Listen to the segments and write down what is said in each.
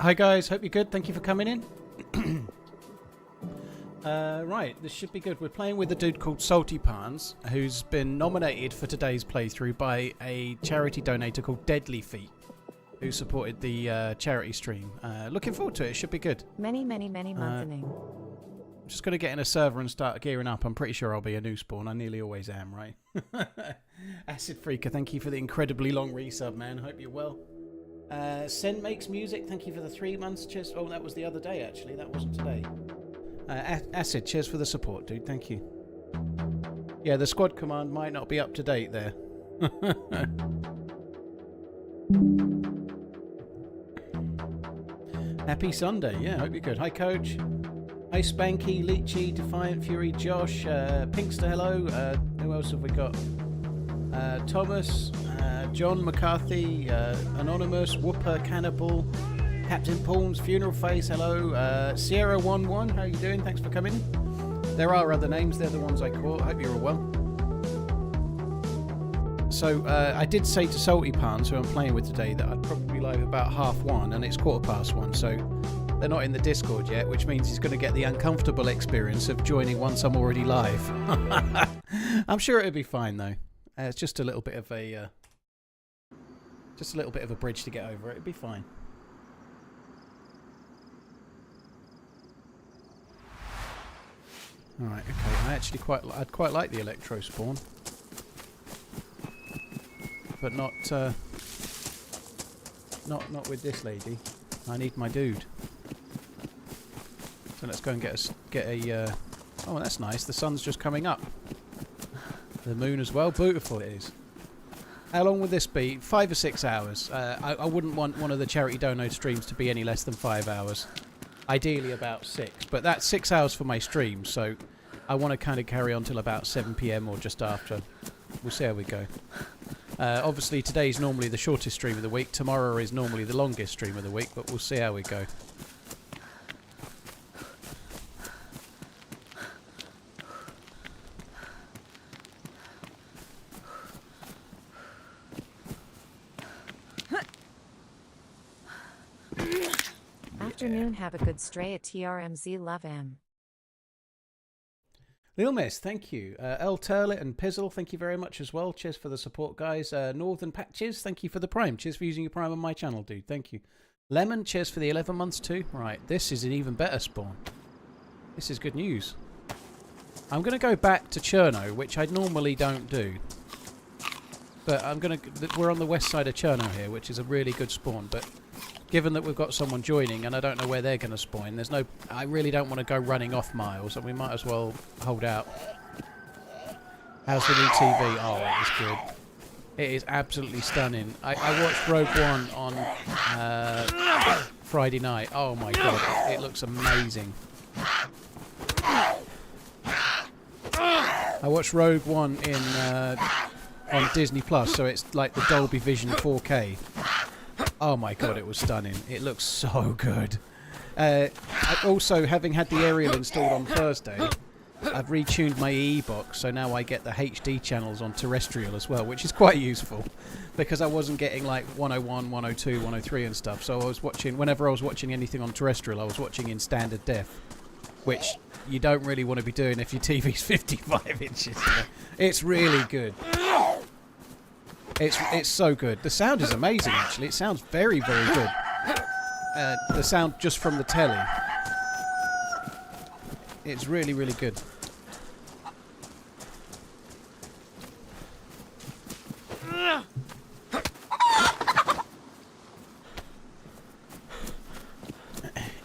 Hi guys, hope you're good. Thank you for coming in. Right, this should be good. We're playing with a dude called Salty Pans, who's been nominated for today's playthrough by a charity donator called Deadly Feet, who supported the charity stream. Looking forward to it. It should be good. Many monthing. I'm just going to get in a server and start gearing up. I'm pretty sure I'll be a new spawn. I nearly always am, right? Acid Freaker, thank you for the incredibly long resub, man. Hope you're well. Sen Makes Music, thank you for the 3 months. Cheers. Oh, that was the other day, actually. That wasn't today. Acid, cheers for the support, dude. Thank you. Yeah, the squad command might not be up to date there. Happy Sunday. Yeah, hope you're good. Hi, Coach. Hi, Spanky, Leechy, Defiant Fury, Josh, Pinkster, hello. Who else have we got? Thomas, John McCarthy, Anonymous, Whooper, Cannibal, Captain Palms, Funeral Face, hello. Sierra11, how are you doing? Thanks for coming. There are other names, they're the ones I caught. Hope you're all well. So, I did say to Salty Pans, who I'm playing with today, that I'd probably be live about 1:30, and it's 1:15, so they're not in the Discord yet, which means he's going to get the uncomfortable experience of joining once I'm already live. I'm sure it'll be fine, though. It's just a little bit of a... just a little bit of a bridge to get over. It'll be fine. Alright, okay. I'd quite like the electro spawn. But not with this lady. I need my dude. So let's go and get a oh, that's nice. The sun's just coming up. The moon as well. Beautiful it is. How long would this be? 5 or 6 hours. I wouldn't want one of the charity dono streams to be any less than 5 hours. Ideally about 6. But that's 6 hours for my stream, so I want to kind of carry on till about 7 PM or just after. We'll see how we go. Obviously today's normally the shortest stream of the week. Tomorrow is normally the longest stream of the week, but we'll see how we go. Afternoon, have a good stray at TRMZ, love M. Lil Miss, thank you. El Turlet and Pizzle, thank you very much as well. Cheers for the support, guys. Northern Patches, thank you for the Prime. Cheers for using your Prime on my channel, dude. Thank you. Lemon, cheers for the 11 months too. Right, this is an even better spawn. This is good news. I'm going to go back to Cherno, which I normally don't do. But we're on the west side of Cherno here, which is a really good spawn. But given that we've got someone joining and I don't know where they're going to spawn, I really don't want to go running off miles, and we might as well hold out. How's the new TV? Oh, it is good. It is absolutely stunning. I watched Rogue One on Friday night. Oh my god, it looks amazing. I watched Rogue One on Disney Plus, so it's like the Dolby Vision 4K. Oh my god, it was stunning. It looks so good. Also, having had the aerial installed on Thursday, I've retuned my EE box, so now I get the HD channels on terrestrial as well, which is quite useful, because I wasn't getting like 101, 102, 103 and stuff, so I was watching, whenever I was watching anything on terrestrial, I was watching in standard def, which you don't really want to be doing if your TV's 55 inches. It's really good. It's so good. The sound is amazing, actually. It sounds very, very good. The sound just from the telly. It's really, really good.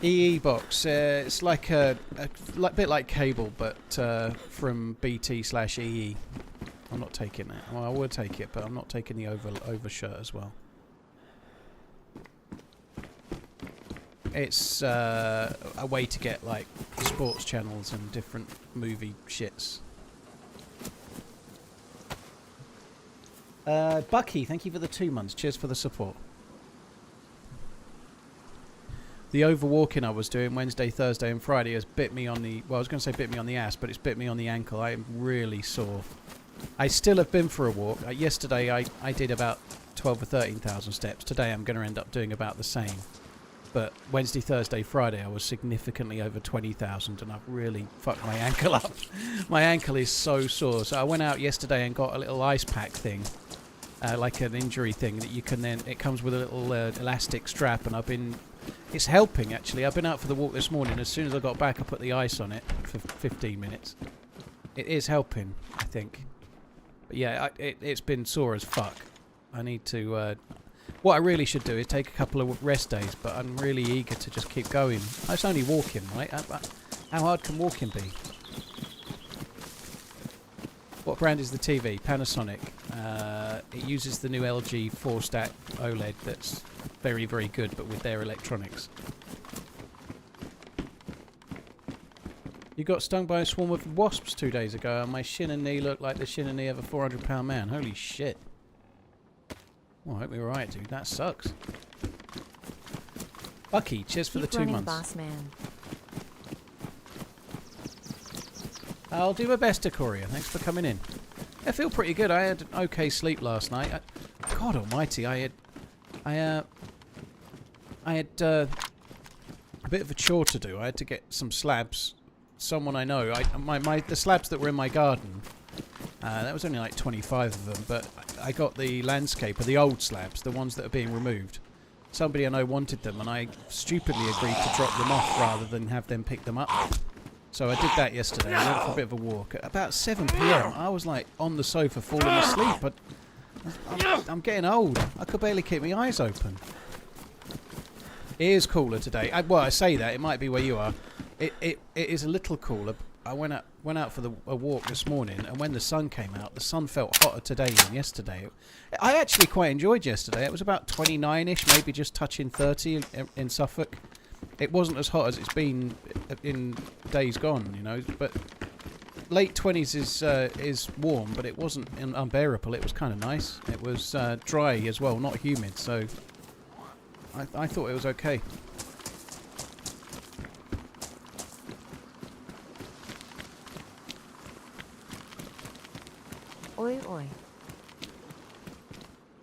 EE box. It's like a bit like cable, but from BT/EE. I'm not taking it. Well, I would take it, but I'm not taking the overshirt as well. It's a way to get like sports channels and different movie shits. Bucky, thank you for the 2 months. Cheers for the support. The overwalking I was doing Wednesday, Thursday and Friday has bit me on the... Well, I was going to say bit me on the ass, but it's bit me on the ankle. I am really sore. I still have been for a walk. Yesterday I did about 12 or 13,000 steps. Today I'm going to end up doing about the same. But Wednesday, Thursday, Friday, I was significantly over 20,000, and I've really fucked my ankle up. My ankle is so sore. So I went out yesterday and got a little ice pack thing, like an injury thing that you can then. It comes with a little elastic strap, and it's helping actually. I've been out for the walk this morning. As soon as I got back, I put the ice on it for 15 minutes. It is helping, I think. But yeah, it's been sore as fuck. I need to. What I really should do is take a couple of rest days, but I'm really eager to just keep going. It's only walking, right? How hard can walking be? What brand is the TV? Panasonic. It uses the new LG 4-stat OLED that's very, very good, but with their electronics. You got stung by a swarm of wasps 2 days ago, and my shin and knee looked like the shin and knee of a 400-pound man. Holy shit. Well, I hope you're alright, dude. That sucks. Bucky, cheers for the 2 months. Boss man. I'll do my best, Decoria. Thanks for coming in. I feel pretty good. I had an okay sleep last night. God almighty, I had a bit of a chore to do. I had to get some slabs. Someone I know, the slabs that were in my garden. That was only like 25 of them, but I got the landscaper, the old slabs, the ones that are being removed. Somebody I know wanted them, and I stupidly agreed to drop them off rather than have them pick them up. So I did that yesterday. I went for a bit of a walk. At about 7 PM, I was like on the sofa falling asleep. I'm getting old. I could barely keep my eyes open. It is cooler today. Well, I say that. It might be where you are. It is a little cooler. I went out for a walk this morning, and when the sun came out, the sun felt hotter today than yesterday. I actually quite enjoyed yesterday. It was about 29-ish, maybe just touching 30 in Suffolk. It wasn't as hot as it's been in days gone, you know. But late 20s is warm, but it wasn't unbearable. It was kind of nice. It was dry as well, not humid, so I thought it was okay. Oi, oi.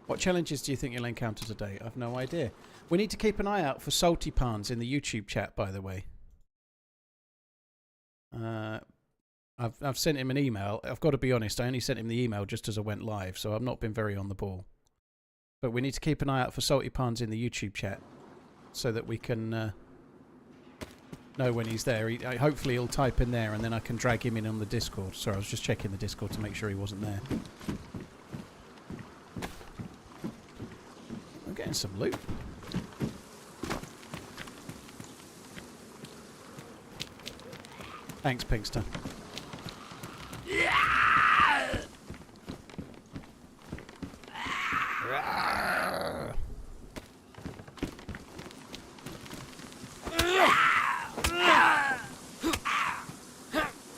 What challenges do you think you'll encounter today? I've no idea. We need to keep an eye out for Salty Pans in the YouTube chat, by the way. I've sent him an email. I've got to be honest, I only sent him the email just as I went live, so I've not been very on the ball. But we need to keep an eye out for Salty Pans in the YouTube chat so that we can know when he's there. Hopefully he'll type in there and then I can drag him in on the Discord. Sorry, I was just checking the Discord to make sure he wasn't there. I'm getting some loot. Thanks, Pinkster.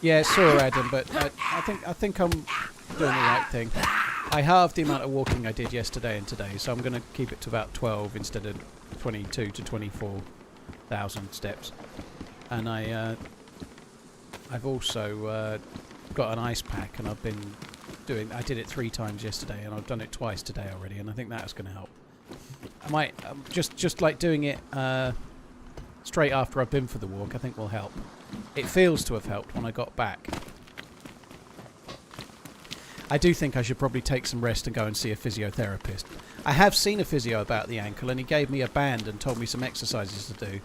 Yeah, sore, Adam, but I think I'm doing the right thing. I halved the amount of walking I did yesterday and today, so I'm going to keep it to about 12 instead of 22 to 24,000 steps. And I've also got an ice pack, and I've been doing. I did it 3 times yesterday, and I've done it twice today already, and I think that's going to help. I might just like doing it straight after I've been for the walk. I think will help. It feels to have helped when I got back. I do think I should probably take some rest and go and see a physiotherapist. I have seen a physio about the ankle, and he gave me a band and told me some exercises to do.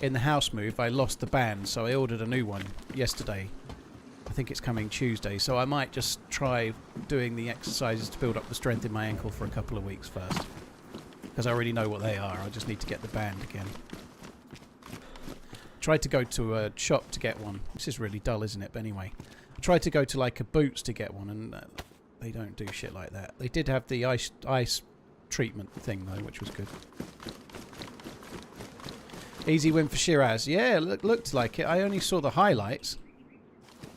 In the house move, I lost the band, so I ordered a new one yesterday. I think it's coming Tuesday, so I might just try doing the exercises to build up the strength in my ankle for a couple of weeks first. Because I already know what they are, I just need to get the band again. Tried to go to a shop to get one. This is really dull, isn't it? But anyway, I tried to go to like a Boots to get one, and they don't do shit like that. They did have the ice treatment thing though, which was good. Easy win for Shiraz. Yeah, looked like it. I only saw the highlights.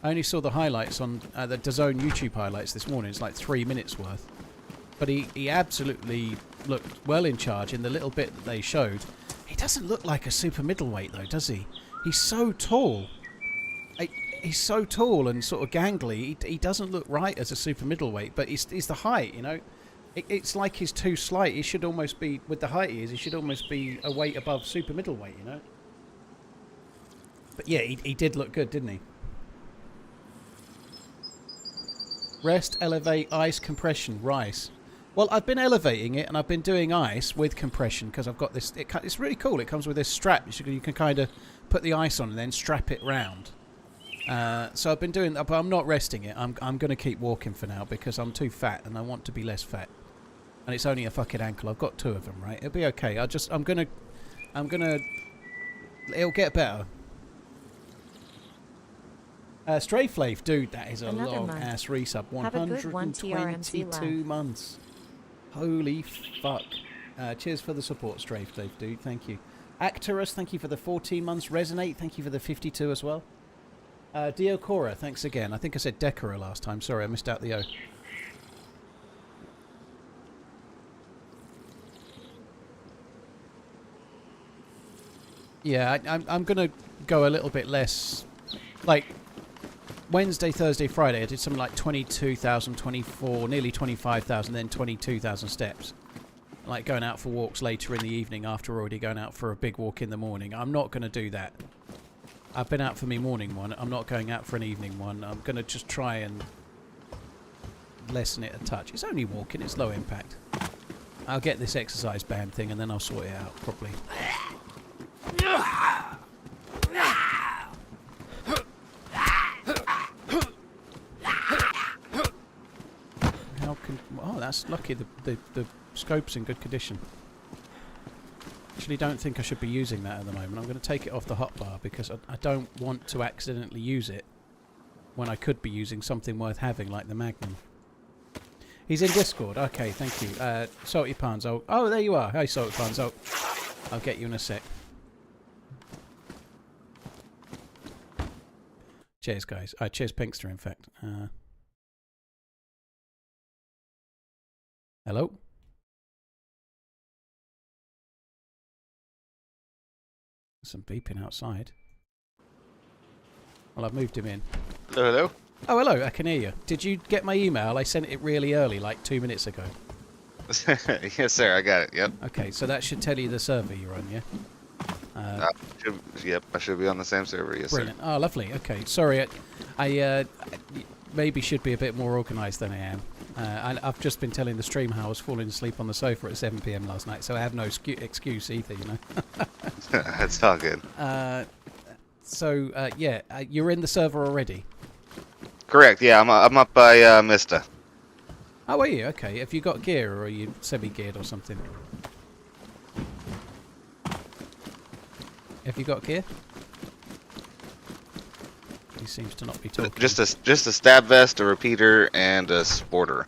I only saw the highlights on the DAZN YouTube highlights this morning. It's like 3 minutes worth. But he absolutely looked well in charge in the little bit that they showed. He doesn't look like a super middleweight though, does he? He's so tall. He's so tall and sort of gangly. He doesn't look right as a super middleweight, but it's the height, you know. It's like he's too slight. He should almost be, with the height he is, he should almost be a weight above super middleweight, you know? But yeah, he did look good, didn't he? Rest, elevate, ice, compression, rice. Well, I've been elevating it, and I've been doing ice with compression, because I've got this... It's really cool. It comes with this strap. You can kind of put the ice on and then strap it round. So I've been doing that, but I'm not resting it. I'm going to keep walking for now, because I'm too fat, and I want to be less fat. And it's only a fucking ankle. I've got 2 of them, right? It'll be okay. I'm gonna... It'll get better. Strayflave, dude, that is a long-ass resub. 122 months. Holy fuck. Cheers for the support, Strayflave, dude. Thank you. Actorus, thank you for the 14 months. Resonate, thank you for the 52 as well. Diocora, thanks again. I think I said Decora last time. Sorry, I missed out the O. Yeah, I'm going to go a little bit less. Like, Wednesday, Thursday, Friday, I did something like 22,000, 24, nearly 25,000, then 22,000 steps. Like going out for walks later in the evening after already going out for a big walk in the morning. I'm not going to do that. I've been out for me morning one. I'm not going out for an evening one. I'm going to just try and lessen it a touch. It's only walking. It's low impact. I'll get this exercise band thing and then I'll sort it out properly. How can... Oh, that's lucky. The scope's in good condition. Actually, don't think I should be using that at the moment. I'm going to take it off the hotbar because I don't want to accidentally use it when I could be using something worth having like the Magnum. He's in Discord. Okay, thank you. Salty Pans. Oh, there you are. Hey, Salty Pans. I'll get you in a sec. Cheers, guys. Cheers, Pinkster, in fact. Hello? Some beeping outside. Well, I've moved him in. Hello, hello. Oh, hello. I can hear you. Did you get my email? I sent it really early, like 2 minutes ago. Yes, sir. I got it. Yep. Okay, so that should tell you the server you're on, yeah? Yep, I should be on the same server. Yes, brilliant. sir. Oh, lovely. Okay, sorry. I maybe should be a bit more organised than I am. I've just been telling the stream how I was falling asleep on the sofa at 7 PM last night, so I have no excuse either, you know. That's all good. Yeah, you're in the server already? Correct. Yeah, I'm up by Mista. Oh, are you? Okay. Have you got gear, or are you semi-geared or something? Have you got gear? He seems to not be talking. Just a stab vest, a repeater, and a sporter.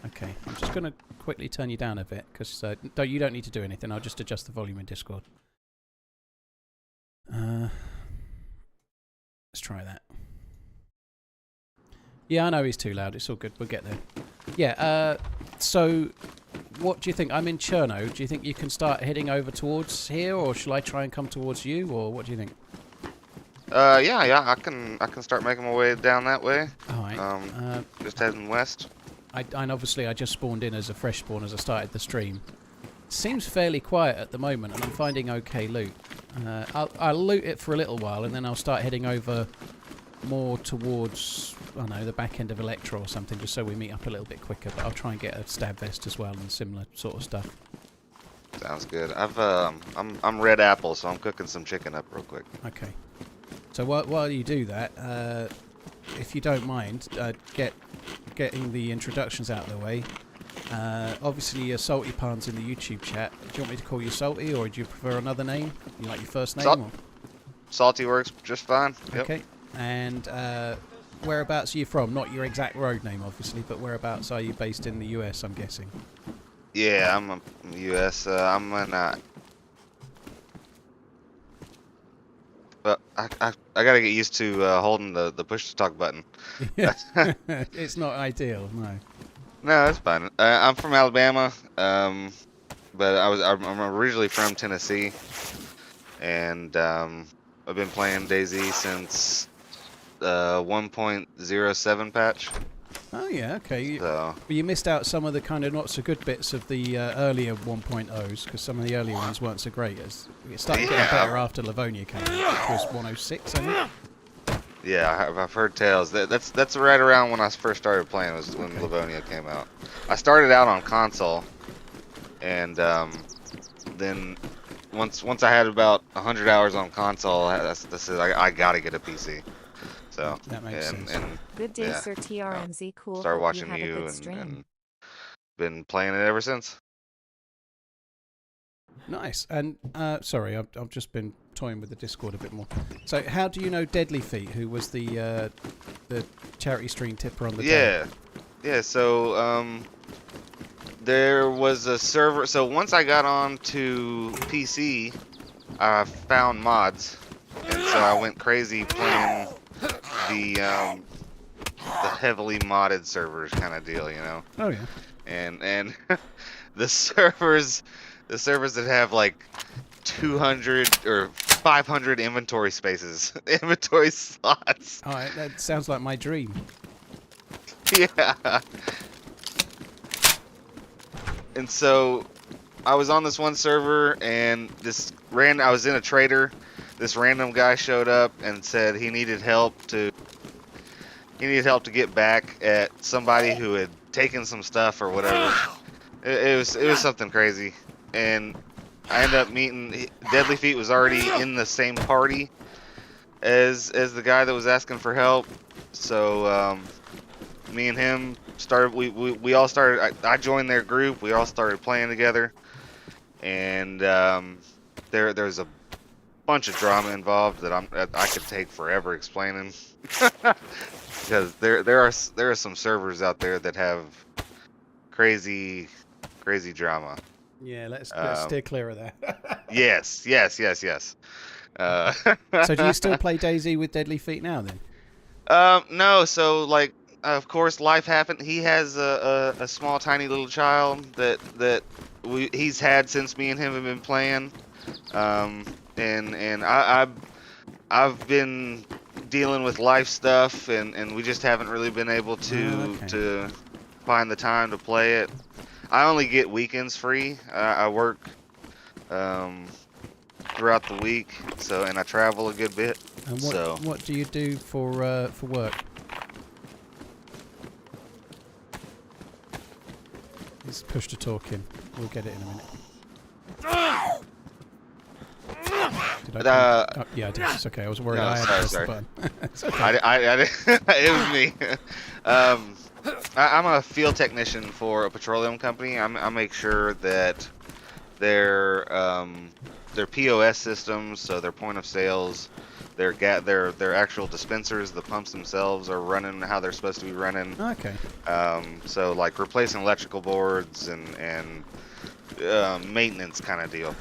Okay. I'm just going to quickly turn you down a bit, because you don't need to do anything. I'll just adjust the volume in Discord. Let's try that. Yeah, I know he's too loud. It's all good. We'll get there. Yeah, so what do you think? I'm in Cherno. Do you think you can start heading over towards here, or shall I try and come towards you, or what do you think? Yeah, I can start making my way down that way. All right. Just heading west. And obviously I just spawned in as a fresh spawn as I started the stream. Seems fairly quiet at the moment, and I'm finding okay loot. I'll loot it for a little while, and then I'll start heading over more towards, I don't know, the back end of Electra or something, just so we meet up a little bit quicker. But I'll try and get a stab vest as well and similar sort of stuff. Sounds good. I'm Red Apple, so I'm cooking some chicken up real quick. Okay. So while you do that, if you don't mind, getting the introductions out of the way. Obviously, Salty Pans in the YouTube chat. Do you want me to call you Salty, or do you prefer another name? You like your first name? Or? Salty works just fine. Yep. Okay. And whereabouts are you from? Not your exact road name, obviously, but whereabouts are you based in the US, I'm guessing? Yeah, I'm in the US. I'm in... But I gotta get used to holding the push to talk button. It's not ideal, no. No, that's fine. I'm from Alabama, but I'm originally from Tennessee, and I've been playing DayZ since 1.07 patch. Oh yeah, okay. So But you missed out some of the kind of not so good bits of the earlier 1.0s because some of the earlier ones weren't so great. It started getting better after Livonia came out, which was 106, I think. yeah, I've heard tales. That's right around when I first started playing was when Livonia came out. I started out on console, and then once I had about 100 hours on console, I gotta get a PC. So That makes sense. and Good day, yeah, sir. TRMZ. Cool. started Hope watching you have a you good stream. and been playing it ever since. Nice. And sorry, I've just been toying with the Discord a bit more. So how do you know Deadly Feet, who was the charity stream tipper on the day? Yeah. So there was a server. So once I got on to PC, I found mods, and so I went crazy playing the heavily modded servers kind of deal, you know. Oh yeah. And the servers that have like 200 or 500 inventory spaces, inventory slots. All right, that sounds like my dream. Yeah. And so I was on this one server, and I was in a trader. This random guy showed up and said he needed help to get back at somebody who had taken some stuff or whatever. It was something crazy, and I ended up meeting Deadly Feet was already in the same party as the guy that was asking for help. So me and him started. We all started. I joined their group. We all started playing together, and there's a bunch of drama involved that I could take forever explaining. Because there are some servers out there that have crazy drama. Yeah, let's steer clear of that. Yes. So do you still play DayZ with Deadly Feet now then? No. So like, of course, life happened. He has a small, tiny little child that he's had since me and him have been playing. And I've been dealing with life stuff, and we just haven't really been able to find the time to play it. I only get weekends free. I work throughout the week, and I travel a good bit. And what do you do for work? Let's push to talk in. We'll get it in a minute. Yeah, I did. It's okay. I was worried. No, I had pressed sorry. the button. It's okay. I it was me. I'm a field technician for a petroleum company. I make sure that their POS systems, so their point of sales, their actual dispensers, the pumps themselves are running how they're supposed to be running. Okay. So like replacing electrical boards and maintenance kind of deal.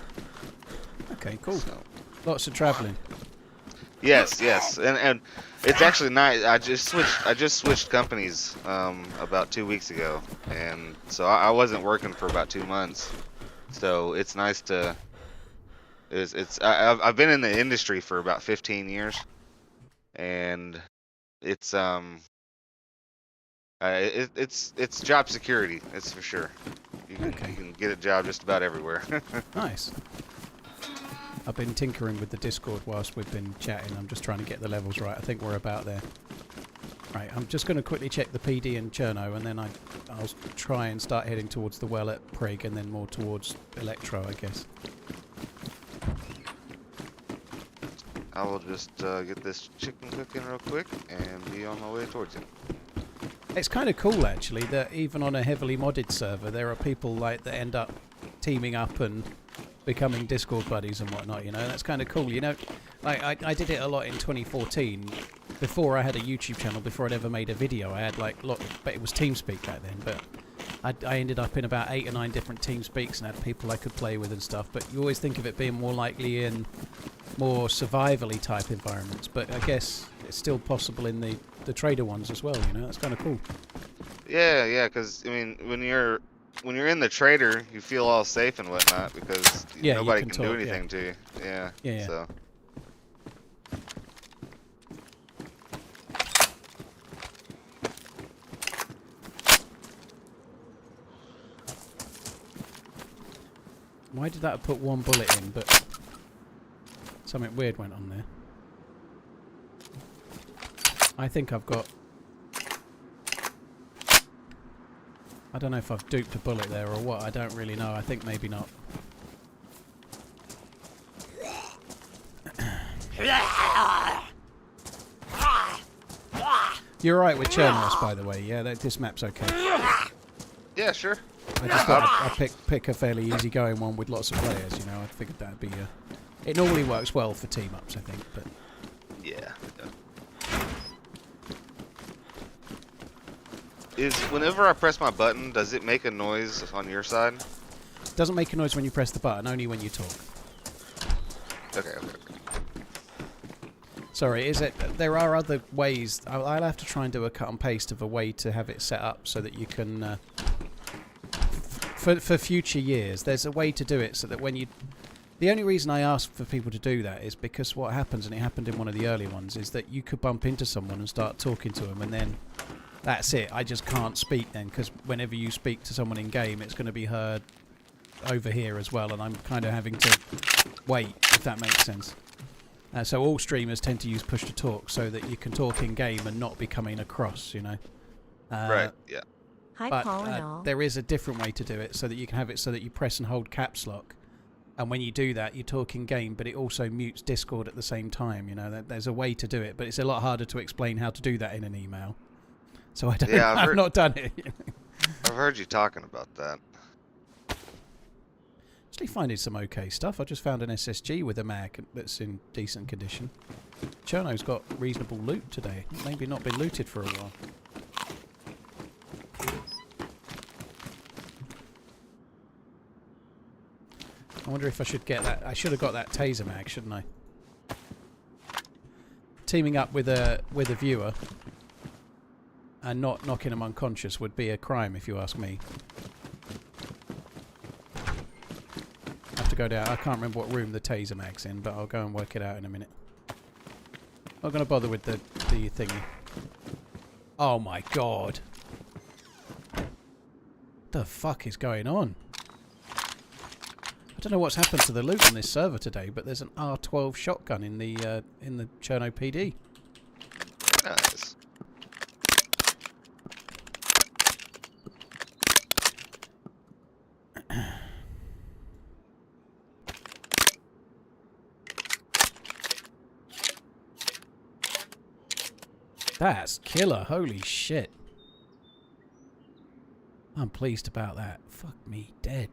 Okay, cool. So. Lots of travelling. Yes, and it's actually nice. I just switched companies about 2 weeks ago, and so I wasn't working for about 2 months. So it's nice to. I've been in the industry for about 15 years, and it's job security. It's for sure. You can get a job just about everywhere. Nice. I've been tinkering with the Discord whilst we've been chatting. I'm just trying to get the levels right. I think we're about there. Right, I'm just going to quickly check the PD and Cherno, and then I'll try and start heading towards the well at Prig, and then more towards Electro, I guess. I will just get this chicken cooking real quick and be on my way towards it. It's kind of cool, actually, that even on a heavily modded server, there are people like that end up teaming up and becoming Discord buddies and whatnot, you know. That's kind of cool, you know. Like I did it a lot in 2014 before I had a YouTube channel, before I'd ever made a video. I had like but it was TeamSpeak back then, but I ended up in about 8 or 9 different TeamSpeaks and had people I could play with and stuff. But you always think of it being more likely in more survivally type environments, but I guess it's still possible in the trader ones as well, you know. That's kind of cool. Yeah, because I mean, when you're in the trader, you feel all safe and whatnot because nobody can do anything to you. Yeah. So. Why did that put one bullet in, but something weird went on there? I think I've got... I don't know if I've duped a bullet there or what. I don't really know. I think maybe not. You're right with Chernarus, by the way. Yeah, this map's okay. Yeah, sure. I just thought I'd pick a fairly easygoing one with lots of players, you know. I figured that'd be it normally works well for team-ups, I think, but... Yeah. Whenever I press my button, does it make a noise on your side? It doesn't make a noise when you press the button, only when you talk. Okay. Sorry, there are other ways. I'll have to try and do a cut and paste of a way to have it set up so that you can... For future years, there's a way to do it so that when you... The only reason I ask for people to do that is because what happens, and it happened in one of the early ones, is that you could bump into someone and start talking to them, and then that's it. I just can't speak then, because whenever you speak to someone in game, it's going to be heard over here as well, and I'm kind of having to wait, if that makes sense. So all streamers tend to use push to talk so that you can talk in game and not be coming across, you know. Right. Yeah. Hi, But Paul and all. there is a different way to do it so that you can have it so that you press and hold caps lock, and when you do that, you talk in game, but it also mutes Discord at the same time. You know, there's a way to do it, but it's a lot harder to explain how to do that in an email. So I don't. Yeah, I've not done it. I've heard you talking about that. Actually, finding some okay stuff. I just found an SSG with a mag that's in decent condition. Cherno's got reasonable loot today. Maybe not been looted for a while. I wonder if I should get that. I should have got that taser mag, shouldn't I? Teaming up with a viewer and not knocking them unconscious would be a crime, if you ask me. I have to go down. I can't remember what room the taser mag's in, but I'll go and work it out in a minute. Not going to bother with the thingy. Oh my god! What the fuck is going on? I don't know what's happened to the loot on this server today, but there's an R12 shotgun in the Cherno PD. Nice. That's killer! Holy shit! I'm pleased about that. Fuck me dead.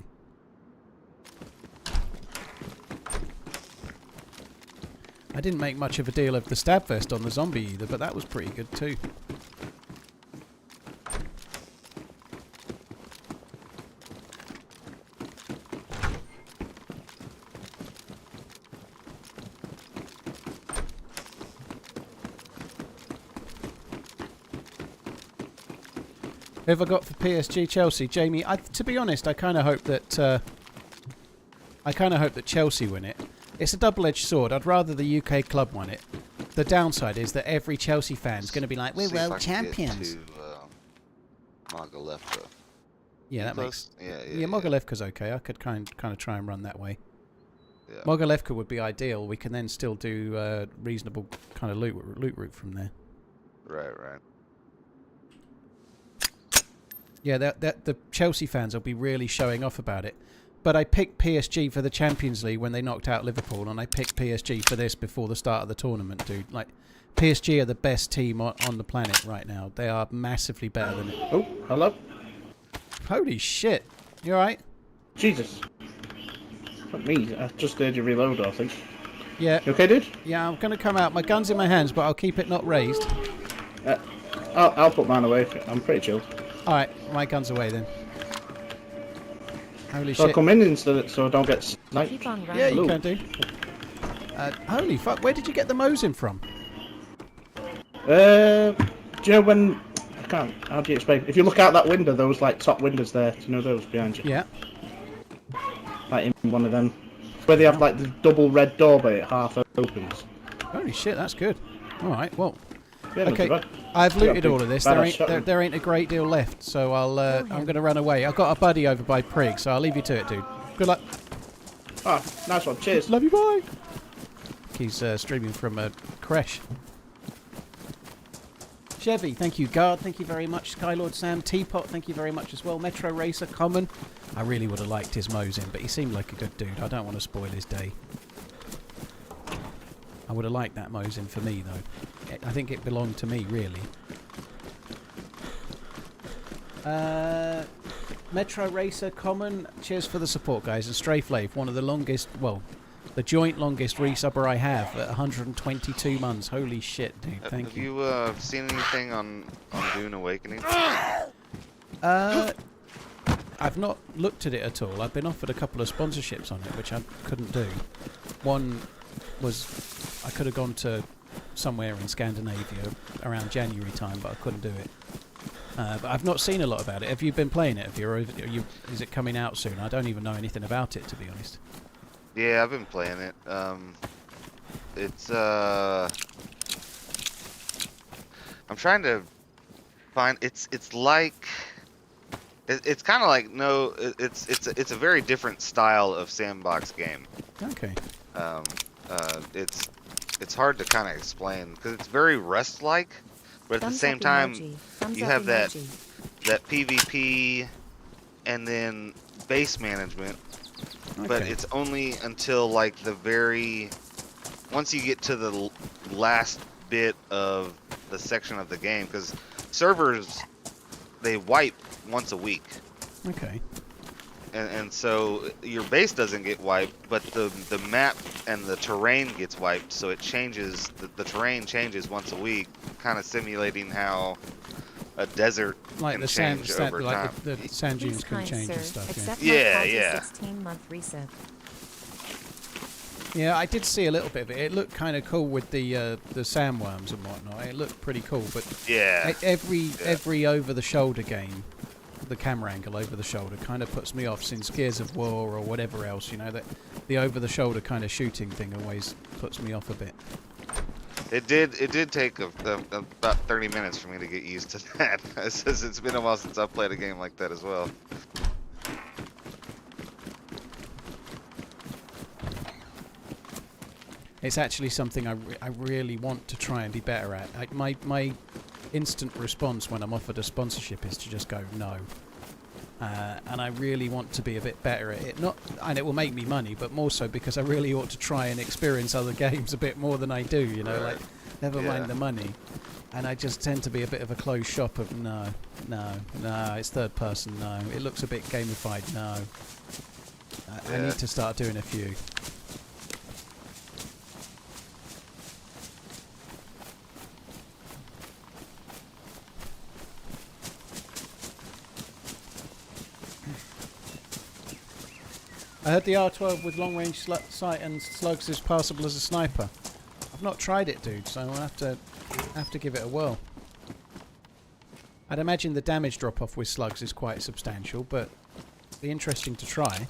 I didn't make much of a deal of the stab vest on the zombie either, but that was pretty good too. Who have I got for PSG Chelsea? Jamie, to be honest, I kind of hope that Chelsea win it. It's a double-edged sword. I'd rather the UK club win it. The downside is that every Chelsea fan's going to be like, "We're world champions." Mogalevka. Yeah, that makes. Yeah, Mogalevka's okay. I could kind of try and run that way. Yeah. Mogalevka would be ideal. We can then still do reasonable kind of loot route from there. Right. Yeah, the Chelsea fans will be really showing off about it. But I picked PSG for the Champions League when they knocked out Liverpool, and I picked PSG for this before the start of the tournament, dude. Like, PSG are the best team on the planet right now. They are massively better than it. Oh, hello? Holy shit. You alright? Jesus. Fuck me, I just heard you reload, I think. Yeah. You okay, dude? Yeah, I'm going to come out. My gun's in my hands, but I'll keep it not raised. I'll put mine away. I'm pretty chilled. Alright, my gun's away then. Holy So shit. come in instead so I don't get sniped. Keep on running. Yeah, you Hello. can do. Holy fuck, where did you get the Mosin from? Do you know when... I can't... How do you explain? If you look out that window, those, like, top windows there, do you know those behind you? Yeah. Like, in one of them. Where they have, like, the double red door, but it half opens. Holy shit, that's good. Alright, well... Yeah, not Okay, too bad. I've looted Got a all big of this. badass shotgun. There ain't a great deal left, so I'm going to run away. I've got a buddy over by Prig, so I'll leave you to it, dude. Good luck. Oh, nice one. Cheers. Love you, bye. He's streaming from a creche. Chevy, thank you. Guard, thank you very much. Skylord Sam, Teapot, thank you very much as well. Metro Racer, Common. I really would have liked his Mosin, but he seemed like a good dude. I don't want to spoil his day. I would have liked that Mosin for me, though. I think it belonged to me, really. Metro Racer, Common, cheers for the support, guys. And Stray Flave, one of the longest, well, the joint longest resubber I have at 122 months. Holy shit, dude. Thank you. Have you seen anything on Dune Awakening? I've not looked at it at all. I've been offered a couple of sponsorships on it, which I couldn't do. One was I could have gone to somewhere in Scandinavia around January time, but I couldn't do it. But I've not seen a lot about it. Have you been playing it? Is it coming out soon? I don't even know anything about it, to be honest. Yeah, I've been playing it. It's I'm trying to find. It's like. It's kind of like it's a very different style of sandbox game. Okay. It's hard to kind of explain because it's very Rust-like, but at the same time you have that PvP and then base management. Okay. But it's only until like once you get to the last bit of the section of the game, because servers, they wipe once a week. Okay. And so your base doesn't get wiped, but the map and the terrain gets wiped, so it changes, the terrain changes once a week, kind of simulating how a desert like can the change over time. Like the sand dunes can change and stuff. Yeah. 16-month reset. Yeah, I did see a little bit of it. It looked kind of cool with the sandworms and whatnot. It looked pretty cool, but yeah, every over-the-shoulder game, the camera angle over the shoulder kind of puts me off. Since Gears of War or whatever else, you know, that the over-the-shoulder kind of shooting thing always puts me off a bit. It did take about 30 minutes for me to get used to that. It's been a while since I've played a game like that as well. It's actually something I really want to try and be better at. My instant response when I'm offered a sponsorship is to just go no. And I really want to be a bit better at it. And it will make me money, but more so because I really ought to try and experience other games a bit more than I do, you know, like never mind the money. And I just tend to be a bit of a closed shop of no, it's third person, no. It looks a bit gamified, no. I need to start doing a few. I heard the R12 with long-range sight and slugs is passable as a sniper. I've not tried it, dude, so I'll have to give it a whirl. I'd imagine the damage drop-off with slugs is quite substantial, but it'd be interesting to try.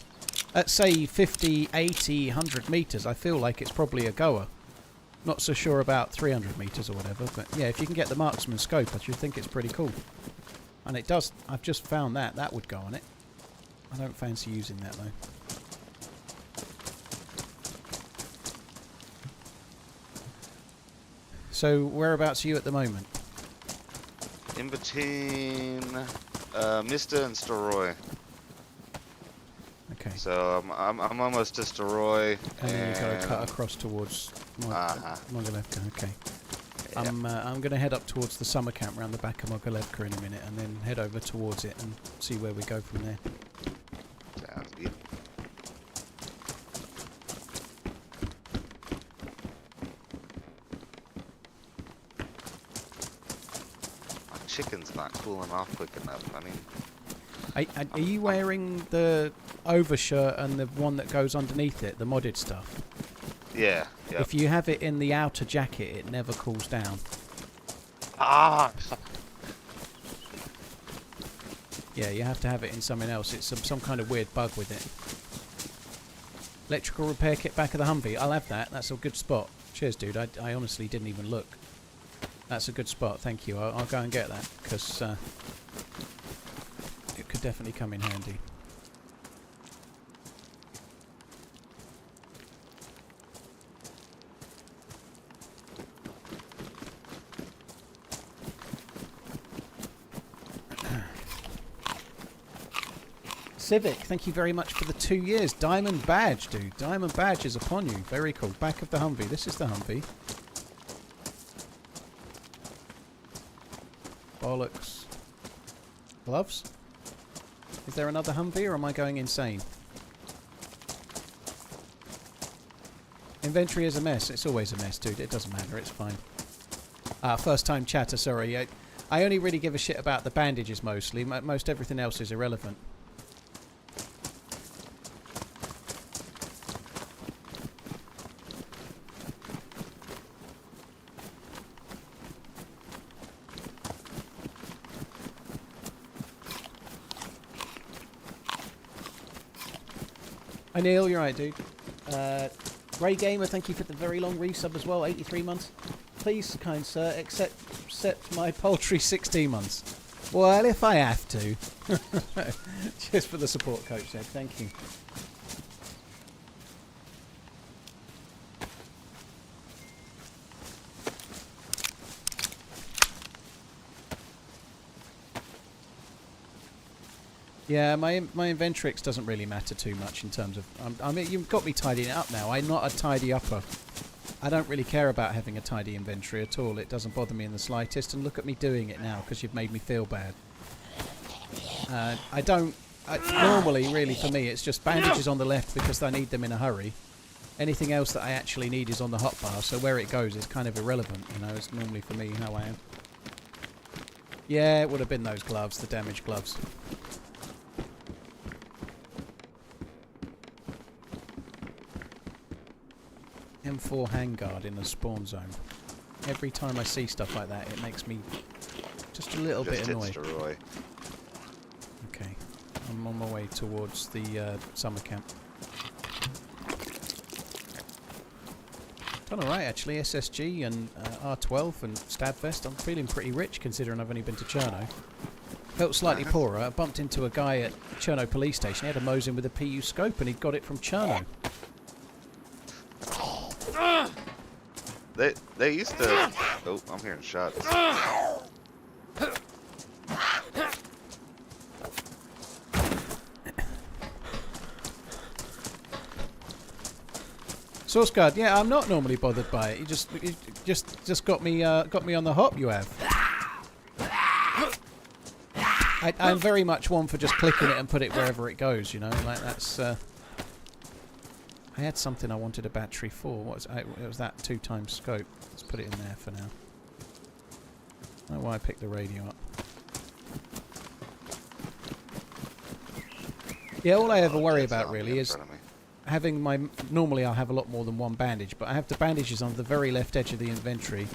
At, say, 50, 80, 100 metres, I feel like it's probably a goer. Not so sure about 300 metres or whatever, but yeah, if you can get the marksman scope, I should think it's pretty cool. And it does. I've just found that would go on it. I don't fancy using that, though. So, whereabouts are you at the moment? In between Mista and Staroy. Okay. So I'm almost to Staroy. And then you've got to cut across towards Mogilevka. Okay. Yeah. I'm going to head up towards the summer camp around the back of Mogilevka in a minute, and then head over towards it and see where we go from there. Sounds good. Chicken's not cooling off quick enough. I mean, are you wearing the overshirt and the one that goes underneath it, the modded stuff? yeah. Yep. If you have it in the outer jacket, it never cools down. Ah. Yeah, you have to have it in something else. It's some kind of weird bug with it. Electrical repair kit back of the Humvee. I'll have that. That's a good spot. Cheers, dude. I honestly didn't even look. That's a good spot, thank you. I'll go and get that, because it could definitely come in handy. Civic, thank you very much for the 2 years. Diamond badge, dude. Diamond badge is upon you. Very cool. Back of the Humvee. This is the Humvee. Bollocks. Gloves? Is there another Humvee or am I going insane? Inventory is a mess. It's always a mess, dude. It doesn't matter. It's fine. First time chatter, sorry. I only really give a shit about the bandages mostly. Most everything else is irrelevant. Hi Neil, you're right, dude. Ray Gamer, thank you for the very long resub as well, 83 months. Please, kind sir, accept my paltry 16 months. Well, if I have to. Cheers for the support, Coach Ed. Thank you. Yeah, my Inventrix doesn't really matter too much in terms of... I mean, you've got me tidying it up now. I'm not a tidy upper. I don't really care about having a tidy inventory at all. It doesn't bother me in the slightest. And look at me doing it now because you've made me feel bad. Normally, really, for me, it's just bandages on the left because I need them in a hurry. Anything else that I actually need is on the hotbar. So where it goes is kind of irrelevant. You know, it's normally for me how I am. Yeah, it would have been those gloves, the damaged gloves. M4 handguard in the spawn zone. Every time I see stuff like that, it makes me just a little bit annoyed. Okay, I'm on my way towards the summer camp. Done alright actually, SSG and R12 and stab vest. I'm feeling pretty rich considering I've only been to Cherno. Felt slightly poorer. I bumped into a guy at Cherno police station. He had a Mosin with a PU scope and he'd got it from Cherno. They used to... Oh, I'm hearing shots. Source guard, yeah, I'm not normally bothered by it. You just got me on the hop. You have. I'm very much one for just clicking it and put it wherever it goes. You know, like that's. I had something I wanted a battery for. It was that 2x scope. Let's put it in there for now. I don't know why I picked the radio up. Yeah, all I ever worry about really is having my... Normally I'll have a lot more than one bandage, but I have the bandages on the very left edge of the inventory.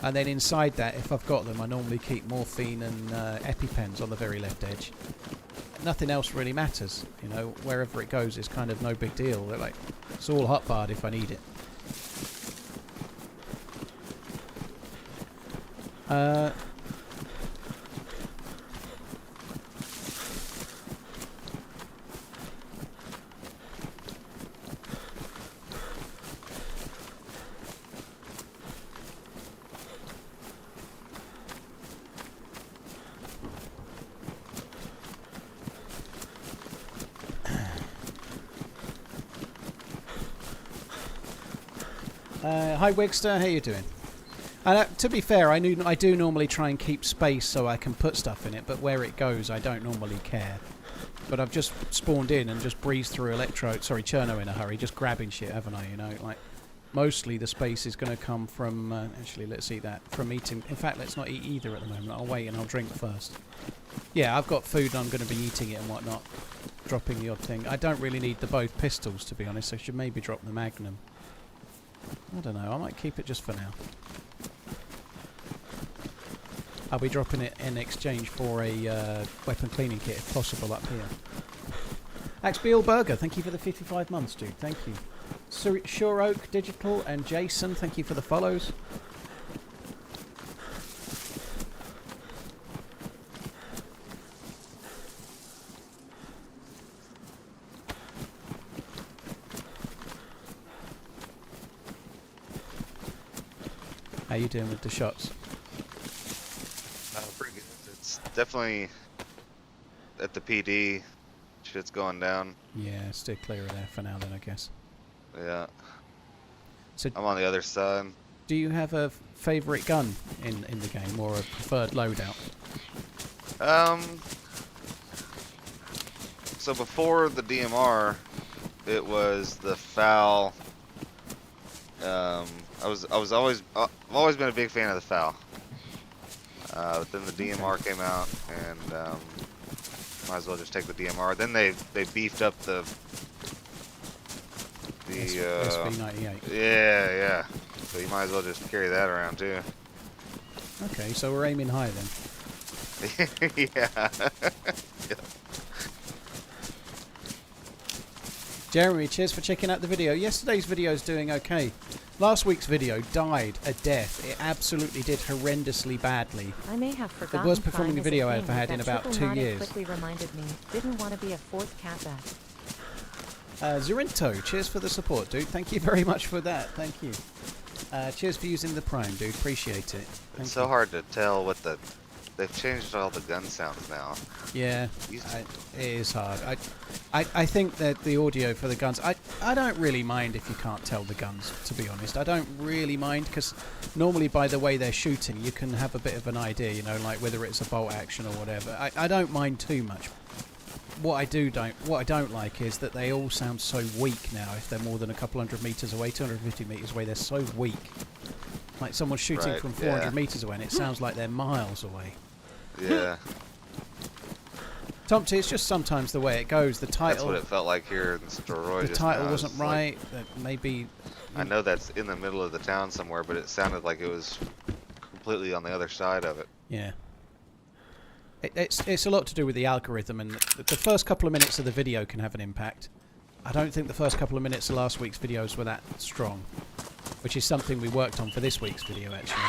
And then inside that, if I've got them, I normally keep morphine and EpiPens on the very left edge. Nothing else really matters, you know. Wherever it goes is kind of no big deal. They're like, it's all hotbarred if I need it. Hi Wigster, how you doing? To be fair, I do normally try and keep space so I can put stuff in it, but where it goes I don't normally care. But I've just spawned in and just breezed through Cherno in a hurry, just grabbing shit, haven't I, you know? Like, mostly the space is going to come from, actually let's eat that, from eating. In fact, let's not eat either at the moment. I'll wait and I'll drink first. Yeah, I've got food and I'm going to be eating it and whatnot. Dropping the odd thing. I don't really need both pistols, to be honest. I should maybe drop the Magnum. I don't know, I might keep it just for now. I'll be dropping it in exchange for a weapon cleaning kit if possible up here. Axbeal Burger, thank you for the 55 months, dude. Thank you. Sure Oak Digital and Jason, thank you for the follows. How you doing with the shots? Pretty good. It's definitely at the PD. Shit's going down. Yeah, stay clear of there for now then, I guess. Yeah. So I'm on the other side. do you have a favourite gun in the game, or a preferred loadout? So before the DMR, it was the FAL. I've always been a big fan of the FAL. But then the DMR came out, and might as well just take the DMR. Then they beefed up the SV98. yeah. So you might as well just carry that around too. Okay, so we're aiming high then. Yeah. Jeremy, cheers for checking out the video. Yesterday's video is doing okay. Last week's video died a death. It absolutely did horrendously badly. I may have forgotten. The worst performing fine video as a I've had thing, in but about triple 2 naughty years. quickly reminded me. Didn't want to be a fourth catback. Zurinto, cheers for the support, dude. Thank you very much for that. Thank you. Cheers for using the Prime, dude. Appreciate it. It's so hard to tell what the... They've changed all the gun sounds now. Yeah, it is hard. I think that the audio for the guns... I don't really mind if you can't tell the guns, to be honest. I don't really mind, because normally by the way they're shooting, you can have a bit of an idea, you know, like whether it's a bolt action or whatever. I don't mind too much. What I don't like is that they all sound so weak now. If they're more than a couple hundred meters away, 250 meters away, they're so weak. Like someone's shooting from 400 meters away, and it sounds like they're miles away. Yeah. Tom T, it's just sometimes the way it goes. The title. That's what it felt like here in Steroid. The title wasn't right. Maybe. I know that's in the middle of the town somewhere, but it sounded like it was completely on the other side of it. Yeah. It's a lot to do with the algorithm, and the first couple of minutes of the video can have an impact. I don't think the first couple of minutes of last week's videos were that strong, which is something we worked on for this week's video, actually.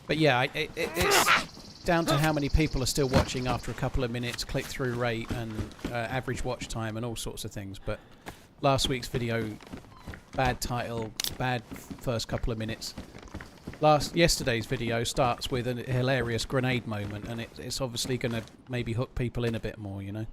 But yeah, it's down to how many people are still watching after a couple of minutes, click-through rate, and average watch time, and all sorts of things. But last week's video, bad title, bad first couple of minutes. Yesterday's video starts with a hilarious grenade moment, and it's obviously going to maybe hook people in a bit more, you know.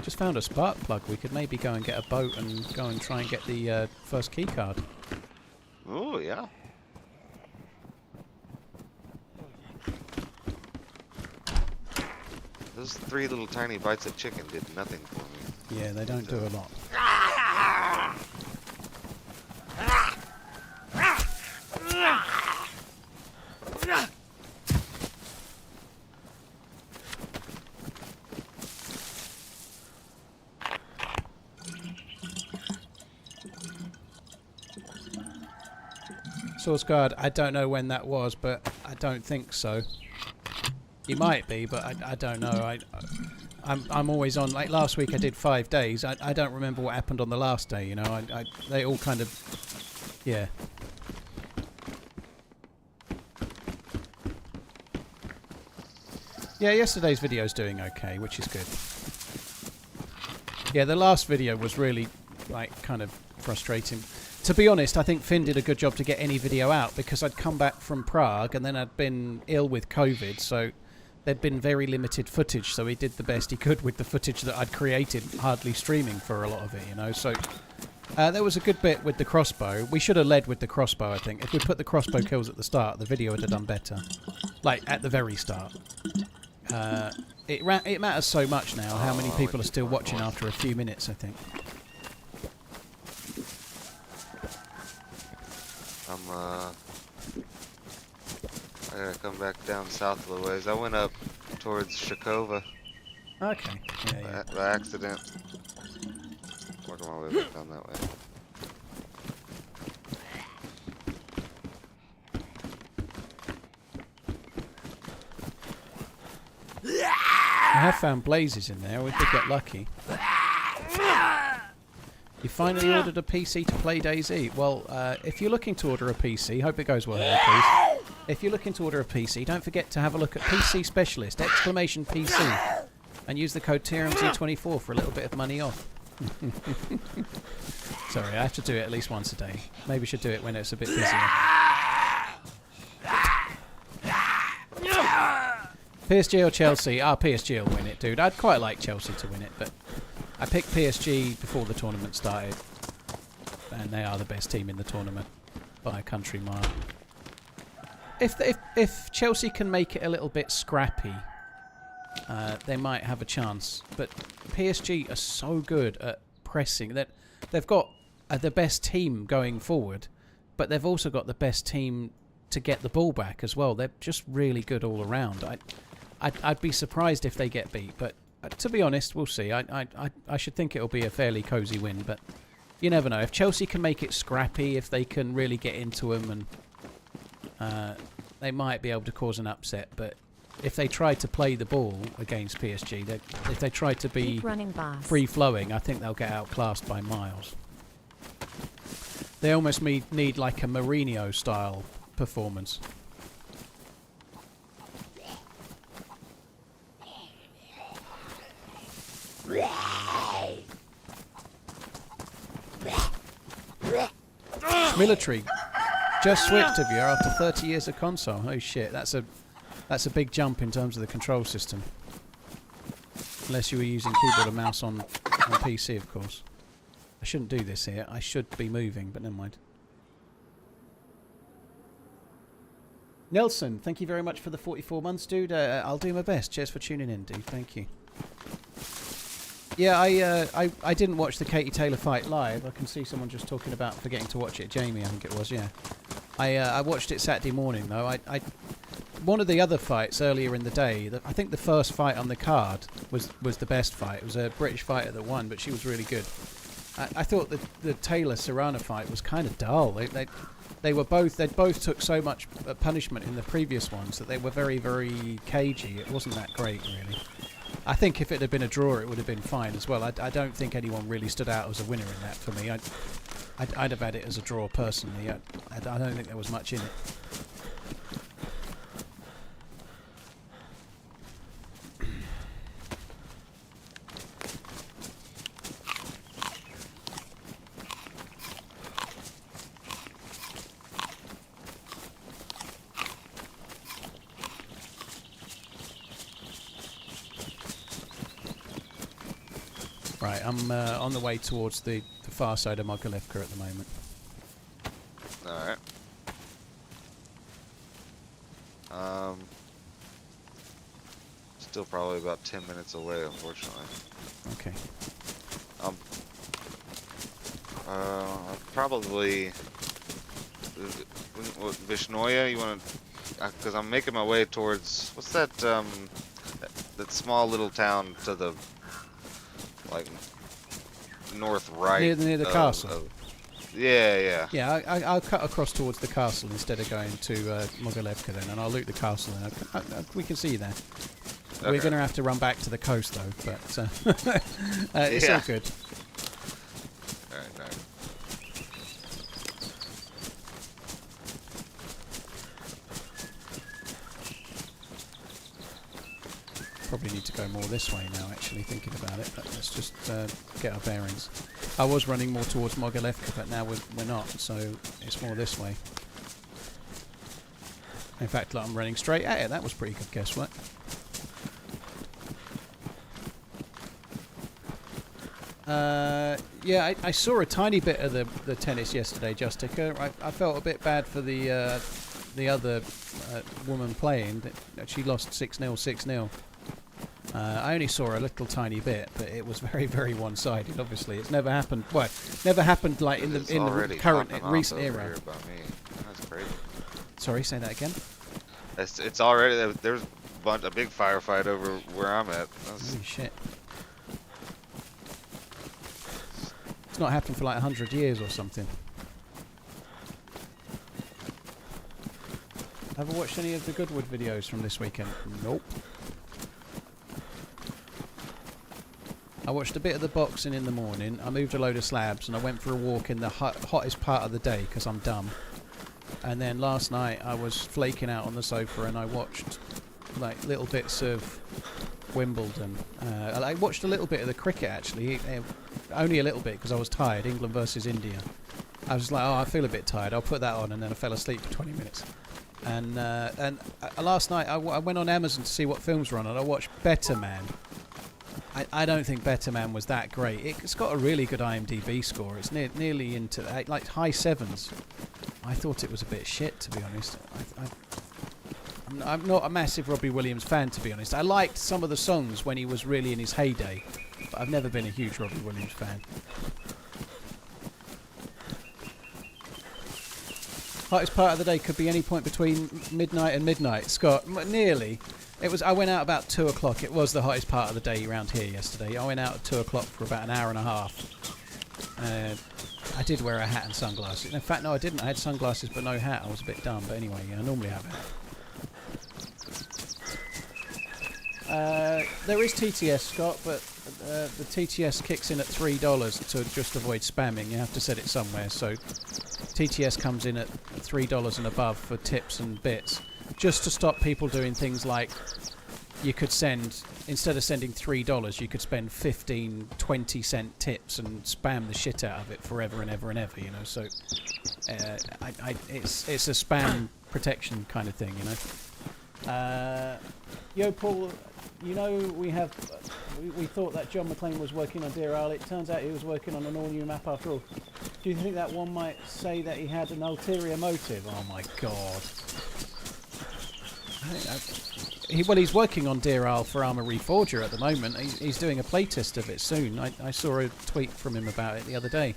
Just found a spark plug. We could maybe go and get a boat and go and try and get the first key card. Oh, yeah. Those 3 little tiny bites of chicken did nothing for me. Yeah, they don't do a lot. Source guard, I don't know when that was, but I don't think so. You might be, but I don't know. I'm always on. Like last week, I did 5 days. I don't remember what happened on the last day. You know, they all kind of, yeah. Yeah, yesterday's video's doing okay, which is good. Yeah, the last video was really, like, kind of frustrating. To be honest, I think Finn did a good job to get any video out, because I'd come back from Prague and then I'd been ill with COVID, so there'd been very limited footage, so he did the best he could with the footage that I'd created, hardly streaming for a lot of it, you know. So there was a good bit with the crossbow. We should have led with the crossbow, I think. If we put the crossbow kills at the start, the video would have done better. Like, at the very start. It matters so much now how many people are still watching after a few minutes, I think. I gotta come back down south a little ways. I went up towards Shakova. Okay. Yeah. By accident. Working my way back down that way. I have found blazes in there. We could get lucky. You finally ordered a PC to play DayZ. Well, if you're looking to order a PC, hope it goes well, please. if you're looking to order a PC, don't forget to have a look at PC Specialist, !PC, and use the code TRMZ24 for a little bit of money off. Sorry, I have to do it at least once a day. Maybe I should do it when it's a bit busier. PSG or Chelsea? PSG will win it, dude. I'd quite like Chelsea to win it, but I picked PSG before the tournament started, and they are the best team in the tournament by a country mile. If Chelsea can make it a little bit scrappy, they might have a chance. But PSG are so good at pressing that they've got the best team going forward, but they've also got the best team to get the ball back as well. They're just really good all around. I'd be surprised if they get beat, but to be honest, we'll see. I should think it'll be a fairly cosy win, but you never know. If Chelsea can make it scrappy, if they can really get into them, and they might be able to cause an upset. But if they try to play the ball against PSG, if they try to be free-flowing, I think they'll get outclassed by miles. They almost need like a Mourinho-style performance. Military. Just switched of you after 30 years of console. Oh shit, that's a big jump in terms of the control system. Unless you were using keyboard and mouse on PC, of course. I shouldn't do this here. I should be moving, but never mind. Nelson, thank you very much for the 44 months, dude. I'll do my best. Cheers for tuning in, dude. Thank you. Yeah, I didn't watch the Katie Taylor fight live. I can see someone just talking about forgetting to watch it. Jamie, I think it was, yeah. I watched it Saturday morning, though. One of the other fights earlier in the day, I think the first fight on the card was the best fight. It was a British fighter that won, but she was really good. I thought the Taylor-Serrano fight was kind of dull. They both took so much punishment in the previous ones that they were very, very cagey. It wasn't that great, really. I think if it had been a draw, it would have been fine as well. I don't think anyone really stood out as a winner in that for me. I'd have had it as a draw personally. I don't think there was much in it. Right, I'm on the way towards the far side of Mogilevka at the moment. Alright. Still probably about 10 minutes away, unfortunately. Okay. Probably... Vishnoya, you want to... Because I'm making my way towards... What's that, that small little town to the... like north right near the castle. Yeah. Yeah, I'll cut across towards the castle instead of going to Mogilevka then, and I'll loot the castle. And we can see you there. Okay. We're going to have to run back to the coast though, but it's all good. Alright. Probably need to go more this way now, actually, thinking about it, but let's just get our bearings. I was running more towards Mogilevka, but now we're not, so it's more this way. In fact, like, I'm running straight at it. That was pretty good guesswork. Yeah, I saw a tiny bit of the tennis yesterday, Justica. I felt a bit bad for the other woman playing. She lost 6-0, 6-0. I only saw a little tiny bit, but it was very, very one-sided. Obviously, it's never happened. Well, never happened like in the current recent era. That's crazy. Sorry, say that again. It's already there's a big firefight over where I'm at. Holy shit! It's not happened for like 100 years or something. Have I watched any of the Goodwood videos from this weekend? Nope. I watched a bit of the boxing in the morning. I moved a load of slabs and I went for a walk in the hottest part of the day because I'm dumb. And then last night I was flaking out on the sofa and I watched like little bits of Wimbledon. I watched a little bit of the cricket actually, only a little bit because I was tired. England versus India. I was like, oh, I feel a bit tired. I'll put that on, and then I fell asleep for 20 minutes. And last night I went on Amazon to see what films were on, and I watched Better Man. I don't think Better Man was that great. It's got a really good IMDb score. It's nearly into like high 7s. I thought it was a bit shit, to be honest. I'm not a massive Robbie Williams fan, to be honest. I liked some of the songs when he was really in his heyday, but I've never been a huge Robbie Williams fan. Hottest part of the day could be any point between midnight and midnight. Scott, nearly. I went out about 2 o'clock. It was the hottest part of the day around here yesterday. I went out at 2 o'clock for about an hour and a half. I did wear a hat and sunglasses. In fact, no, I didn't. I had sunglasses but no hat. I was a bit dumb, but anyway, I normally have a hat. There is TTS, Scott, but the TTS kicks in at $3 to just avoid spamming. You have to set it somewhere, so TTS comes in at $3 and above for tips and bits, just to stop people doing things like you could send, instead of sending $3, you could spend 15, 20-cent tips and spam the shit out of it forever and ever and ever, you know. So it's a spam protection kind of thing, you know. Yo, Paul, you know we thought that John McClane was working on Deer Isle. It turns out he was working on an all-new map after all. Do you think that one might say that he had an ulterior motive? Oh my god. He's working on Deer Isle for Armour Reforger at the moment. He's doing a playtest of it soon. I saw a tweet from him about it the other day.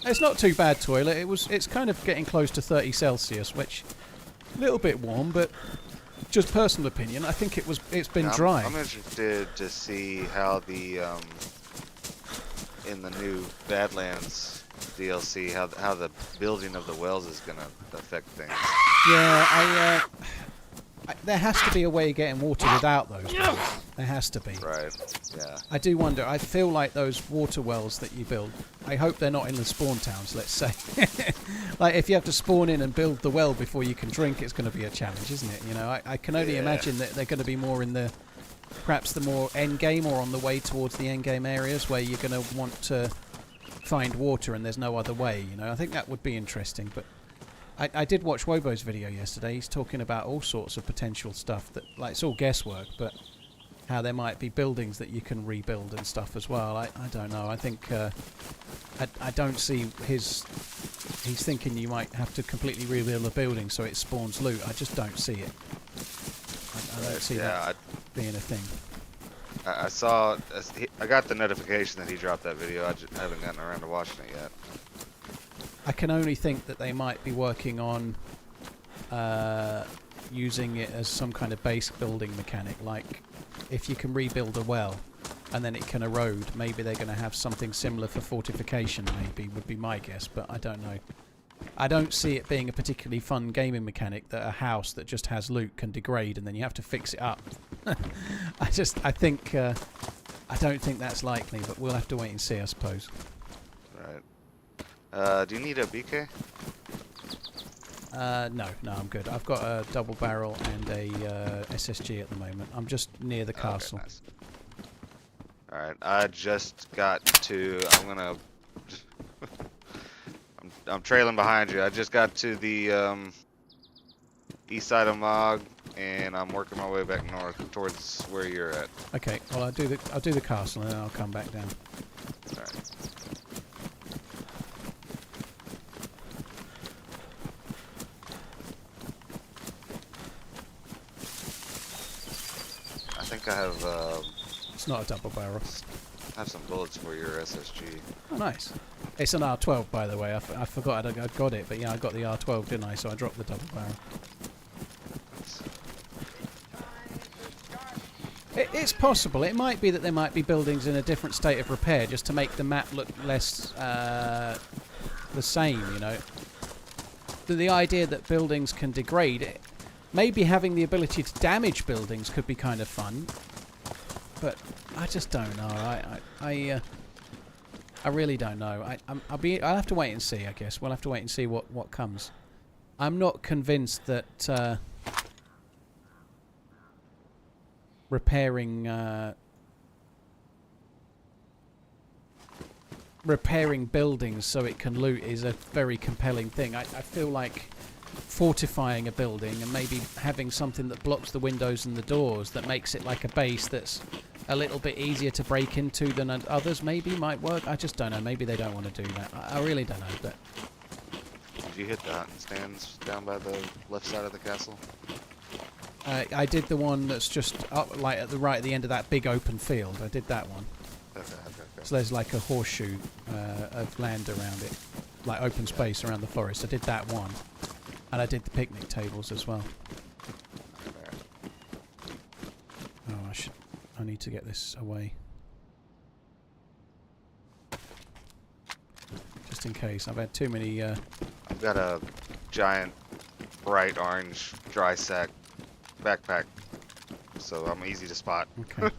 It's not too bad, Toilet. It's kind of getting close to 30 Celsius, which a little bit warm, but just personal opinion. I think it's been dry. I'm interested to see how the in the new Badlands DLC how the building of the wells is going to affect things. Yeah, there has to be a way of getting water without those wells. There has to be. Right, yeah. I do wonder. I feel like those water wells that you build, I hope they're not in the spawn towns, let's say. Like, if you have to spawn in and build the well before you can drink, it's going to be a challenge, isn't it? You know, I can only imagine that they're going to be more in perhaps the more end game or on the way towards the end game areas where you're going to want to find water and there's no other way, you know. I think that would be interesting, but I did watch Wobo's video yesterday. He's talking about all sorts of potential stuff that, like, it's all guesswork, but how there might be buildings that you can rebuild and stuff as well. I don't know. I think I don't see he's thinking you might have to completely rebuild a building so it spawns loot. I just don't see it. I don't see that being a thing. I got the notification that he dropped that video. I just haven't gotten around to watching it yet. I can only think that they might be working on using it as some kind of base building mechanic. Like, if you can rebuild a well and then it can erode, maybe they're going to have something similar for fortification, maybe, would be my guess, but I don't know. I don't see it being a particularly fun gaming mechanic that a house that just has loot can degrade and then you have to fix it up. I don't think that's likely, but we'll have to wait and see, I suppose. Right. Do you need a BK? No, I'm good. I've got a double barrel and a SSG at the moment. I'm just near the castle. Okay, nice. Alright, I just got to... I'm trailing behind you. I just got to the east side of Mog, and I'm working my way back north towards where you're at. Okay, well I'll do the castle and then I'll come back down. Alright. I think I have It's not a double barrel. I have some bullets for your SSG. Oh, nice. It's an R12, by the way. I forgot I got it, but yeah, I got the R12, didn't I? So I dropped the double barrel. It's possible. It might be that there might be buildings in a different state of repair just to make the map look less the same, you know. The idea that buildings can degrade, maybe having the ability to damage buildings could be kind of fun. But I just don't know. I really don't know. I'll have to wait and see. I guess we'll have to wait and see what comes. I'm not convinced that repairing buildings so it can loot is a very compelling thing. I feel like fortifying a building and maybe having something that blocks the windows and the doors that makes it like a base that's a little bit easier to break into than others maybe might work. I just don't know. Maybe they don't want to do that. I really don't know. But Did you hit the hunting stands down by the left side of the castle? I did the one that's just up, like at the end of that big open field. I did that one. Okay. So there's like a horseshoe of land around it, like open space around the forest. I did that one, and I did the picnic tables as well. Oh, I need to get this away. Just in case. I've had too many... I've got a giant bright orange dry sack backpack, so I'm easy to spot. Okay.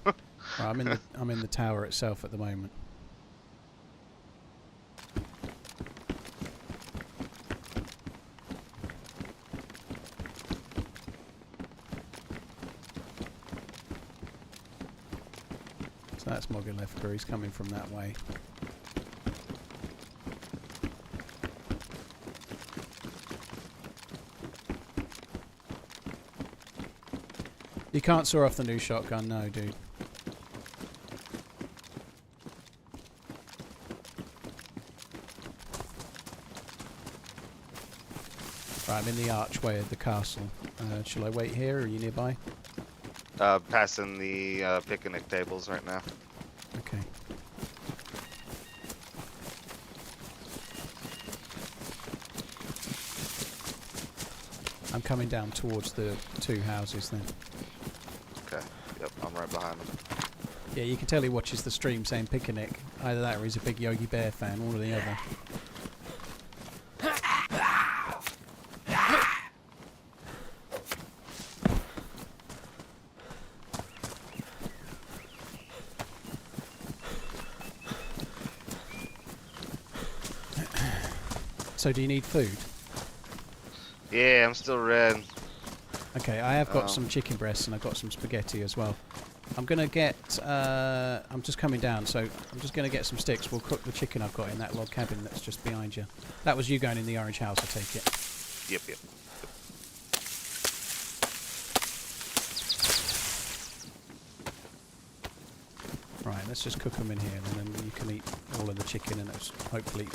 Right, I'm in the tower itself at the moment. So that's Mogilefka. He's coming from that way. You can't saw off the new shotgun, no, dude. Right, I'm in the archway of the castle. Shall I wait here, or are you nearby? Passing the picnic tables right now. Okay. I'm coming down towards the two houses then. Okay. Yep, I'm right behind them. Yeah, you can tell he watches the stream saying picnic. Either that or he's a big Yogi Bear fan, one or the other. So do you need food? Yeah, I'm still red. Okay, I have got some chicken breasts and I've got some spaghetti as well. I'm gonna get, I'm just coming down, so I'm just gonna get some sticks. We'll cook the chicken I've got in that log cabin that's just behind you. That was you going in the orange house, I take it. Yep. Right, let's just cook them in here and then you can eat all of the chicken and it's hopefully...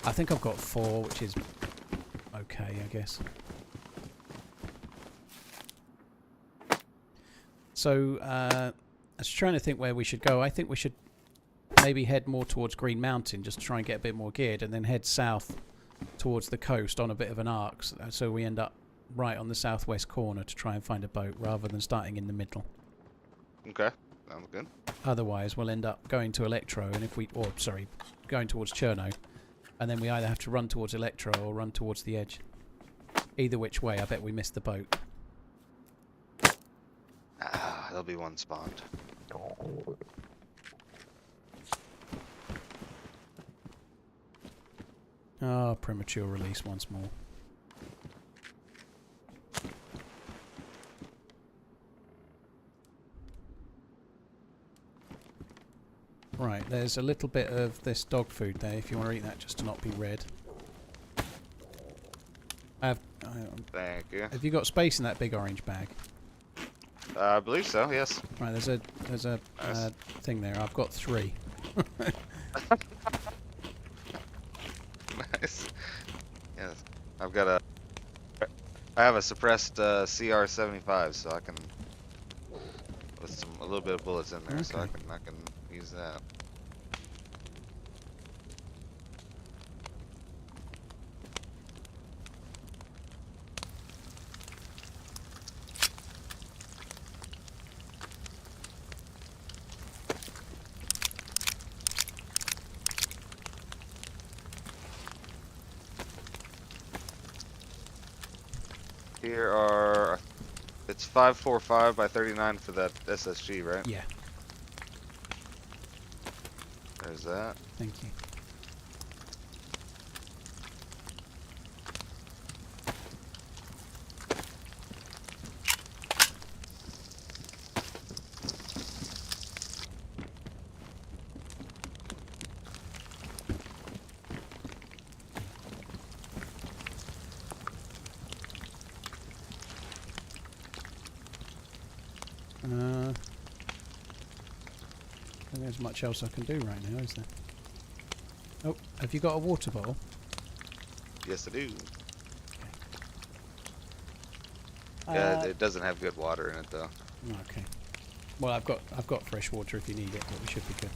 I think I've got 4, which is okay, I guess. So, I was trying to think where we should go. I think we should maybe head more towards Green Mountain just to try and get a bit more geared and then head south towards the coast on a bit of an arc so we end up right on the southwest corner to try and find a boat rather than starting in the middle. Okay, sounds good. Otherwise, we'll end up going to Electro and going towards Cherno. And then we either have to run towards Electro or run towards the edge. Either which way, I bet we missed the boat. There'll be one spawned. Oh, premature release once more. Right, there's a little bit of this dog food there if you want to eat that just to not be red. Thank you. Have you got space in that big orange bag? I believe so, yes. Right, there's a Nice. thing there. I've got 3. Nice. Yes. I have a suppressed CR75, so I can with a little bit of bullets in there, so I Okay. can use that. Here are, it's 545 by 39 for that SSG, right? Yeah, There's that. thank you. I don't think there's much else I can do right now, is there? Oh, have you got a water bottle? Yes, I do. Yeah, it doesn't have good water in it though. Okay. Well, I've got fresh water if you need it, but we should be good.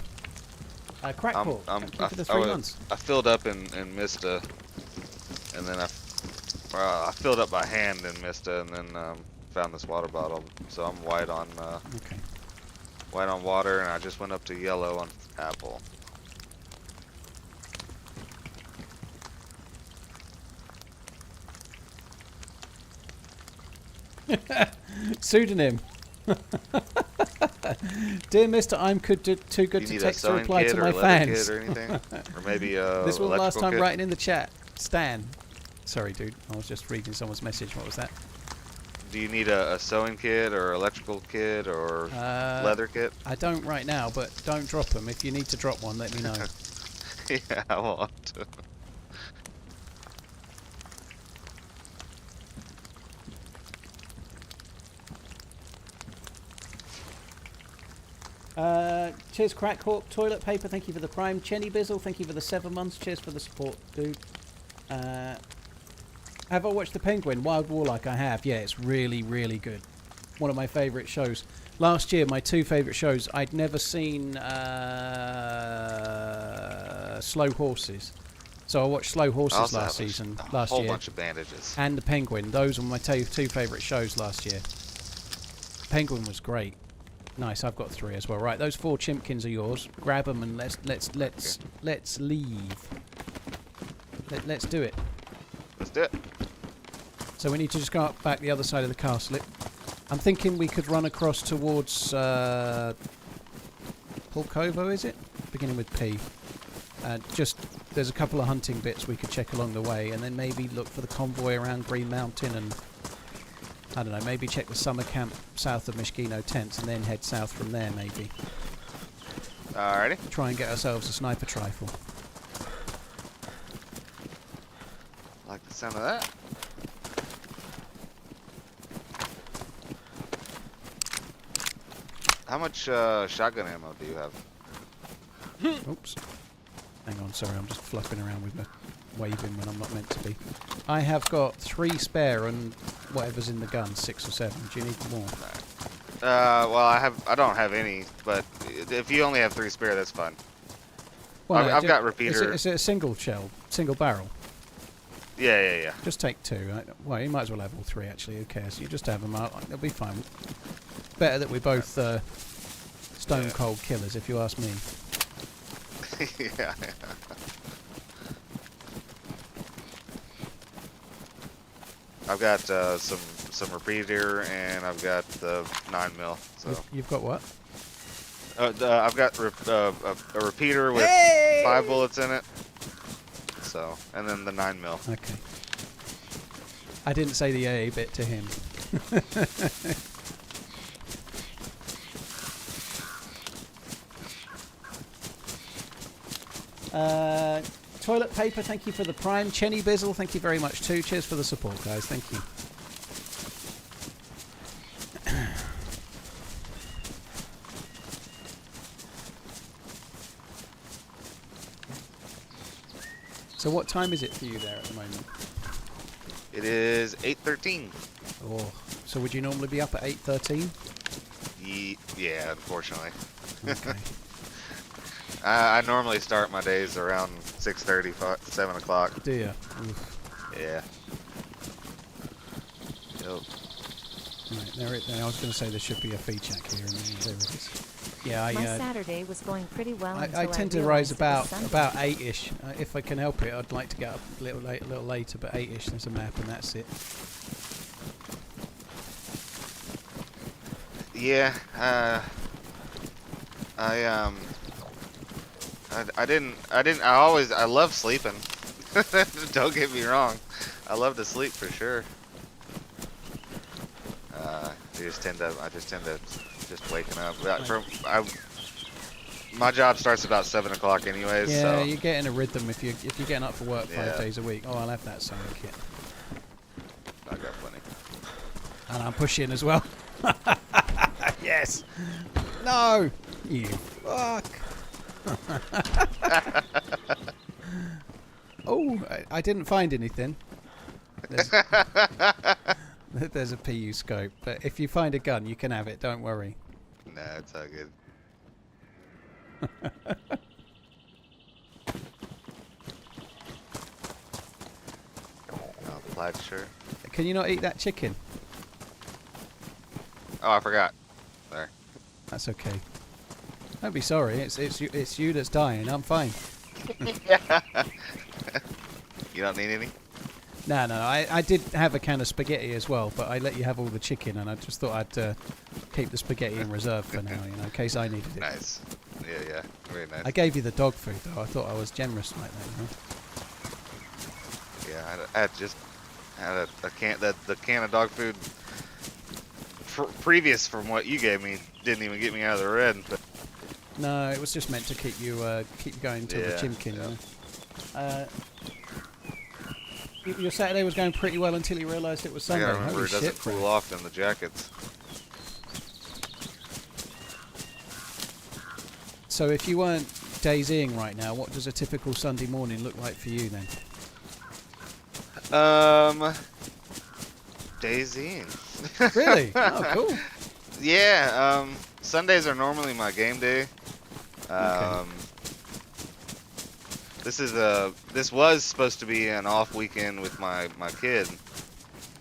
Crackport, thank you for the 3 months. I filled up in Mista, and then I filled up by hand in Mista, and then found this water bottle. So I'm white on white on water, and I just went up to yellow on apple. Pseudonym. Dear Mr. I'm too good to text to reply to my fans. Or anything? Or maybe this was the last time kit? writing in the chat. Stan. Sorry, dude. I was just reading someone's message. What was that? Do you need a sewing kit or electrical kit or leather kit? I don't right now, but don't drop them. If you need to drop one, let me know. Yeah, I want to. Cheers, Crackhawk. Toilet paper, thank you for the prime. Chenny Bizzle, thank you for the 7 months. Cheers for the support, dude. Have I watched The Penguin? Wild Warlike, I have. Yeah, it's really, really good. One of my favourite shows. Last year, my 2 favourite shows, I'd never seen Slow Horses. So I watched Slow Horses last season, last year. A whole bunch of bandages. And The Penguin. Those were my 2 favourite shows last year. Penguin was great. Nice, I've got 3 as well. Right, those 4 chimpkins are yours. Grab them and let's leave. Let's do it. Let's do it. So we need to just go up back the other side of the castle. I'm thinking we could run across towards Pulkovo, is it? Beginning with P. There's a couple of hunting bits we could check along the way, and then maybe look for the convoy around Green Mountain, and I don't know, maybe check the summer camp south of Mishkino tents, and then head south from there, maybe. Alrighty. Try and get ourselves a sniper rifle. Like the sound of that. How much shotgun ammo do you have? Oops. Hang on, sorry, I'm just fluffing around with my waving when I'm not meant to be. I have got 3 spare and whatever's in the gun, 6 or 7. Do you need more? Well, I don't have any, but if you only have 3 spare, that's fine. Well, I've got repeater. Is it a single shell, single barrel? Yeah. Just take 2. Well, you might as well have all 3 actually. Who cares? You just have them out. They'll be fine. Better that we're both stone cold killers, if you ask me. Yeah. I've got some repeater, and I've got the 9mm. So you've got what? I've got a repeater with 5 bullets in it. So, and then the 9mm. Okay. I didn't say the AA bit to him. Toilet paper, thank you for the prime. Chenny Bizzle, thank you very much too. Cheers for the support, guys. Thank you. So what time is it for you there at the moment? It is 8:13. Oh, so would you normally be up at 8:13? Yeah, unfortunately. Okay. I normally start my days around 6:30, 7 o'clock. Do you? Yeah. Yep. Right, there I was going to say there should be a feed check here, and there it is. Yeah, my Saturday was going pretty well. I tend to rise about 8ish. If I can help it, I'd like to get up a little later, but 8ish. There's a map, and that's it. Yeah. I love sleeping. Don't get me wrong. I love to sleep for sure. I just tend to waking up. My job starts about 7 o'clock anyways. Yeah, so. you get in a rhythm if you're getting up for work 5 days a week. Oh, I'll have that sewing kit. I got plenty. And I'm pushing as well. Yes. No. You fuck. Oh, I didn't find anything. There's a PU scope, but if you find a gun, you can have it. Don't worry. Nah, it's all good. Oh, plaid shirt. Can you not eat that chicken? Oh, I forgot. There. That's okay. Don't be sorry. It's you that's dying. I'm fine. You don't need any? No. I did have a can of spaghetti as well, but I let you have all the chicken, and I just thought I'd keep the spaghetti in reserve for now, in case I needed it. Nice. Yeah. Very nice. I gave you the dog food though. I thought I was generous like that. Yeah, I just had a can. The can of dog food previous from what you gave me didn't even get me out of the red. But No, it was just meant to keep you going until the chimkin. Yeah. Your Saturday was going pretty well until you realised it was Sunday. I remember Holy it doesn't shit, cool bro. off in the jackets. So if you weren't DayZing right now, what does a typical Sunday morning look like for you then? DayZ. Really? Oh, cool. Yeah. Sundays are normally my game day. Okay. This was supposed to be an off weekend with my kid.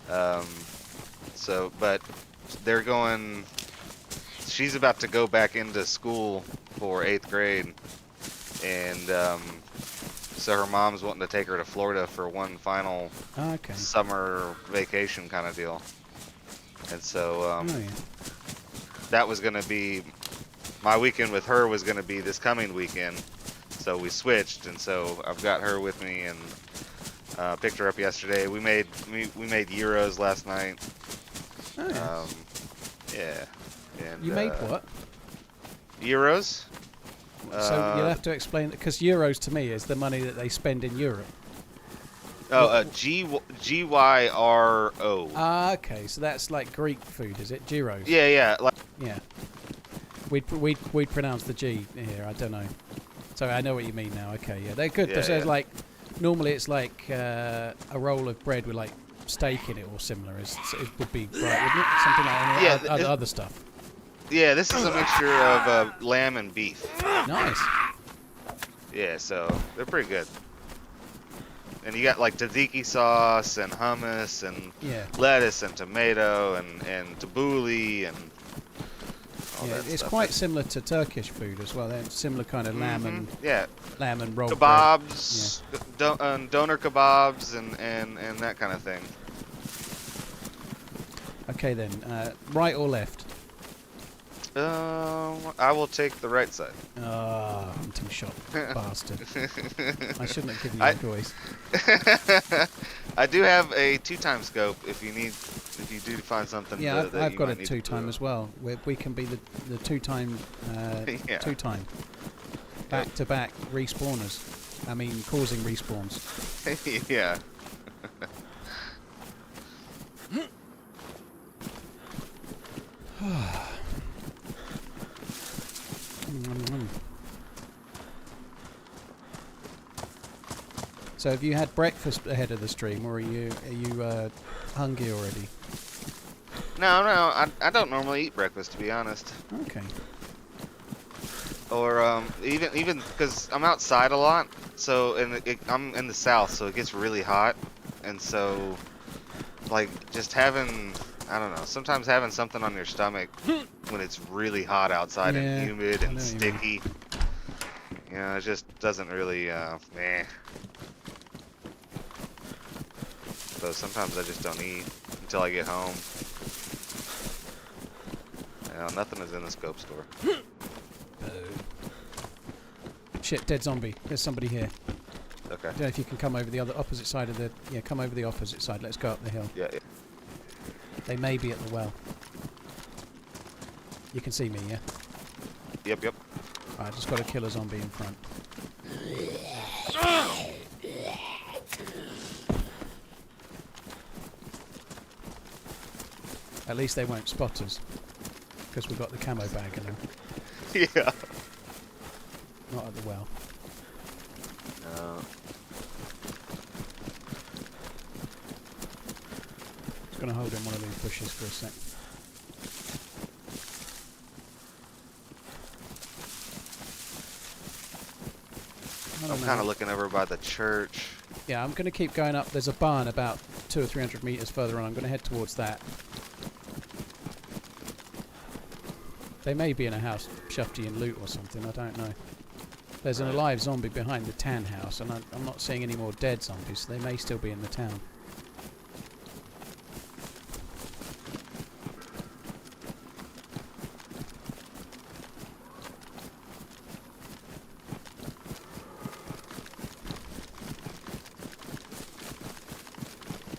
But they're going. She's about to go back into school for 8th grade, and so her mom's wanting to take her to Florida for one final summer vacation kind of deal. And so that was going to be my weekend with her was going to be this coming weekend. So we switched, and so I've got her with me, and picked her up yesterday. We made gyros last night. Oh, yeah. Yeah. And, You made what? Euros. So you'll have to explain, because euros to me is the money that they spend in Europe. GYRO. Ah, okay. So that's like Greek food, is it? Gyros. Yeah. Yeah. We'd pronounce the G here. I don't know. So I know what you mean now. Okay, yeah, they're good. Yeah, So it's yeah. like normally it's like a roll of bread with like steak in it or similar. It would be right, wouldn't it? Something like Yeah, other stuff. Yeah, this is a mixture of lamb and beef. Nice. Yeah, so they're pretty good. And you got like tzatziki sauce and hummus and lettuce and tomato and tabbouleh and all that it's stuff. quite similar to Turkish food as well. They're similar kind of lamb and roll kebabs, doner kebabs and that kind of thing. Okay then, right or left? I will take the right side. Ah, hunting shot, bastard. I shouldn't have given you a choice. I do have a 2-time scope if you do find something. Yeah, that I've you got a might need 2-time as well. We can be the 2-time, 2-time. Back-to-back respawners. I mean, causing respawns. Yeah. So have you had breakfast ahead of the stream, or are you hungry already? No, I don't normally eat breakfast, to be honest. Okay. Or even because I'm outside a lot, so I'm in the south, so it gets really hot, and so like just having, I don't know, sometimes having something on your stomach when it's really hot outside and humid and sticky, it just doesn't really meh. So sometimes I just don't eat until I get home. Nothing is in the scope store. Shit, dead zombie. There's somebody here. Okay. I don't know if you can come over the opposite side of the... Yeah, come over the opposite side. Let's go up the hill. Yeah. They may be at the well. You can see me, yeah? Yep. Alright, just got to kill a zombie in front. At least they won't spot us. because we've got the camo bag in them. Yeah. Not at the well. No. Just going to hold in one of these bushes for a sec. I'm kind of looking over by the church. Yeah, I'm going to keep going up. There's a barn about 200 or 300 meters further on. I'm going to head towards that. They may be in a house shufty loot or something, I don't know. There's an alive zombie behind the tan house, and I'm not seeing any more dead zombies, so they may still be in the town.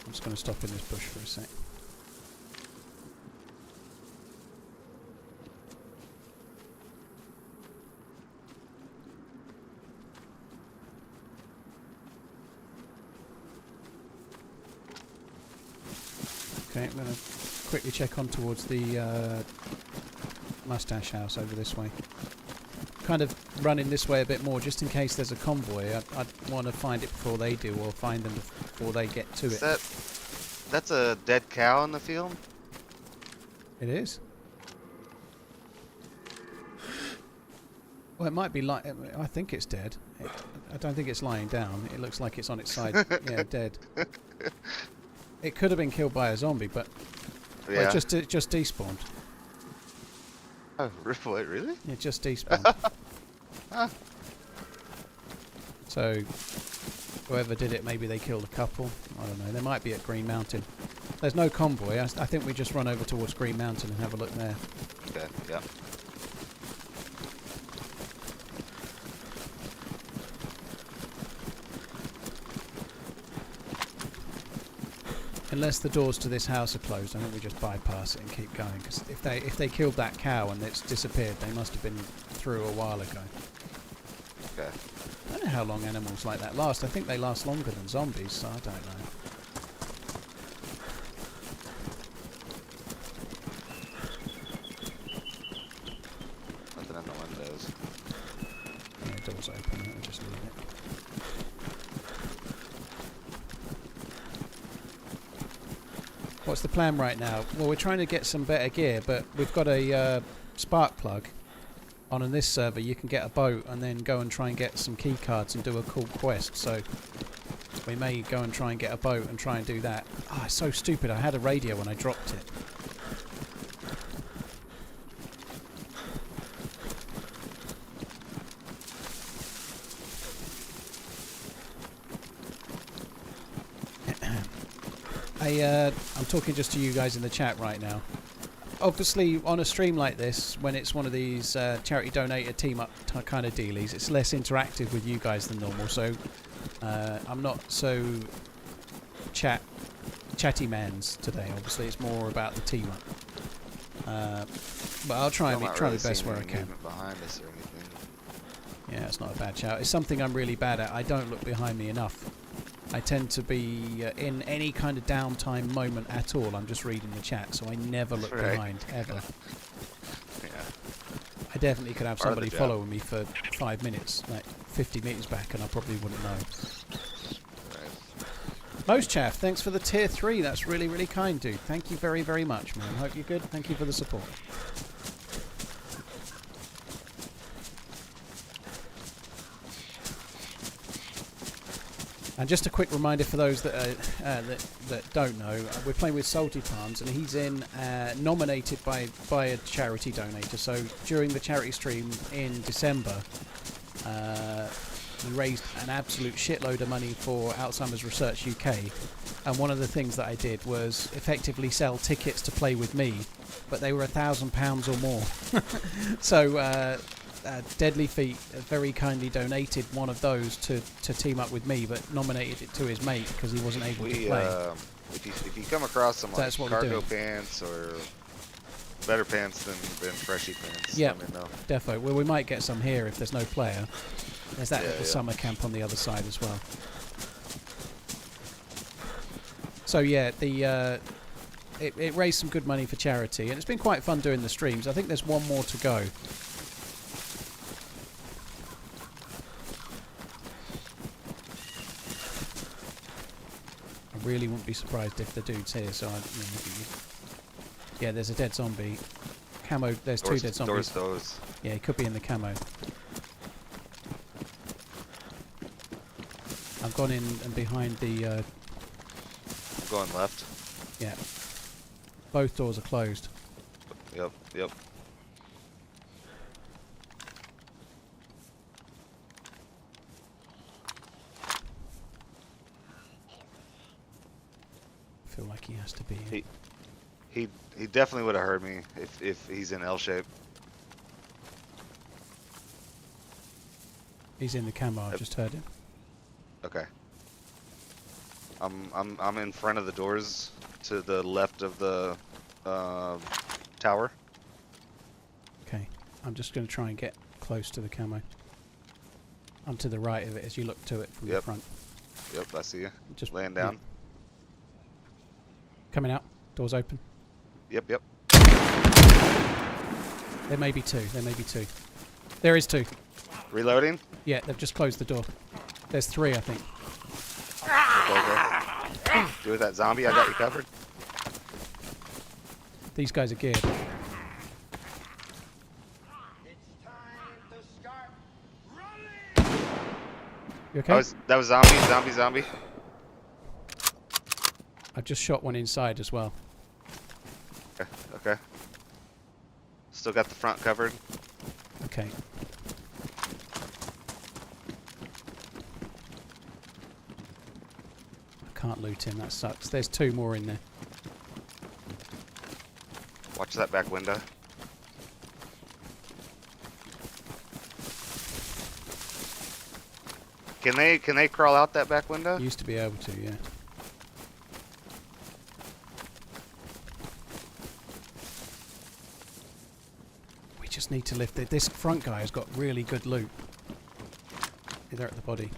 I'm just going to stop in this bush for a sec. Okay, I'm going to quickly check on towards the mustache house over this way. Kind of running this way a bit more just in case there's a convoy. I'd want to find it before they do, or find them before they get to it. That's a dead cow in the field? It is? Well, it might be like... I think it's dead. I don't think it's lying down. It looks like it's on its side. Yeah, dead. It could have been killed by a zombie, but Yeah. well, it just despawned. Oh, wait, really? It just despawned. So, whoever did it, maybe they killed a couple. I don't know. They might be at Green Mountain. There's no convoy. I think we just run over towards Green Mountain and have a look there. Okay, yeah. Unless the doors to this house are closed, I think we just bypass it and keep going. Because if they killed that cow and it's disappeared, they must have been through a while ago. Okay. I don't know how long animals like that last. I think they last longer than zombies, so I don't know. Nothing on the windows. Yeah, door's open. I'll just leave it. What's the plan right now? Well, we're trying to get some better gear, but we've got a spark plug on this server. You can get a boat and then go and try and get some key cards and do a cool quest. So we may go and try and get a boat and try and do that. Ah, it's so stupid. I had a radio when I dropped it. I'm talking just to you guys in the chat right now. Obviously, on a stream like this, when it's one of these charity donator team up kind of dealies, it's less interactive with you guys than normal. So I'm not so chatty mans today. Obviously, it's more about the team up. But I'll try my best where I can. Behind us or anything. Yeah, it's not a bad shout. It's something I'm really bad at. I don't look behind me enough. I tend to be in any kind of downtime moment at all. I'm just reading the chat, so I never look behind, ever. Yeah. I definitely could have somebody following me for 5 minutes, like 50 meters back, and I probably wouldn't know. Right. Most chaff, thanks for the tier 3. That's really, really kind, dude. Thank you very, very much, man. Hope you're good. Thank you for the support. And just a quick reminder for those that that don't know, we're playing with Salty Palms, and he's nominated by a charity donator. So during the charity stream in December, we raised an absolute shitload of money for Alzheimer's Research UK. And one of the things that I did was effectively sell tickets to play with me, but they were £1,000 or more. So Deadly Feet very kindly donated one of those to team up with me, but nominated it to his mate because he wasn't able to play. If you come across some like cargo pants or better pants than freshy pants, yeah, let me know. Defo. Well, we might get some here if there's no player. There's that little summer camp on the other side as well. So yeah, it raised some good money for charity, and it's been quite fun doing the streams. I think there's one more to go. I really wouldn't be surprised if the dude's here. So yeah, there's a dead zombie. Camo. There's two dead zombies. Doors. Yeah, he could be in the camo. I've gone in and behind the. Going left. Yeah. Both doors are closed. Yep. I feel like he has to be in. He definitely would have heard me if he's in L shape. He's in the camo. I've just heard him. Okay. I'm in front of the doors to the left of the tower. Okay. I'm just going to try and get close to the camo. I'm to the right of it as you look to it from the front. Yep, I see you. Just laying down. Yeah. Coming out. Doors open. Yep. There may be two. There is two. Reloading? Yeah, they've just closed the door. There's three, I think. Okay. Do with that zombie, I got you covered. These guys are geared. It's time to start running. You okay? That was zombie. I've just shot one inside as well. Okay. Still got the front covered. Okay. I can't loot him, that sucks. There's two more in there. Watch that back window. Can they crawl out that back window? Used to be able to, yeah. We just need to lift it. This front guy has got really good loot. They're at the body.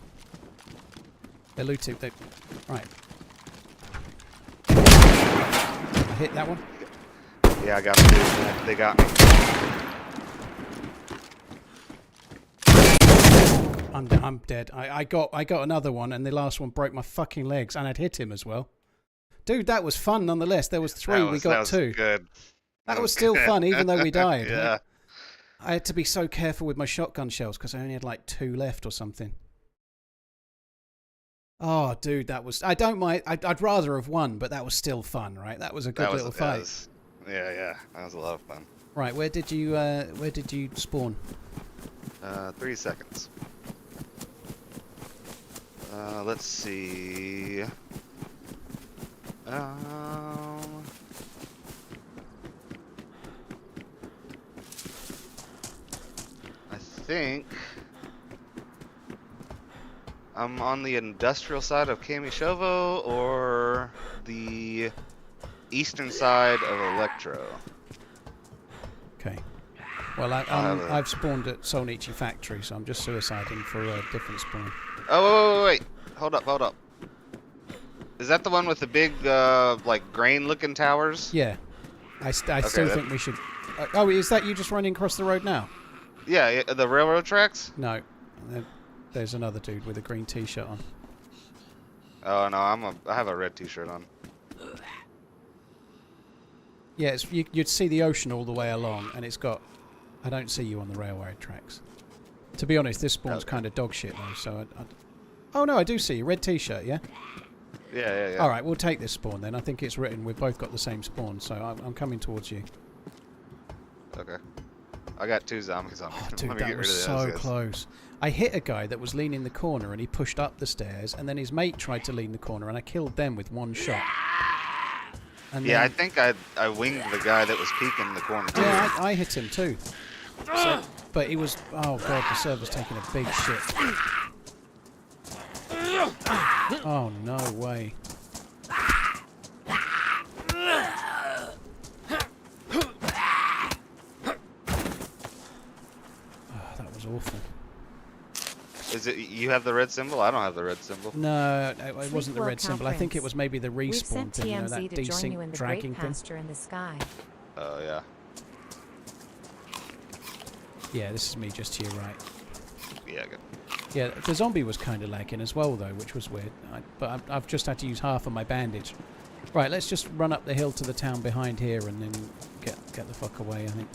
They're looting. Right. I hit that one. Yeah, I got them, dude. They got me. I'm dead. I got another one, and the last one broke my fucking legs, and I'd hit him as well. Dude, that was fun nonetheless. There was three, we got two. Good. That was still fun, even though we died. Yeah. I had to be so careful with my shotgun shells because I only had like 2 left or something. Oh, dude, that was... I don't mind... I'd rather have won, but that was still fun, right? That was a good little fight. Yeah. That was a lot of fun. Right, where did you spawn? 3 seconds. Let's see. I think I'm on the industrial side of Kamishovo or the eastern side of Electro. Okay. Well, I've spawned at Solnichi Factory, so I'm just suiciding for a different spawn. Oh, wait. Hold up. Is that the one with the big, like, grain-looking towers? Yeah. I still think we should... oh, is that you just running across the road now? Yeah, the railroad tracks? No. There's another dude with a green t-shirt on. Oh, no, I have a red t-shirt on. Yeah, you'd see the ocean all the way along, and it's got... I don't see you on the railway tracks. To be honest, this spawn's kind of dog shit, though, so oh, no, I do see you. Red t-shirt, yeah? Yeah. All right, we'll take this spawn, then. I think it's written we've both got the same spawn, so I'm coming towards you. Okay. I got 2 zombies on me. Oh, dude, that was so close. I hit a guy that was leaning the corner, and he pushed up the stairs, and then his mate tried to lean the corner, and I killed them with 1 shot. And yeah, then, I think I winged the guy that was peeking in the corner, too. Yeah, I hit him, too. So, but he was... Oh, God, the server's taking a big shit. Oh, no way. Oh, that was awful. Is it you have the red symbol? I don't have the red symbol. No, it wasn't the Fleetwood red symbol. I think it Conference. was maybe the We've respawn sent thing, you know, TMZ that to join you in desync the dragging great thing. pasture in the sky. Oh yeah. Yeah, this is me just to your right. Yeah, good. Yeah, the zombie was kind of lagging as well, though, which was weird. But I've just had to use half of my bandage. Right, let's just run up the hill to the town behind here and then get the fuck away, I think.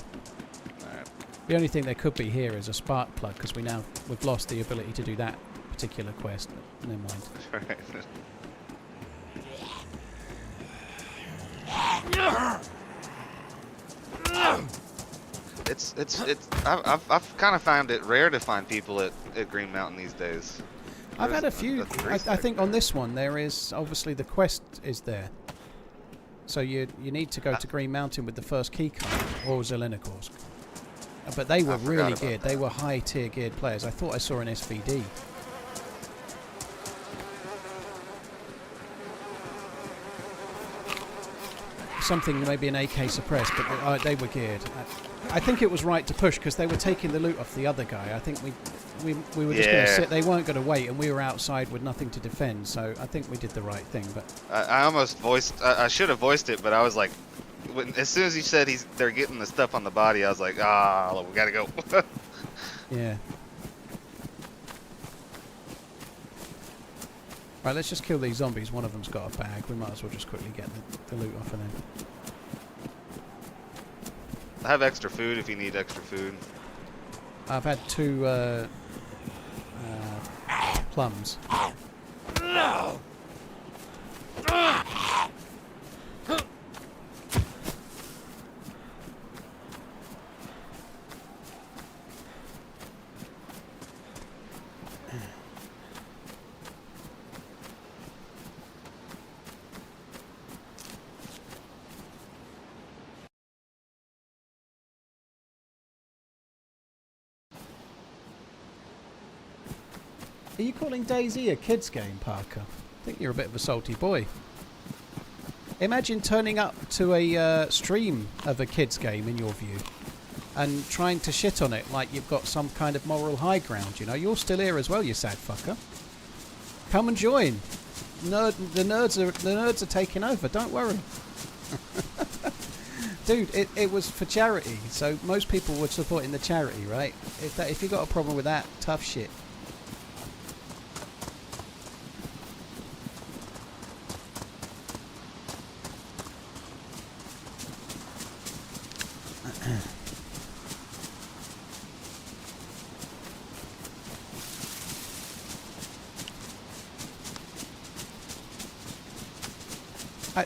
Alright. The only thing there could be here is a spark plug, because we've lost the ability to do that particular quest. But never mind. Alright. I've kind of found it rare to find people at Green Mountain these days. I've had a There's few. three I stack think on there. this one there is obviously the quest is there. So you need to go to Green Mountain with the first key card or Zelenogorsk. But they were I forgot really about geared. that. They were high tier geared players. I thought I saw an SVD. Something maybe an AK suppressed, but they were geared. I think it was right to push because they were taking the loot off the other guy. I think we were just going to Yeah. sit. They weren't going to wait, and we were outside with nothing to defend. So I think we did the right thing. But I almost voiced. I should have voiced it, but I was like, as soon as you said they're getting the stuff on the body, I was like, we gotta go. yeah. Right, let's just kill these zombies. One of them's got a bag. We might as well just quickly get the loot off of them. I have extra food if you need extra food. I've had 2 plums. Are you calling DayZ a kids game, Parker? I think you're a bit of a salty boy. Imagine turning up to a stream of a kids game in your view and trying to shit on it like you've got some kind of moral high ground, you know? You're still here as well, you sad fucker. Come and join. The nerds are taking over, don't worry. Dude, it was for charity, so most people were supporting the charity, right? If you got a problem with that, tough shit.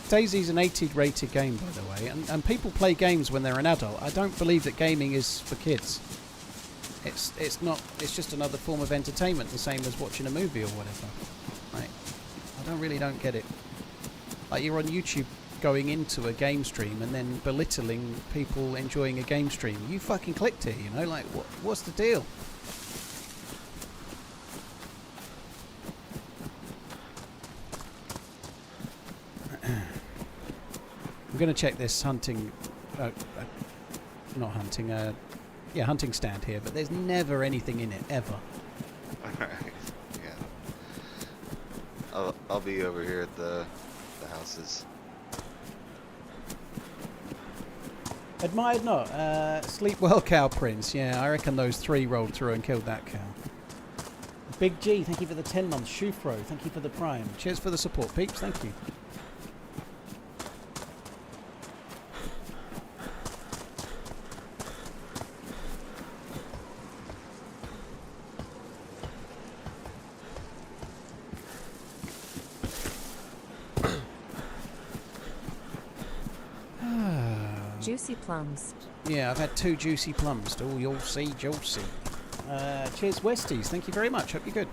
DayZ's an 80 rated game, by the way, and people play games when they're an adult. I don't believe that gaming is for kids. It's not. It's just another form of entertainment, the same as watching a movie or whatever. Right? I don't get it. Like you're on YouTube going into a game stream and then belittling people enjoying a game stream. You fucking clicked it, you know? Like what's the deal? I'm going to check this hunting, not hunting, yeah, hunting stand here, but there's never anything in it, ever. Alright. Yeah. I'll be over here at the houses. Admired not. Sleep well, Cow Prince. Yeah, I reckon those 3 rolled through and killed that cow. Big G, thank you for the 10 months. Shufro, thank you for the prime. Cheers for the support, peeps. Thank you. Juicy plums. Yeah, I've had 2 juicy plums. Oh, you'll see, juicy. Cheers, Westies. Thank you very much. Hope you're good.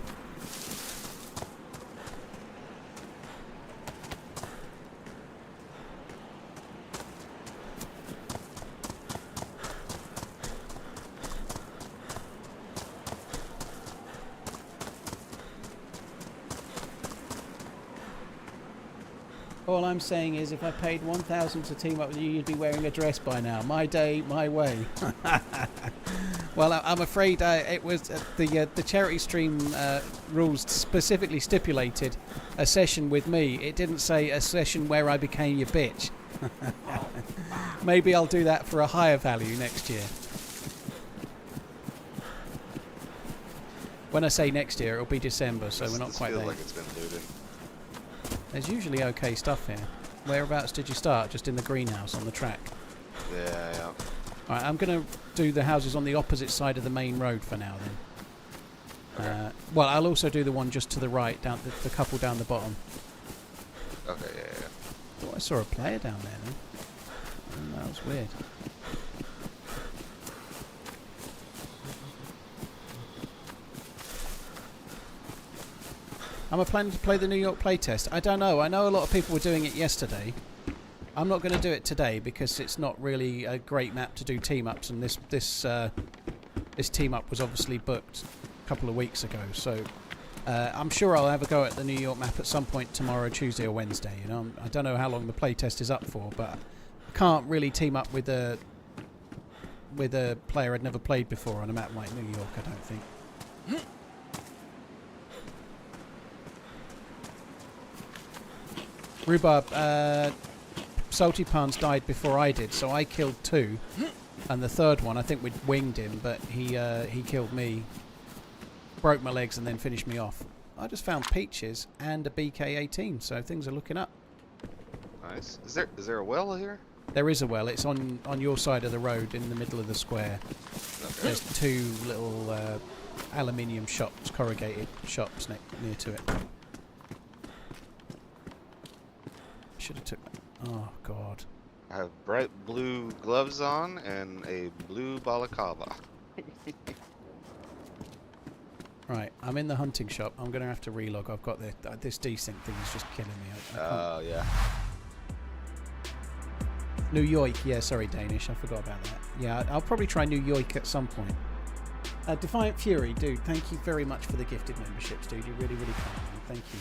All I'm saying is, if I paid 1,000 to team up with you, you'd be wearing a dress by now. My day, my way. Well, I'm afraid it was the charity stream rules specifically stipulated a session with me. It didn't say a session where I became your bitch. Maybe I'll do that for a higher value next year. When I say next year, it'll be December, so we're not quite there. Feels like it's been looted. There's usually okay stuff here. Whereabouts did you start? Just in the greenhouse on the track? Yeah. Alright, I'm going to do the houses on the opposite side of the main road for now then. Okay. Well, I'll also do the one just to the right, down the couple down the bottom. Okay, yeah. Oh, I saw a player down there then. Oh, that was weird. Am I planning to play the New York playtest? I don't know. I know a lot of people were doing it yesterday. I'm not going to do it today because it's not really a great map to do team-ups, and this team-up was obviously booked a couple of weeks ago. So I'm sure I'll have a go at the New York map at some point tomorrow, Tuesday or Wednesday. You know, I don't know how long the playtest is up for, but I can't really team up with a player I'd never played before on a map like New York, I don't think. Rhubarb, Salty Pans died before I did, so I killed 2, and the third one, I think we'd winged him, but he killed me, broke my legs, and then finished me off. I just found peaches and a BK-18, so things are looking up. Nice. Is there a well here? There is a well. It's on your side of the road, in the middle of the square. Okay. There's 2 little aluminium shops, corrugated shops near to it. Should have took. Oh God. I have bright blue gloves on and a blue balaclava. Right, I'm in the hunting shop. I'm going to have to relog. I've got this desync thing is just killing me. Oh yeah. New York, yeah. Sorry, Danish. I forgot about that. Yeah, I'll probably try New York at some point. Defiant Fury, dude. Thank you very much for the gifted memberships, dude. You're really, really kind. Thank you.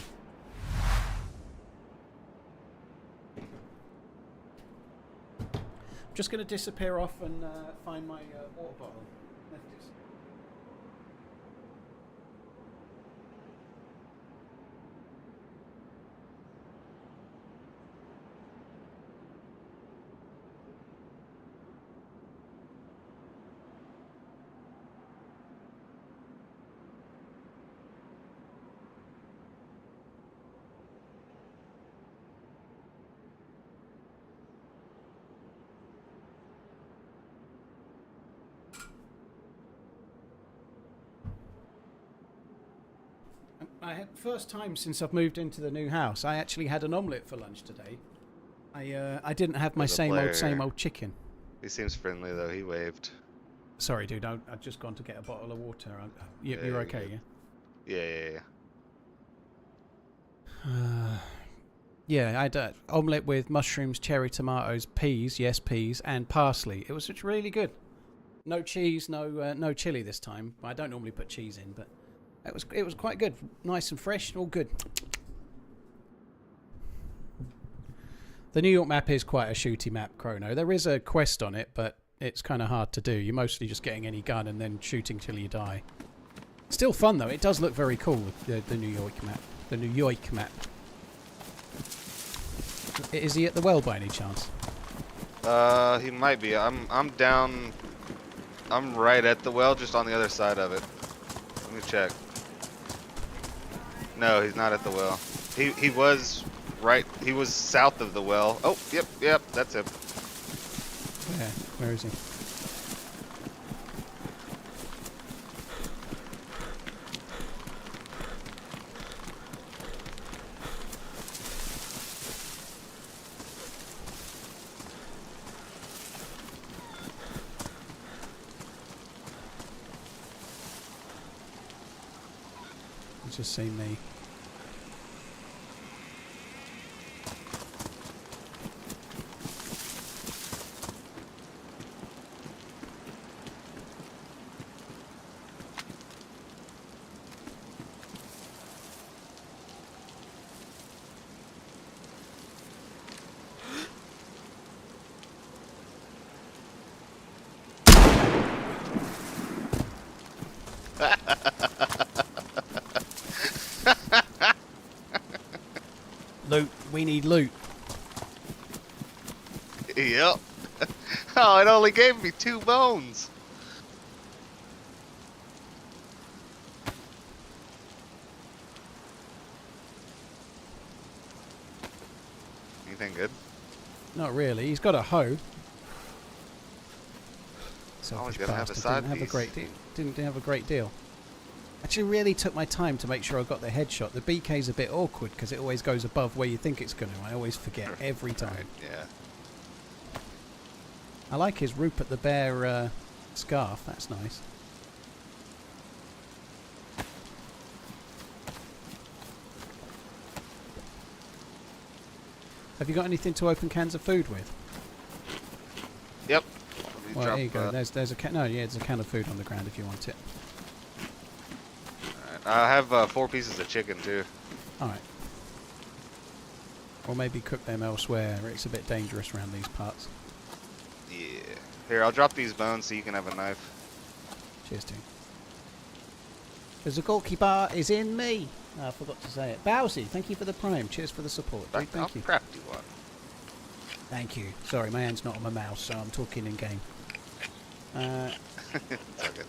Just going to disappear off and find my water bottle. Left it. First time since I've moved into the new house, I actually had an omelette for lunch today. I didn't have my same old chicken. He seems friendly though. He waved. Sorry, dude. I've just gone to get a bottle of water. You're okay, yeah? Yeah. Yeah, I had omelette with mushrooms, cherry tomatoes, peas, yes, peas, and parsley. It was really good. No cheese, no chili this time. I don't normally put cheese in, but it was quite good. Nice and fresh, all good. The New York map is quite a shooty map, Chrono. There is a quest on it, but it's kind of hard to do. You're mostly just getting any gun and then shooting till you die. Still fun though. It does look very cool, the New York map. The New York map. Is he at the well by any chance? He might be. I'm down. I'm right at the well, just on the other side of it. Let me check. No, he's not at the well. He was right. He was south of the well. Oh, yep, that's him. Where is he? Just see me. Loot. We need loot. Yep. Oh, it only gave me 2 bones. Anything good? Not really. He's got a hoe. Always Selfish gotta have a bastard. side Didn't have a piece. great deal. Didn't have a great deal. Actually, really took my time to make sure I got the headshot. The BK's a bit awkward because it always goes above where you think it's going to. I always forget every time. Yeah. I like his Rupert the Bear scarf. That's nice. Have you got anything to open cans of food with? Yep. Well, there you go. There's a can. No, yeah, there's a can of food on the ground if you want it. I have 4 pieces of chicken too. All right. Or maybe cook them elsewhere. It's a bit dangerous around these parts. Yeah. Here, I'll drop these bones so you can have a knife. Cheers, team. The Zagorki bar is in me. I forgot to say it. Bowsy, thank you for the prime. Cheers for the support. Dude, thank you. I'll craft you one. Thank you. Sorry, my hand's not on my mouse, so I'm talking in game. It's okay.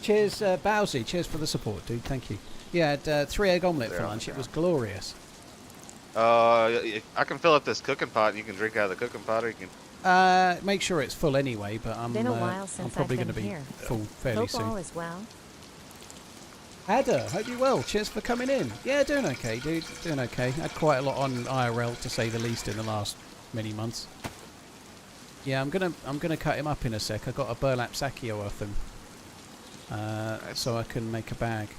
Cheers, Bowsy. Cheers for the support, dude. Thank you. Yeah, I had 3 egg omelette for They're on lunch. the It was glorious. I can fill up this cooking pot and you can drink out of the cooking pot, or you can... Make sure it's full anyway, but I'm Been a while I'm since probably I've going to been be here. full fairly Hope all soon. is well. Ada, hope you're well. Cheers for coming in. Yeah, doing okay, dude. Doing okay. Had quite a lot on IRL, to say the least, in the last many months. Yeah, I'm gonna cut him up in a sec. I got a burlap sakio off him, Nice. so I can make a bag.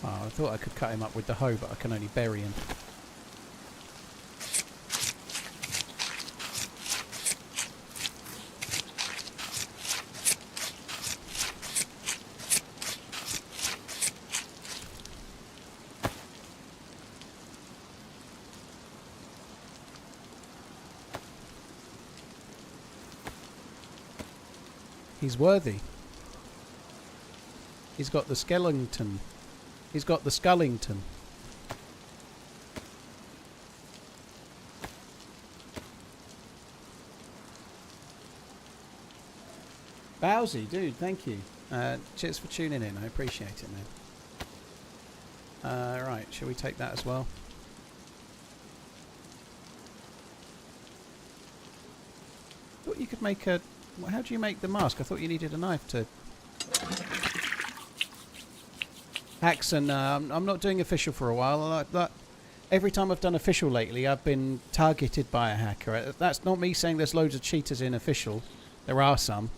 Oh, I thought I could cut him up with the hoe, but I can only bury him. He's worthy. He's got the skeleton. He's got the Scullington. Bowsy, dude, thank you. Cheers for tuning in. I appreciate it, man. Right, shall we take that as well? Thought you could make a... How do you make the mask? I thought you needed a knife to... Hacks, and I'm not doing official for a while. Every time I've done official lately, I've been targeted by a hacker. That's not me saying there's loads of cheaters in official. There are some,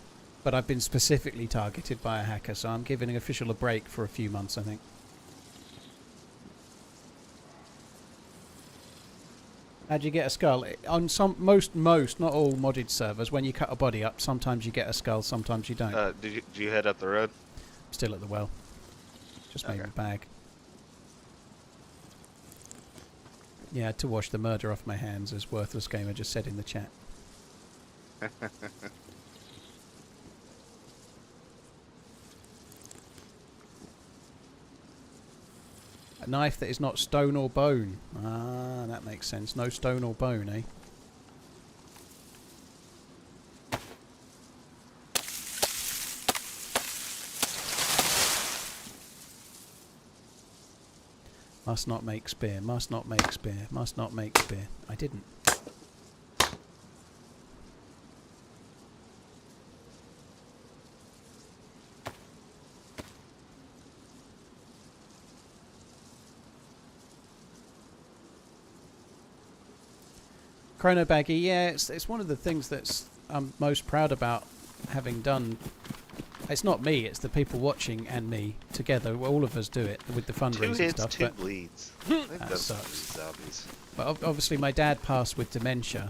but I've been specifically targeted by a hacker, so I'm giving official a break for a few months, I think. How'd you get a skull? On most, not all modded servers, when you cut a body up, sometimes you get a skull, sometimes you don't. Did you head up the road? Still at the well. Just made Okay. a bag. Yeah, I had to wash the murder off my hands, as Worthless Gamer just said in the chat. A knife that is not stone or bone. Ah, that makes sense. No stone or bone, eh? Must not make spear, must not make spear, must not make spear. I didn't. Chrono Baggy, yeah, it's one of the things that's I'm most proud about having done. It's not me, it's the people watching and me together. All of us do it with the 2 fundraising hits, stuff. 2 But, bleeds. They've done some sucks. of these zombies. but obviously my dad passed with dementia.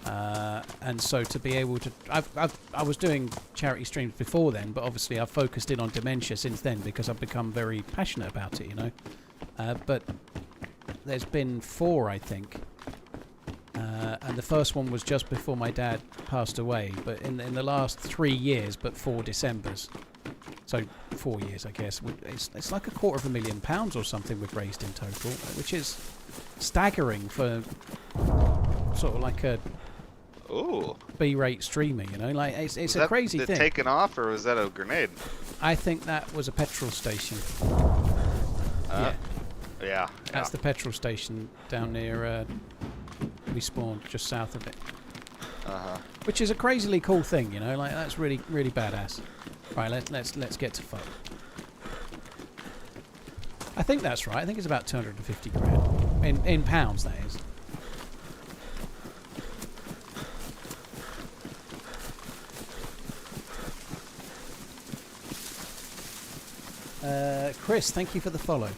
And so to be able to... I was doing charity streams before then, but obviously I've focused in on dementia since then because I've become very passionate about it, you know. But there's been 4, I think, and the first one was just before my dad passed away. But in the last 3 years, but 4 Decembers, so 4 years, I guess. It's like £250,000 or something we've raised in total, which is staggering for sort of like a B-rate streamer, you know. Like it's a crazy thing. Taken off, or was that a grenade? I think that was a petrol station. Yeah. That's the petrol station down near we spawned just south of it. Which is a crazily cool thing, you know. Like that's really badass. Right, let's get to fuck. I think that's right. I think it's about 250 grand in pounds. That is. Chris, thank you for the follow.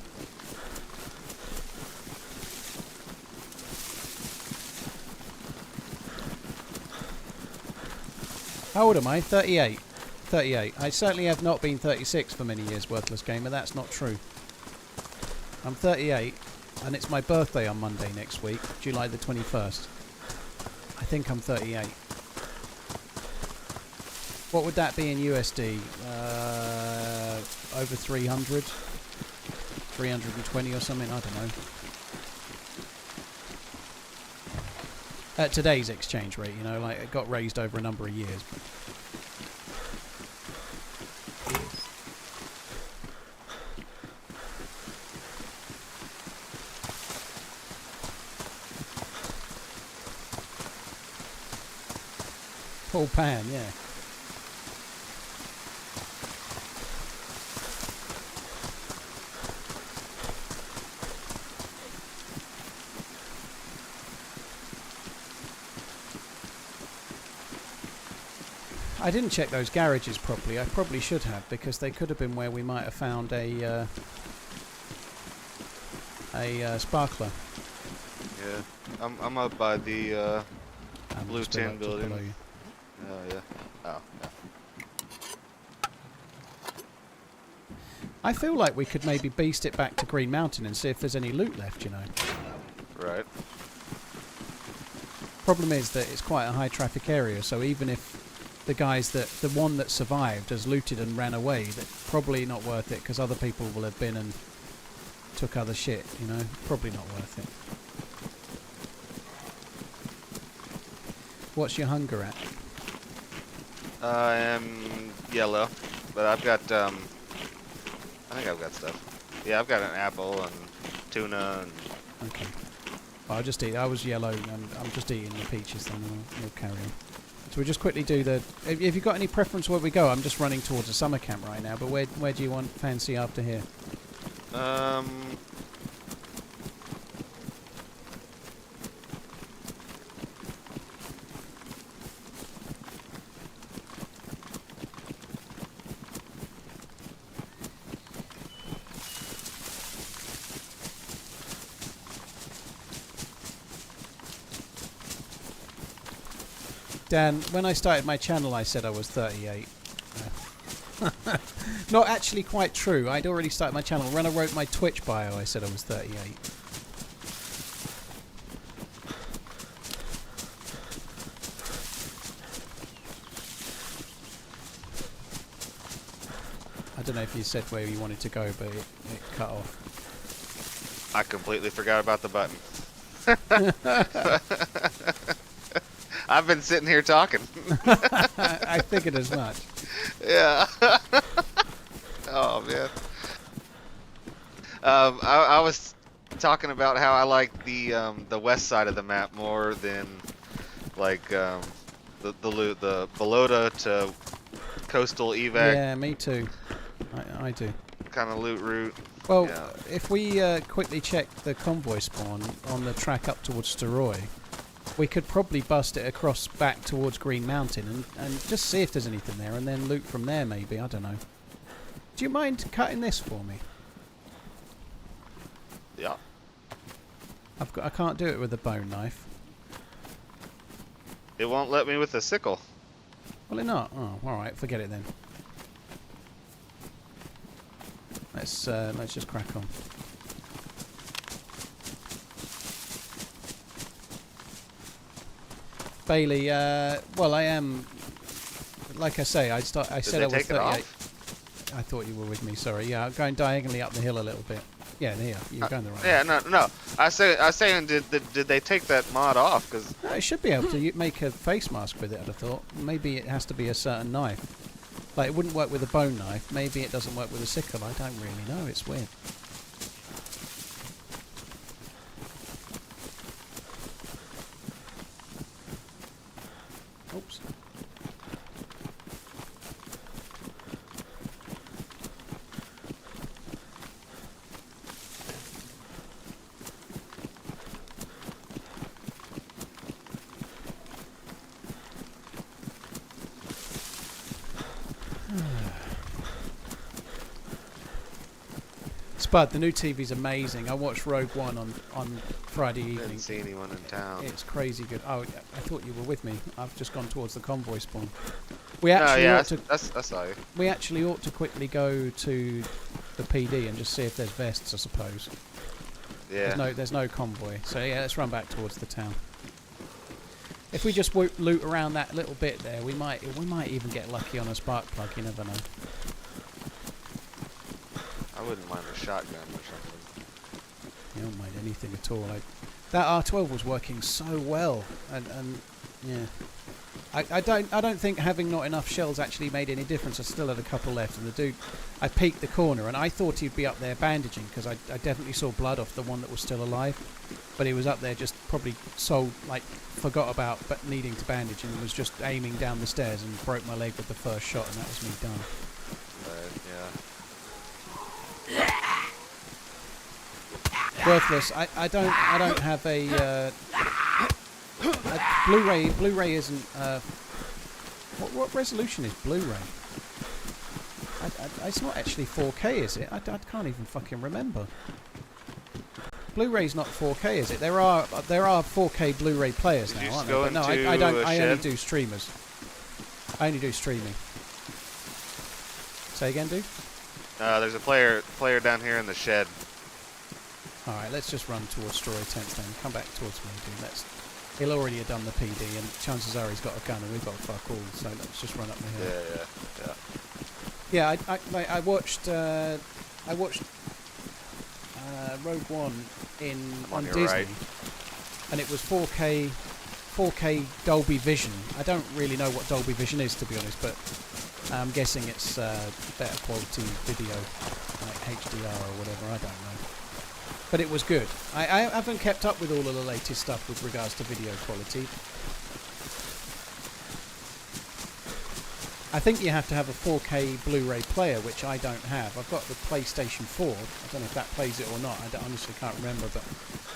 How old am I? 38. 38. I certainly have not been 36 for many years, Worthless Gamer. That's not true. I'm 38, and it's my birthday on Monday next week, July the 21st. I think I'm 38. What would that be in USD? Over 300? 320 or something? I don't know. At today's exchange rate, you know, like it got raised over a number of years. Paul Pan, yeah. I didn't check those garages properly. I probably should have, because they could have been where we might have found a sparkler. Yeah, I'm up by the blue tin building. Oh yeah. Oh yeah. I feel like we could maybe beast it back to Green Mountain and see if there's any loot left, you know. Right. Problem is that it's quite a high traffic area, so even if the one that survived has looted and ran away, that's probably not worth it, because other people will have been and took other shit, you know. Probably not worth it. What's your hunger at? I am yellow, but I've got I think I've got stuff. Yeah, I've got an apple and tuna and... Okay. I'll just eat. I was yellow and I'm just eating the peaches, then we'll carry on. So we'll just quickly do the... Have you got any preference where we go? I'm just running towards a summer camp right now, but where do you fancy after here? Dan, when I started my channel, I said I was 38. Not actually quite true. I'd already started my channel. When I wrote my Twitch bio, I said I was 38. I don't know if you said where you wanted to go, but it cut off. I completely forgot about the button. I've been sitting here talking. I figured as much. Yeah. Oh man. I was talking about how I like the west side of the map more than like the loot, the Balota to coastal evac. Yeah, me too. I do. Kind of loot route. Well, yeah. If we quickly check the convoy spawn on the track up towards Steroy, we could probably bust it across back towards Green Mountain and just see if there's anything there, and then loot from there maybe. I don't know. Do you mind cutting this for me? Yeah. I can't do it with a bone knife. It won't let me with a sickle. Will it not? Oh, all right. Forget it then. Let's just crack on. Bailey, well, I am. Like I say, I said I was take it 38. off? I thought you were with me. Sorry. Yeah, I'm going diagonally up the hill a little bit. Yeah, here. You're going the right way. Yeah, no. I was saying, did they take that mod off? Because I should be able to make a face mask with it, I'd have thought. Maybe it has to be a certain knife. Like, it wouldn't work with a bone knife. Maybe it doesn't work with a sickle. I don't really know. It's weird. Oops. Spud, the new TV's amazing. I watched Rogue One on Friday evening. didn't see anyone in town. It's crazy good. Oh, I thought you were with me. I've just gone towards the convoy spawn. We actually ought to. I saw you. We actually ought to quickly go to the PD and just see if there's vests, I suppose. Yeah. There's no convoy. So yeah, let's run back towards the town. If we just loot around that little bit there, we might even get lucky on a spark plug. You never know. I wouldn't mind a shotgun or something. You don't mind anything at all. That R12 was working so well, and yeah. I don't think having not enough shells actually made any difference. I still had a couple left, and the dude, I peeked the corner, and I thought he'd be up there bandaging because I definitely saw blood off the one that was still alive, but he was up there just probably forgot about but needing to bandage and was just aiming down the stairs and broke my leg with the first shot, and that was me done. Yeah. Worthless. I don't have a Blu-ray. Blu-ray isn't. What resolution is Blu-ray? It's not actually 4K, is it? I can't even fucking remember. Blu-ray's not 4K, is it? There are 4K Blu-ray players now, aren't there? But no, I don't. I only do streamers. I only do streaming. Say again, dude. There's a player down here in the shed. All right, let's just run towards Story Tents then. Come back towards me, dude. He'll already have done the PD, and chances are he's got a gun, and we've got fuck all. So let's just run up the hill. Yeah. Yeah, I watched Rogue One on Disney, right. And it was 4K Dolby Vision. I don't really know what Dolby Vision is, to be honest, but I'm guessing it's better quality video, like HDR or whatever. I don't know. But it was good. I haven't kept up with all of the latest stuff with regards to video quality. I think you have to have a 4K Blu-ray player, which I don't have. I've got the PlayStation 4. I don't know if that plays it or not. I honestly can't remember. But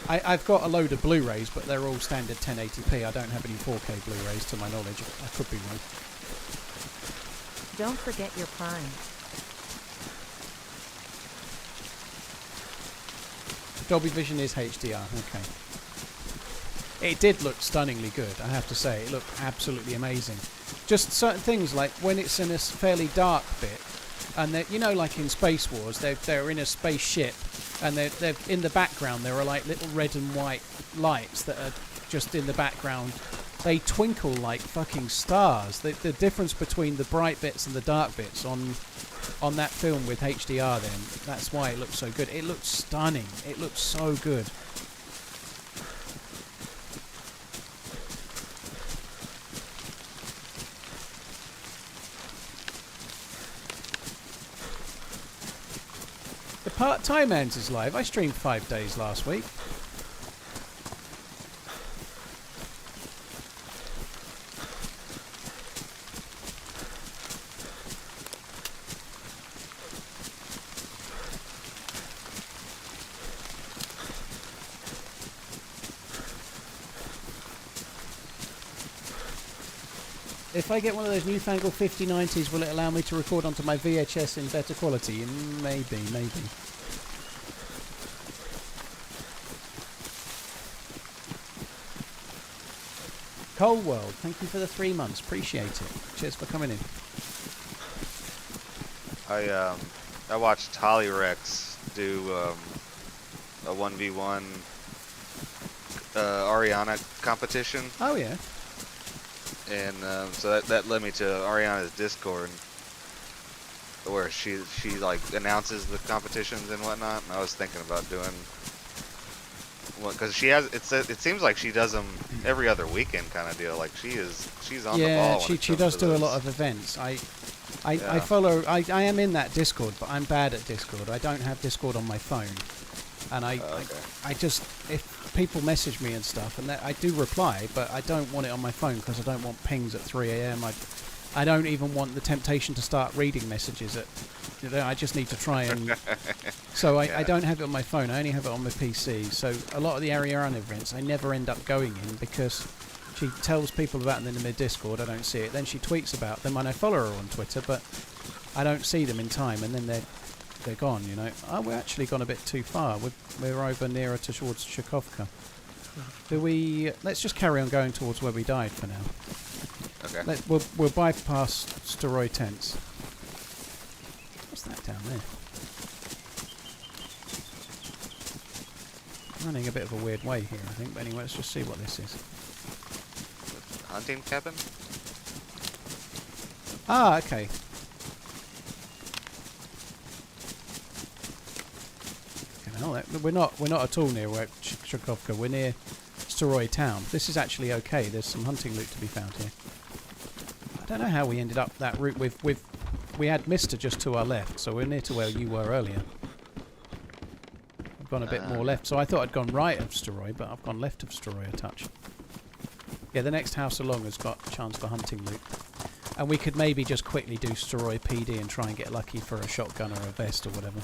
I've got a load of Blu-rays, but they're all standard 1080p. I don't have any 4K Blu-rays, to my knowledge. I could be wrong. Don't forget your Prime. Dolby Vision is HDR, okay. It did look stunningly good, I have to say. It looked absolutely amazing. Just certain things, like when it's in a fairly dark bit, and like in Space Wars, they're in a spaceship, and they're in the background. There are like little red and white lights that are just in the background. They twinkle like fucking stars. The difference between the bright bits and the dark bits on that film with HDR, then that's why it looks so good. It looks stunning. It looks so good. The part-time ends is live. I streamed 5 days last week. If I get one of those newfangled 5090s, will it allow me to record onto my VHS in better quality? Maybe. Cold World, thank you for the 3 months. Appreciate it. Cheers for coming in. I watched Hollyrex do a 1v1 Ariana competition. Oh yeah. and so that led me to Ariana's Discord, where she like announces the competitions and whatnot. And I was thinking about doing one because she has it seems like she does them every other weekend kind of deal. Like she's on the ball. Yeah, when she it does comes to do a those. lot of events. I Yeah. follow. I am in that Discord, but I'm bad at Discord. I don't have Discord on my phone, and I just if people message me and stuff, and I do reply, but I don't want it on my phone because I don't want pings at 3 a.m. I don't even want the temptation to start reading messages at. I just need to try and. So I don't have it on my phone. I only have it on my PC. So a lot of the Ariana events I never end up going in because she tells people about them in the Discord. I don't see it. Then she tweets about them, and I follow her on Twitter, but I don't see them in time. And then they're gone. You know. Oh, we're actually gone a bit too far. We're over nearer towards Tchaikovka. Do we? Let's just carry on going towards where we died for now. Okay. We'll bypass Steroid tents. What's that down there? Running a bit of a weird way here, I think. But anyway, let's just see what this is. Hunting cabin? Ah, okay. We're not at all near Tchaikovka. We're near Steroid town. This is actually okay. There's some hunting loot to be found here. I don't know how we ended up that route. We had Mister just to our left, so we're near to where you were earlier. I've gone a bit more left, so I thought I'd gone right of Steroid, but I've gone left of Steroid a touch. Yeah, the next house along has got a chance for hunting loot. And we could maybe just quickly do Steroid PD and try and get lucky for a shotgun or a vest or whatever.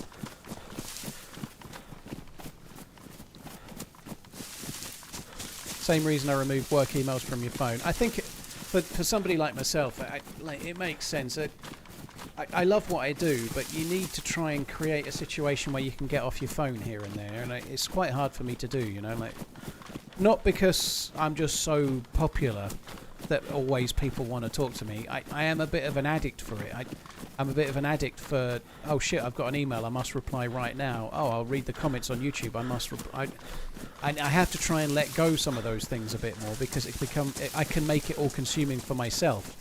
Same reason I removed work emails from your phone. I think for somebody like myself, it makes sense. I love what I do, but you need to try and create a situation where you can get off your phone here and there, and it's quite hard for me to do, you know. Not because I'm just so popular that always people want to talk to me. I am a bit of an addict for it. I'm a bit of an addict for, oh shit, I've got an email, I must reply right now. Oh, I'll read the comments on YouTube, I must I have to try and let go some of those things a bit more because I can make it all consuming for myself.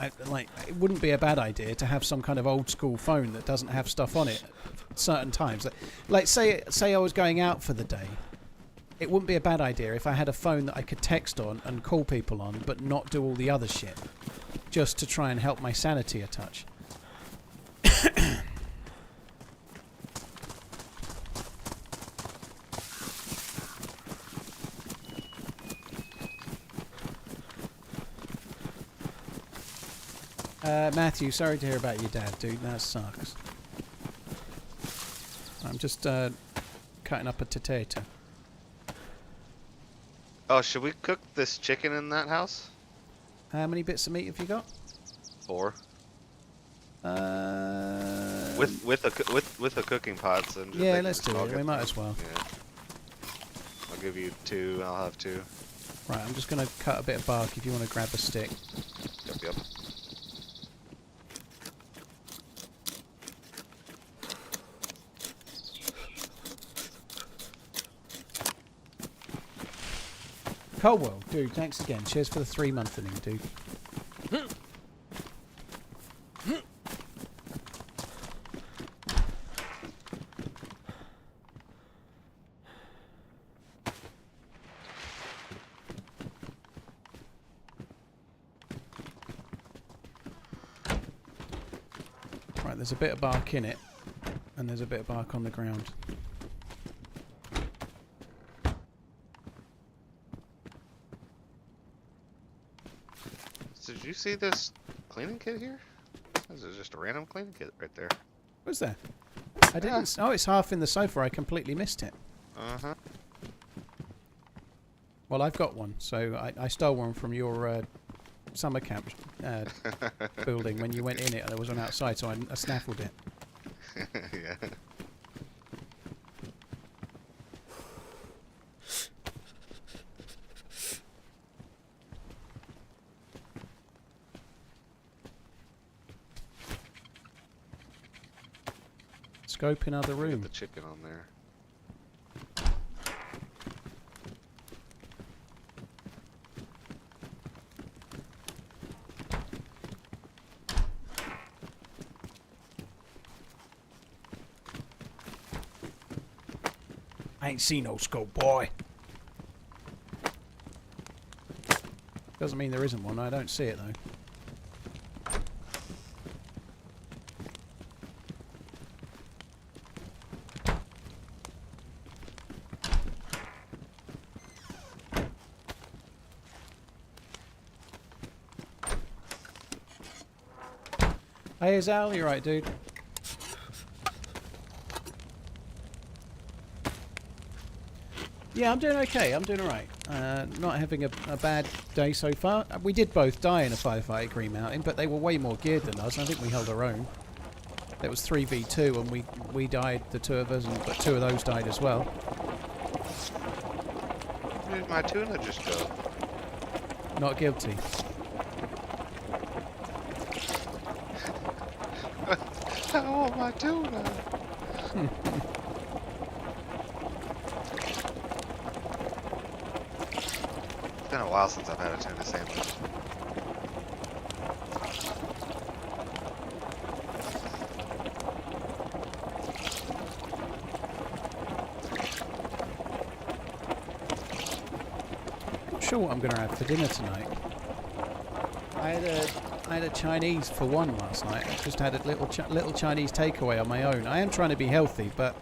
It wouldn't be a bad idea to have some kind of old school phone that doesn't have stuff on it at certain times. Like say I was going out for the day. It wouldn't be a bad idea if I had a phone that I could text on and call people on, but not do all the other shit, just to try and help my sanity a touch. Matthew, sorry to hear about your dad, dude. That sucks. I'm just cutting up a potato. Oh, should we cook this chicken in that house? How many bits of meat have you got? 4. With the cooking pots and just yeah, they let's can do all it. get We might them. as well. Yeah. I'll give you 2. I'll have 2. Right, I'm just going to cut a bit of bark if you want to grab a stick. Yep. Colwell, dude, thanks again. Cheers for the 3-monthing, dude. Right, there's a bit of bark in it, and there's a bit of bark on the ground. Did you see this cleaning kit here? This is just a random cleaning kit right there. What's that? I didn't. Oh, it's half in the sofa. I completely missed it. Uh-huh. Well, I've got one, so I stole one from your summer camp building when you went in it. There was one outside, so I snaffled it. Yeah. Scope in other Get room. the chicken on there. I ain't seen no scope, boy. Doesn't mean there isn't one. I don't see it though. Hey, Azal, you right, dude? Yeah, I'm doing okay. I'm doing alright. Not having a bad day so far. We did both die in a firefight at Green Mountain, but they were way more geared than us. I think we held our own. It was 3v2 and we died, the two of us, but two of those died as well. Where did my tuna just go? Not guilty. I want my tuna. It's been a while since I've had a tuna sandwich. Not sure what I'm going to have for dinner tonight. I had a Chinese for one last night. I just had a little Chinese takeaway on my own. I am trying to be healthy, but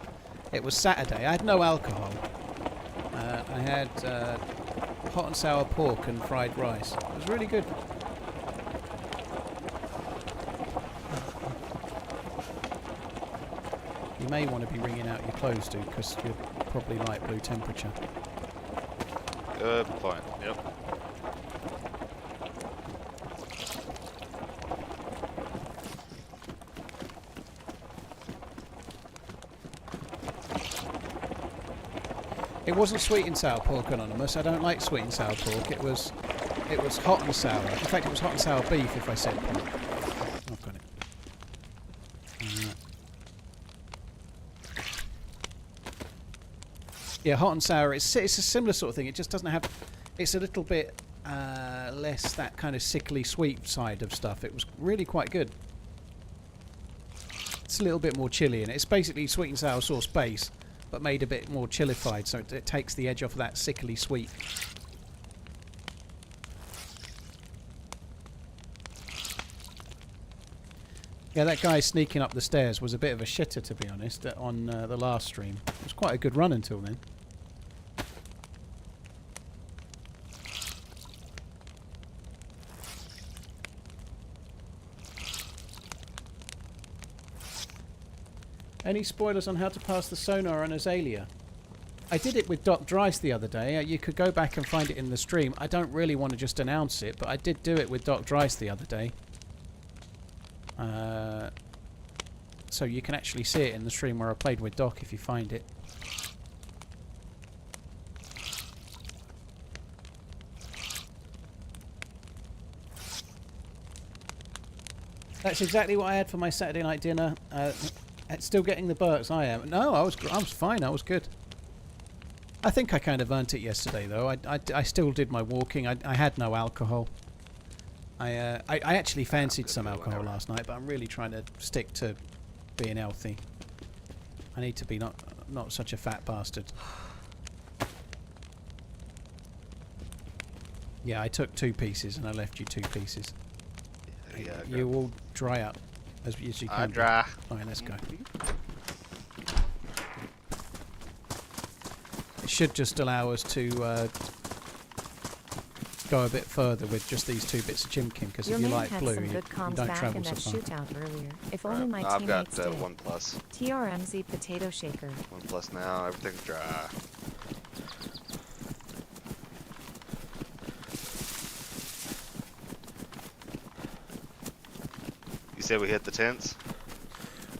it was Saturday. I had no alcohol. I had hot and sour pork and fried rice. It was really good. You may want to be wringing out your clothes, dude, because you're probably light blue temperature. Good point. Yep. It wasn't sweet and sour pork, Anonymous. I don't like sweet and sour pork. It was hot and sour. In fact, it was hot and sour beef, if I said pork. I've got it. Yeah, hot and sour. It's a similar sort of thing. It just doesn't have. It's a little bit less that kind of sickly sweet side of stuff. It was really quite good. It's a little bit more chilly in it. It's basically sweet and sour sauce base, but made a bit more chillified, so it takes the edge off of that sickly sweet. Yeah, that guy sneaking up the stairs was a bit of a shitter, to be honest, on the last stream. It was quite a good run until then. Any spoilers on how to pass the sonar on Azalea? I did it with Doc Dryce the other day. You could go back and find it in the stream. I don't really want to just announce it, but I did do it with Doc Dryce the other day. So you can actually see it in the stream where I played with Doc if you find it. That's exactly what I had for my Saturday night dinner. Still getting the burks, I am. No, I was fine. I was good. I think I kind of earned it yesterday, though. I still did my walking. I had no alcohol. I actually fancied some alcohol last night, but I'm really trying to stick to being healthy. I need to be not such a fat bastard. Yeah, I took 2 pieces and I left you 2 pieces. Yeah, you will dry up as you can. Dry. Alright, let's go. It should just allow us to go a bit further with just these 2 bits of chimkin, because if you like blue, you don't travel so far. Shootout earlier. If only my I've got teammates did. 1 plus. TRMZ potato shaker. 1 plus now. Everything's dry. You said we hit the tents?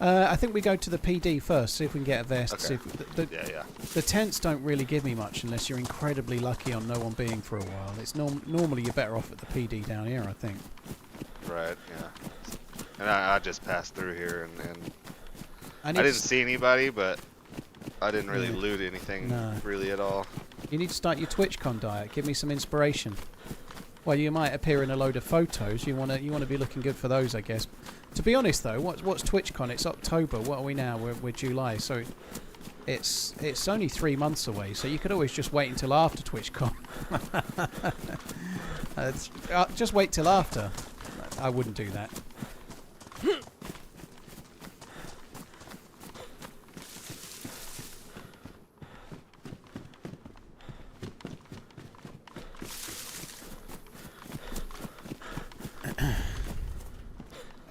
I think we go to the PD first, see if we can get a vest. Okay. See if Yeah. the tents don't really give me much unless you're incredibly lucky on no one being for a while. It's normally you're better off at the PD down here, I think. Right, yeah. And I just passed through here and I need didn't see anybody, but I didn't really Yeah. loot anything No. really at all. You need to start your TwitchCon diet. Give me some inspiration. Well, you might appear in a load of photos. You want to be looking good for those, I guess. To be honest, though, what's TwitchCon? It's October. What are we now? We're July. So It's only 3 months away, so you could always just wait until after TwitchCon. Just wait till after. I wouldn't do that.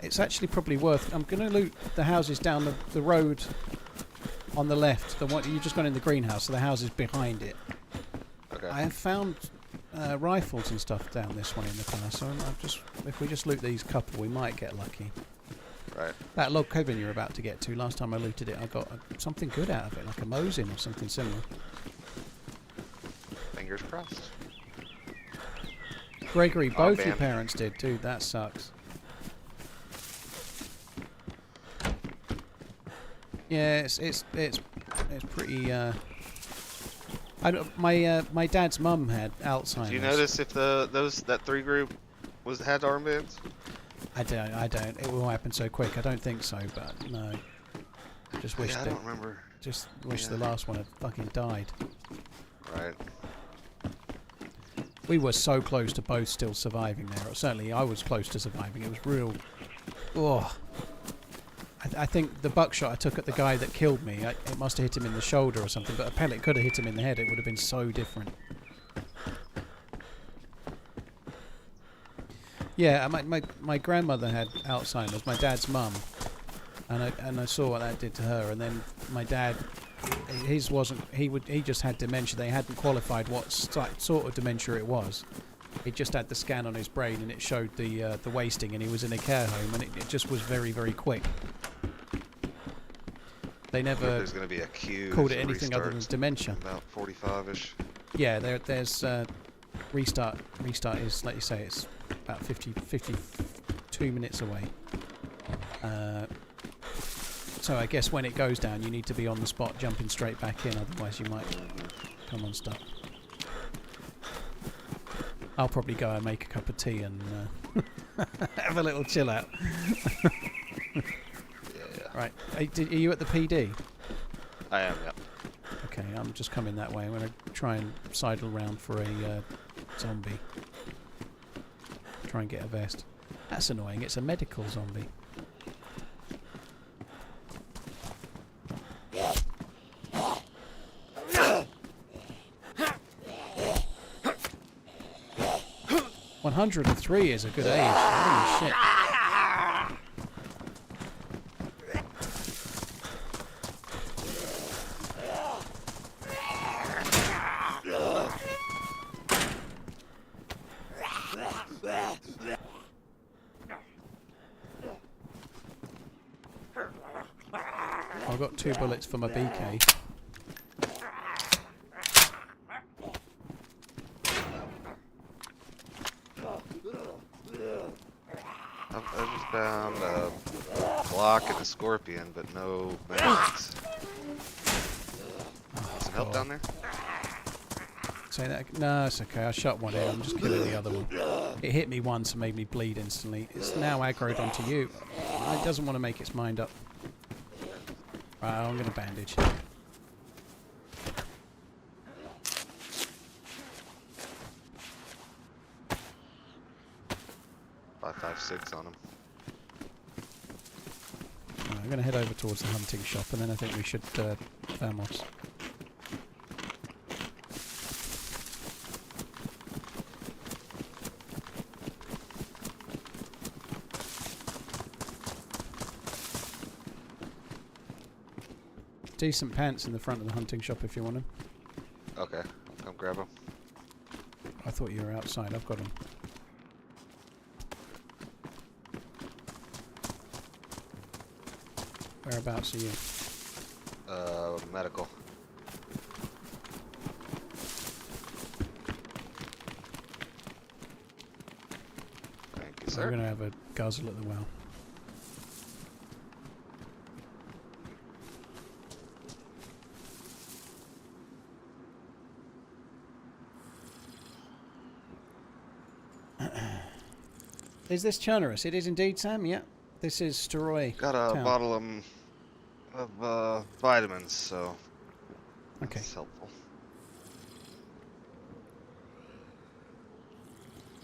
It's actually probably worth... I'm going to loot the houses down the road on the left. The one you've just gone in the greenhouse, so the house is behind it. Okay. I have found rifles and stuff down this way in the past, so if we just loot these couple, we might get lucky. Right. That log cabin you're about to get to, last time I looted it, I got something good out of it, like a Mosin or something similar. Fingers crossed. Gregory, Oh, both your man. parents did, dude. That sucks. Yeah, it's pretty. My dad's mum had Alzheimer's. Did you notice if that 3 group had armbands? I don't. It all happened so quick. I don't think so, but no. Just wish Yeah, I that. don't remember. Just wish the Yeah. last one had fucking died. Right. We were so close to both still surviving there. Or certainly, I was close to surviving. It was real. Oh. I think the buckshot I took at the guy that killed me, it must have hit him in the shoulder or something, but a pellet could have hit him in the head. It would have been so different. Yeah, my grandmother had Alzheimer's, my dad's mum, and I saw what that did to her. And then my dad, his wasn't. He just had dementia. They hadn't qualified what sort of dementia it was. He just had the scan on his brain, and it showed the wasting, and he was in a care home, and it just was very, very quick. They never There's going to be a queue. called it anything other than dementia. About 45ish. Yeah, there's restart. Restart is, like you say, it's about 52 minutes away. So I guess when it goes down, you need to be on the spot, jumping straight back in. Otherwise, you might come unstuck. I'll probably go and make a cup of tea and have a little chill out. Right, are you at the PD? I am, yeah. Okay, I'm just coming that way. I'm going to try and sidle around for a zombie. Try and get a vest. That's annoying, it's a medical zombie. $103 is a good age. Holy shit. I've got 2 bullets for my BK. I just found a block and a scorpion, but no medics. Some help down there? Say that? No, it's okay. I shot one in. I'm just killing the other one. It hit me once and made me bleed instantly. It's now aggroed onto you. It doesn't want to make its mind up. Right, I'm going to bandage. 5.56 on him. I'm going to head over towards the hunting shop, and then I think we should vamos. Decent pants in the front of the hunting shop if you want them. Okay, I'll come grab him. I thought you were outside. I've got them. Whereabouts are you? Medical. Thank you, sir. We're going to have a guzzle at the well. Is this Chernarus? It is indeed, Sam. Yeah. This is Steroy. Got a Town. bottle of vitamins, so Okay. That's helpful.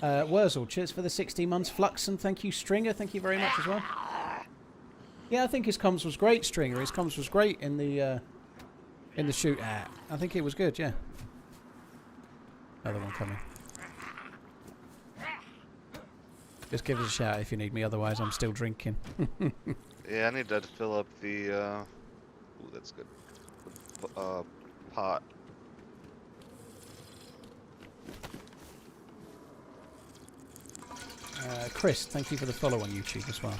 Wurzel, cheers for the 16 months. Fluxon, thank you. Stringer, thank you very much as well. Yeah, I think his comms was great, Stringer. His comms was great in the shoot. I think it was good, yeah. Another one coming. Just give us a shout if you need me, otherwise I'm still drinking. Yeah, I need to fill up the, ooh, that's good. Pot. Chris, thank you for the follow on YouTube as well.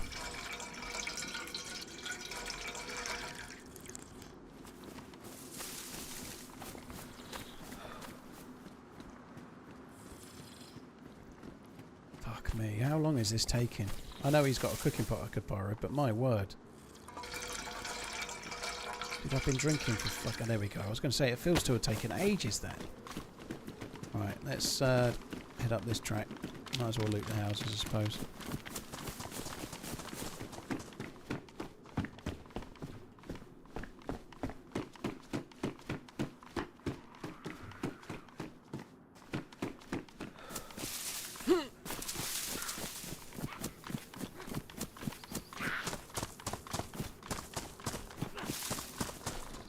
Fuck me, how long is this taking? I know he's got a cooking pot I could borrow, but my word. Dude, I've been drinking for fucking... There we go. I was going to say, it feels to have taken ages then. Right, let's head up this track. Might as well loot the houses, I suppose.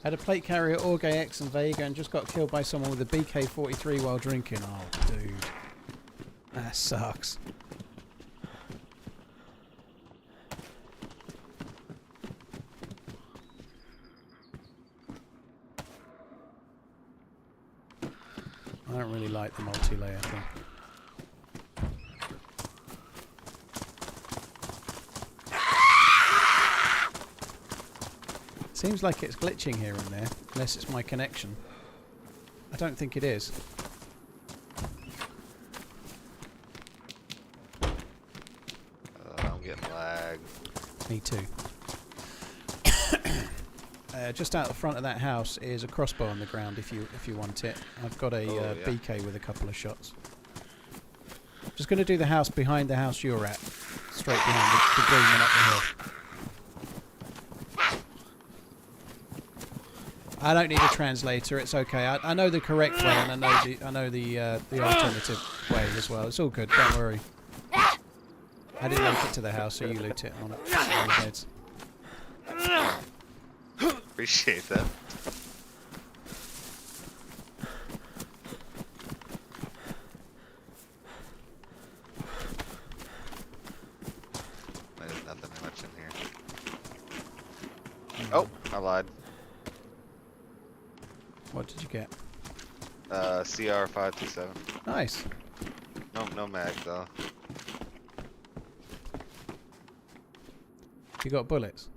Had a plate carrier, Orge X and Vega, and just got killed by someone with a BK-43 while drinking. Oh, dude. That sucks. I don't really like the multi-layer thing. Seems like it's glitching here and there, unless it's my connection. I don't think it is. I'm getting lag. Me too. Just out the front of that house is a crossbow on the ground if you want it. I've got a yeah. BK with a couple of shots. Just going to do the house behind the house you're at. Straight behind the green and up the hill. I don't need a translator. It's okay. I know the correct way, and I know the alternative way as well. It's all good. Don't worry. I didn't make it to the house, so you loot it on the heads. Appreciate that. There's nothing much in here. Oh, I lied. What did you get? CR527. Nice. No mag though. You got bullets?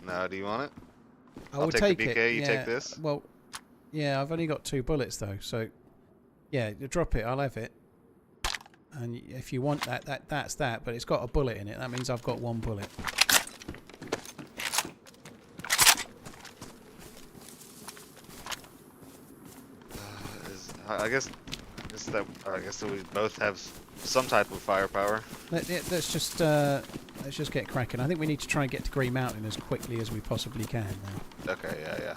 No, do you want it? I I'll will take take the BK, it. you Yeah, take this? Well, yeah, I've only got 2 bullets though, so yeah, you drop it. I'll have it. And if you want that's that. But it's got a bullet in it. That means I've got 1 bullet. I guess that we both have some type of firepower. Let's just get cracking. I think we need to try and get to Green Mountain as quickly as we possibly can now. Okay, yeah.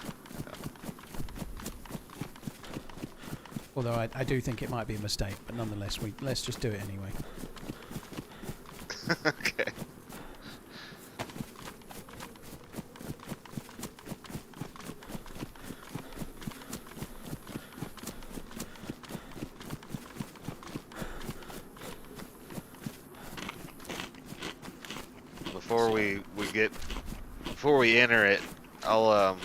Although I do think it might be a mistake, but nonetheless, let's just do it anyway. Okay. Before we enter it, I'll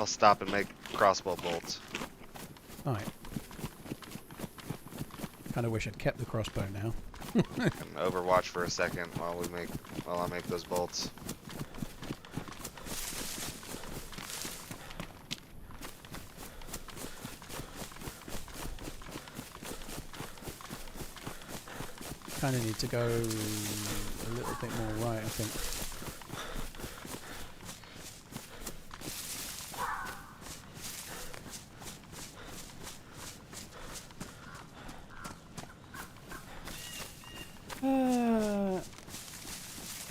stop and make crossbow bolts. Alright. Kinda wish I'd kept the crossbow now. And overwatch for a second while I make those bolts. Kinda need to go a little bit more right, I think.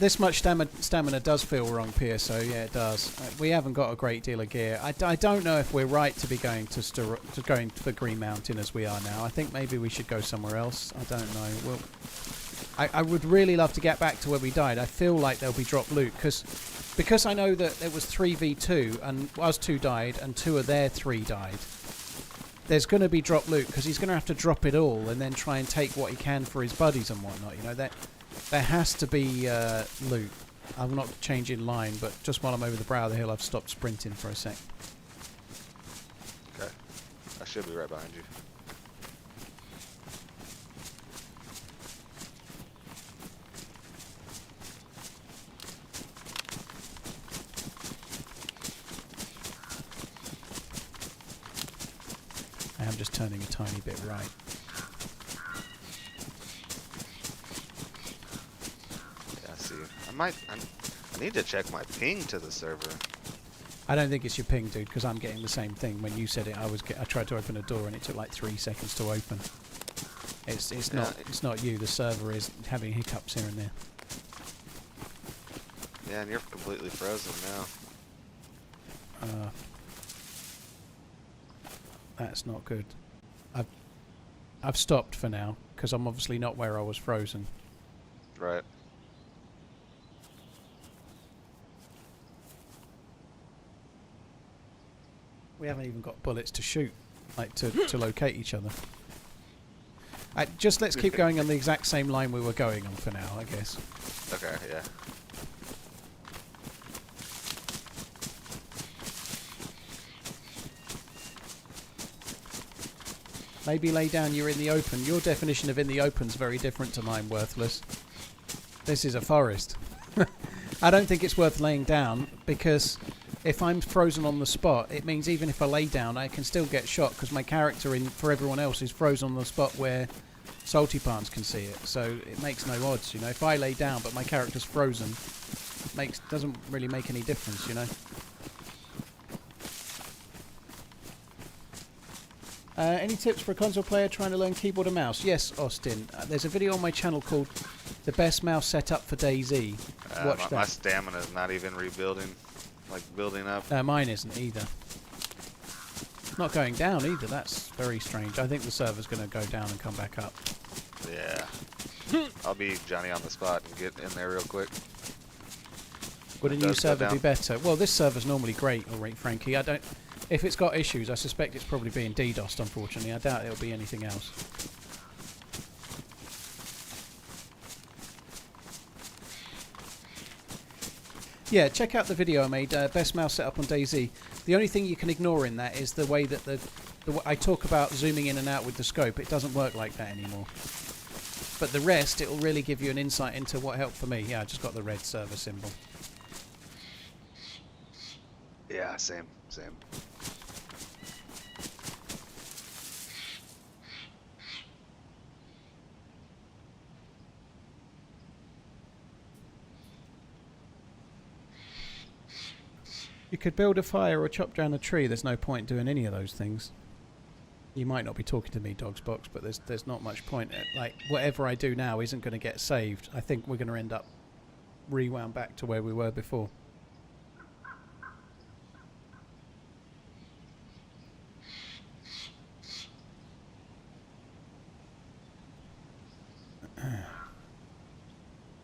this much stamina does feel wrong, PSO. Yeah, it does. We haven't got a great deal of gear. I don't know if we're right to be going to going for Green Mountain as we are now. I think maybe we should go somewhere else. I don't know. Well, I would really love to get back to where we died. I feel like there'll be drop loot because I know that it was 3v2 and us 2 died and 2 of their 3 died. There's going to be drop loot because he's going to have to drop it all and then try and take what he can for his buddies and whatnot. You know, that there has to be loot. I'm not changing line, but just while I'm over the brow of the hill, I've stopped sprinting for a sec. Okay. I should be right behind you. I am just turning a tiny bit right. Yeah, I see. I need to check my ping to the server. I don't think it's your ping, dude, because I'm getting the same thing. When you said it, I tried to open a door and it took like 3 seconds to open. It's not you. The server is having hiccups here and there. Yeah, and you're completely frozen now. That's not good. I've stopped for now because I'm obviously not where I was frozen. Right. We haven't even got bullets to shoot, like to locate each other. Just let's keep going on the exact same line we were going on for now, I guess. Okay, yeah. Maybe lay down, you're in the open. Your definition of in the open is very different to mine, Worthless. This is a forest. I don't think it's worth laying down because if I'm frozen on the spot, it means even if I lay down, I can still get shot because my character, for everyone else, is frozen on the spot where Salty Pants can see it. So it makes no odds, you know. If I lay down but my character's frozen, doesn't really make any difference, you know. Any tips for a console player trying to learn keyboard and mouse? Yes, Austin. There's a video on my channel called The Best Mouse Setup for DayZ. Watch that. My stamina is not even rebuilding, like building up. Mine isn't either. Not going down either. That's very strange. I think the server's going to go down and come back up. Yeah. I'll be Johnny on the spot and get in there real quick. Would a new server be better? Well, this server's normally great, alright, Frankie. If it's got issues, I suspect it's probably being DDoSed, unfortunately. I doubt it'll be anything else. Yeah, check out the video I made, Best Mouse Setup on DayZ. The only thing you can ignore in that is the way that I talk about zooming in and out with the scope. It doesn't work like that anymore. But the rest, it will really give you an insight into what helped for me. Yeah, I just got the red server symbol. Yeah, same. You could build a fire or chop down a tree. There's no point doing any of those things. You might not be talking to me, Dogsbox, but there's not much point. Like, whatever I do now isn't going to get saved. I think we're going to end up rewound back to where we were before.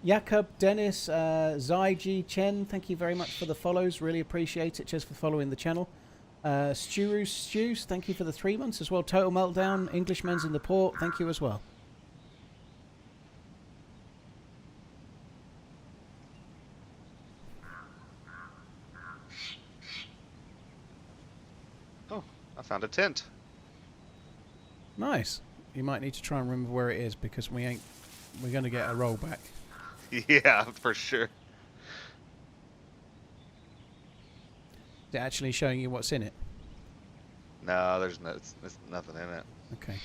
Jakob, Dennis, Zyg, Chen, thank you very much for the follows. Really appreciate it. Cheers for following the channel. Stews, thank you for the 3 months as well. Total Meltdown, Englishman's in the port, thank you as well. Oh, I found a tent. Nice. You might need to try and remember where it is because we're going to get a rollback. Yeah, for sure. Is it actually showing you what's in it? No, there's nothing in it. Okay.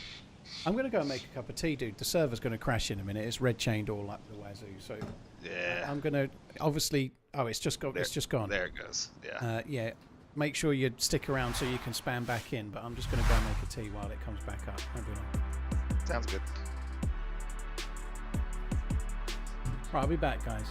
I'm going to go and make a cup of tea, dude. The server's going to crash in a minute. It's red chained all up the wazoo. So yeah, I'm going to obviously. Oh, it's just gone. It's just gone. There it goes. Yeah. Yeah. Make sure you stick around so you can spam back in. But I'm just going to go and make a tea while it comes back up. Won't be long. Sounds good. Right, I'll be back, guys.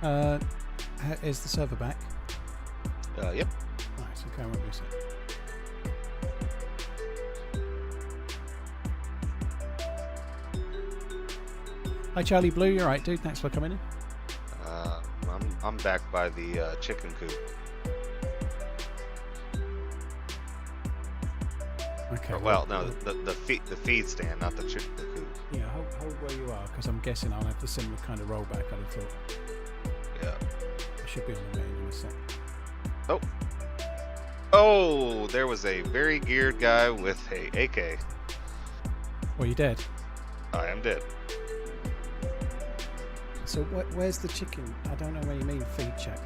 Is the server back? Yep. Nice, okay, I won't miss it. Hi Charlie Blue, you're right, dude. Thanks for coming in. I'm back by the chicken coop. Okay. Well, no, the feed stand, not the chicken coop. Yeah, hold where you are, because I'm guessing I'll have the similar kind of rollback. I'd have thought. Yeah. I should be on the main in a sec. Oh. Oh, there was a very geared guy with a AK. Well, you dead. I am dead. So where's the chicken? I don't know what you mean feed check.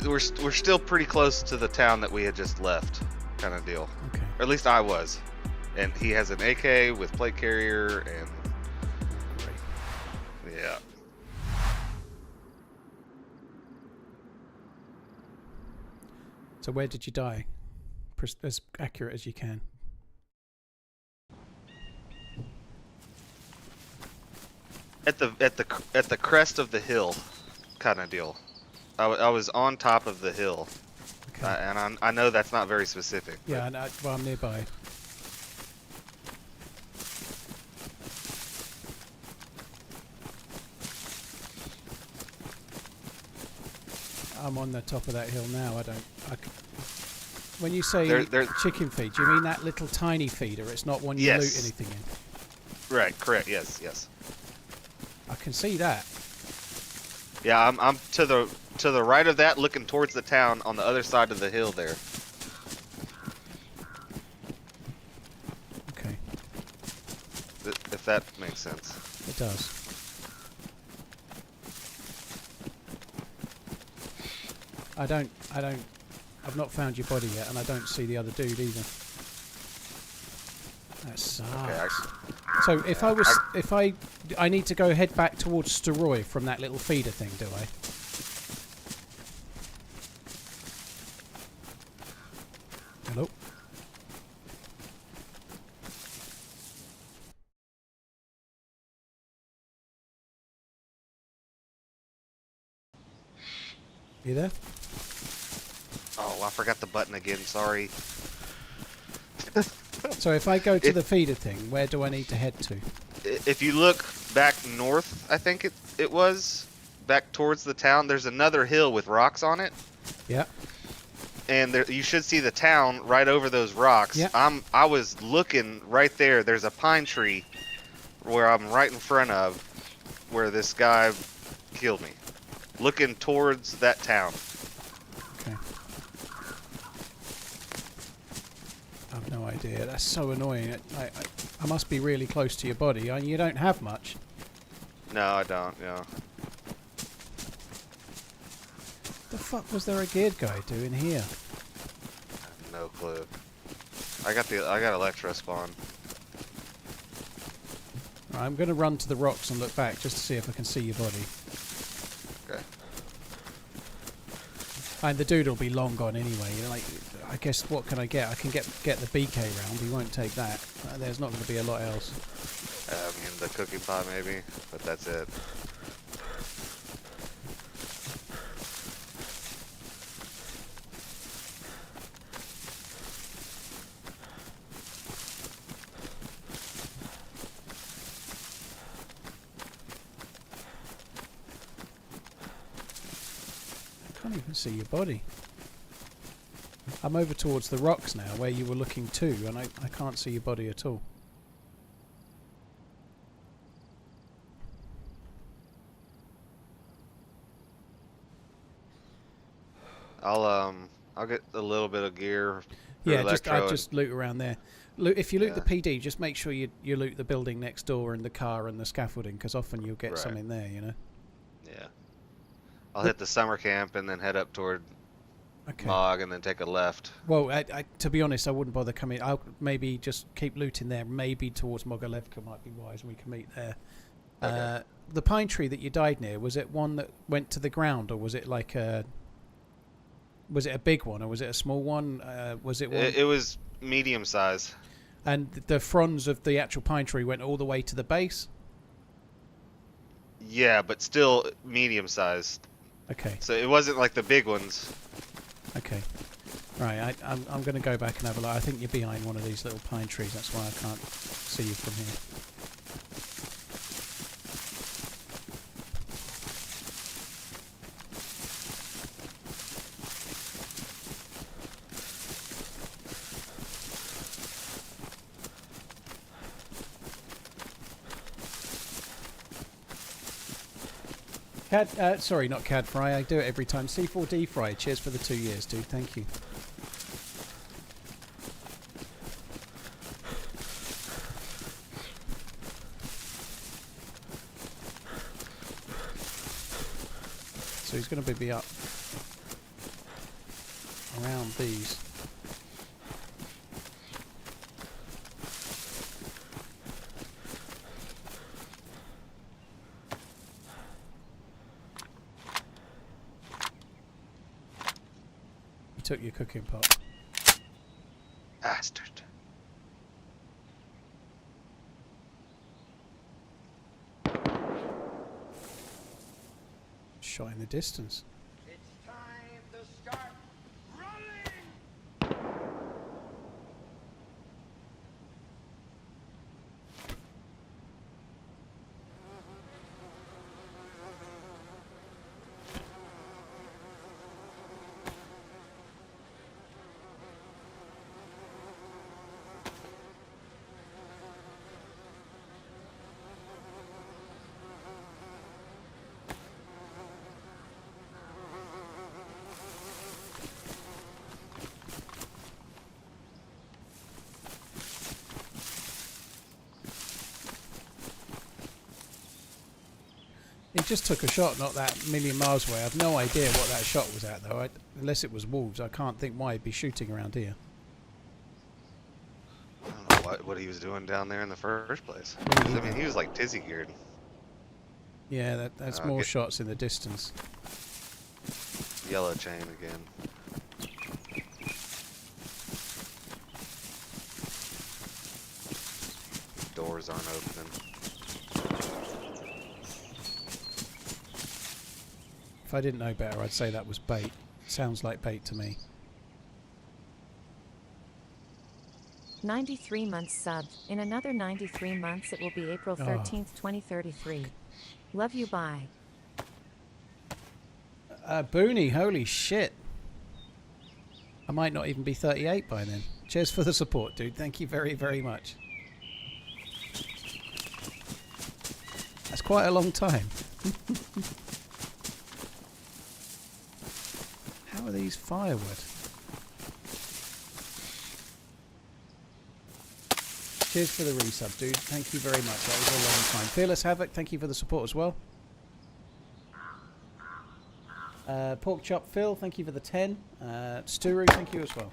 We're still pretty close to the town that we had just left, kind of deal. Okay. Or at least I was. And he has an AK with plate carrier and Great. yeah. So where did you die? As accurate as you can. At the crest of the hill, kind of deal. I was on top of the hill, Okay. and I know that's not very specific. Yeah, well, I'm nearby. I'm on the top of that hill now. When you say chicken feed, do you mean that little tiny feeder? It's not one you Yes. loot anything in. Right, correct. Yes. I can see that. Yeah, I'm to the right of that, looking towards the town on the other side of the hill there. Okay, If that makes sense. it does. I've not found your body yet, and I don't see the other dude either. That sucks. Okay, So if I need to go head back towards Steroy from that little feeder thing, do I? Hello? You there? Oh, I forgot the button again. Sorry. So if I go to the feeder thing, where do I need to head to? If you look back north, I think it was back towards the town. There's another hill with rocks on it. Yeah. And there, you should see the town right over those rocks. Yeah. I was looking right there. There's a pine tree where I'm right in front of where this guy killed me. Looking towards that town. Okay. I have no idea. That's so annoying. I must be really close to your body. You don't have much. No, I don't. Yeah. The fuck was there a geared guy doing here? No clue. I got Electro spawn. Right, I'm going to run to the rocks and look back just to see if I can see your body. Okay. And the dude will be long gone anyway. Like, I guess what can I get? I can get the BK round. He won't take that. There's not going to be a lot else. I mean the cooking pot maybe, but that's it. I can't even see your body. I'm over towards the rocks now, where you were looking too, and I can't see your body at all. I'll get a little bit of gear. Yeah, I just loot around there. If you loot the PD, just make sure you loot the building next door and the car and the scaffolding, because often you'll get some in there, you know. Yeah. I'll hit the summer camp and then head up toward Mog and then take a left. Well, to be honest, I wouldn't bother coming. I'll maybe just keep looting there. Maybe towards Mogalevka might be wise, and we can meet there. Okay. The pine tree that you died near, was it one that went to the ground, or was it like a... Was it a big one, or was it a small one? Was it one? It was medium size. And the fronds of the actual pine tree went all the way to the base? Yeah, but still medium sized. Okay. So it wasn't like the big ones. Okay. Right, I'm going to go back and have a look. I think you're behind one of these little pine trees. That's why I can't see you from here. Sorry, not Cad Fry. I do it every time. C4D Fry. Cheers for the 2 years, dude. Thank you. So he's going to be up around these. Took your cooking pot. Bastard. Shot in the distance. It's time to start running. He just took a shot not that million miles away. I've no idea what that shot was at though. Unless it was wolves, I can't think why he'd be shooting around here. I don't know what he was doing down there in the first place. I mean, he was like dizzy geared. Yeah, that's more shots in the distance. Yellow chain again. Doors aren't opening. If I didn't know better, I'd say that was bait. Sounds like bait to me. 93 months subbed. In another 93 months it will be April 13th, 2033. Love you, bye. Booney, holy shit. I might not even be 38 by then. Cheers for the support, dude. Thank you very, very much. That's quite a long time. How are these firewood? Cheers for the resub, dude. Thank you very much. That was a long time. Fearless Havoc, thank you for the support as well. Pork Chop Phil, thank you for the 10. Sturu, thank you as well.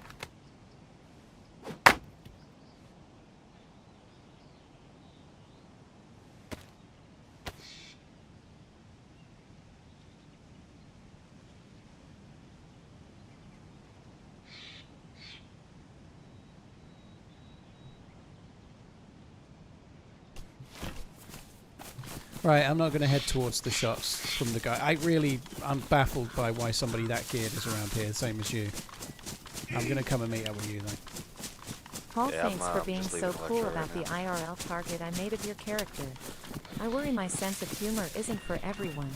Right, I'm not going to head towards the shots from the guy. I'm baffled by why somebody that geared is around here, same as you. I'm going to come and meet up with you, though. Paul, Yeah, thanks for being so cool about the IRL target I made of your character. I worry my sense of humor isn't for everyone.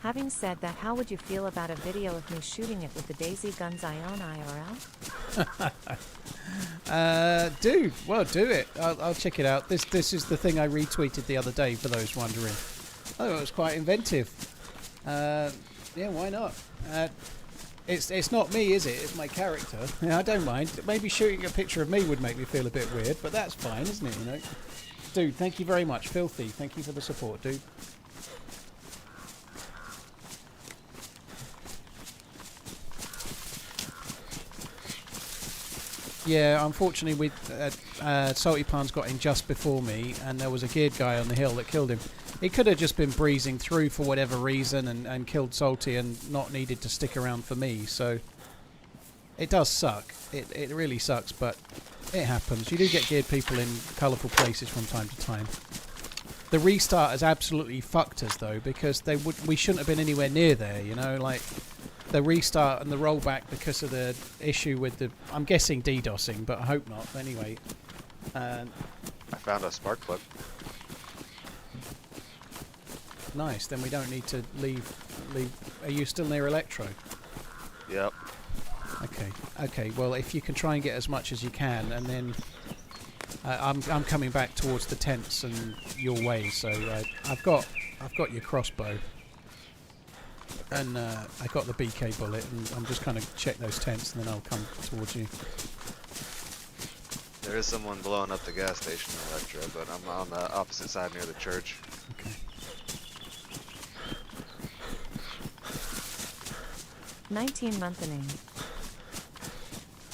Having said that, how would you feel about a video of me shooting it with the DayZ guns I own IRL? Dude, well, do it. I'll check it out. This is the thing I retweeted the other day, for those wondering. Oh, it was quite inventive. Yeah, why not? It's not me, is it? It's my character. Yeah, I don't mind. Maybe shooting a picture of me would make me feel a bit weird, but that's fine, isn't it? You know, dude. Thank you very much, Filthy. Thank you for the support, dude. Yeah, unfortunately, Salty Palms got in just before me, and there was a geared guy on the hill that killed him. He could have just been breezing through for whatever reason and killed Salty and not needed to stick around for me, so it does suck. It really sucks, but it happens. You do get geared people in colourful places from time to time. The restart has absolutely fucked us though, because we shouldn't have been anywhere near there, you know, like the restart and the rollback because of the issue with the, I'm guessing DDoSing, but I hope not. Anyway, I found a spark plug. Nice. Then we don't need to leave. Are you still near Electro? Yep. Okay. Okay. Well, if you can try and get as much as you can, and then I'm coming back towards the tents and your way. So I've got your crossbow, and I got the BK bullet, and I'm just kind of check those tents, and then I'll come towards you. There is someone blowing up the gas station in Electra, but I'm on the opposite side near the church. Okay. 19-monthening.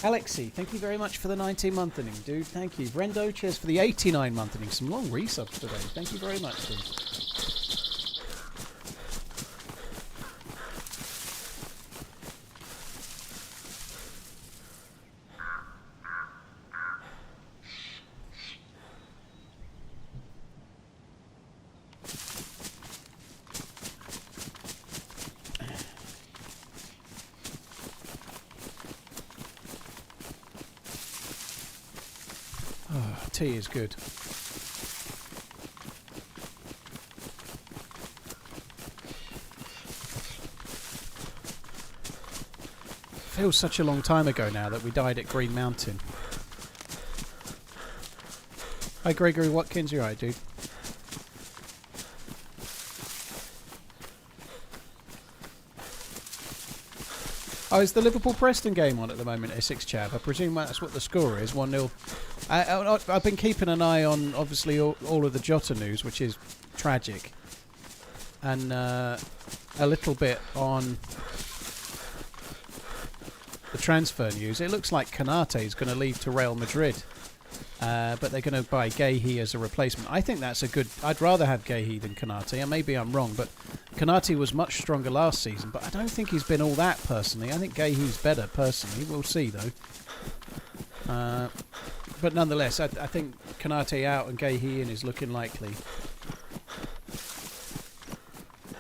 Alexi, thank you very much for the 19-monthening, dude. Thank you. Brendo, cheers for the 89-monthening. Some long resubs today. Thank you very much, dude. Tea is good. Feels such a long time ago now that we died at Green Mountain. Hi Gregory Watkins, you alright, dude? Oh, is the Liverpool-Preston game on at the moment, Essex Chav? I presume that's what the score is, 1-0. I've been keeping an eye on, obviously, all of the Jota news, which is tragic. And a little bit on the transfer news. It looks like Konate is going to leave to Real Madrid. But they're going to buy Gahey as a replacement. I think that's a good... I'd rather have Gahey than Konate, and maybe I'm wrong, but Konate was much stronger last season, but I don't think he's been all that, personally. I think Gahey's better, personally. We'll see, though. But nonetheless, I think Konate out and Gahey in is looking likely.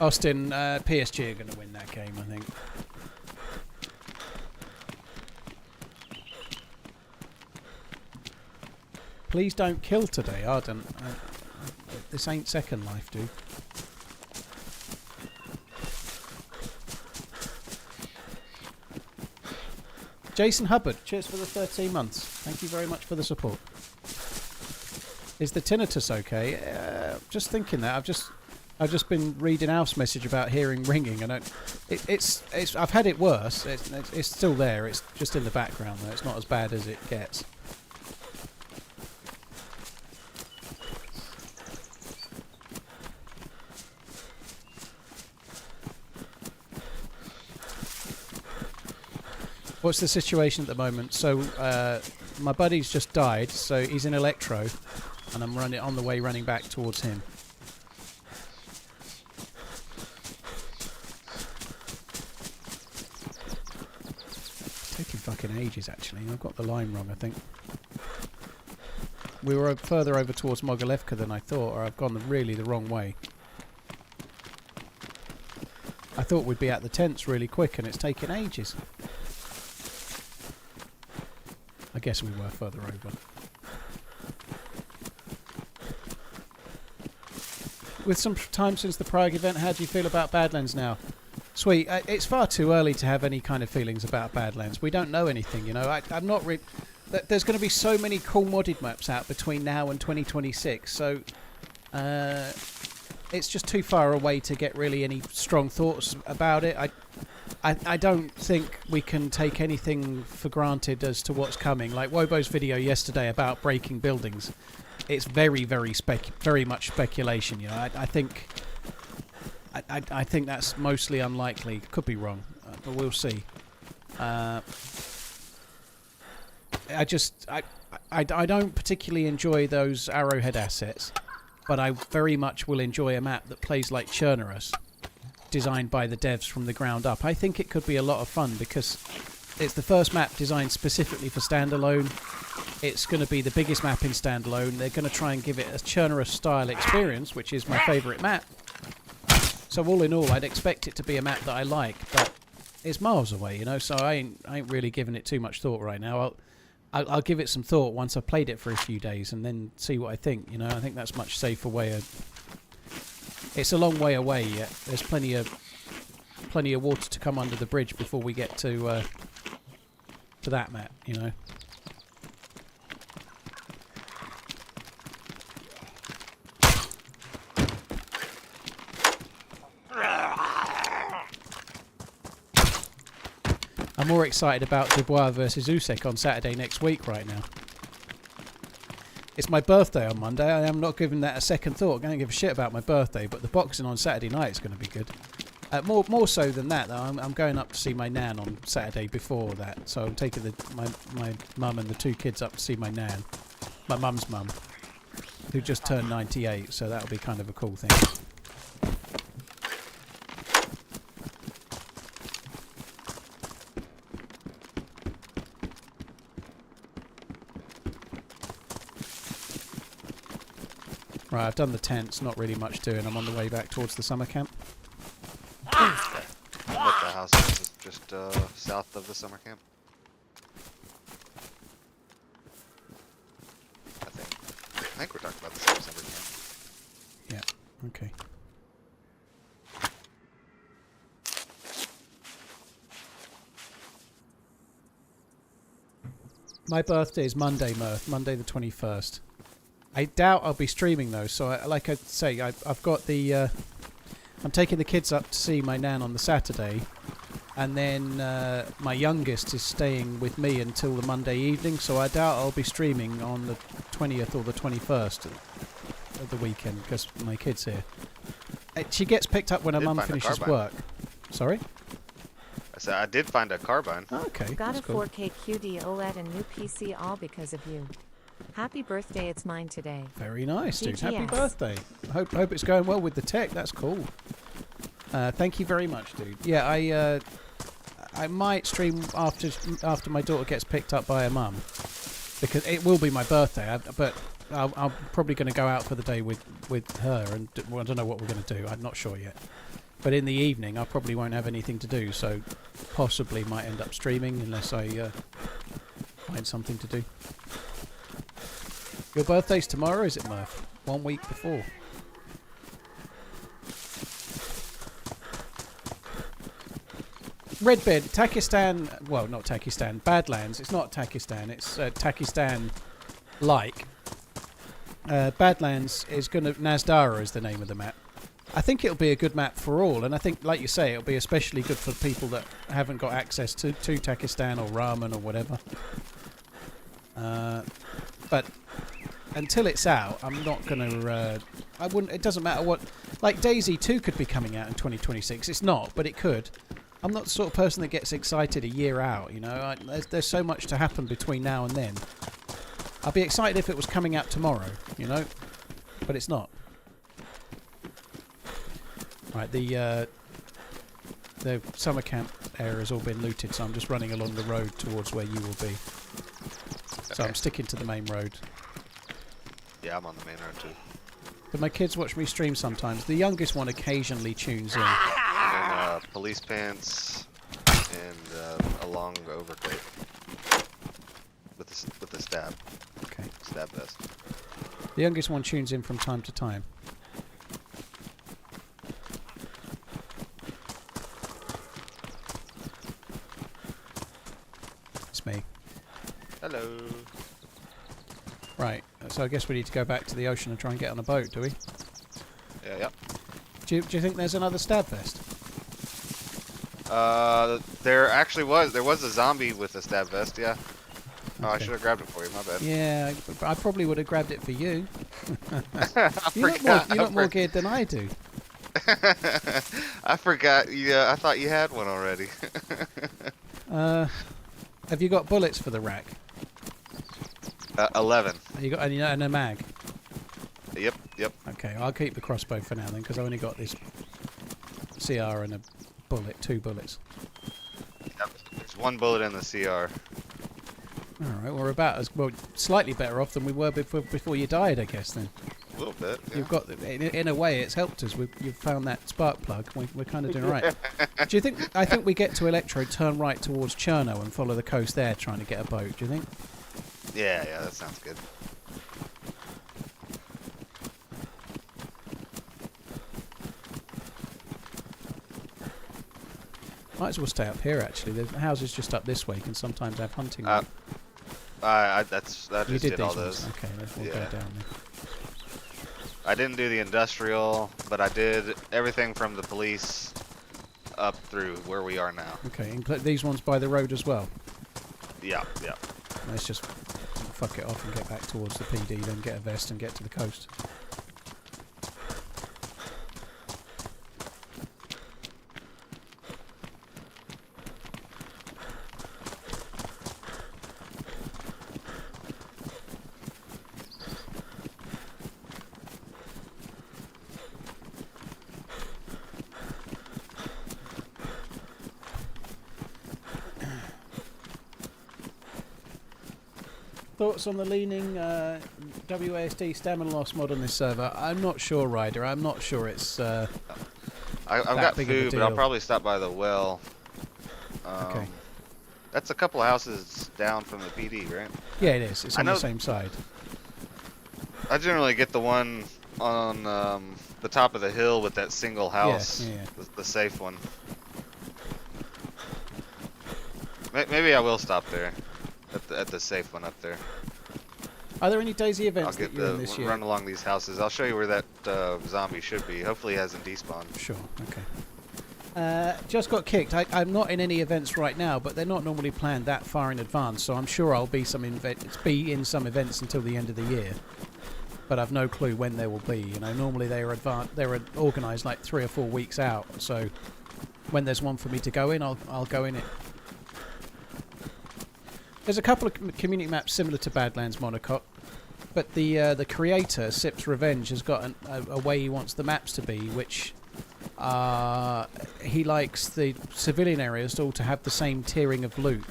Austin, PSG are going to win that game, I think. Please don't kill today, Arden. This ain't Second Life, dude. Jason Hubbard, cheers for the 13 months. Thank you very much for the support. Is the tinnitus okay? Just thinking that. I've just been reading Alf's message about hearing ringing, and it's I've had it worse. It's still there. It's just in the background though. It's not as bad as it gets. What's the situation at the moment? So my buddy's just died, so he's in Electro, and I'm on the way running back towards him. It's taking fucking ages, actually. I've got the line wrong, I think. We were further over towards Mogilevka than I thought, or I've gone really the wrong way. I thought we'd be at the tents really quick, and it's taken ages. I guess we were further over. With some time since the Prague event, how do you feel about Badlands now? Sweet. It's far too early to have any kind of feelings about Badlands. We don't know anything, you know. I'm not... There's going to be so many cool modded maps out between now and 2026, so... it's just too far away to get really any strong thoughts about it. I don't think we can take anything for granted as to what's coming. Like Wobo's video yesterday about breaking buildings, it's very much speculation. You know, I think that's mostly unlikely. Could be wrong, but we'll see. I don't particularly enjoy those Arrowhead assets, but I very much will enjoy a map that plays like Chernarus, designed by the devs from the ground up. I think it could be a lot of fun because It's the first map designed specifically for standalone. It's going to be the biggest map in standalone. They're going to try and give it a Chernarus style experience, which is my favourite map. So all in all, I'd expect it to be a map that I like, but it's miles away, you know. So I ain't really giving it too much thought right now. I'll give it some thought once I've played it for a few days and then see what I think. You know, I think that's a much safer way. It's a long way away yet. There's plenty of water to come under the bridge before we get to that map. You know. I'm more excited about Dubois versus Usek on Saturday next week right now. It's my birthday on Monday. I am not giving that a second thought. I don't give a shit about my birthday, but the boxing on Saturday night is going to be good. More so than that, though, I'm going up to see my nan on Saturday before that. So I'm taking my mum and the 2 kids up to see my nan, my mum's mum, who just turned 98. So that'll be kind of a cool thing. Right, I've done the tents, not really much doing. I'm on the way back towards the summer camp. I'm at the house just south of the summer camp. I think we're talking about the same summer camp. Yeah, okay. My birthday is Monday, Murph. Monday the 21st. I doubt I'll be streaming though, so like I say, I've got the... I'm taking the kids up to see my nan on the Saturday, and then my youngest is staying with me until the Monday evening, so I doubt I'll be streaming on the 20th or the 21st of the weekend, because my kid's here. She gets picked up when her mum finishes work. Sorry? I said I did find a carbine. Oh, okay, Got that's a cool. 4K QD OLED and new PC all because of you. Happy birthday, it's mine today. Very nice, dude. Happy GTS. birthday. Hope it's going well with the tech. That's cool. Thank you very much, dude. Yeah, I might stream after my daughter gets picked up by her mum, because it will be my birthday. But I'm probably going to go out for the day with her, and I don't know what we're going to do. I'm not sure yet. But in the evening, I probably won't have anything to do, so possibly might end up streaming unless I find something to do. Your birthday's tomorrow, is it, Murph? 1 week before. Redbed, Takistan, well, not Takistan, Badlands. It's not Takistan, it's Takistan-like. Badlands is going to... Nazdara is the name of the map. I think it'll be a good map for all, and I think, like you say, it'll be especially good for people that haven't got access to Takistan or Ramen or whatever. But until it's out, I'm not going to... I wouldn't... It doesn't matter what... Like, DayZ 2 could be coming out in 2026. It's not, but it could. I'm not the sort of person that gets excited a year out, you know. There's so much to happen between now and then. I'd be excited if it was coming out tomorrow, you know. But it's not. Right, the summer camp area has all been looted, so I'm just running along the road towards where you will be. So I'm sticking to the main road. Yeah, I'm on the main road too. But my kids watch me stream sometimes. The youngest one occasionally tunes in. And police pants and a long overcoat with a stab. Okay. Stab vest. The youngest one tunes in from time to time. It's me. Hello. Right, so I guess we need to go back to the ocean and try and get on a boat, do we? Yeah, yep. Do you think there's another stab vest? There was a zombie with a stab vest, yeah. Oh, I Okay. should have grabbed it for you, my bad. Yeah, I probably would have grabbed it for you. You forgot. look more geared than I do. I forgot. Yeah, I thought you had one already. Have you got bullets for the rack? 11. Have you got and a mag? Yep. Okay, I'll keep the crossbow for now then, because I only got this CR and a bullet, 2 bullets. Yep, there's There's one bullet in the CR. All right, we're about as well, slightly better off than we were before you died, I guess. Then A little bit. Yeah. you've got, in a way, it's helped us. You've found that spark plug. We're kind of doing all right. Do you think? I think we get to Electro, turn right towards Cherno, and follow the coast there, trying to get a boat. Do you think? Yeah, that sounds good. Might as well stay up here. Actually, the houses just up this way can sometimes have hunting. I you just did did all these ones. those. Okay, let's go Yeah. down there. I didn't do the industrial, but I did everything from the police up through where we are now. Okay, include these ones by the road as well. Yeah. Let's just fuck it off and get back towards the PD, then get a vest and get to the coast. Thoughts on the leaning WASD stamina loss mod on this server? I'm not sure, Ryder. I'm not sure it's... I've that got big of a food, but I'll deal. probably stop by the well. Okay. That's a couple of houses down from the PD, right? Yeah, it is. It's I on the know- same side. I generally get the one on the top of the hill with that single house. Yeah. The safe one. Maybe I will stop there. At the safe one up there. Are there any DayZ I'll events get that you're in this year? run along these houses. I'll show you where that zombie should be. Hopefully he hasn't despawned. Sure, okay. Just got kicked. I'm not in any events right now, but they're not normally planned that far in advance, so I'm sure I'll be in some events until the end of the year. But I've no clue when there will be. You know, normally they're organised like 3 or 4 weeks out. So when there's one for me to go in, I'll go in it. There's a couple of community maps similar to Badlands Monocoque, but the creator, Sip's Revenge, has got a way he wants the maps to be, which he likes the civilian areas all to have the same tiering of loot,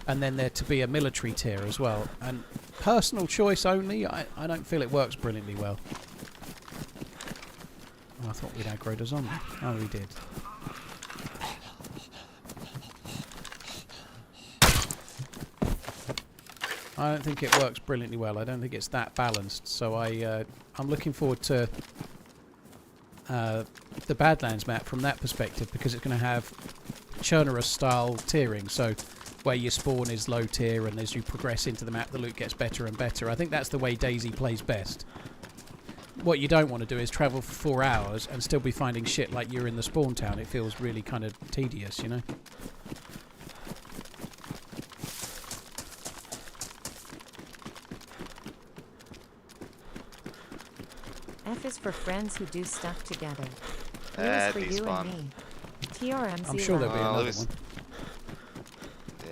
and then there to be a military tier as well. And personal choice only, I don't feel it works brilliantly well. Oh, I thought we'd aggroed a zombie. Oh, we did. I don't think it works brilliantly well. I don't think it's that balanced. So I'm looking forward to the Badlands map from that perspective, because it's going to have Chernarus style tiering. So where your spawn is low tier, and as you progress into the map, the loot gets better and better. I think that's the way DayZ plays best. What you don't want to do is travel for 4 hours and still be finding shit like you're in the spawn town. It feels really kind of tedious, you know? F is for friends who do stuff together. U is for you despawn. and me. TRMZ. I'm sure there'll be Oh, another let me one.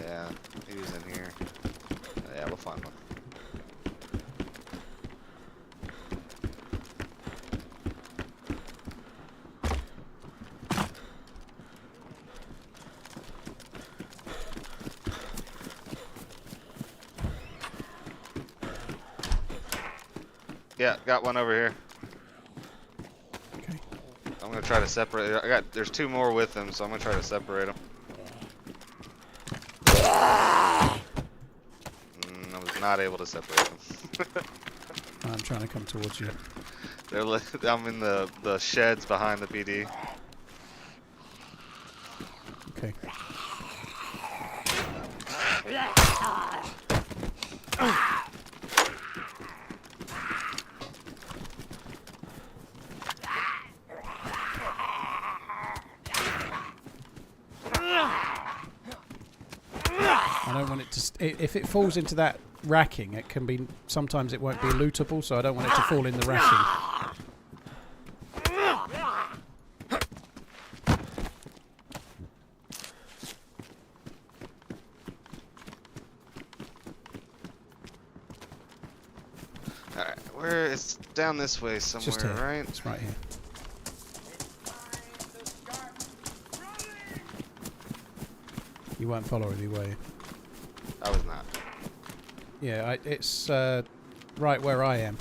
Yeah, he was in here. Yeah, we'll find one. Yeah, got one over here. Okay. I'm gonna try to separate. There's 2 more with them, so I'm gonna try to separate them. I was not able to separate them. I'm trying to come towards you. I'm in the sheds behind the PD. Okay. I don't want it to... if it falls into that racking, it can be... Sometimes it won't be lootable, so I don't want it to fall in the racking. Alright, where it's down this way It's somewhere, just here. right? It's right here. You weren't following me, were you? I was not. Yeah, it's right where I am.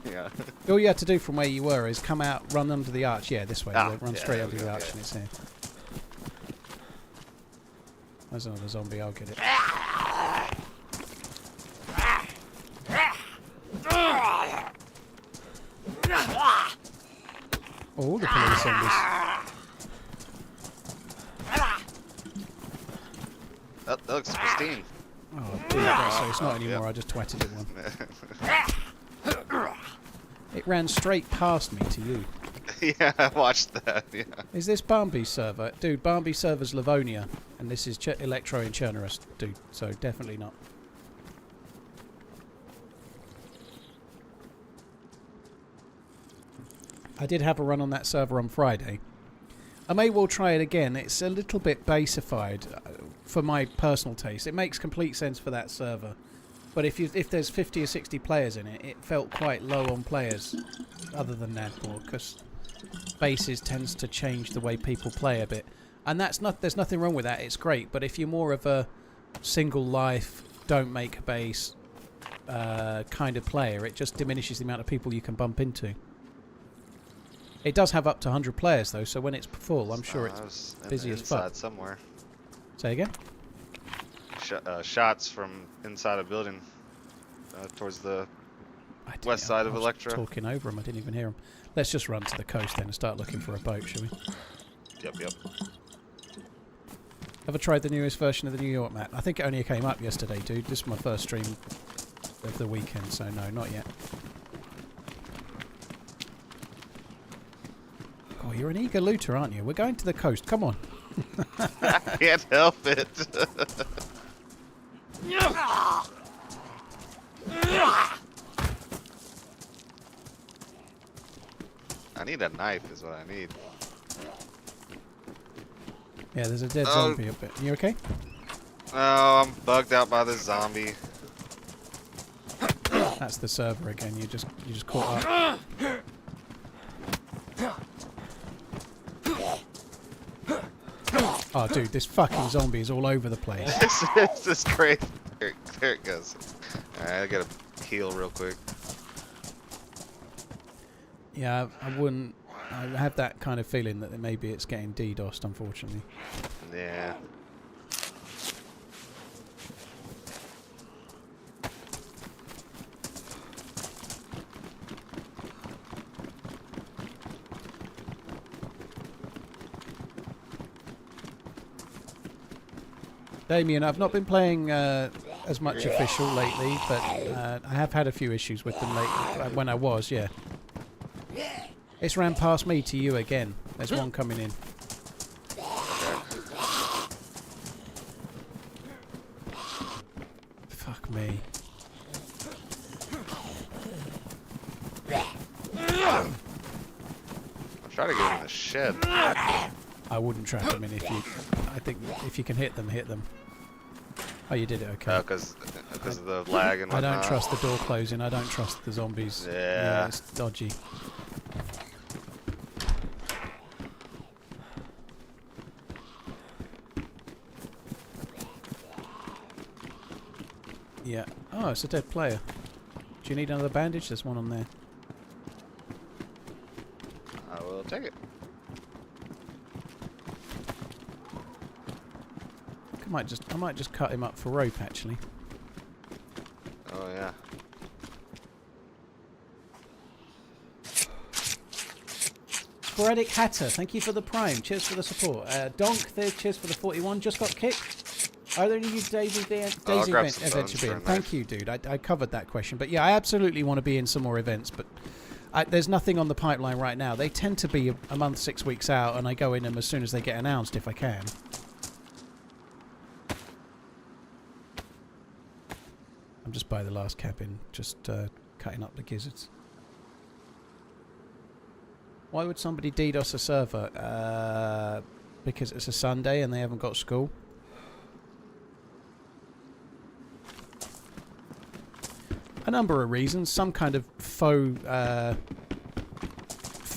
Yeah. All you had to do from where you were is come out, run under the arch. Yeah, this way. Ah, Run yeah, straight there under we the go, arch yeah. and it's here. There's another zombie, I'll get it. Oh, all the police zombies. That looks pristine. Oh, dude, so it's not anymore, Yep. I just twatted it one. It ran straight past me to you. Yeah, I watched that. Yeah. Is this Barnby server? Dude, Barnby server's Livonia, and this is Electro in Chernarus, dude, so definitely not. I did have a run on that server on Friday. I may well try it again. It's a little bit basified for my personal taste. It makes complete sense for that server. But if there's 50 or 60 players in it, it felt quite low on players other than Nadport, because bases tends to change the way people play a bit. And there's nothing wrong with that. It's great. But if you're more of a single life, don't make a base kind of player, it just diminishes the amount of people you can bump into. It does have up to 100 players though, so when it's full, I'm sure it's busy as fuck. Somewhere. Say again? Shots from inside a building towards the west side of I was Electra. talking over him, I didn't even hear him. Let's just run to the coast then and start looking for a boat, shall we? Yep. Have I tried the newest version of the New York map? I think it only came up yesterday, dude. This is my first stream of the weekend, so no, not yet. Oh, you're an eager looter, aren't you? We're going to the coast. Come on. Can't help it. I need a knife is what I need. Yeah, there's a dead zombie up there. You okay? Oh, I'm bugged out by this zombie. That's the server again. You just caught up. Oh, dude, this fucking zombie is all over the place. This is great. There it goes. Alright, I gotta heal real quick. Yeah, I wouldn't. I have that kind of feeling that maybe it's getting DDoSed, unfortunately. Yeah. Damien, I've not been playing as much official lately, but I have had a few issues with them lately. When I was, yeah. It's ran past me to you again. There's one coming in. Fuck me. I'm trying to get in the shed. I wouldn't trap them in if you... I think if you can hit them, hit them. Oh, you did it, okay. Because of the lag and I whatnot. don't trust the door closing. I don't trust the zombies. Yeah. It's dodgy. Yeah. Oh, it's a dead player. Do you need another bandage? There's one on there. I will take it. I might just cut him up for rope, actually. Oh yeah. Sporadic Hatter, thank you for the prime. Cheers for the support. Donk, cheers for the 41. Just got kicked. Are there any DayZ events you've been? Thank you, dude. I covered that question. But yeah, I absolutely want to be in some more events, but there's nothing on the pipeline right now. They tend to be a month, 6 weeks out, and I go in them as soon as they get announced if I can. I'm just by the last cabin, just cutting up the gizzards. Why would somebody DDoS a server? Because it's a Sunday and they haven't got school. A number of reasons. Some kind of fake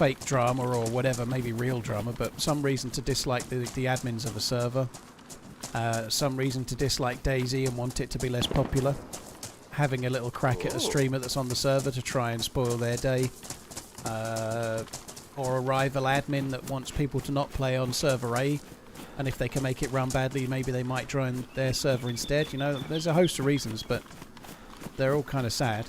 fake drama or whatever, maybe real drama, but some reason to dislike the admins of a server, some reason to dislike DayZ and want it to be less popular, having a little crack at a streamer that's on the server to try and spoil their day, or a rival admin that wants people to not play on server A, and if they can make it run badly, maybe they might join their server instead. You know, there's a host of reasons, but they're all kind of sad.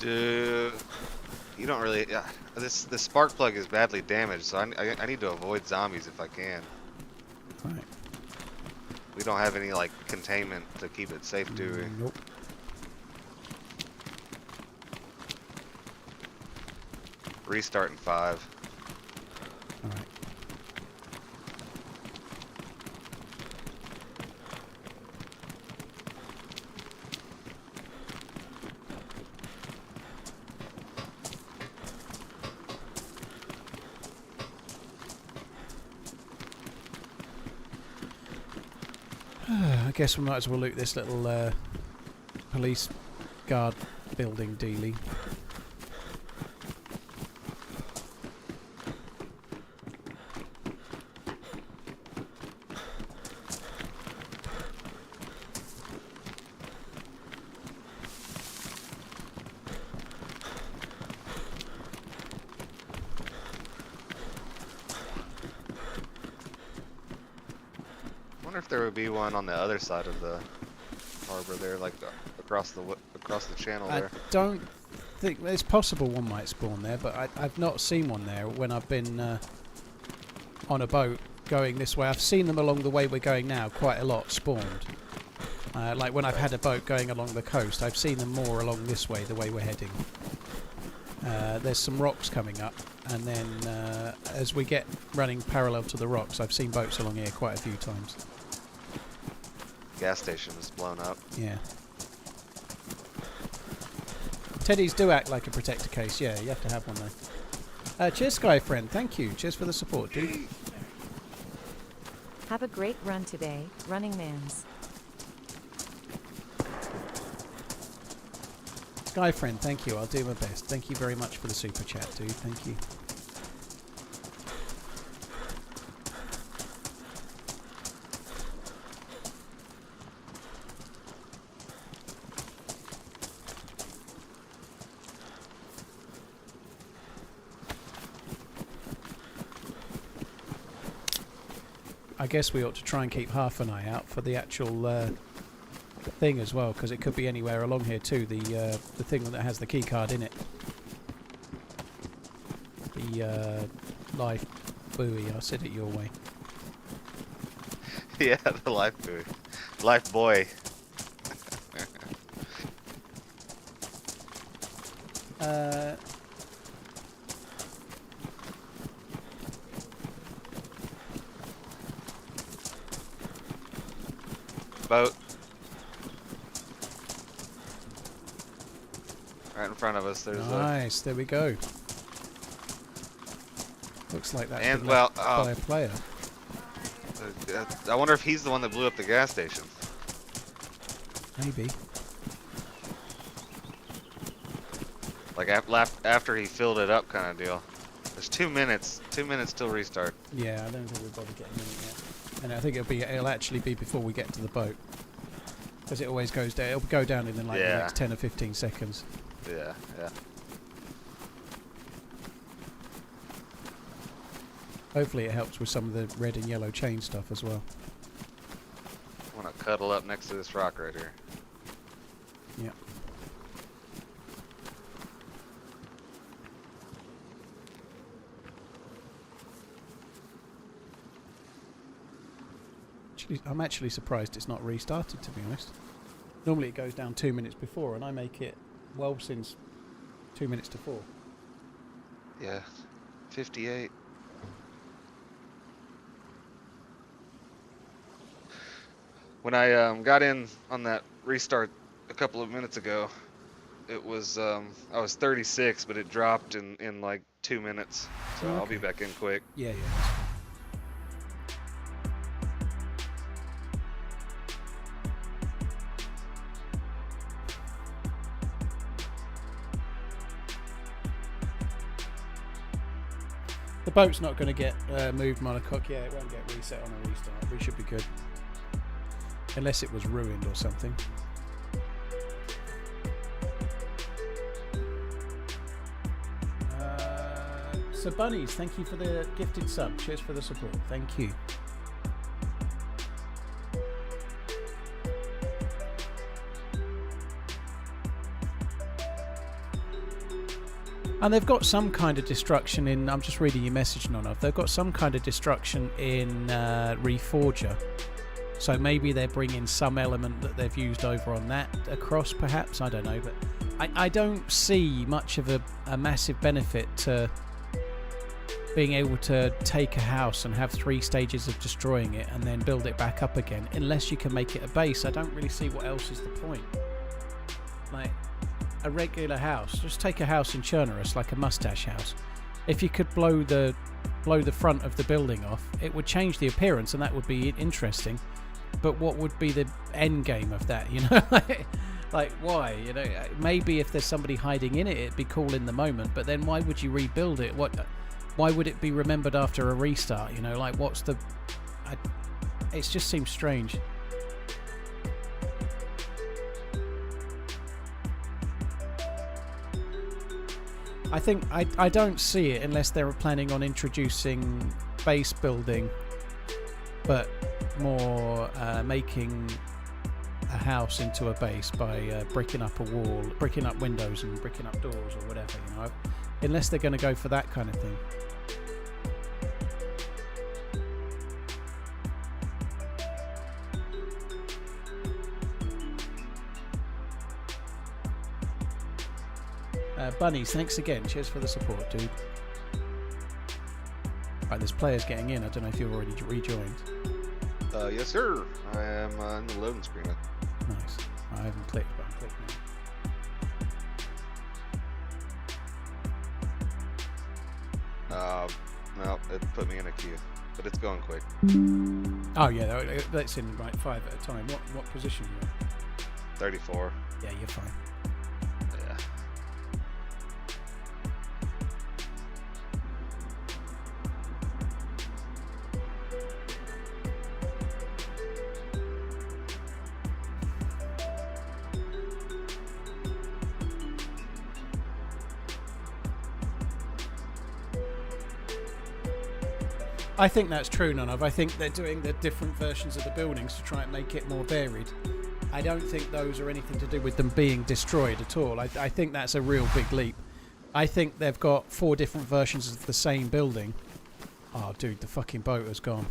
Dude, you don't really. This spark plug is badly damaged, so I need to avoid zombies if I can. Right. We don't have any like containment to keep it safe, do we? Nope. Restart in 5. All right. I guess we might as well loot this little police guard building dealie. I wonder if there would be one on the other side of the harbor there, like across the channel there. I don't think it's possible one might spawn there, but I've not seen one there when I've been on a boat going this way. I've seen them along the way we're going now quite a lot spawned. Like when I've had a boat going along the coast, I've seen them more along this way, the way we're heading. There's some rocks coming up, and then as we get running parallel to the rocks, I've seen boats along here quite a few times. Gas station is blown up. Yeah. Teddies do act like a protector case, yeah, you have to have one though. Cheers, Skyfriend, thank you. Cheers for the support, dude. Have a great run today, RunningManZ. Skyfriend, thank you. I'll do my best. Thank you very much for the super chat, dude. Thank you. I guess we ought to try and keep half an eye out for the actual thing as well, because it could be anywhere along here too. The thing that has the key card in it. The life buoy. I said it your way. Yeah, the life buoy. Life boy. Boat. Right in front of us. There's nice. There we go. Looks like that's and been well, left by a player. I wonder if he's the one that blew up the gas station. Maybe. Like after he filled it up, kind of deal. There's 2 minutes. 2 minutes till restart. Yeah, I don't think we've bothered getting in it yet. And I think it'll actually be before we get to the boat, because it always goes down. It'll go down in like the next 10 or 15 seconds. Yeah, yeah. Hopefully it helps with some of the red and yellow chain stuff as well. I want to cuddle up next to this rock right here. Yeah. I'm actually surprised it's not restarted, to be honest. Normally it goes down 2 minutes before, and I make it well since 2 minutes to 4. Yeah, 58. When I got in on that restart a couple of minutes ago, it was I was 36, but it dropped in like 2 minutes. So Okay. I'll be back in quick. Yeah, yeah. That's fine. The boat's not going to get moved, Monocoque. Yeah, it won't get reset on a restart. We should be good. Unless it was ruined or something. So Bunnies, thank you for the gifted sub. Cheers for the support. Thank you. And they've got some kind of destruction in... I'm just reading your message, Nonov. They've got some kind of destruction in Reforger. So maybe they're bringing some element that they've used over on that across, perhaps. I don't know. But I don't see much of a massive benefit to being able to take a house and have 3 stages of destroying it and then build it back up again. Unless you can make it a base. I don't really see what else is the point. Like... a regular house, just take a house in Chernarus, like a mustache house. If you could blow the front of the building off, it would change the appearance and that would be interesting. But what would be the end game of that, you know? Like why, you know? Maybe if there's somebody hiding in it, it'd be cool in the moment, but then why would you rebuild it? Why would it be remembered after a restart, you know? Like what's the... it just seems strange. I think I don't see it unless they're planning on introducing base building, but more making a house into a base by bricking up a wall, bricking up windows and bricking up doors or whatever, you know. Unless they're going to go for that kind of thing. Bunnies, thanks again. Cheers for the support, dude. Right, there's players getting in. I don't know if you've already rejoined. Yes, sir. I am in the loading screen. Nice. I haven't clicked, but I'm clicking now. No, it put me in a queue, but it's going quick. Oh yeah, that's in right 5 at a time. What position are you in? 34. Yeah, you're fine. Yeah. I think that's true, Nonov. I think they're doing the different versions of the buildings to try and make it more varied. I don't think those are anything to do with them being destroyed at all. I think that's a real big leap. I think they've got 4 different versions of the same building. Oh, dude, the fucking boat has gone.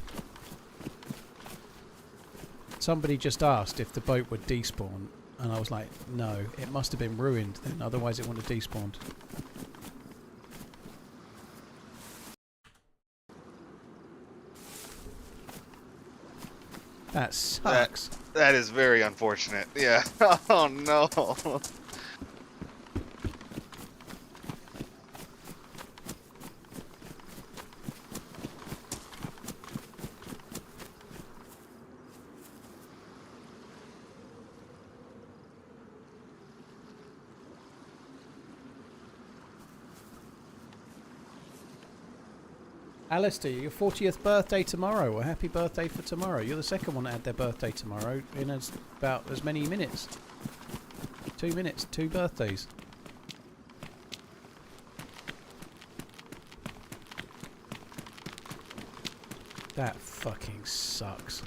Somebody just asked if the boat would despawn, and I was like, no, it must have been ruined then, otherwise it wouldn't have despawned. That sucks. That is very unfortunate. Yeah. Oh no. Alistair, your 40th birthday tomorrow. Well, happy birthday for tomorrow. You're the second one to add their birthday tomorrow in about as many minutes. 2 minutes, 2 birthdays. That fucking sucks.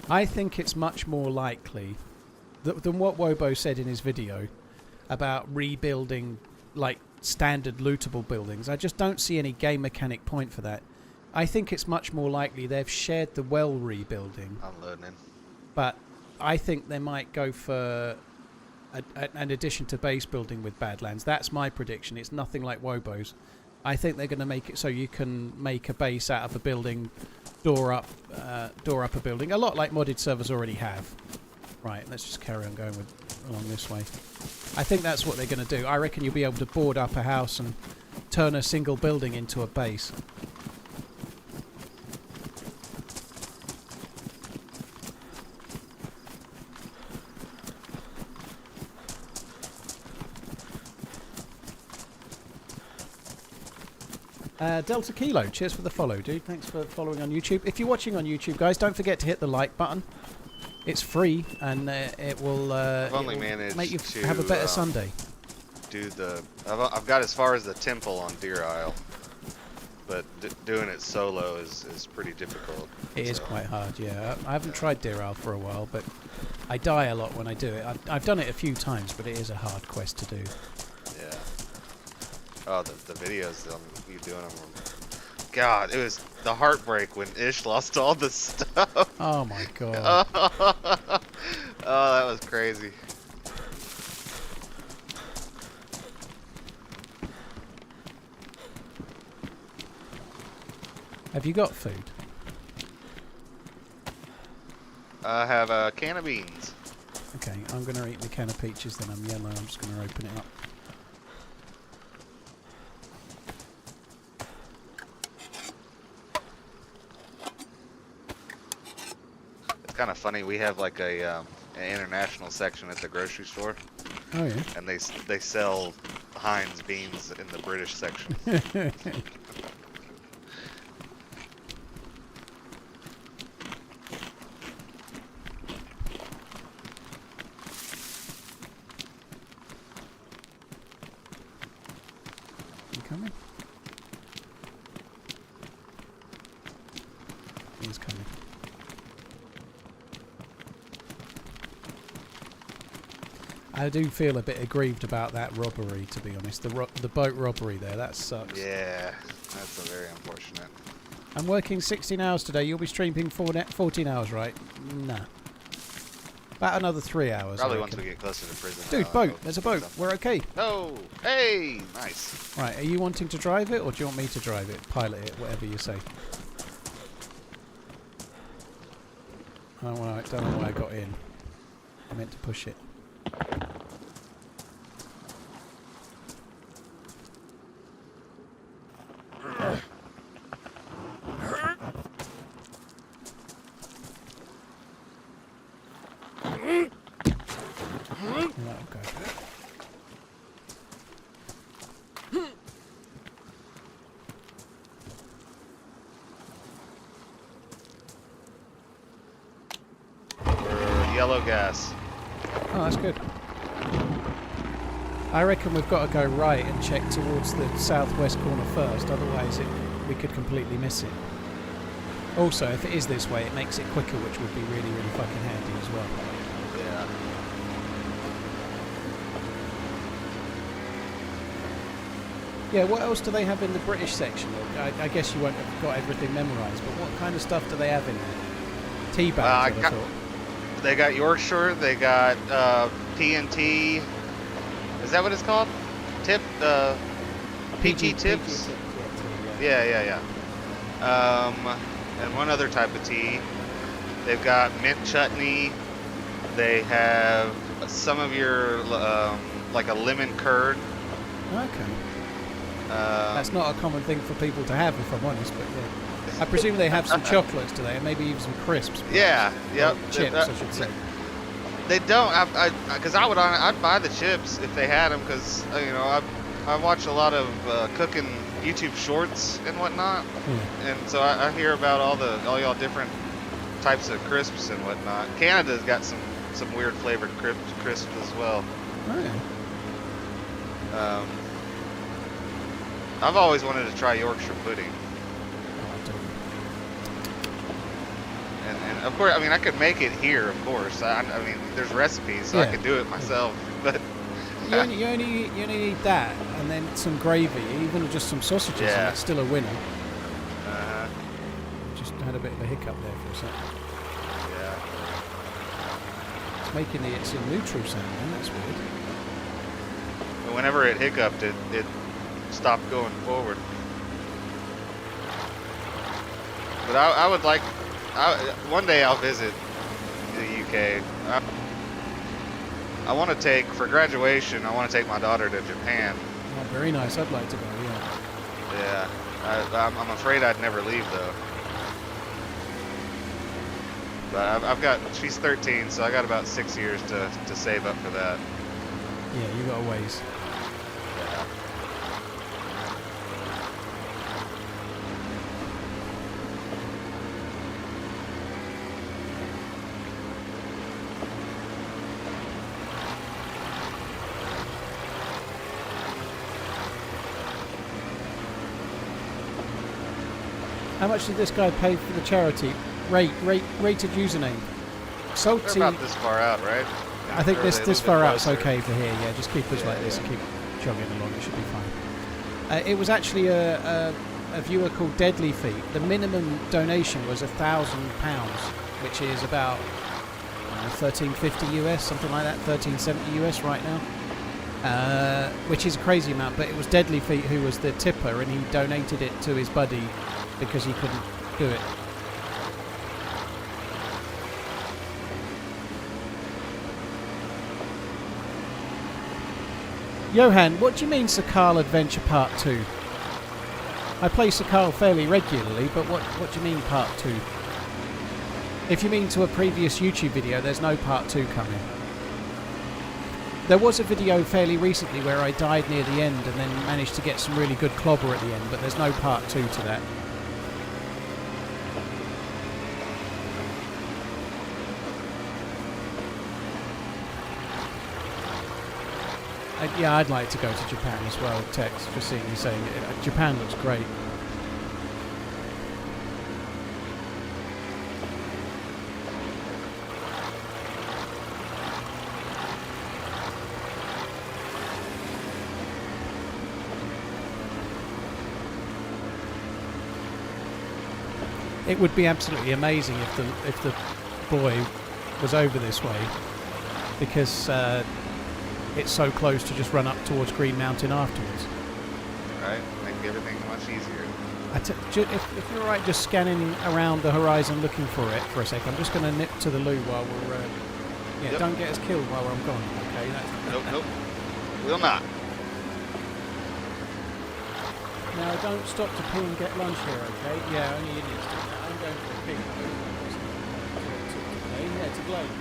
I think it's much more likely than what Wobo said in his video about rebuilding like standard lootable buildings. I just don't see any game mechanic point for that. I think it's much more likely they've shared the well rebuilding. Unloading. But I think they might go for an addition to base building with Badlands. That's my prediction. It's nothing like Wobo's. I think they're going to make it so you can make a base out of a building, door up a building, a lot like modded servers already have. Right, let's just carry on going along this way. I think that's what they're going to do. I reckon you'll be able to board up a house and turn a single building into a base. Delta Kilo, cheers for the follow, dude. Thanks for following on YouTube. If you're watching on YouTube, guys, don't forget to hit the like button. It's free, and it will make you have a better Sunday. I've got as far as the temple on Deer Isle, but doing it solo is pretty difficult. It is quite hard, yeah. I haven't tried Deer Isle for a while, but I die a lot when I do it. I've done it a few times, but it is a hard quest to do. Yeah. Oh, the videos of you doing them. God, it was the heartbreak when Ish lost all the stuff. Oh my god. Oh, that was crazy. Have you got food? I have a can of beans. Okay, I'm going to eat the can of peaches, then I'm yellow. I'm just going to open it up. Kind of funny. We have like an international section at the grocery store. Oh yeah. And they sell Heinz beans in the British section. You coming? He's coming. I do feel a bit aggrieved about that robbery, to be honest. The boat robbery there, that sucks. Yeah, that's a very unfortunate. I'm working 16 hours today. You'll be streaming 14 hours, right? Nah. About another 3 hours. Probably once we get closer to prison. Dude, boat. There's a boat. We're okay. Oh, hey, nice. Right, are you wanting to drive it, or do you want me to drive it? Pilot it, whatever you say. I don't know why I got in. I meant to push it. Yellow gas. Oh, that's good. I reckon we've got to go right and check towards the southwest corner first, otherwise we could completely miss it. Also, if it is this way, it makes it quicker, which would be really, really fucking handy as well. Yeah. Yeah, what else do they have in the British section? I guess you won't have got everything memorised, but what kind of stuff do they have in there? Tea bags, I thought. They got Yorkshire, they got TNT. Is that what it's called? Tip, PG tips? Yeah. And one other type of tea. They've got mint chutney. They have some of your, like a lemon curd. Okay. That's not a common thing for people to have, if I'm honest, but yeah. I presume they have some chocolates today, and maybe even some crisps. Yeah, yep. Chips, I should say. They don't, because I'd buy the chips if they had them, because I watch a lot of cooking YouTube shorts and whatnot, and so I hear about all y'all different types of crisps and whatnot. Canada's got some weird flavored crisps as well. Oh yeah. I've always wanted to try Yorkshire pudding. And of course, I mean, I could make it here, of course. I mean, there's recipes, so I Yeah. could do it myself. But You only need that, and then some gravy, even just some sausages, and Yeah. it's still a winner. uh, Just had a bit of a hiccup there for a second. yeah, It's making it's a neutral sound, man. That's weird. but whenever it hiccuped, it stopped going forward. But I would like, one day I'll visit the UK. I want to take, for graduation, I want to take my daughter to Japan. Oh, very nice. I'd like to go. Yeah. Yeah, I'm afraid I'd never leave though. But I've got, she's 13, so I got about 6 years to save up for that. Yeah, you got a ways. Yeah. How much did this guy pay for the charity? Rated username. They're Salty. about this far out, right? I think Or this are they a this little bit far out's closer? okay for here. Yeah, just keep us Yeah, like this yeah. and keep chugging along. It should be fine. It was actually a viewer called Deadly Feet. The minimum donation was £1,000, which is about 1350 US, something like that, 1370 US right now. Which is a crazy amount, but it was Deadly Feet who was the tipper, and he donated it to his buddy because he couldn't do it. Johan, what do you mean Sakal Adventure Part 2? I play Sakal fairly regularly, but what do you mean Part 2? If you mean to a previous YouTube video, there's no Part 2 coming. There was a video fairly recently where I died near the end and then managed to get some really good clobber at the end, but there's no Part 2 to that. Yeah, I'd like to go to Japan as well, Tex, just seeing you saying it. Japan looks great. It would be absolutely amazing if the buoy was over this way, because it's so close to just run up towards Green Mountain afterwards. Right? Make everything much easier. If you're alright just scanning around the horizon looking for it for a sec, I'm just going to nip to the loo while we're... Yep. Don't get us killed while I'm gone, okay? Nope. Will not. Now, don't stop to pee and get lunch here, okay? Yeah, only idiots do that. I'm going for a pee. To Blaine. Yeah, to Blaine.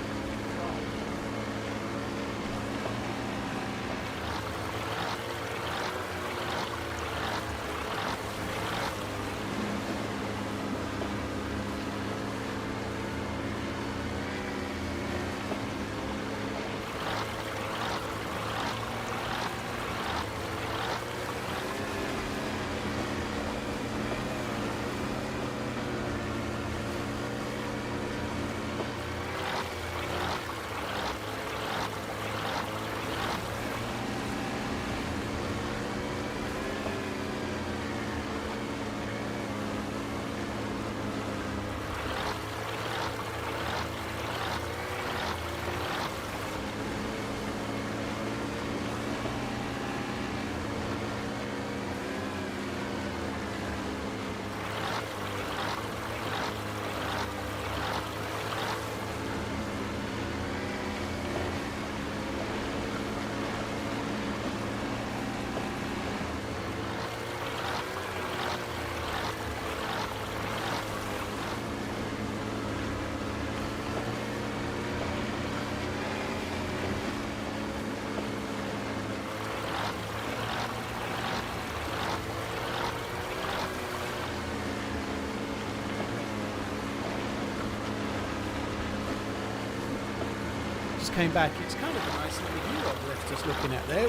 Came back. It's kind of a nice little view I've left us looking at there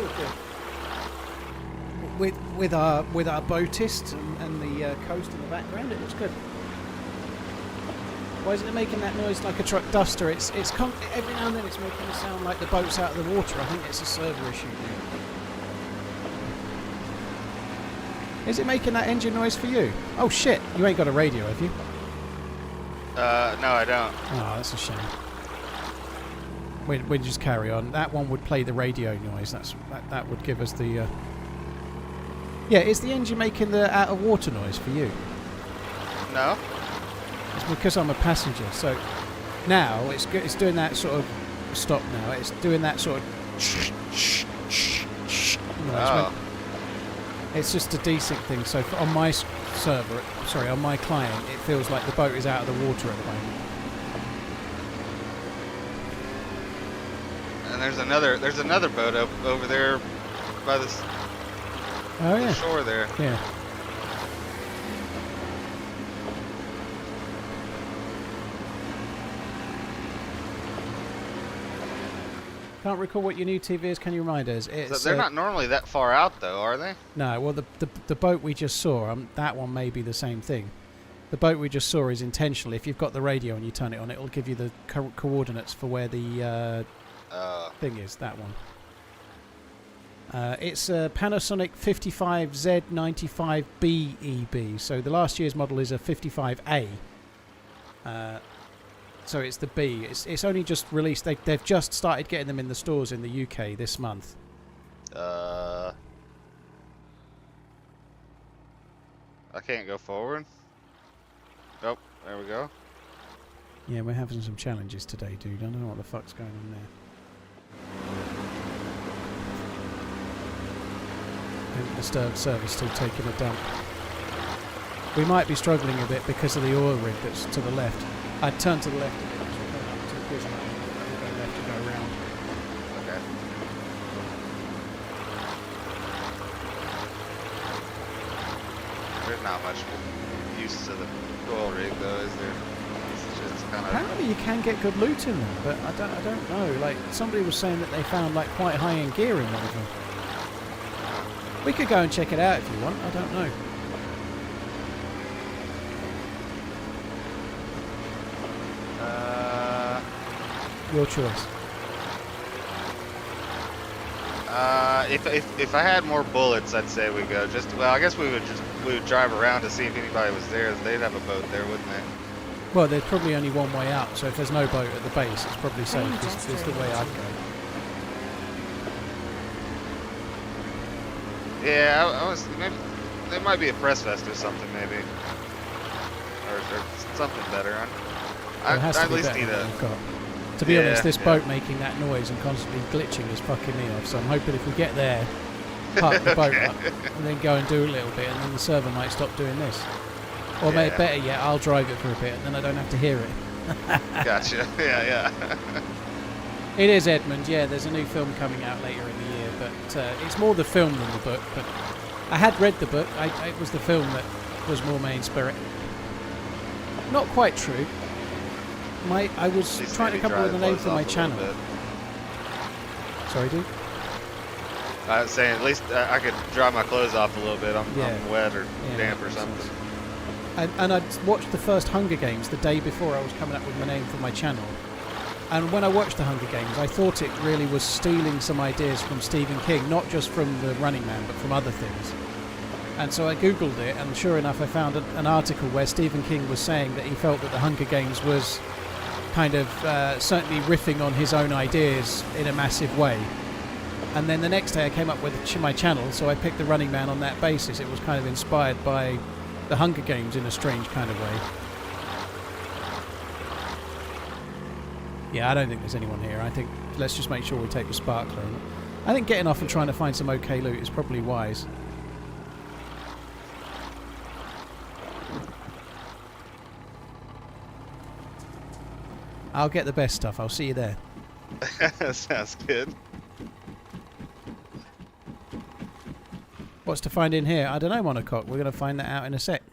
with our boatist and the coast in the background. It looks good. Why isn't it making that noise like a truck duster? Every now and then it's making a sound like the boat's out of the water. I think it's a server issue. Is it making that engine noise for you? Oh shit! You ain't got a radio, have you? No, I don't. Oh, that's a shame. We just carry on. That one would play the radio noise. That would give us the. Yeah, is the engine making the out of water noise for you? No. It's because I'm a passenger. So now it's doing that sort of stop. Now it's doing that sort of noise. It's just a desync thing. So on my server, sorry, on my client, it feels like the boat is out of the water at the moment. And there's another boat over there by the shore there. Yeah. Can't recall what your new TV is. Can you remind us? They're not normally that far out, though, are they? No. Well, the boat we just saw, that one may be the same thing. The boat we just saw is intentional. If you've got the radio and you turn it on, it'll give you the coordinates for where the thing is. That one. It's a Panasonic 55Z95BEB. So the last year's model is a 55A. So it's the B. It's only just released. They've just started getting them in the stores in the UK this month. I can't go forward. Oh, there we go. Yeah, we're having some challenges today, dude. I don't know what the fuck's going on there. And the server's still taking a dump. We might be struggling a bit because of the oil rig that's to the left. I'd turn to the left a bit. We'll go up to the prison. We'll go left and go around. Okay. There's not much use to the oil rig, though, is there? It's just kind of. Apparently, you can get good loot in them, but I don't know. Like somebody was saying that they found like quite high-end gear in one of them. We could go and check it out if you want. I don't know. Your choice. If I had more bullets, I'd say we go. I guess we would drive around to see if anybody was there. They'd have a boat there, wouldn't they? Well, there's probably only one way out, so if there's no boat at the base, it's probably safe. This is the way I'd go. Yeah, I was maybe there might be a press vest or something, maybe, or something better. I at least need a. To be honest, this boat making that noise and constantly glitching is fucking me off. So I'm hoping if we get there, park the boat up, and then go and do a little bit, and then the server might stop doing this. Or maybe better yet, I'll drive it for a bit, and then I don't have to hear it. Gotcha. Yeah. It is Edmund. Yeah, there's a new film coming out later in the year, but it's more the film than the book. But I had read the book. It was the film that was more main spirit. Not quite true. I was trying to come up with a name for my channel. Sorry, dude? I was saying at least I could dry my clothes off a little bit. I'm wet or damp or something. And I'd watched the first Hunger Games the day before I was coming up with my name for my channel. And when I watched the Hunger Games, I thought it really was stealing some ideas from Stephen King, not just from The Running Man, but from other things. And so I googled it, and sure enough, I found an article where Stephen King was saying that he felt that the Hunger Games was kind of certainly riffing on his own ideas in a massive way. And then the next day I came up with my channel, so I picked The Running Man on that basis. It was kind of inspired by the Hunger Games in a strange kind of way. Yeah, I don't think there's anyone here. I think let's just make sure we take the sparkler. I think getting off and trying to find some okay loot is probably wise. I'll get the best stuff. I'll see you there. Sounds good. What's to find in here? I don't know, Monocoque. We're going to find that out in a sec.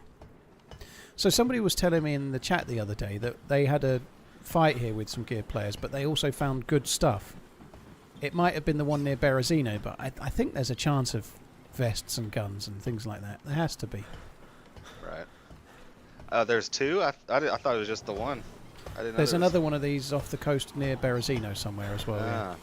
So somebody was telling me in the chat the other day that they had a fight here with some gear players, but they also found good stuff. It might have been the one near Berezino, but I think there's a chance of vests and guns and things like that. There has to be. Right. There's two? I thought it was just the one. I didn't know There's there another one of these off the coast near Berezino somewhere as well. Yeah.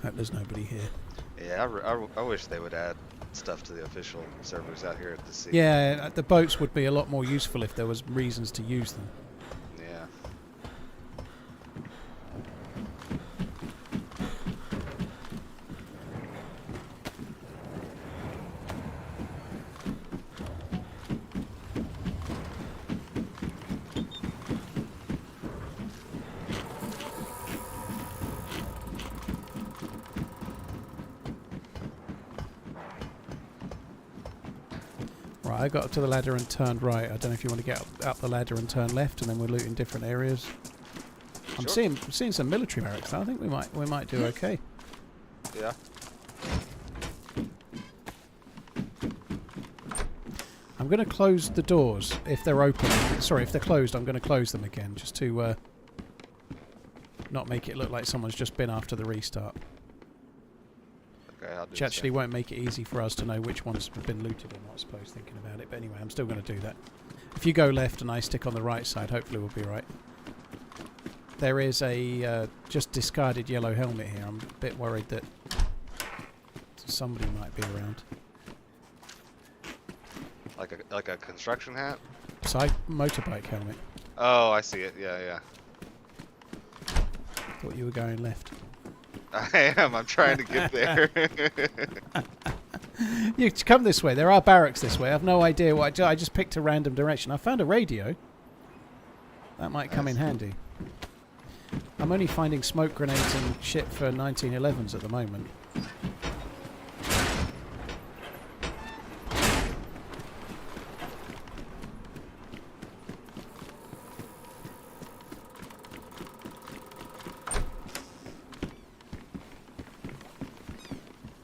Hope there's nobody here. Yeah, I wish they would add stuff to the official servers out here at the sea. Yeah, the boats would be a lot more useful if there was reasons to use them. Yeah. Right, I got up to the ladder and turned right. I don't know if you want to get up the ladder and turn left, and then we'll loot in different areas. I'm seeing some military barracks. I think we might do okay. Yeah. I'm going to close the doors if they're open. Sorry, if they're closed, I'm going to close them again just to not make it look like someone's just been after the restart. Okay, I'll do Which actually won't make it easy for us to know which ones have been looted or not, I suppose, thinking about it. But anyway, I'm still going to do that. If you go left and I stick on the right side, hopefully we'll be right. There is a just discarded yellow helmet here. I'm a bit worried that somebody might be around. Like a construction hat? Side motorbike helmet. Oh, I see it. Yeah, yeah. Thought you were going left. I am. I'm trying to get there. You come this way. There are barracks this way. I've no idea what I just picked a random direction. I found a radio. That might come in handy. I'm only finding smoke grenades and shit for 1911s at the moment.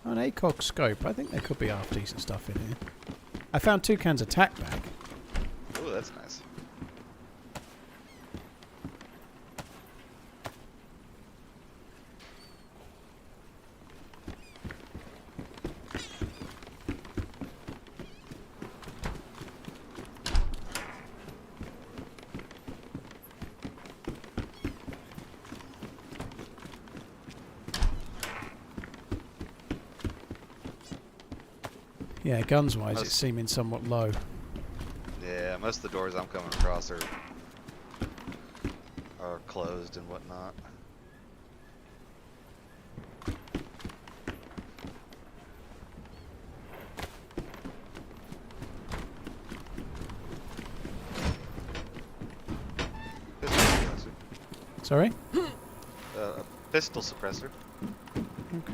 An ACOG scope. I think there could be half decent stuff in here. I found 2 cans of tack bag. Oh, that's nice. Yeah, guns-wise, it's seeming somewhat low. Yeah, most of the doors I'm coming across are closed and whatnot. Pistol suppressor. Sorry? A pistol suppressor. Okay.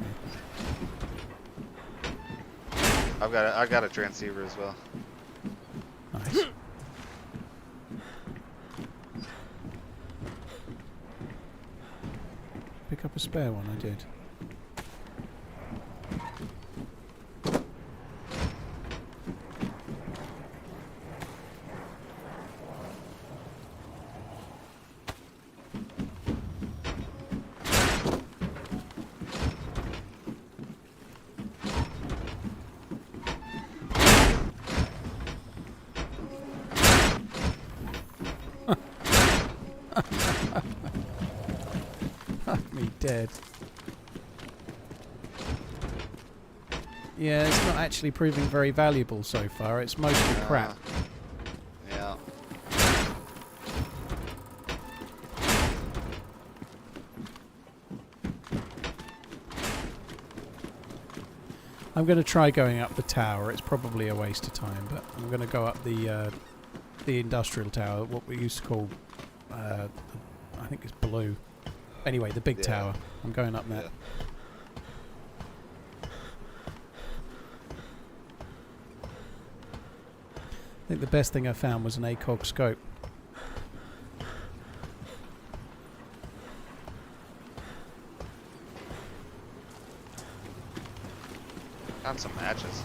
I got a transceiver as well. Nice. Pick up a spare one, I did. Me dead. Yeah, it's not actually proving very valuable so far. It's mostly crap. Yeah. I'm going to try going up the tower. It's probably a waste of time, but I'm going to go up the industrial tower, what we used to call, I think it's blue. Anyway, the big tower. I'm going up that. Yeah. think the best thing I found was an ACOG scope. Found some matches.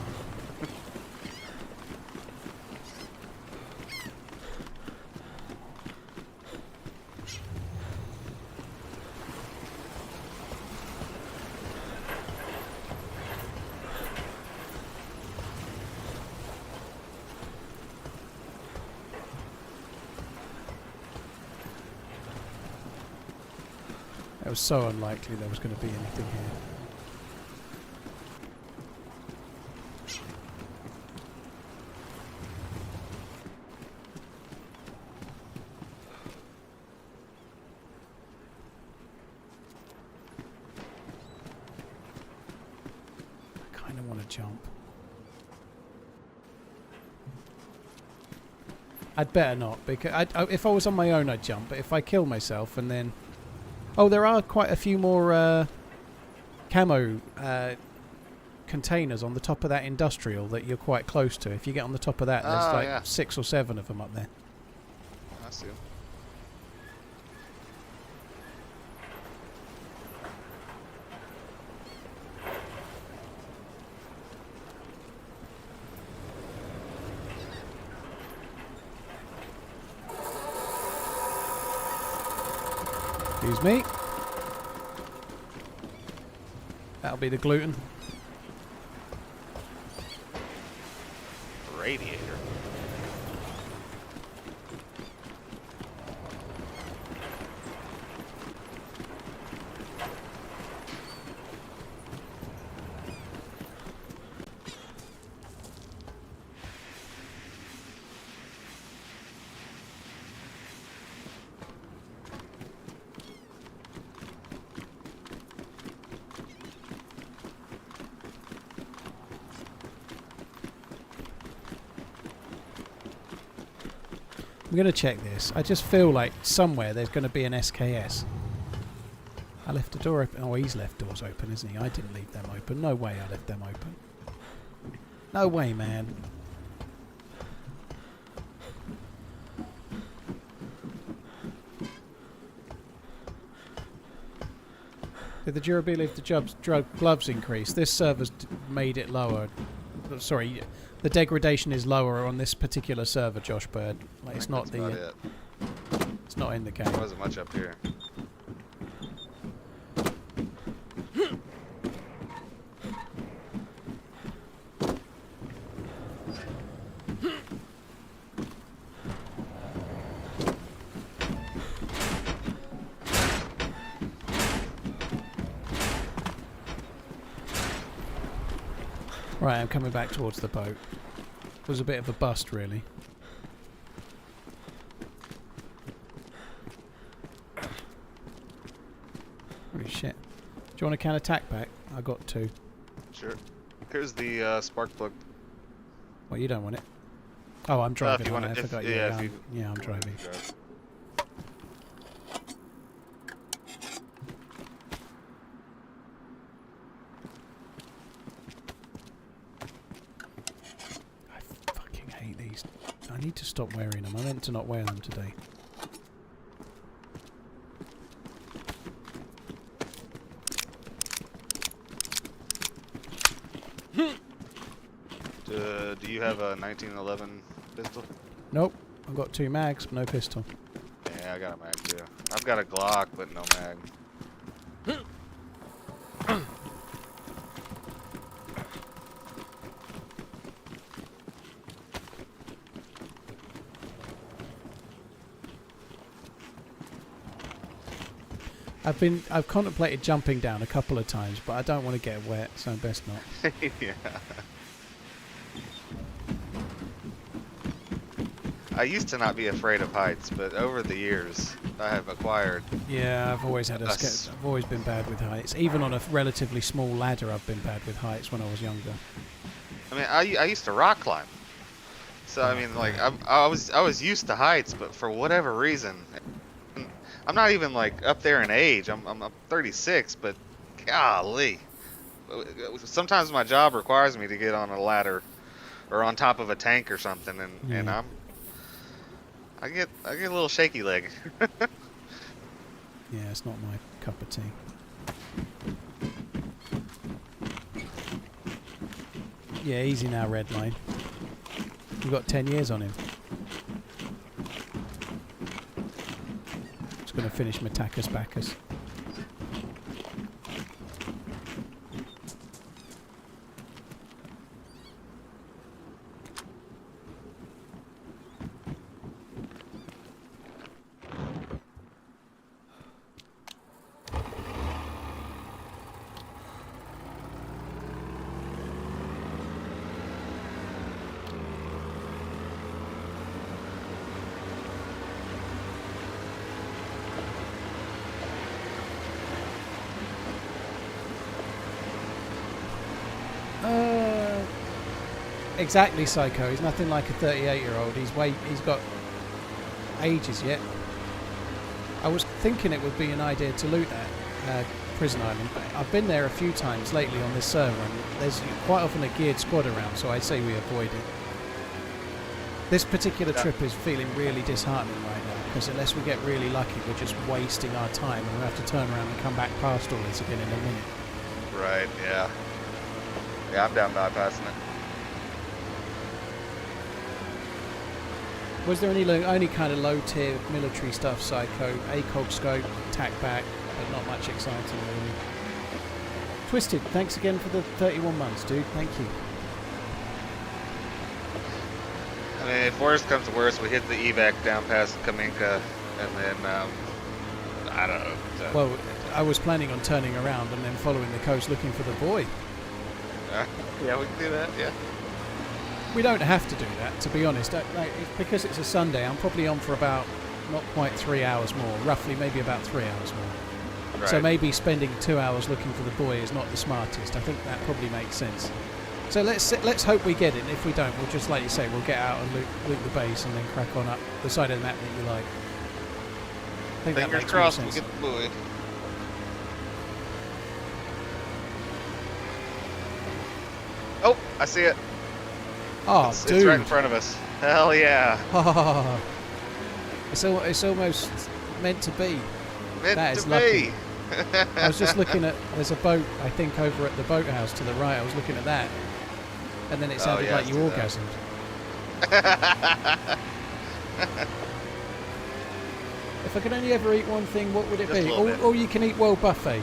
It was so unlikely there was going to be anything here. I kind of want to jump. I'd better not, because if I was on my own I'd jump, but if I kill myself and then... Oh, there are quite a few more camo containers on the top of that industrial that you're quite close to. If you get on the top of that, there's like 6 or 7 of them up there. I see 'em. Excuse me. That'll be the gluten. Radiator. I'm going to check this. I just feel like somewhere there's going to be an SKS. I left the door open. Oh, he's left doors open, isn't he? I didn't leave them open. No way I left them open. No way, man. Did the durability of the gloves increase? This server's made it lower. Sorry, the degradation is lower on this particular server, Josh Bird. Like, it's not the. It's not in the game. There wasn't much up here. Right, I'm coming back towards the boat. It was a bit of a bust, really. Holy shit. Do you want a can of tack back? I got 2. Sure. Here's the spark plug. Well, you don't want it. Oh, I'm driving. If you want I it, forgot. Yeah, I'm driving. I fucking hate these. I need to stop wearing them. I meant to not wear them today. Do you have a 1911 pistol? Nope. I've got 2 mags, but no pistol. Yeah, I got a mag too. I've got a Glock, but no mag. I've contemplated jumping down a couple of times, but I don't want to get wet, so best not. Yeah. I used to not be afraid of heights, but over the years, I have acquired. Yeah, I've always had I've always been bad with heights. Even on a relatively small ladder, I've been bad with heights when I was younger. I mean, I used to rock climb, so I mean, like I was used to heights, but for whatever reason, I'm not even like up there in age. I'm 36, but golly, sometimes my job requires me to get on a ladder or on top of a tank or something, and I get a little shaky leg. Yeah, it's not my cup of tea. Yeah, easy now, Redline. You've got 10 years on him. Just going to finish Matacus Bacchus. Exactly, Psycho. He's nothing like a 38-year-old. He's got ages yet. I was thinking it would be an idea to loot that prison island. I've been there a few times lately on this server, and there's quite often a geared squad around, so I say we avoid it. This particular trip is feeling really disheartening right now, because unless we get really lucky, we're just wasting our time, and we'll have to turn around and come back past all this again in a minute. Right, yeah. Yeah, I'm down bypassing it. Was there any kind of low-tier military stuff, Psycho? ACOG scope, tack back, but not much exciting really. Twisted, thanks again for the 31 months, dude. Thank you. I mean, if worst comes to worst, we hit the evac down past Kaminka, and then, I don't know. Well, I was planning on turning around and then following the coast looking for the buoy. Yeah, we can do that, yeah. We don't have to do that, to be honest. Because it's a Sunday, I'm probably on for about not quite 3 hours more, roughly maybe about 3 hours more. Right. So maybe spending 2 hours looking for the buoy is not the smartest. I think that probably makes sense. So let's hope we get it. If we don't, we'll just, like you say, we'll get out and loot the base and then crack on up the side of the map that you like. I think that Fingers makes more crossed we sense. get the buoy. Oh, I see it. Oh, It's dude. right in front of us. Hell yeah. Oh, it's almost meant to be. Meant That to is be. lucky. I was just looking at, there's a boat, I think, over at the boathouse to the right. I was looking at that. And then it sounded yeah, like you let's do orgasmed. If I could only ever eat one thing, what would it Just a be? little bit. All you can eat world buffet.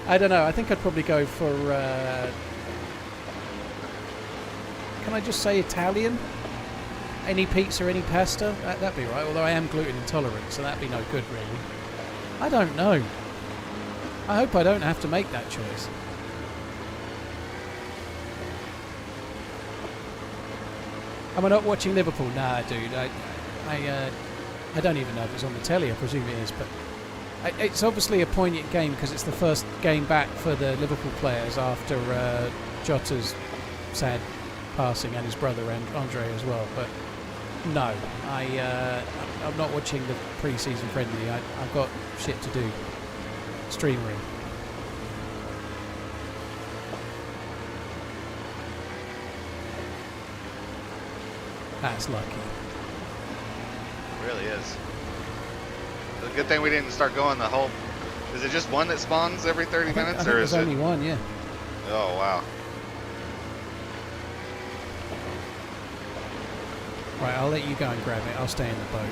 I don't know. I think I'd probably go for, can I just say Italian? Any pizza, any pasta? That'd be right. Although I am gluten intolerant, so that'd be no good, really. I don't know. I hope I don't have to make that choice. Am I not watching Liverpool? Nah, dude. I don't even know if it's on the telly. I presume it is, but it's obviously a poignant game because it's the first game back for the Liverpool players after Jota's sad passing and his brother and Andre as well. But no, I'm not watching the pre-season friendly. I've got shit to do. Streaming. That's lucky. It really is. It's a good thing we didn't start going the whole... Is it just one that spawns every 30 minutes? I think or there's is it... only one, yeah. Oh, wow. Right, I'll let you go and grab it. I'll stay in the boat.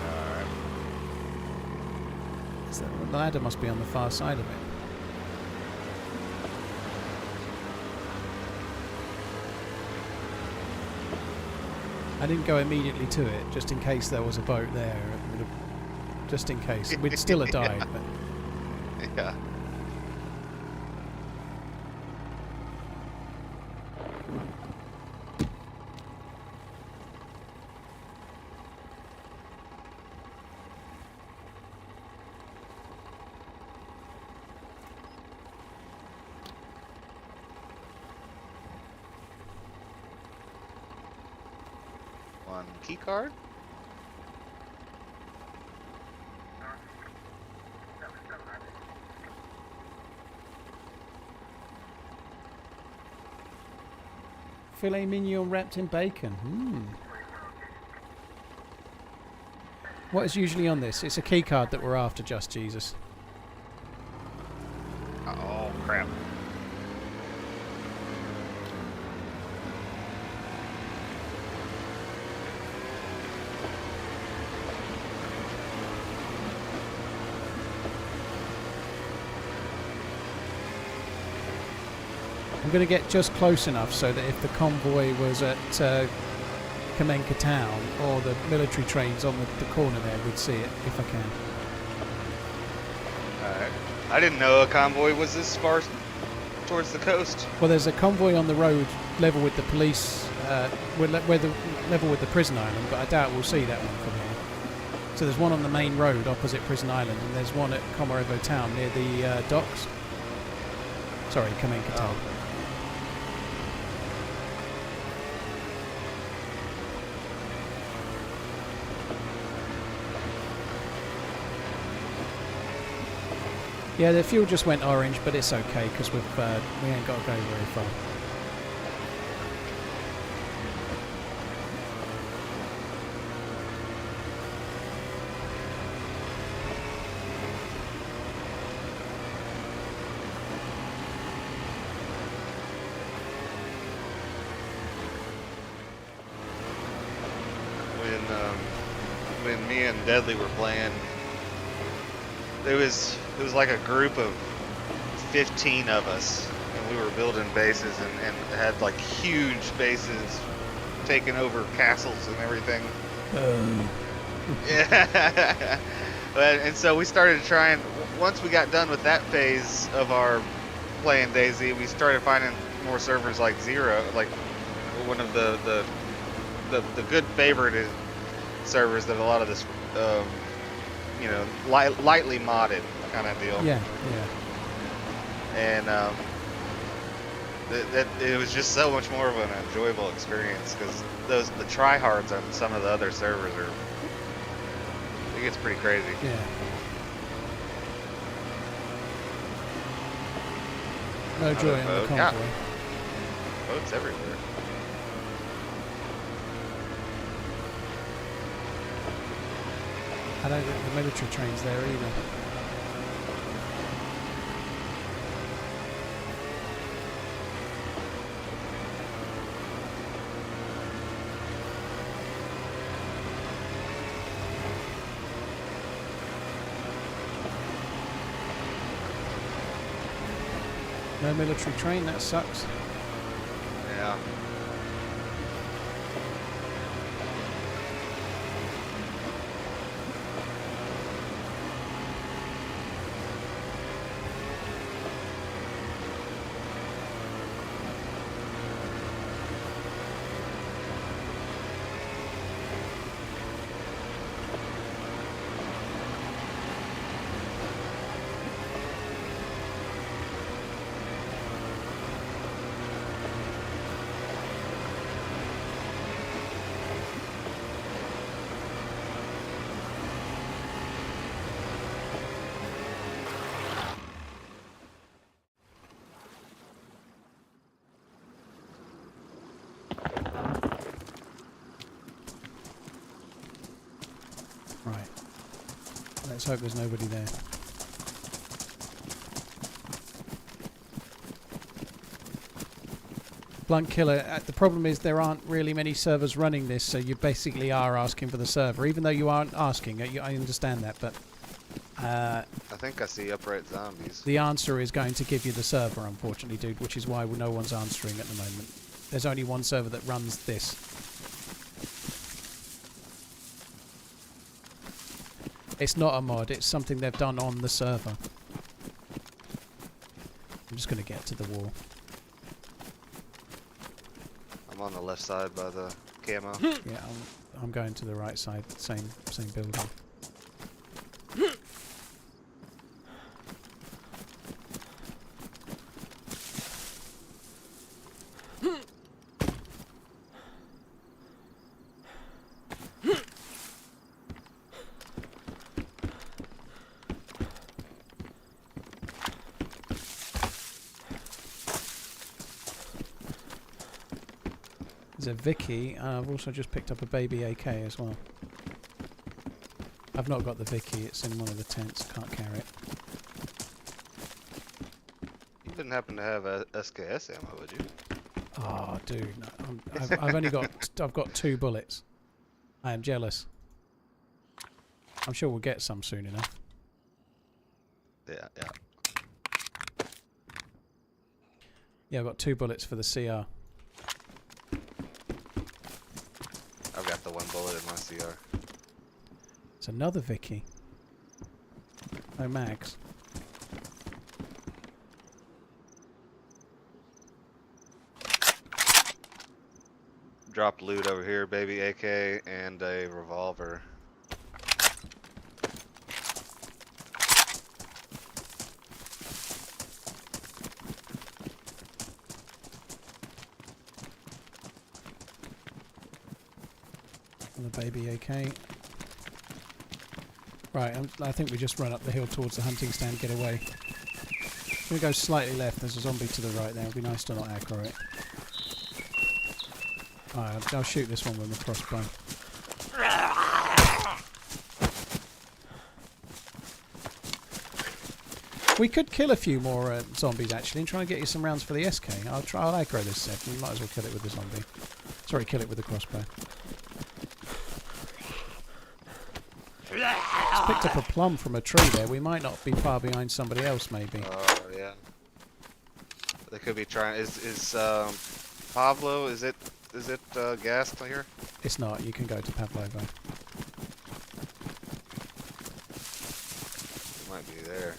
Alright. So the ladder must be on the far side of it. I didn't go immediately to it, just in case there was a boat there. It would have, just in case. We'd still have died, but... Yeah. One key card. filet mignon wrapped in bacon. What is usually on this? It's a key card that we're after, Just Jesus. Oh crap! I'm going to get just close enough so that if the convoy was at Kamenka town or the military trains on the corner there, we'd see it if I can. Alright. I didn't know a convoy was this far towards the coast. Well, there's a convoy on the road level with the police, level with the prison island, but I doubt we'll see that one from here. So there's one on the main road opposite Prison Island, and there's one at Komarevo town near the docks. Sorry, Kamenka town. Yeah, the fuel just went orange, but it's okay because we ain't got to go very far. When me and Deadly were playing, it was like a group of 15 of us, and we were building bases and had like huge bases, taking over castles and everything. Yeah. And so we started trying. Once we got done with that phase of our playing DayZ, we started finding more servers like Zero, like one of the good favorited servers that a lot of this, you know, lightly modded kind of deal. Yeah, yeah. And that it was just so much more of an enjoyable experience because the tryhards on some of the other servers are, it gets pretty crazy. Yeah. No joy in the convoy. Yeah. Boats everywhere. I don't think the military train's there either. No military train, that sucks. Yeah. Right. Let's hope there's nobody there. Blunt Killer, the problem is there aren't really many servers running this, so you basically are asking for the server, even though you aren't asking. I understand that, but I think I see upright zombies. the answer is going to give you the server, unfortunately, dude, which is why no one's answering at the moment. There's only one server that runs this. It's not a mod, it's something they've done on the server. I'm just going to get to the wall. I'm on the left side by the camo. Yeah, I'm going to the right side, same building. needs a Vicky. I've also just picked up a baby AK as well. I've not got the Vicky. It's in one of the tents. Can't carry it. You wouldn't happen to have a SKS ammo, would you? Oh, dude, no, I've only got I've got 2 bullets. I am jealous. I'm sure we'll get some soon enough. Yeah. Yeah, I've got 2 bullets for the CR. I've got the 1 bullet in my CR. It's another Vicky. No mags. Dropped loot over here, baby AK and a revolver. And the baby AK. Right, I think we just run up the hill towards the hunting stand, get away. I'm going to go slightly left. There's a zombie to the right there. It'd be nice to not aggro it. Alright, I'll shoot this one with my crossbow. We could kill a few more zombies actually and try and get you some rounds for the SK. I'll aggro this set. We might as well kill it with the zombie. Sorry, kill it with the crossbow. It's picked up a plum from a tree there. We might not be far behind somebody else maybe. Oh yeah. They could be trying. Is Pablo? Is it gassed here? It's not. You can go to Pavlovo. It might be there.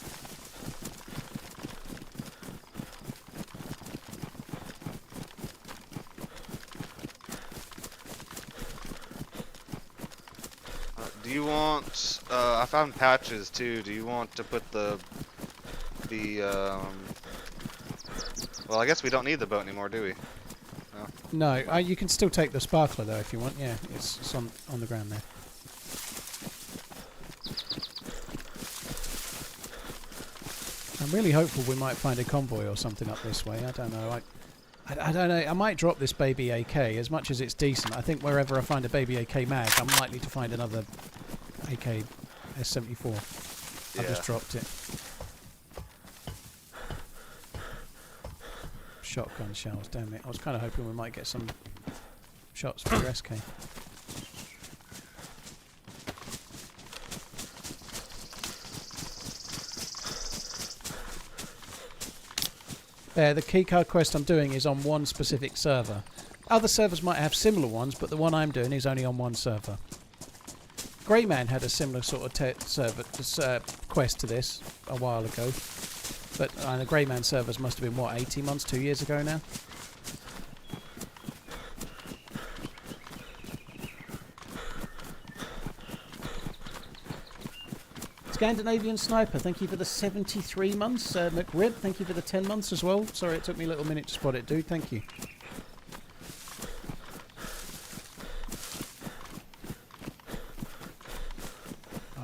Do you want? I found patches too. Do you want to put the well, I guess we don't need the boat anymore, do we? No, you can still take the sparkler though if you want. Yeah, it's on the ground there. I'm really hopeful we might find a convoy or something up this way. I don't know. I don't know. I might drop this baby AK as much as it's decent. I think wherever I find a baby AK mag, I'm likely to find another AK S74. Yeah. I've just dropped it. Shotgun shells, damn it. I was kind of hoping we might get some shots for your SK. There, the keycard quest I'm doing is on one specific server. Other servers might have similar ones, but the one I'm doing is only on one server. Greyman had a similar sort of quest to this a while ago. But the Greyman servers must have been, what, 18 months, 2 years ago now? Scandinavian Sniper, thank you for the 73 months. McRib, thank you for the 10 months as well. Sorry it took me a little minute to spot it, dude. Thank you.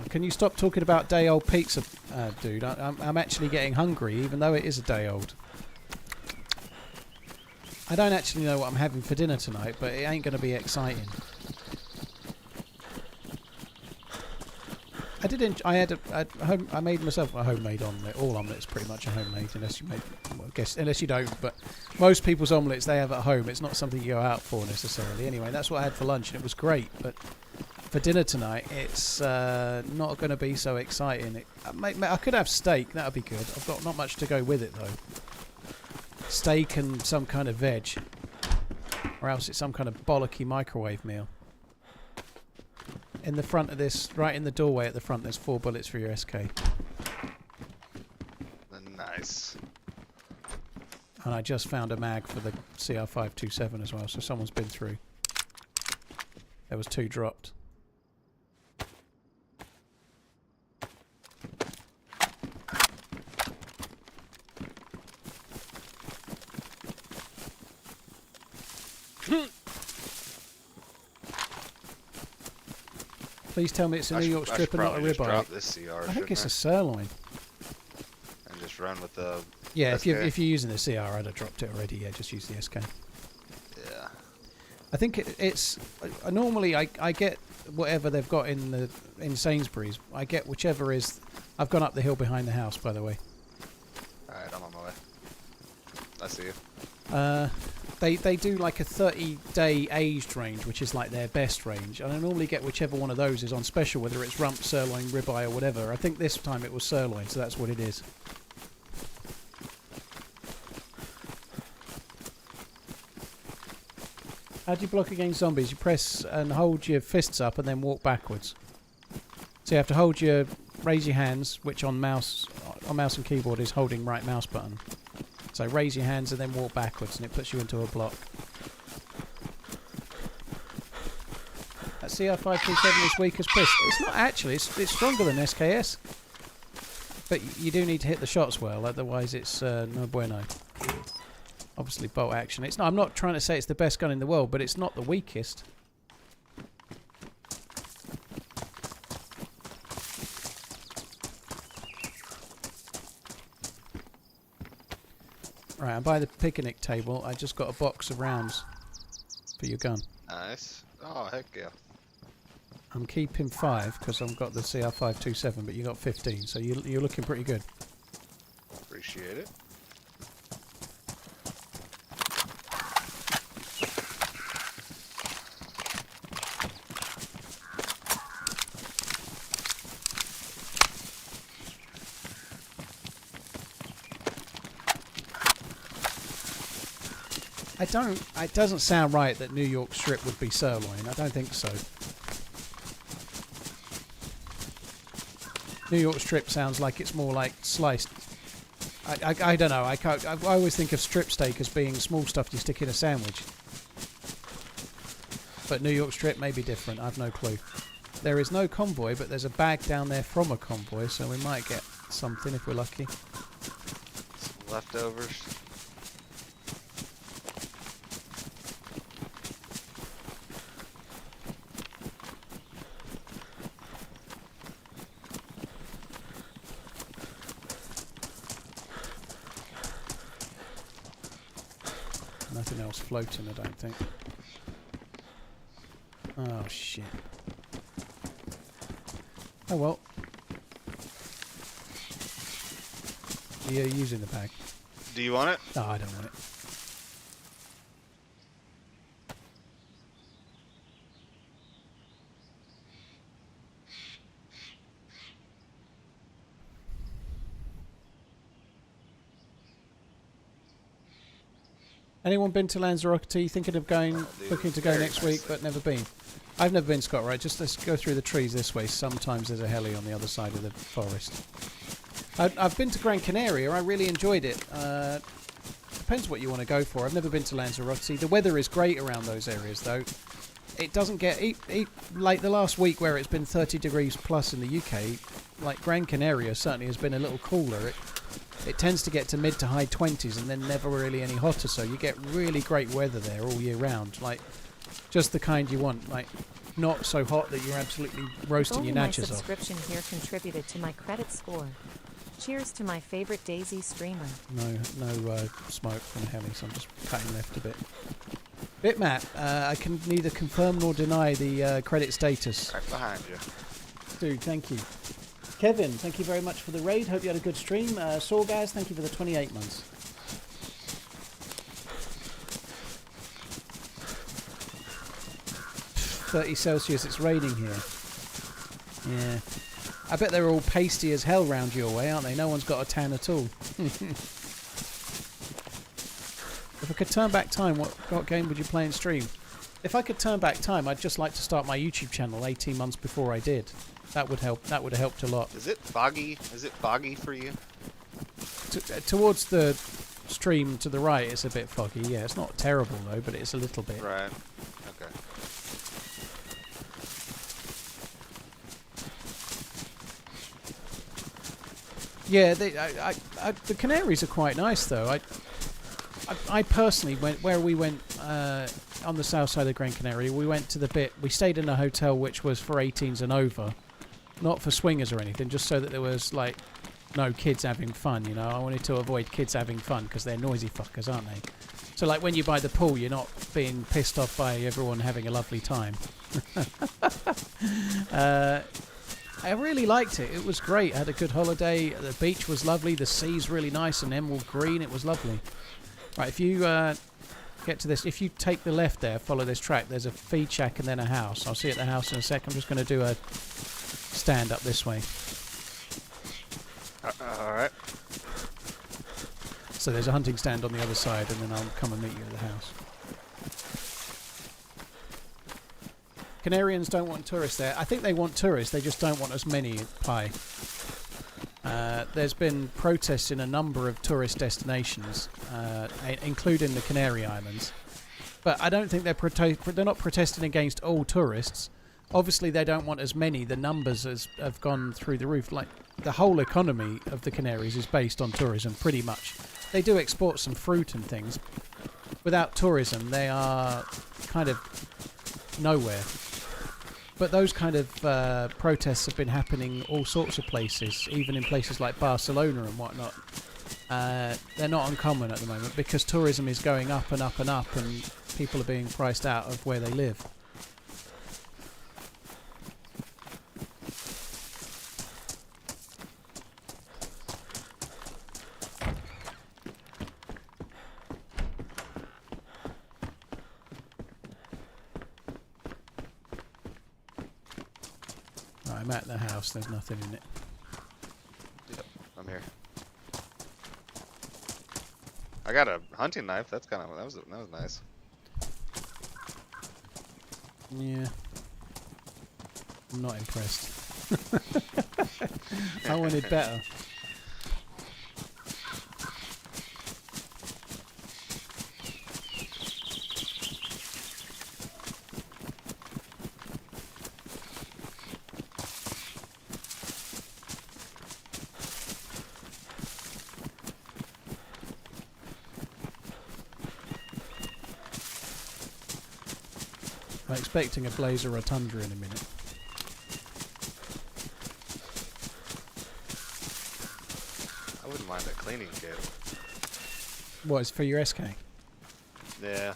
Can you stop talking about day-old pizza, dude? I'm actually getting hungry, even though it is a day old. I don't actually know what I'm having for dinner tonight, but it ain't going to be exciting. I made myself a homemade omelette. All omelettes pretty much are homemade, unless you make, well, I guess, unless you don't. But most people's omelettes they have at home. It's not something you go out for necessarily. Anyway, that's what I had for lunch, and it was great. But for dinner tonight, it's not going to be so exciting. I could have steak. That would be good. I've got not much to go with it though. Steak and some kind of veg, or else it's some kind of bollocky microwave meal. In the front of this, right in the doorway at the front, there's 4 bullets for your SK. Nice. And I just found a mag for the CR527 as well, so someone's been through. There was 2 dropped. Please tell me it's a New York strip and not a ribeye. I think it's a sirloin. And just run with the. Yeah, if you're using the CR, I'd have dropped it already. Yeah, just use the SK. Yeah. I think it's normally I get whatever they've got in Sainsbury's. I get whichever is. I've gone up the hill behind the house, by the way. Alright, I'm on my way. I see you. They do like a 30-day aged range, which is like their best range, and I normally get whichever one of those is on special, whether it's rump, sirloin, ribeye, or whatever. I think this time it was sirloin, so that's what it is. How do you block against zombies? You press and hold your fists up and then walk backwards. So you have to raise your hands, which on mouse and keyboard is holding right mouse button. So raise your hands and then walk backwards, and it puts you into a block. That CR527 is weak as piss. It's not actually. It's stronger than SKS. But you do need to hit the shots well, otherwise it's no bueno. Obviously bolt action. It's not. I'm not trying to say it's the best gun in the world, but it's not the weakest. Right, and by the picnic table, I just got a box of rounds for your gun. Nice. Oh, heck yeah. I'm keeping 5 because I've got the CR527, but you got 15, so you're looking pretty good. Appreciate it. It doesn't sound right that New York strip would be sirloin. I don't think so. New York strip sounds like it's more like sliced. I don't know. I always think of strip steak as being small stuff you stick in a sandwich. But New York strip may be different. I've no clue. There is no convoy, but there's a bag down there from a convoy, so we might get something if we're lucky. Some leftovers. Nothing else floating, I don't think. Oh, shit. Oh, well. You're using the bag. Do you want it? No, I don't want it. Anyone been to Lanzarote? Thinking of going, looking to go next week, but never been. I've never been, Scott. Right, just let's go through the trees this way. Sometimes there's a heli on the other side of the forest. I've been to Gran Canaria. I really enjoyed it. Depends what you want to go for. I've never been to Lanzarote. The weather is great around those areas, though. It doesn't get like the last week where it's been 30 degrees plus in the UK. Like Gran Canaria certainly has been a little cooler. It tends to get to mid to high 20s and then never really any hotter, so you get really great weather there all year round. Like, just the kind you want. Like, not so hot that you're absolutely roasting your natches off. My subscription here contributed to my credit score. Cheers to my favorite DayZ streamer. No smoke from the heli, so I'm just cutting left a bit. Bitmap, I can neither confirm nor deny the credit status. Right behind you. Dude, thank you. Kevin, thank you very much for the raid. Hope you had a good stream. Sorgaz, thank you for the 28 months. $30°C, it's raining here. Yeah. I bet they're all pasty as hell round your way, aren't they? No one's got a tan at all. If I could turn back time, what game would you play and stream? If I could turn back time, I'd just like to start my YouTube channel 18 months before I did. That would help. That would have helped a lot. Is it foggy? Is it foggy for you? Towards the stream to the right, it's a bit foggy. Yeah, it's not terrible though, but it's a little bit. Right. Okay. Yeah, the Canaries are quite nice though. I personally went where we went on the south side of Gran Canaria. We went to the bit. We stayed in a hotel which was for 18s and over. Not for swingers or anything, just so that there was, like, no kids having fun, you know. I wanted to avoid kids having fun, because they're noisy fuckers, aren't they? So like when you buy the pool, you're not being pissed off by everyone having a lovely time. I really liked it. It was great. I had a good holiday. The beach was lovely. The sea's really nice and emerald green. It was lovely. Right, if you get to this, if you take the left there, follow this track, there's a feed shack and then a house. I'll see you at the house in a sec. I'm just going to do a stand up this way. Alright. So there's a hunting stand on the other side, and then I'll come and meet you at the house. Canarians don't want tourists there. I think they want tourists, they just don't want as many pie. There's been protests in a number of tourist destinations, including the Canary Islands. But I don't think they're not protesting against all tourists. Obviously, they don't want as many. The numbers have gone through the roof. Like the whole economy of the Canaries is based on tourism, pretty much. They do export some fruit and things. Without tourism, they are kind of nowhere. But those kind of protests have been happening all sorts of places, even in places like Barcelona and whatnot. They're not uncommon at the moment because tourism is going up and up and up, and people are being priced out of where they live. I'm at the house, there's nothing in it. Yep, I'm here. I got a hunting knife. That's kind of that was nice. Yeah. I'm not impressed. I wanted better. I'm expecting a blazer or a tundra in a minute. I wouldn't mind a cleaning kit. What, is for your SK? Yeah.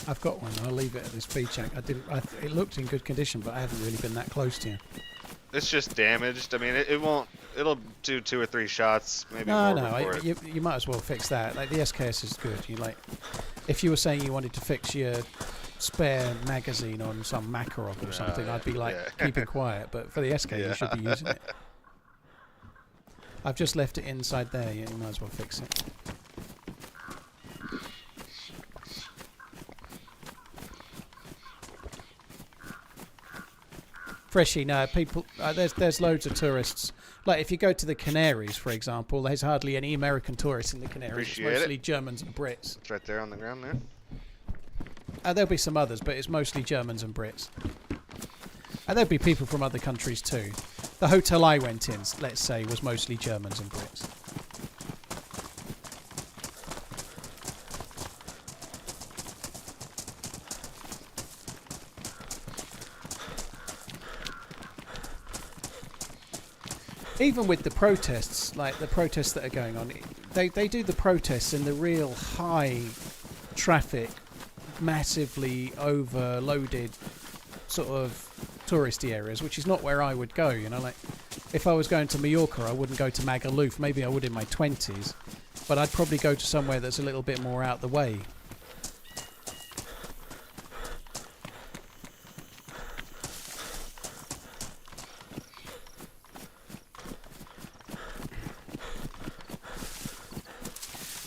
I've got one. I'll leave it at this feed shack. It looked in good condition, but I haven't really been that close to you. It's just damaged. I mean, it won't. It'll do 2 or 3 shots, maybe No, more. no. You might as well fix that. Like the SKS is good. You like, if you were saying you wanted to fix your spare magazine on some Makarov or something, I'd be like keeping quiet. But for the SK, you should be using it. I've just left it inside there. You might as well fix it. Freshy, no, people. There's loads of tourists. Like if you go to the Canaries, for example, there's hardly any American tourists in the Canaries. It's mostly Germans and Brits. It's right there on the ground there. There'll be some others, but it's mostly Germans and Brits. And there'll be people from other countries too. The hotel I went in, let's say, was mostly Germans and Brits. Even with the protests, like the protests that are going on, they do the protests in the real high traffic, massively overloaded sort of touristy areas, which is not where I would go, you know. Like if I was going to Mallorca, I wouldn't go to Magaluf. Maybe I would in my 20s, but I'd probably go to somewhere that's a little bit more out the way.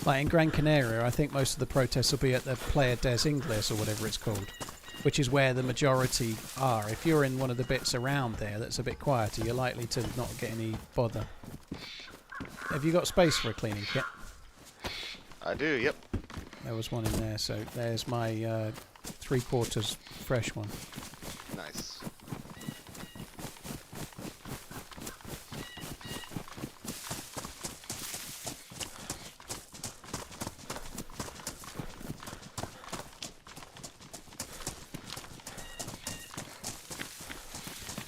Like in Gran Canaria, I think most of the protests will be at the Playa des Ingles or whatever it's called, which is where the majority are. If you're in one of the bits around there that's a bit quieter, you're likely to not get any bother. Have you got space for a cleaning kit? I do, yep. There was one in there, so there's my 3/4 fresh one. Nice.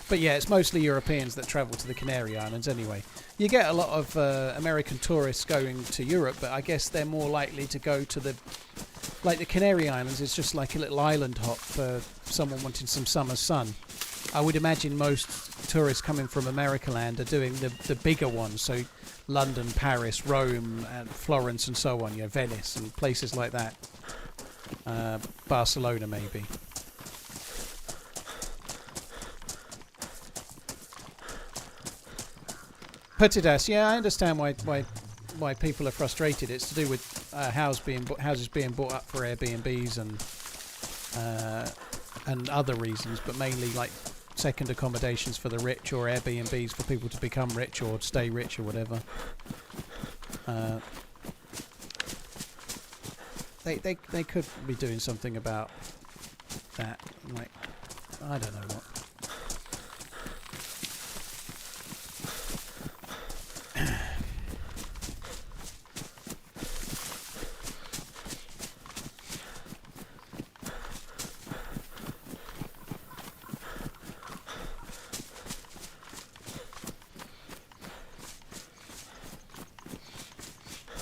But yeah, it's mostly Europeans that travel to the Canary Islands anyway. You get a lot of American tourists going to Europe, but I guess they're more likely to go to the like the Canary Islands is just like a little island hop for someone wanting some summer sun. I would imagine most tourists coming from America land are doing the bigger ones, so London, Paris, Rome, and Florence, and so on. Venice and places like that. Barcelona, maybe. Putidas, yeah, I understand why people are frustrated. It's to do with houses being bought up for Airbnbs and other reasons, but mainly like second accommodations for the rich or Airbnbs for people to become rich or stay rich or whatever. They could be doing something about that. Like, I don't know what.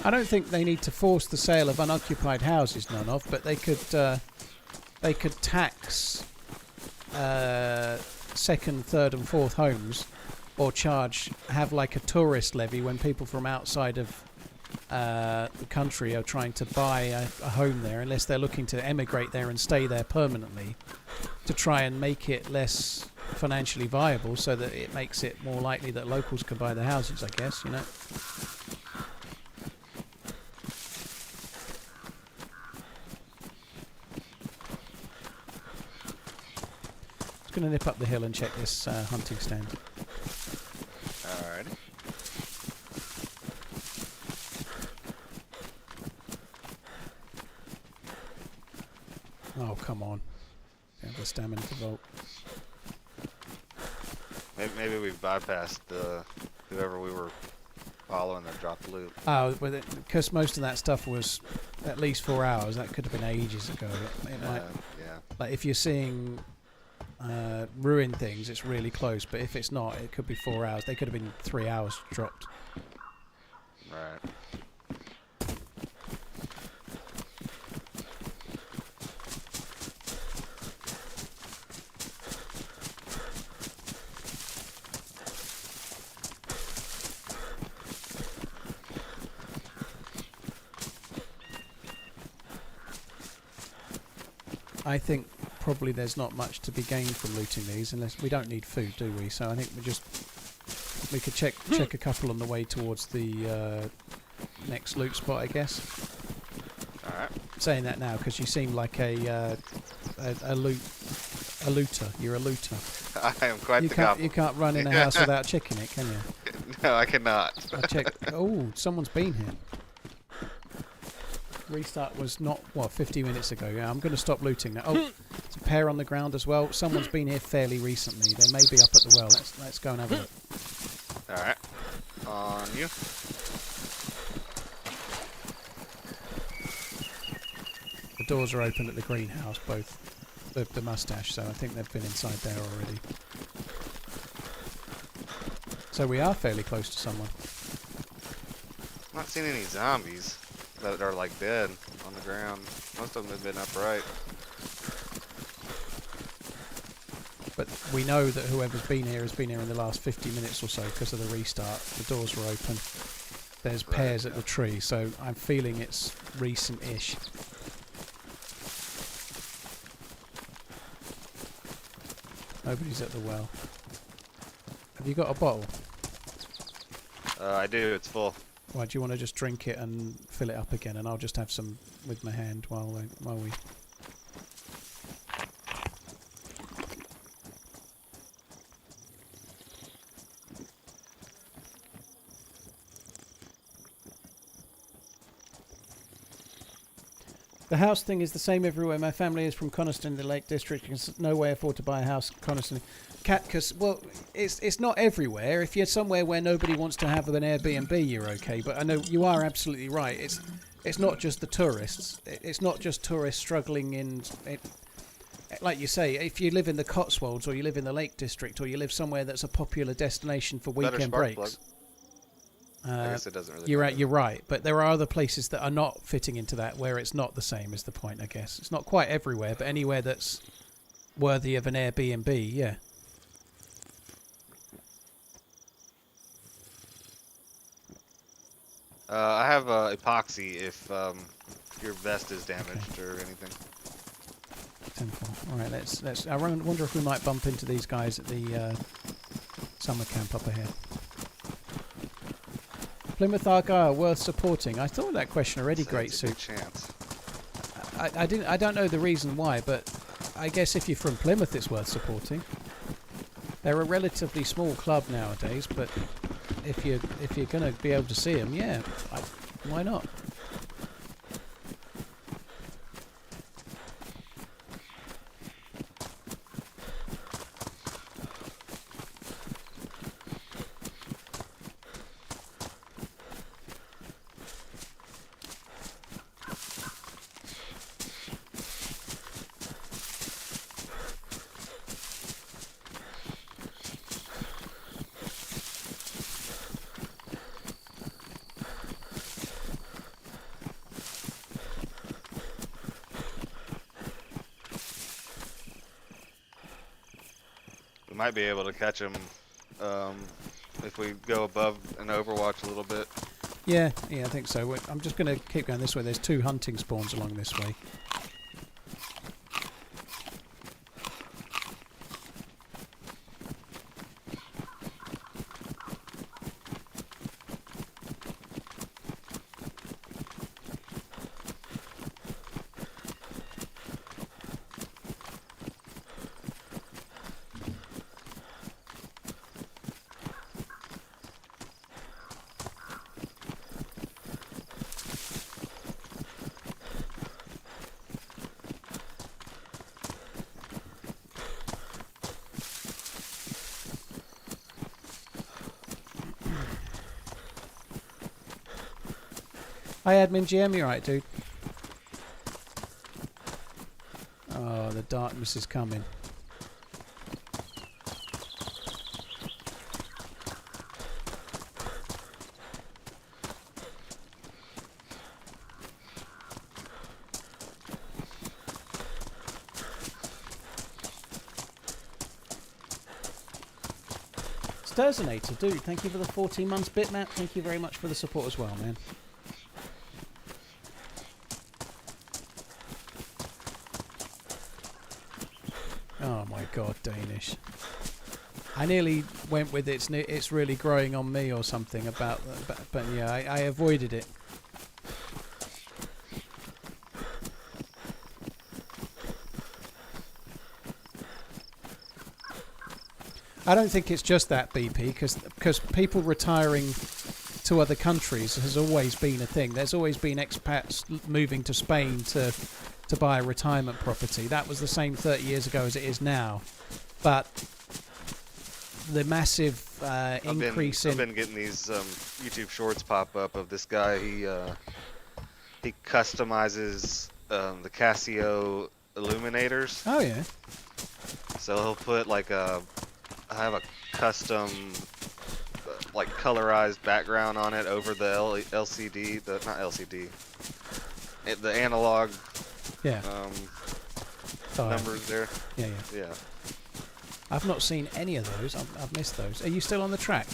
I don't think they need to force the sale of unoccupied houses, none of, but they could tax second, third, and fourth homes, or have like a tourist levy when people from outside of the country are trying to buy a home there, unless they're looking to emigrate there and stay there permanently, to try and make it less financially viable, so that it makes it more likely that locals can buy the houses. I guess, you know. Going to nip up the hill and check this hunting stand. Alrighty. Oh, come on. Have the stamina to vault. Maybe we've bypassed whoever we were following that dropped loot. Oh, because most of that stuff was at least 4 hours. That could have been ages ago. It might, yeah. like if you're seeing ruined things, it's really close, but if it's not, it could be 4 hours. They could have been 3 hours dropped. Right. I think probably there's not much to be gained from looting these, unless we don't need food, do we? So I think we could check a couple on the way towards the next loot spot, I guess. All right. Saying that now because you seem like a looter. You're a looter. I am quite the goblin. You can't run in a house without checking it, can you? No, I cannot. I checked. Oh, someone's been here. Restart was not, 50 minutes ago. Yeah, I'm going to stop looting now. Oh, there's a pair on the ground as well. Someone's been here fairly recently. They may be up at the well. Let's go and have a look. All right. On you. The doors are open at the greenhouse, both the mustache, so I think they've been inside there already. So we are fairly close to someone. I'm not seeing any zombies that are like dead on the ground. Most of them have been upright. But we know that whoever's been here has been here in the last 50 minutes or so because of the restart. The doors were open. There's pairs at the tree, so I'm feeling it's recent-ish. Nobody's at the well. Have you got a bottle? I do. It's full. Why do you want to just drink it and fill it up again, and I'll just have some with my hand while we. The house thing is the same everywhere. My family is from Coniston, the Lake District. You can no way afford to buy a house in Coniston. Because, well, it's not everywhere. If you're somewhere where nobody wants to have an Airbnb, you're okay. But I know you are absolutely right. It's not just the tourists. It's not just tourists struggling in... like you say, if you live in the Cotswolds or you live in the Lake District or you live somewhere that's a popular destination for weekend breaks. I guess it doesn't really You're matter. right. You're right, but there are other places that are not fitting into that where it's not the same. Is the point? I guess it's not quite everywhere, but anywhere that's worthy of an Airbnb. Yeah. I have epoxy if your vest is damaged or anything. 10-4. All right, let's. I wonder if we might bump into these guys at the summer camp up ahead. Plymouth Argyle worth supporting. I thought that question already. So Great it's a good Soup. chance. I don't know the reason why, but I guess if you're from Plymouth, it's worth supporting. They're a relatively small club nowadays, but if you're going to be able to see them, yeah, why not? We might be able to catch them if we go above and overwatch a little bit. Yeah, I think so. I'm just going to keep going this way. There's 2 hunting spawns along this way. Hi, Admin GM, you right, dude? Oh, the darkness is coming. Sturzinator, dude, thank you for the 14 months bitmap. Thank you very much for the support as well, man. Oh my god, Danish. I nearly went with it's really growing on me or something about that, but yeah, I avoided it. I don't think it's just that, BP, because people retiring to other countries has always been a thing. There's always been expats moving to Spain to buy a retirement property. That was the same 30 years ago as it is now. But the massive increase I've been getting these YouTube shorts pop up of this guy. He customizes the Casio illuminators. Oh yeah. So he'll put like I have a custom like colorized background on it over the LCD, not LCD, the analog. Yeah. Numbers there. Yeah. I've not seen any of those. I've missed those. Are you still on the track?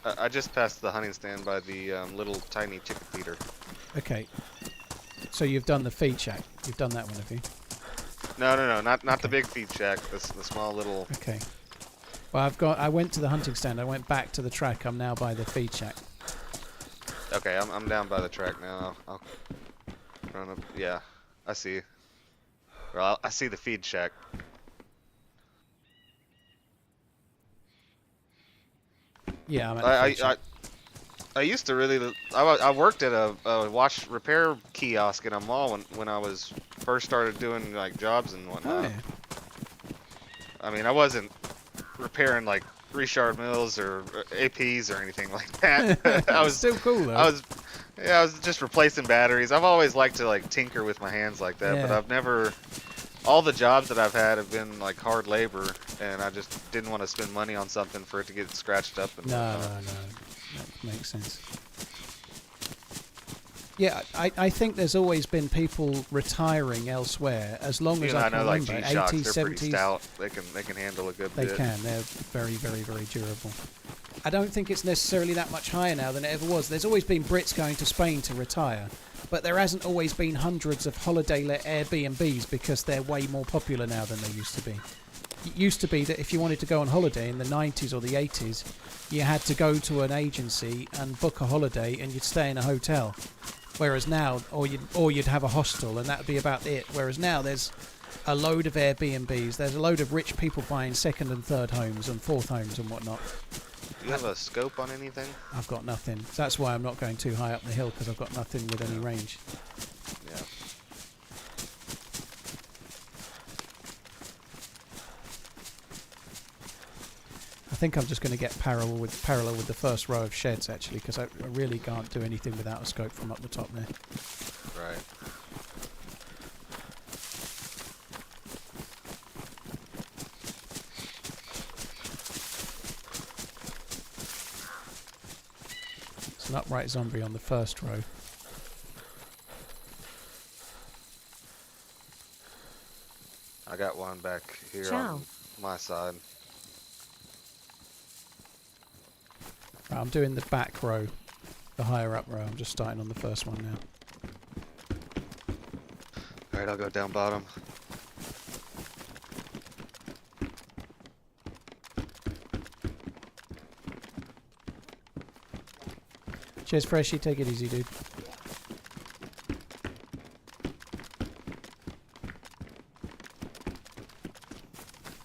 I just passed the hunting stand by the little tiny chicken feeder. Okay. So you've done the feed shack. You've done that one, have you? No, not Okay. the big feed shack. The small little. Okay. Well, I went to the hunting stand. I went back to the track. I'm now by the feed shack. Okay, I'm down by the track now. I'll run up. Yeah, I see. Well, I see the feed shack. Yeah, I'm at the feed shack. I used to really. I worked at a watch repair kiosk in a mall when I was first started doing like jobs and whatnot. Oh, yeah. I mean, I wasn't repairing like Richard Mills or APs or anything like that. I was still cool though. I was just replacing batteries. I've always liked to like tinker with my hands like that, but Yeah. I've never all the jobs that I've had have been like hard labor, and I just didn't want to spend money on something for it to get scratched up. And No, that makes sense. Yeah, I think there's always been people retiring elsewhere. As long as I can know, remember, like G-Shocks, 80s, they're pretty 70s, stout. They can handle a good they bit. can. They're very, very, very durable. I don't think it's necessarily that much higher now than it ever was. There's always been Brits going to Spain to retire, but there hasn't always been hundreds of holiday-let Airbnbs because they're way more popular now than they used to be. It used to be that if you wanted to go on holiday in the 90s or the 80s, you had to go to an agency and book a holiday and you'd stay in a hotel. Whereas now, or you'd have a hostel and that'd be about it. Whereas now there's a load of Airbnbs. There's a load of rich people buying second and third homes and fourth homes and whatnot. Do you have a scope on anything? I've got nothing. So that's why I'm not going too high up the hill, because I've got nothing with any range. Yeah. I think I'm just going to get parallel with the first row of sheds, actually, because I really can't do anything without a scope from up the top there. Right. It's an upright zombie on the first row. I got one back here Ciao. on my side. Right, I'm doing the back row, the higher up row. I'm just starting on the first one now. Alright, I'll go down bottom. Cheers, Freshie. Take it easy, dude.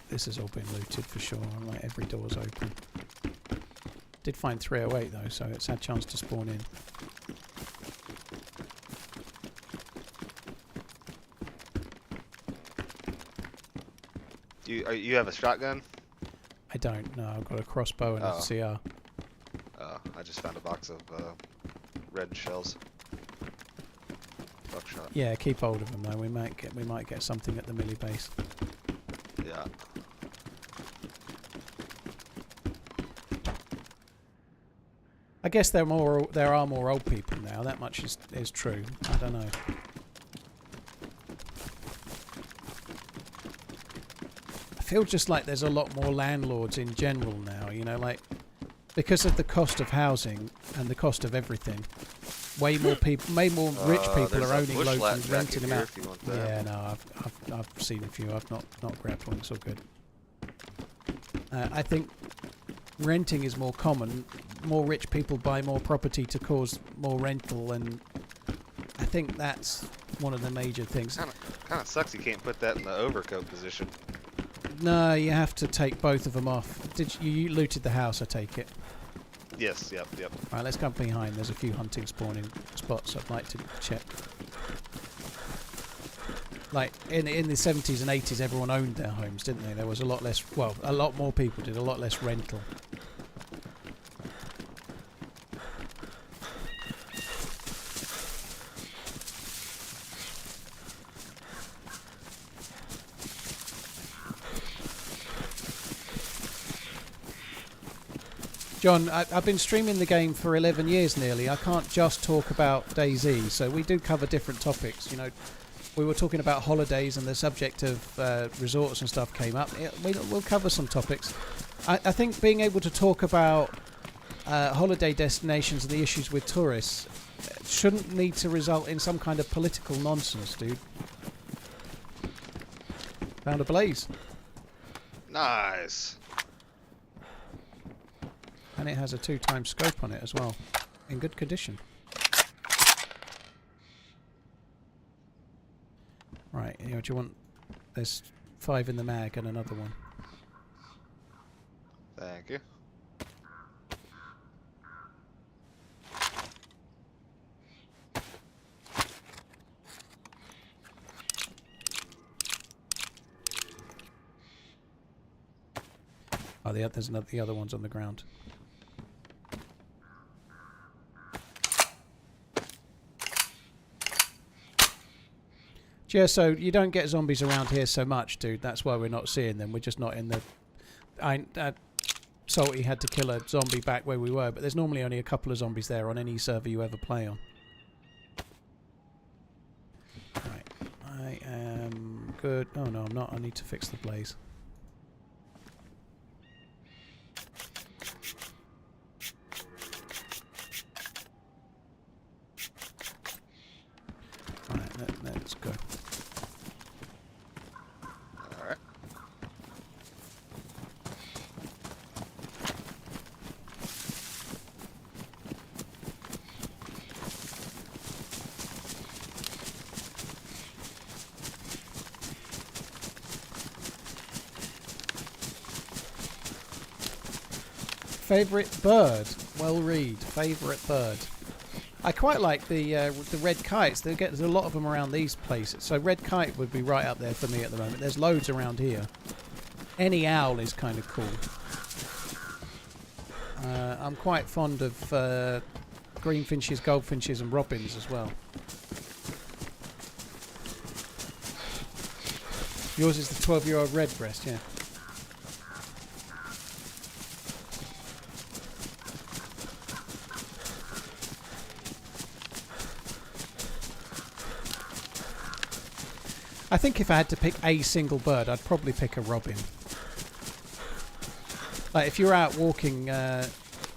This has all been looted for sure. Like every door's open. Did find 308 though, so it's had a chance to spawn in. You have a shotgun? I don't know. I've got a crossbow and a CR. I just found a box of red shells. Buckshot. Yeah, keep hold of them though. We might get something at the milli base. Yeah. I guess there are more old people now. That much is true. I don't know. I feel just like there's a lot more landlords in general now. You know, like because of the cost of housing and the cost of everything. Way more people, rich people are owning loads and renting them out. Yeah, no, I've seen a few. I've not grabbed one. It's all good. I think renting is more common. More rich people buy more property to cause more rental, and I think that's one of the major things. Kind of sucks you can't put that in the overcoat position. No, you have to take both of them off. You looted the house? I take it. Yes. Yep. Right, let's go behind. There's a few hunting spawning spots I'd like to check. Like in the 70s and 80s, everyone owned their homes, didn't they? There was a lot less. Well, a lot more people did. A lot less rental. John, I've been streaming the game for 11 years nearly. I can't just talk about DayZ, so we do cover different topics. You know, we were talking about holidays and the subject of resorts and stuff came up. We'll cover some topics. I think being able to talk about holiday destinations and the issues with tourists shouldn't need to result in some kind of political nonsense, dude. Found a blaze. Nice. And it has a 2x scope on it as well. In good condition. Right, you know, do you want... There's 5 in the mag and another one. Thank you. Oh, the other one's on the ground. Yeah, so you don't get zombies around here so much, dude. That's why we're not seeing them. We're just not in the... Salty had to kill a zombie back where we were, but there's normally only a couple of zombies there on any server you ever play on. Right. I am good. Oh, no, I'm not. I need to fix the blaze. Right, let's go. Alright. Favourite bird? Well read. Favourite bird. I quite like the red kites. There's a lot of them around these places. So red kite would be right up there for me at the moment. There's loads around here. Any owl is kind of cool. I'm quite fond of greenfinches, goldfinches and robins as well. Yours is the 12-year-old redbreast, yeah. I think if I had to pick a single bird, I'd probably pick a robin. Like if you're out walking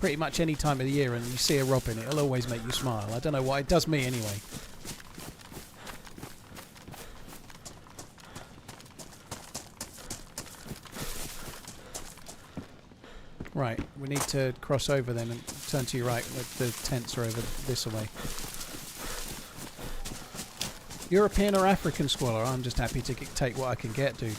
pretty much any time of the year and you see a robin, it'll always make you smile. I don't know why, it does me anyway. Right, we need to cross over then and turn to your right. The tents are over this way. European or African squaller? I'm just happy to take what I can get, dude.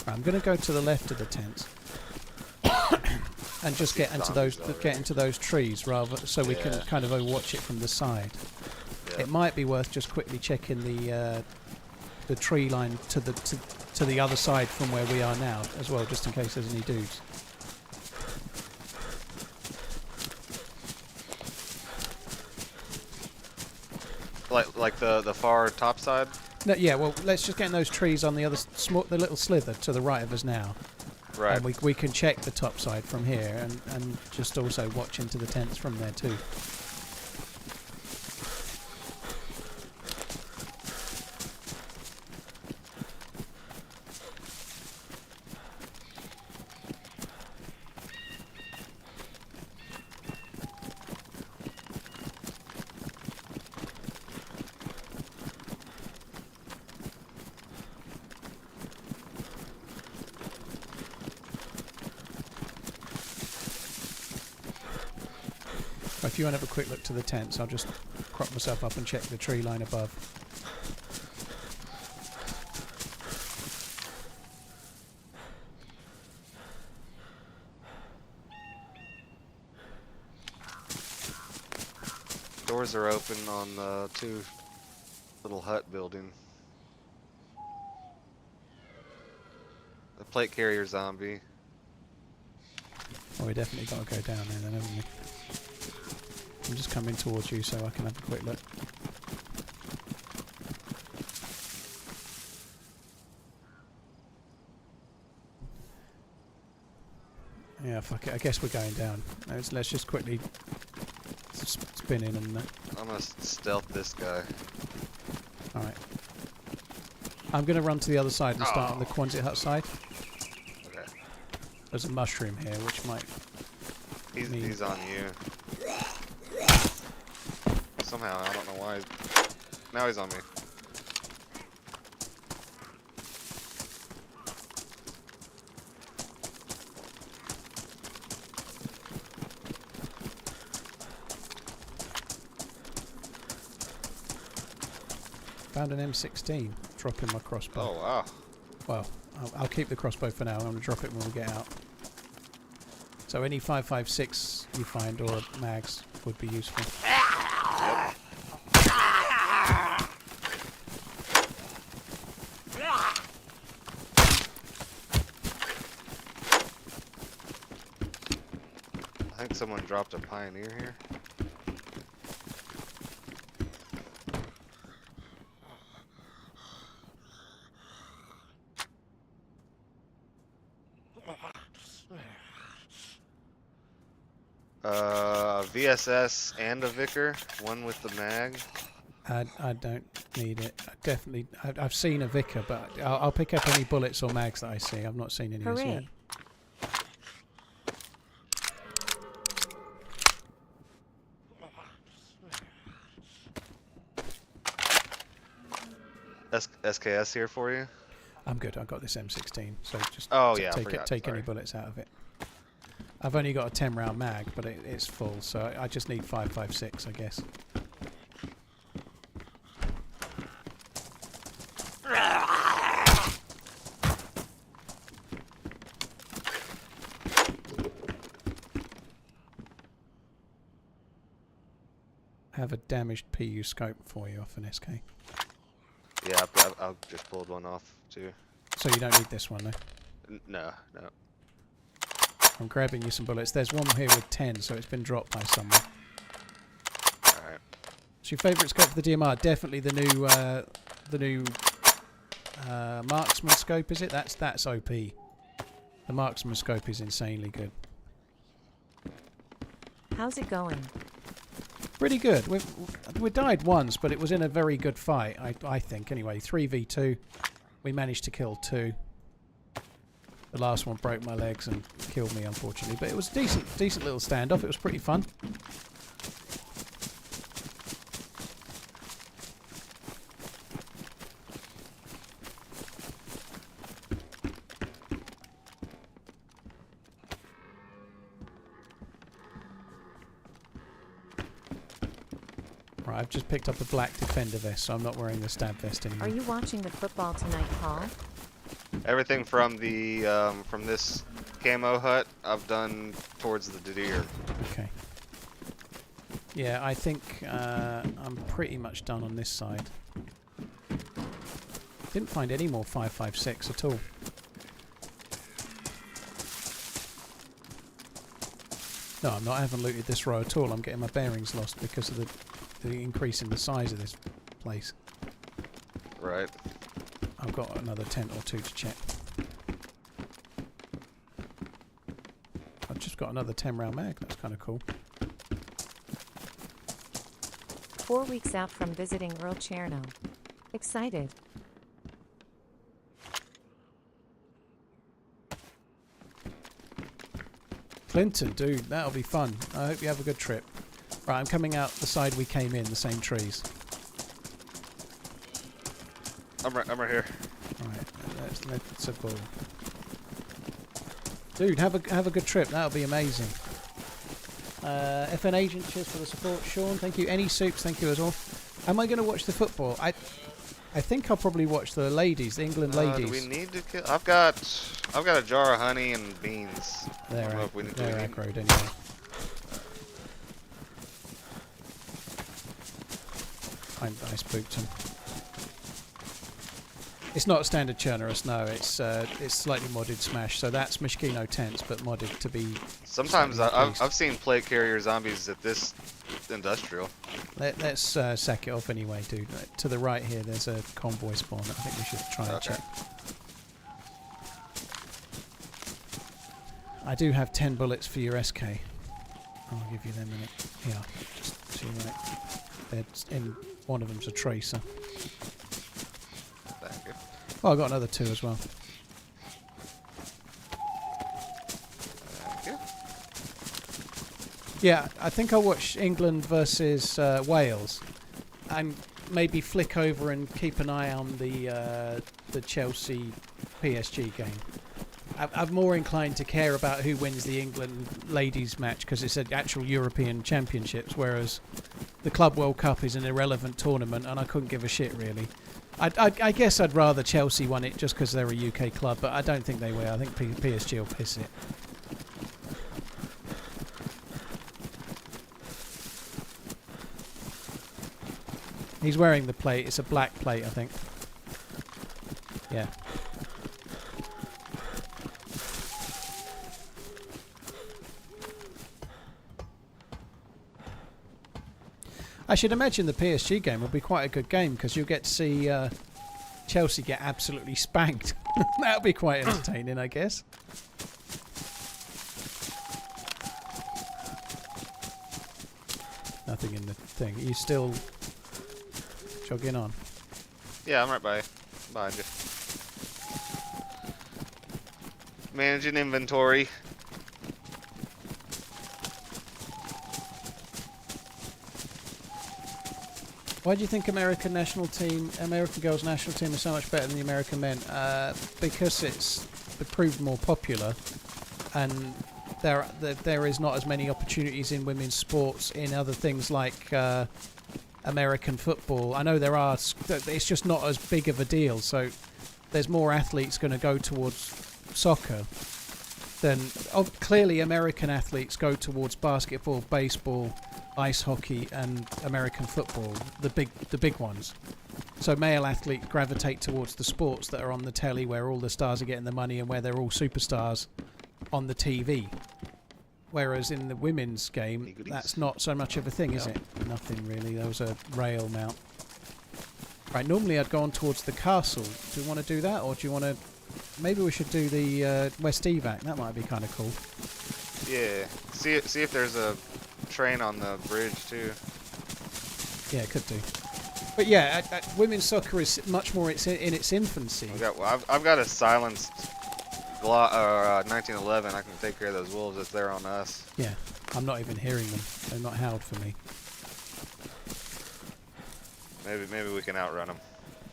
I'm going to go to the left of the tents and just get into those trees rather, so we can kind of overwatch it from the side. Yeah. It might be worth just quickly checking the tree line to the other side from where we are now as well, just in case there's any dudes. Like the far top side? No, yeah, well, let's just get in those trees on the other the little slither to the right of us now. Right. And we can check the top side from here and just also watch into the tents from there too. If you want to have a quick look to the tents, I'll just crop myself up and check the tree line above. Doors are open on the two little hut building. The plate carrier zombie. Oh, we definitely got to go down there then, haven't we? I'm just coming towards you so I can have a quick look. Yeah, fuck it. I guess we're going down. Let's just quickly spin in and... I'm gonna stealth this guy. Alright. I'm gonna run to the other side and start on the Quonset hut side. Okay. There's a mushroom here, which might... He's on you. Somehow, I don't know why. Now he's on me. Found an M16. Dropping my crossbow. Oh, wow. Well, I'll keep the crossbow for now. I'm going to drop it when we get out. So any 5.56 you find or mags would be useful. someone dropped a Pioneer here. VSS and a Vicar, one with the mag. I don't need it. I've seen a Vicar, but I'll pick up any bullets or mags that I see. I've not seen any as yet. SKS here for you. I'm good. I've got this M16, so just take any bullets out of it. I've only got a 10 round mag, but it's full, so I just need 5.56, I guess. I have a damaged PU scope for you off an SK. Yeah, I'll just pulled one off too. So you don't need this one, though? No. I'm grabbing you some bullets. There's one here with 10, so it's been dropped by someone. Alright. What's your favourite scope for the DMR? Definitely the new marksman scope, is it? That's OP. The marksman scope is insanely good. How's it going? Pretty good. We died once, but it was in a very good fight, I think. Anyway, 3v2. We managed to kill 2. The last one broke my legs and killed me, unfortunately. But it was a decent little standoff. It was pretty fun. Right, I've just picked up a black defender vest, so I'm not wearing the stab vest anymore. Are you watching the football tonight, Paul? Everything from the from this camo hut, I've done towards the deer. Okay. Yeah, I think I'm pretty much done on this side. Didn't find any more 5.56 at all. No, I'm not. I haven't looted this row at all. I'm getting my bearings lost because of the increase in the size of this place. Right. I've got another tent or two to check. I've just got another 10 round mag. That's kind of cool. 4 weeks out from visiting Earl Cherno. Excited. Clinton, dude, that'll be fun. I hope you have a good trip. Right, I'm coming out the side we came in, the same trees. I'm right here. Alright, let's go. Dude, have a good trip. That'll be amazing. FN Agent, cheers for the support. Sean, thank you. Any soups, thank you as well. Am I going to watch the football? I think I'll probably watch the ladies, the England ladies. Do we need to kill? I've got a jar of honey and beans. They're aggroed anyway. I spooked him. It's not a standard Chernarus, no. It's slightly modded Smash, so that's Mishkino tents, but modded to be. Sometimes I've seen plate carrier zombies at this industrial. Let's sack it off anyway, dude. To the right here, there's a convoy spawn. I think we should try and check. I do have 10 bullets for your SK. I'll give you them in it. Yeah, just so you know. One of them's a tracer. Thank you. Oh, I got another 2 as well. Thank you. Yeah, I think I'll watch England versus Wales, and maybe flick over and keep an eye on the Chelsea PSG game. I'm more inclined to care about who wins the England ladies match because it's an actual European Championships, whereas the Club World Cup is an irrelevant tournament, and I couldn't give a shit really. I guess I'd rather Chelsea won it just because they're a UK club, but I don't think they will. I think PSG will piss it. He's wearing the plate. It's a black plate, I think. Yeah. I should imagine the PSG game will be quite a good game because you'll get to see Chelsea get absolutely spanked. That'll be quite entertaining, I guess. Nothing in the thing. Are you still jogging on? Yeah, I'm right behind you. Managing inventory. Why do you think American girls national team is so much better than the American men? Because it's proved more popular, and there is not as many opportunities in women's sports in other things like American football. I know there are. It's just not as big of a deal. So there's more athletes going to go towards soccer than clearly American athletes go towards basketball, baseball, ice hockey and American football, the big ones. So male athletes gravitate towards the sports that are on the telly where all the stars are getting the money and where they're all superstars on the TV. Whereas in the women's game, that's not so much of a thing, is it? Nothing really. There was a rail mount. Right, normally I'd go on towards the castle. Do you want to do that, or do you want to... Maybe we should do the West Evac. That might be kind of cool. Yeah. See if there's a train on the bridge too. Yeah, it could do. But yeah, women's soccer is much more in its infancy. I've got a silenced 1911. I can take care of those wolves if they're on us. Yeah, I'm not even hearing them. They're not howled for me. Maybe we can outrun them.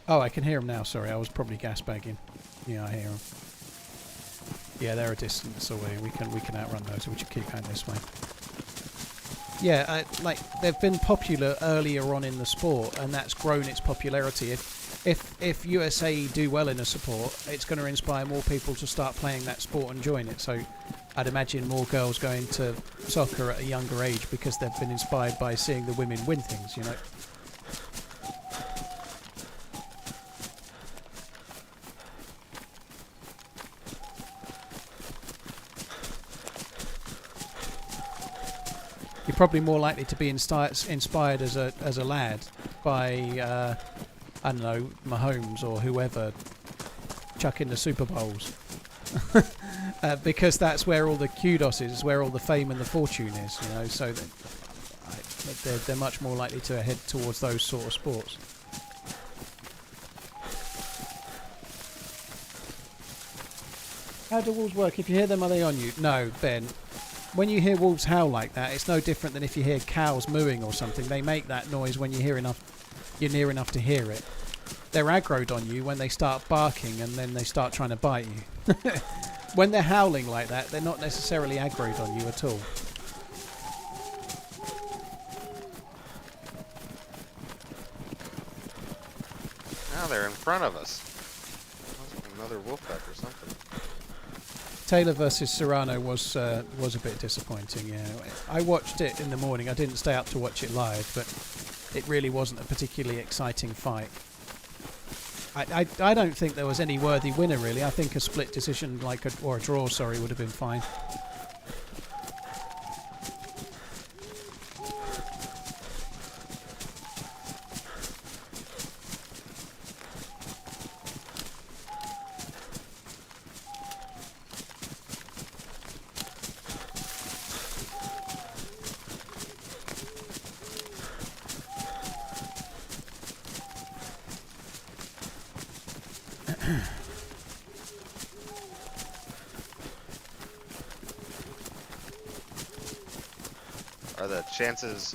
Oh, I can hear them now. Sorry, I was probably gas bagging. Yeah, I hear them. Yeah, they're a distance away. We can outrun those. We should keep going this way. Yeah, like they've been popular earlier on in the sport, and that's grown its popularity. If USA do well in a sport, it's going to inspire more people to start playing that sport and join it. So I'd imagine more girls going to soccer at a younger age because they've been inspired by seeing the women win things, you know. You're probably more likely to be inspired as a lad by I don't know, Mahomes or whoever chucking the Super Bowls, because that's where all the kudos is, where all the fame and the fortune is, you know. So they're much more likely to head towards those sort of sports. How do wolves work? If you hear them, are they on you? No, Ben. When you hear wolves howl like that, it's no different than if you hear cows mooing or something. They make that noise when you're near enough to hear it. They're aggroed on you when they start barking and then they start trying to bite you. When they're howling like that, they're not necessarily aggroed on you at all. Now they're in front of us. Another wolf pack or something. Taylor versus Serrano was a bit disappointing. Yeah, I watched it in the morning. I didn't stay up to watch it live, but it really wasn't a particularly exciting fight. I don't think there was any worthy winner really. I think a split decision, or a draw, sorry, would have been fine.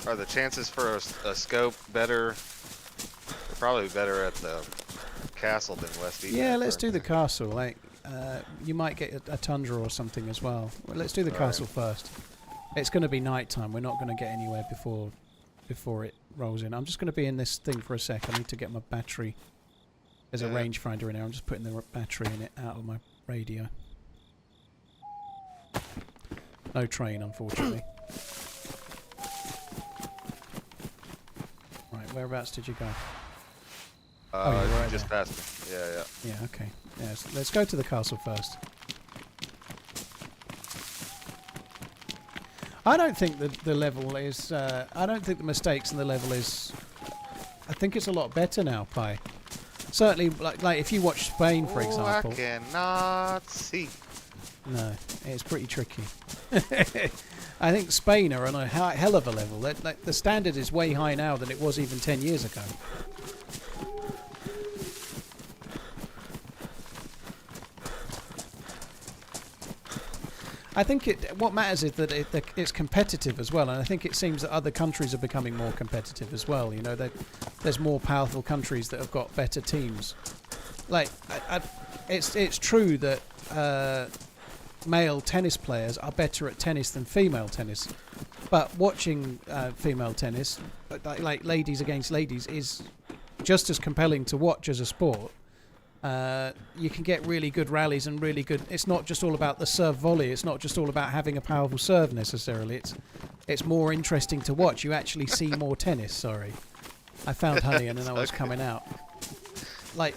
Are the chances for a scope better? Probably better at the castle than West East. Yeah, let's do the castle. Like, you might get a tundra or something as well. Let's do the castle first. It's going to be night time. We're not going to get anywhere before it rolls in. I'm just going to be in this thing for a sec. I need to get my battery. There's a rangefinder in there. I'm just putting the battery in it out of my radio. No train, unfortunately. Right, whereabouts did you go? Oh, you're right just there. past me. Yeah. Yeah, okay. Yes, let's go to the castle first. I don't think that the level is. I don't think the mistakes in the level is. I think it's a lot better now, Pi. Certainly, like if you watch Spain, for example. I cannot see. No, it's pretty tricky. I think Spain are on a hell of a level. The standard is way high now than it was even 10 years ago. I think what matters is that it's competitive as well, and I think it seems that other countries are becoming more competitive as well. You know, there's more powerful countries that have got better teams. Like, it's true that male tennis players are better at tennis than female tennis, but watching female tennis, like ladies against ladies, is just as compelling to watch as a sport. You can get really good rallies and really good. It's not just all about the serve volley. It's not just all about having a powerful serve necessarily. It's more interesting to watch. You actually see more tennis. Sorry, I found honey and then I was coming out. Like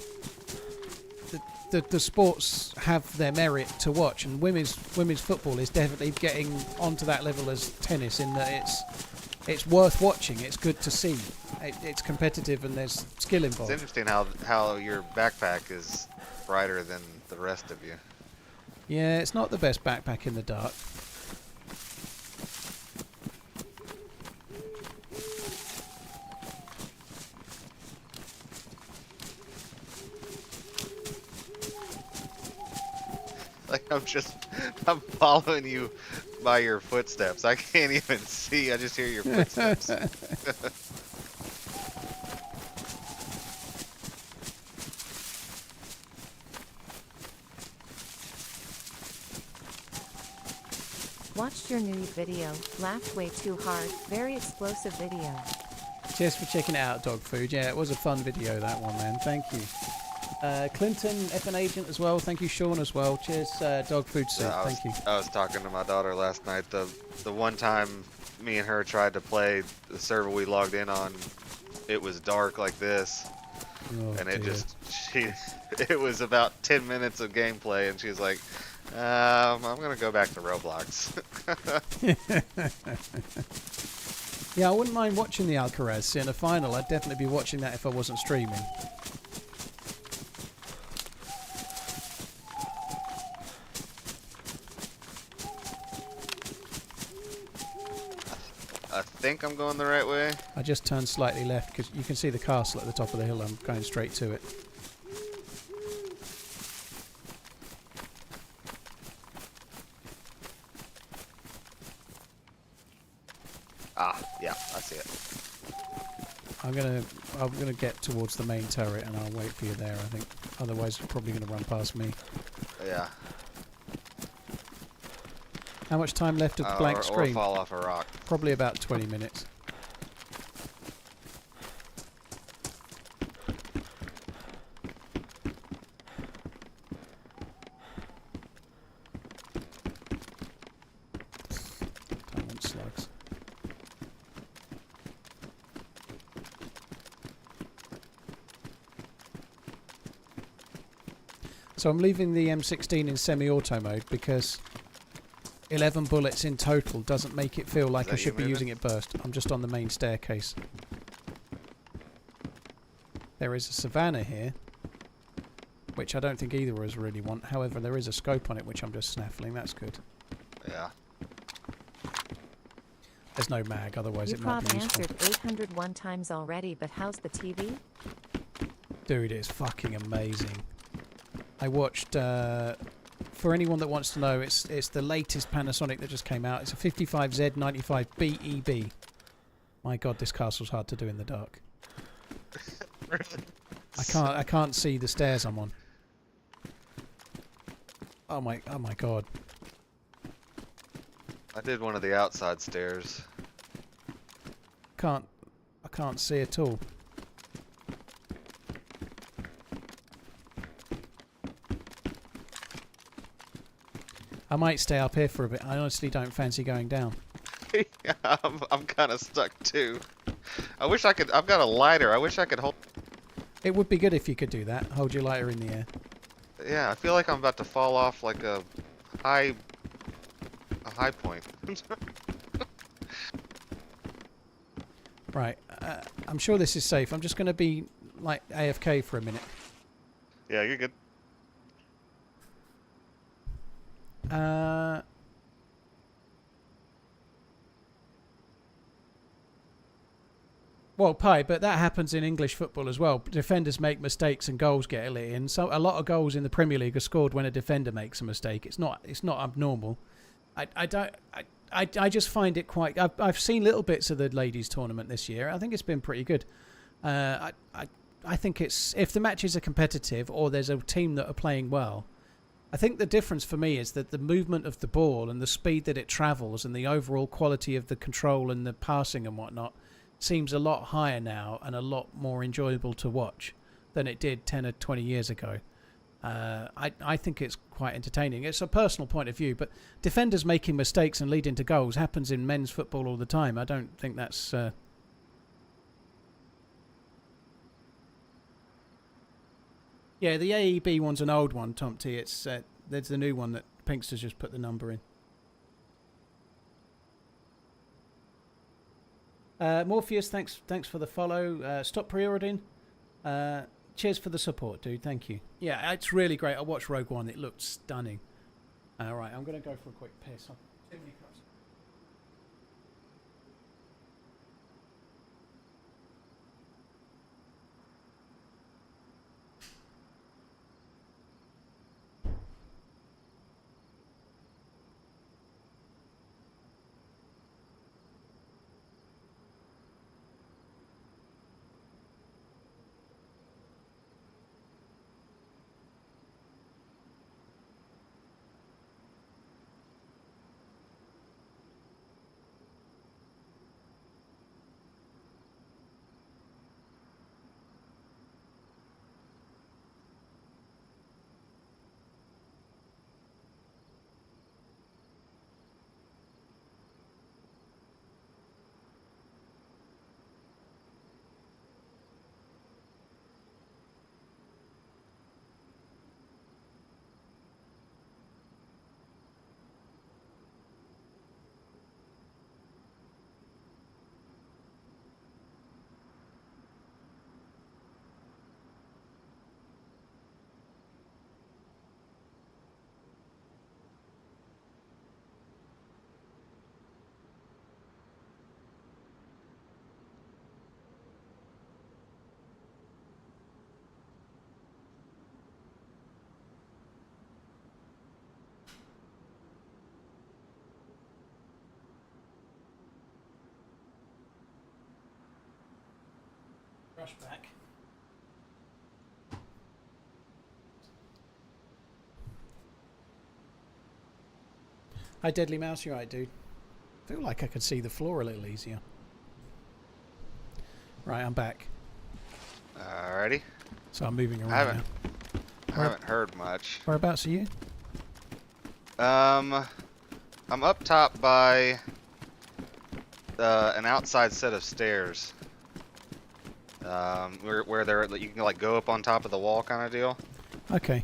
the sports have their merit to watch, and women's football is definitely getting onto that level as tennis in that it's worth watching. It's good to see. It's competitive and there's skill involved. It's interesting how your backpack is brighter than the rest of you. Yeah, it's not the best backpack in the dark. Like I'm following you by your footsteps. I can't even see. I just hear your footsteps. Watched your new video, laughed way too hard, very explosive video. Cheers for checking it out, Dog Food. Yeah, it was a fun video, that one, man. Thank you. Clinton, FN Agent as well. Thank you, Sean, as well. Cheers, Dog Food Soup. Thank you. I was talking to my daughter last night. The one time me and her tried to play the server we logged in on, it was dark like this. Oh, and it dear. it was about 10 minutes of gameplay, and she was like, I'm gonna go back to Roblox. Yeah, I wouldn't mind watching the Alcaraz in a final. I'd definitely be watching that if I wasn't streaming. I think I'm going the right way. I just turned slightly left because you can see the castle at the top of the hill. I'm going straight to it. Ah, yeah, I see it. I'm gonna get towards the main turret and I'll wait for you there. I think otherwise you're probably gonna run past me. Yeah. How much time left of the blank or screen? fall off a rock. Probably about 20 minutes. Don't want slugs. So I'm leaving the M16 in semi-auto mode because 11 bullets in total doesn't make it feel like I should be using it burst. I'm just on the main staircase. There is a Savannah here, which I don't think either of us really want. However, there is a scope on it, which I'm just snaffling. That's good. Yeah. There's no mag, otherwise You it might be probably useful. answered 801 times already, but how's the TV? Dude, it's fucking amazing. I watched... for anyone that wants to know, it's the latest Panasonic that just came out. It's a 55Z95 BEB. My god, this castle's hard to do in the dark. I can't see the stairs I'm on. Oh my god. I did one of the outside stairs. I can't see at all. I might stay up here for a bit. I honestly don't fancy going down. Yeah, I'm kind of stuck too. I wish I could. I've got a lighter. I wish I could hold. It would be good if you could do that. Hold your lighter in the air. Yeah, I feel like I'm about to fall off like a high point. Right. I'm sure this is safe. I'm just going to be like AFK for a minute. Yeah, you're good. Well, Pi, but that happens in English football as well. Defenders make mistakes and goals get let in. So a lot of goals in the Premier League are scored when a defender makes a mistake. It's not abnormal. I just find it quite. I've seen little bits of the ladies' tournament this year. I think it's been pretty good. I think it's, if the matches are competitive or there's a team that are playing well. I think the difference for me is that the movement of the ball and the speed that it travels and the overall quality of the control and the passing and whatnot seems a lot higher now and a lot more enjoyable to watch than it did 10 or 20 years ago. I think it's quite entertaining. It's a personal point of view, but defenders making mistakes and leading to goals happens in men's football all the time. I don't think that's... Yeah, the AEB one's an old one, Tom T. It's there's the new one that Pinkster's just put the number in. Morpheus, thanks for the follow. Stop pre-ordering. Cheers for the support, dude. Thank you. Yeah, it's really great. I watched Rogue One. It looked stunning. All right, I'm going to go for a quick piss. Too many cups. Rush back. Hi, Deadly Mouse. You're right, dude. I feel like I could see the floor a little easier. Right, I'm back. Alrighty. So I'm moving around now. I haven't heard much. Whereabouts are you? I'm up top by an outside set of stairs. Where they're, you can like go up on top of the wall kind of deal. Okay.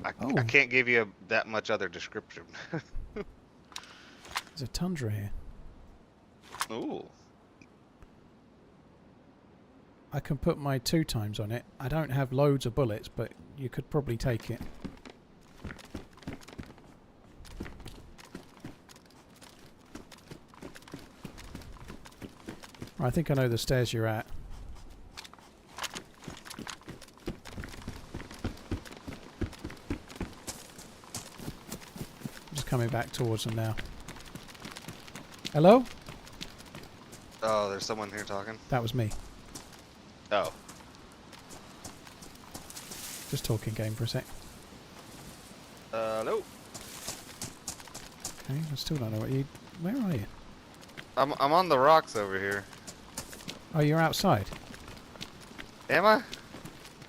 I can't give you that much other description. There's a tundra here. Ooh. I can put my 2x on it. I don't have loads of bullets, but you could probably take it. I think I know the stairs you're at. I'm just coming back towards them now. Hello? Oh, there's someone here talking. That was me. Oh. Just talking game for a sec. Hello. Okay, I still don't know what you... Where are you? I'm on the rocks over here. Oh, you're outside? Am I?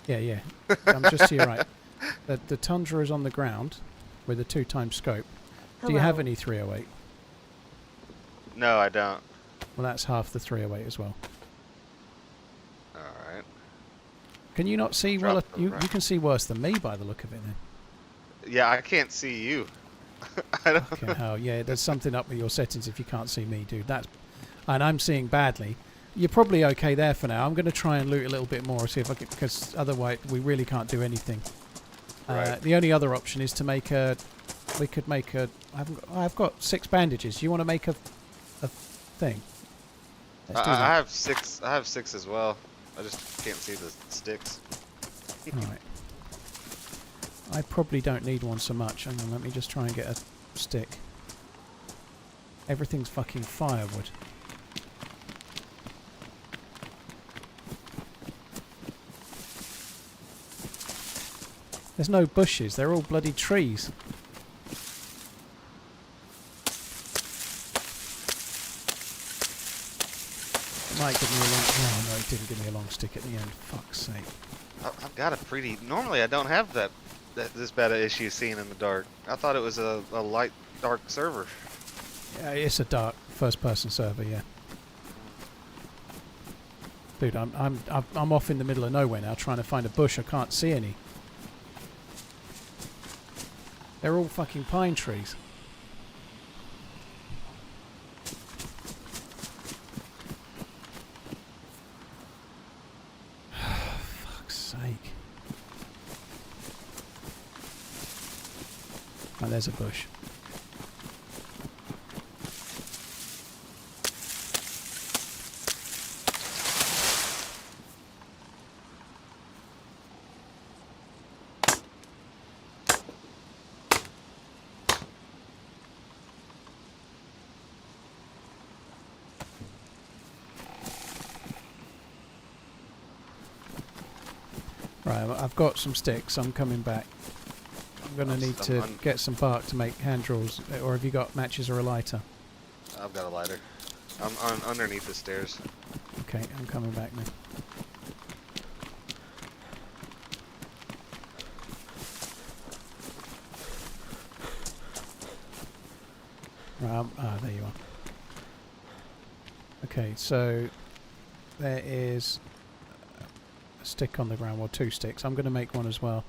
Yeah. I'm just to your right. The tundra is on the ground with a 2x scope. Hello. Do you have any 308? No, I don't. Well, that's half the 308 as well. Alright. Can you not see well? You can see worse than me by the look of it then. Yeah, I can't see you. I don't Fucking hell, yeah, there's something up with your settings if you can't see me, dude. and I'm seeing badly. You're probably okay there for now. I'm going to try and loot a little bit more, see if I can, because otherwise we really can't do anything. Right. The only other option is to make a. We could make a. I've got 6 bandages. Do you want to make a thing? Let's do I that. have 6. I have 6 as well. I just can't see the sticks. Right. I probably don't need one so much. Hang on, let me just try and get a stick. Everything's fucking firewood. There's no bushes, they're all bloody trees. It might give me a long... Oh no, it didn't give me a long stick at the end. Fuck's sake. I've got a pretty... Normally I don't have this bad an issue seeing in the dark. I thought it was a light dark server. Yeah, it's a dark first-person server, yeah. Dude, I'm off in the middle of nowhere now trying to find a bush. I can't see any. They're all fucking pine trees. Fuck's sake. Oh, there's a bush. Right, I've got some sticks. I'm coming back. I'm going to need to get some bark to make hand drills. Or have you got matches or a lighter? I've got a lighter. I'm underneath the stairs. Okay, I'm coming back now. Right, there you are. Okay, so there is a stick on the ground, or 2 sticks. I'm going to make one as well.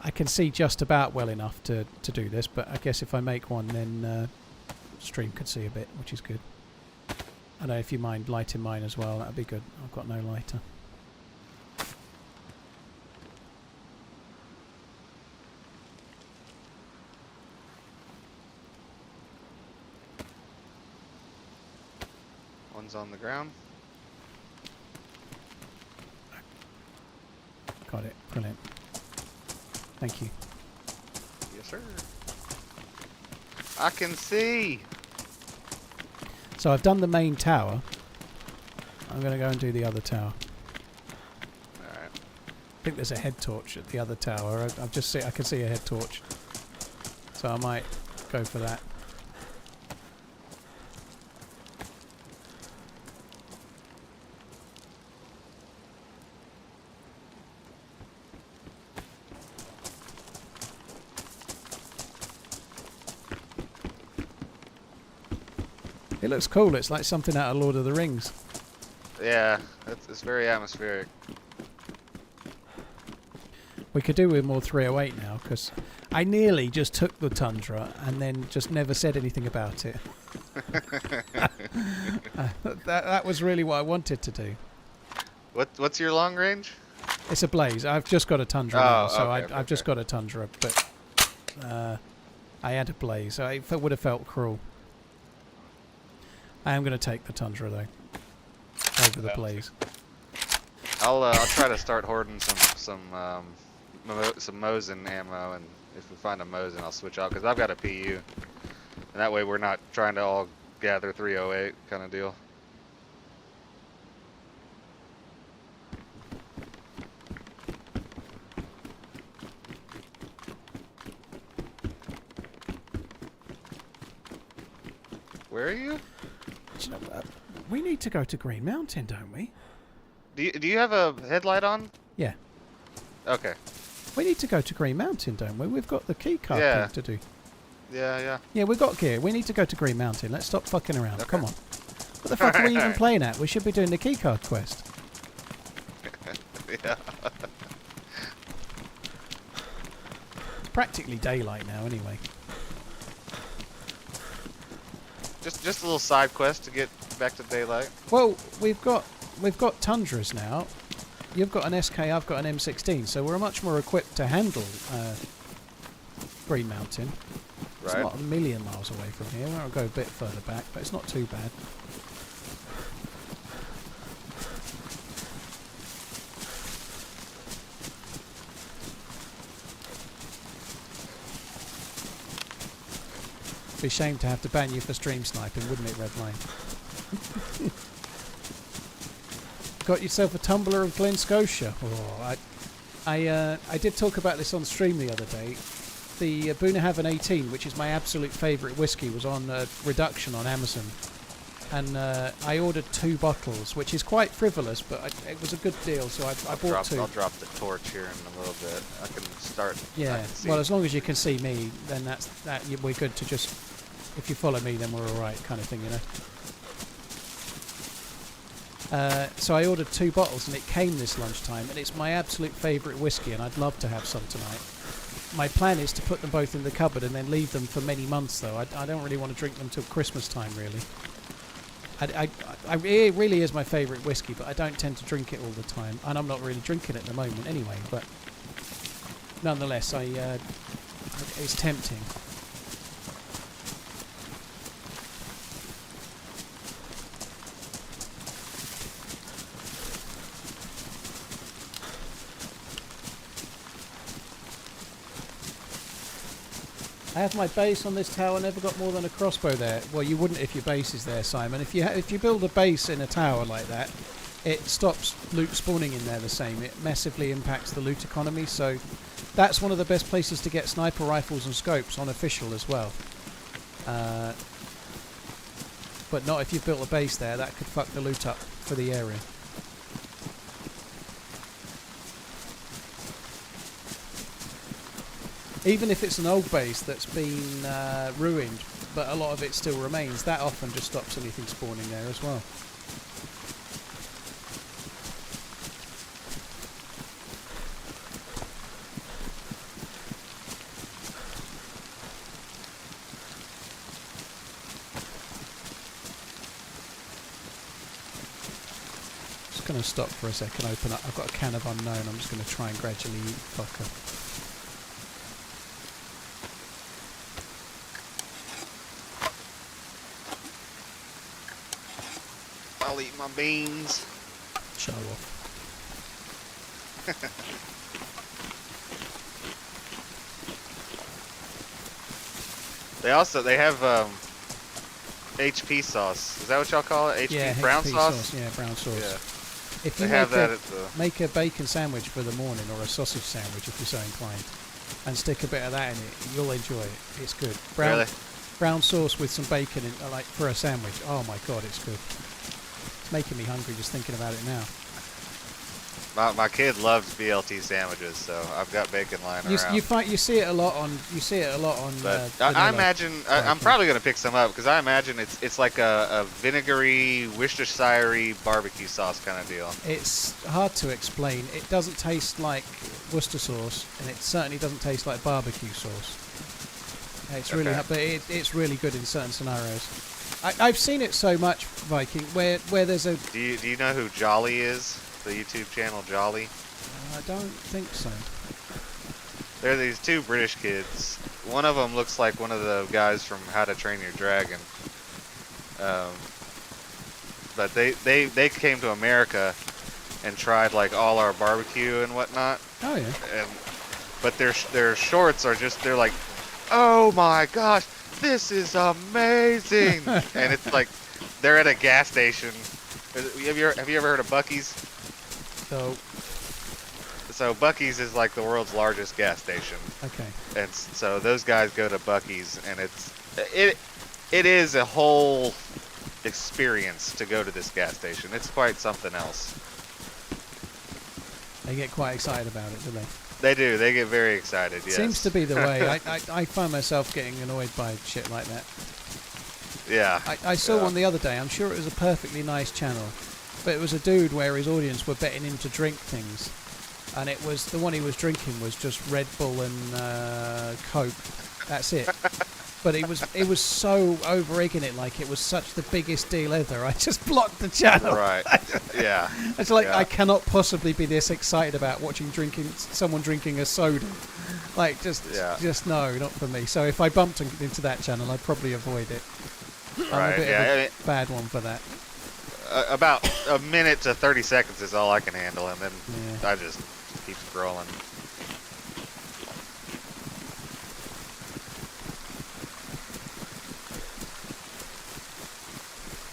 I can see just about well enough to do this, but I guess if I make one, then stream could see a bit, which is good. I don't know if you mind lighting mine as well, that'd be good. I've got no lighter. One's on the ground. Got it, brilliant. Thank you. Yes, sir. I can see. So I've done the main tower. I'm going to go and do the other tower. Alright. I think there's a head torch at the other tower. I can see a head torch. So I might go for that. It looks cool. It's like something out of Lord of the Rings. Yeah, it's very atmospheric. We could do with more 308 now, because I nearly just took the Tundra and then just never said anything about it. That was really what I wanted to do. What's your long range? It's a Blaze. I've just got a Tundra now, so okay, I've just got a Tundra, but I had a Blaze, so it would have felt cruel. I am going to take the Tundra though, over the Blaze. I'll try to start hoarding some Mosin ammo, and if we find a Mosin, I'll switch out because I've got a PU, and that way we're not trying to all gather 308 kind of deal. Where are you? Do you know, we need to go to Green Mountain, don't we? Do you have a headlight on? Yeah. Okay. We need to go to Green Mountain, don't we? We've got the keycard Yeah. thing to do. Yeah. Yeah, we've got gear. We need to go to Green Mountain. Let's stop fucking around. Okay. Come on. What the fuck are we even playing at? We should be doing the keycard quest. Yeah. It's practically daylight now, anyway. Just a little side quest to get back to daylight. Well, we've got Tundras now. You've got an SK, I've got an M16, so we're much more equipped to handle Green Mountain. It's Right. not a million miles away from here. I'll go a bit further back, but it's not too bad. Be a shame to have to ban you for stream sniping, wouldn't it, Redline? Got yourself a tumbler of Glen Scotia. Oh, I did talk about this on stream the other day. The Boonahaven 18, which is my absolute favourite whiskey, was on reduction on Amazon. And I ordered 2 bottles, which is quite frivolous, but it was a good deal, so I bought 2. I'll drop the torch here in a little bit. I can start. Yeah, well, as long as you can see me, then we're good to just... If you follow me, then we're alright, kind of thing, you know. So I ordered 2 bottles, and it came this lunchtime, and it's my absolute favourite whiskey, and I'd love to have some tonight. My plan is to put them both in the cupboard and then leave them for many months, though. I don't really want to drink them till Christmas time, really. It really is my favourite whiskey, but I don't tend to drink it all the time, and I'm not really drinking it at the moment anyway, but nonetheless, it's tempting. I have my base on this tower, never got more than a crossbow there. Well, you wouldn't if your base is there, Simon. If you build a base in a tower like that, it stops loot spawning in there the same. It massively impacts the loot economy, so that's one of the best places to get sniper rifles and scopes on official as well. But not if you've built a base there. That could fuck the loot up for the area. Even if it's an old base that's been ruined, but a lot of it still remains, that often just stops anything spawning there as well. Just going to stop for a second, open up. I've got a can of unknown, I'm just going to try and gradually eat fucker. I'll eat my beans. Show off. They have HP sauce. Is that what y'all call it? HP Yeah, brown HP sauce? Yeah, brown sauce. Yeah. If you They have that at the... make a bacon sandwich for the morning, or a sausage sandwich if you're so inclined, and stick a bit of that in it, you'll enjoy it. It's good. Brown sauce with some bacon in, like for a sandwich. Oh my god, it's good. It's making me hungry just thinking about it now. My kid loves BLT sandwiches, so I've got bacon lying around. You see it a lot on. But I imagine I'm probably gonna pick some up because I imagine it's like a vinegary Worcestershire barbecue sauce kind of deal. It's hard to explain. It doesn't taste like Worcester sauce, and it certainly doesn't taste like barbecue sauce. It's really, but it's really good in certain scenarios. I've seen it so much, Viking, where there's a... Do you know who Jolly is? The YouTube channel Jolly? I don't think so. There are these 2 British kids. One of them looks like one of the guys from How to Train Your Dragon. But they came to America and tried like all our barbecue and whatnot. Oh yeah. But their shorts are just, they're like, oh my gosh, this is amazing. And it's like they're at a gas station. Have you ever heard of Buc-ee's? So Buc-ee's is like the world's largest gas station. Okay. And so those guys go to Buc-ee's, and it is a whole experience to go to this gas station. It's quite something else. They get quite excited about it, do they? They do. They get very excited, yes. Seems to be the way. I find myself getting annoyed by shit like that. Yeah. I saw one the other day. I'm sure it was a perfectly nice channel. But it was a dude where his audience were betting him to drink things. And it was, the one he was drinking was just Red Bull and Coke. That's it. But it was so over-egging it like it was such the biggest deal ever. I just blocked the channel. Right. Yeah. It's like Yeah. I cannot possibly be this excited about watching someone drinking a soda. Like just no, not for me. So if I bumped into that channel, I'd probably avoid it. I'm Right. a bit Yeah. of I a mean, bad one for that. about a minute to 30 seconds is all I can handle, and then Yeah. I just keep scrolling.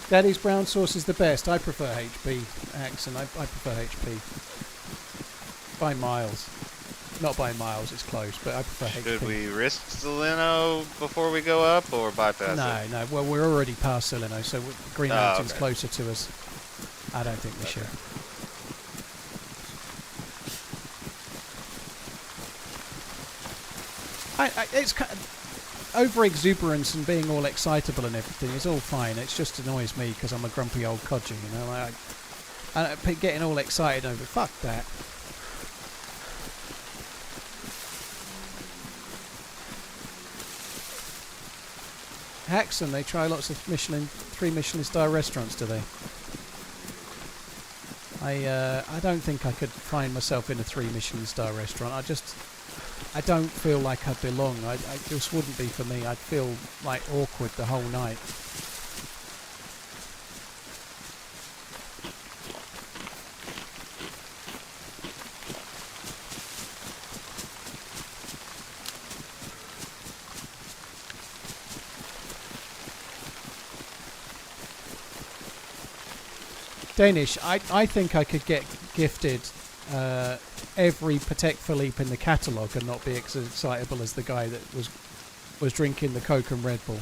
Daddy's brown sauce is the best. I prefer HP, Axon. I prefer HP. By miles. Not by miles, it's close, but I prefer HP. Should we risk Seleno before we go up, or bypass it? No. Well, we're already past Seleno, so Green Mountain's okay. closer to us. I don't think we should. It's over exuberance and being all excitable and everything is all fine. It just annoys me because I'm a grumpy old codger, you know. I getting all excited over fuck that. Haxon, they try lots of 3 Michelin star restaurants, do they? I don't think I could find myself in a 3 Michelin star restaurant. I don't feel like I belong. I just wouldn't be for me. I'd feel like awkward the whole night. Danish, I think I could get gifted every Patek Philippe in the catalogue and not be as excitable as the guy that was drinking the Coke and Red Bull.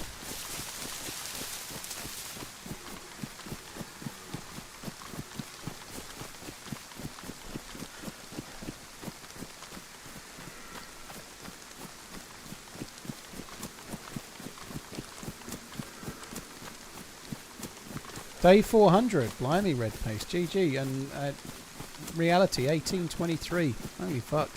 Day 400, blimey, red paste, GG, and reality 1823. Holy fuck.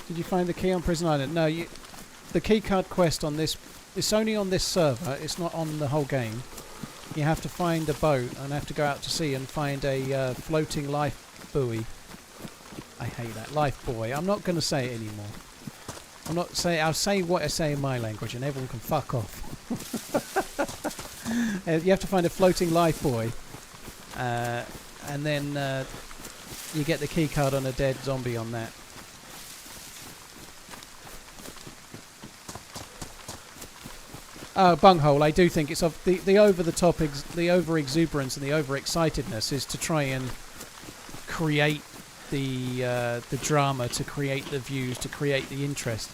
Did you find the key on Prison Island? No, the keycard quest on this, it's only on this server, it's not on the whole game. You have to find a boat and have to go out to sea and find a floating life buoy. I hate that. Life buoy. I'm not going to say it anymore. I'll say what I say in my language and everyone can fuck off. You have to find a floating life buoy. And then you get the key card on a dead zombie on that. Oh, bunghole. I do think it's of the over the top, the over exuberance and the over excitedness is to try and create the drama, to create the views, to create the interest,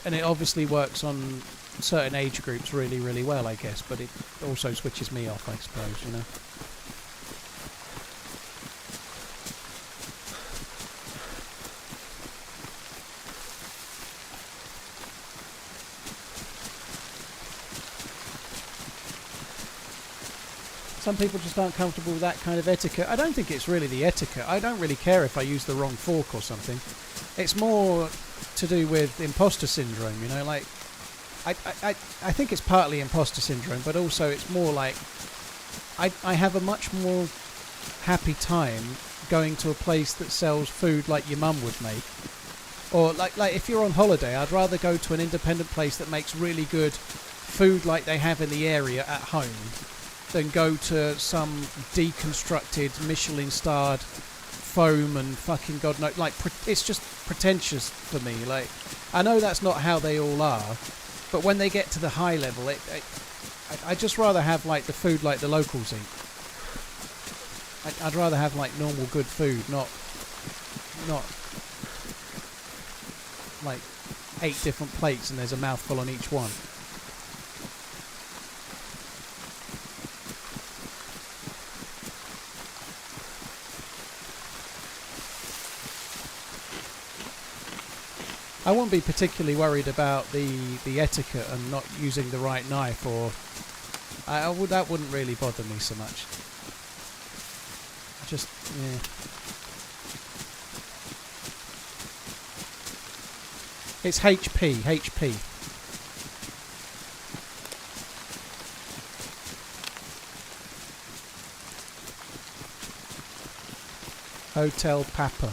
and it obviously works on certain age groups really, really well, I guess. But it also switches me off, I suppose, you know. Some people just aren't comfortable with that kind of etiquette. I don't think it's really the etiquette. I don't really care if I use the wrong fork or something. It's more to do with imposter syndrome, you know, like I think it's partly imposter syndrome, but also it's more like I have a much more happy time going to a place that sells food like your mum would make. Or like if you're on holiday, I'd rather go to an independent place that makes really good food like they have in the area at home than go to some deconstructed Michelin-starred foam and fucking God knows. Like, it's just pretentious for me. Like, I know that's not how they all are, but when they get to the high level, I'd just rather have like the food like the locals eat. I'd rather have like normal good food, not like 8 different plates and there's a mouthful on each one. I won't be particularly worried about the etiquette and not using the right knife, or that wouldn't really bother me so much. just, yeah. It's HP. Hotel Papa.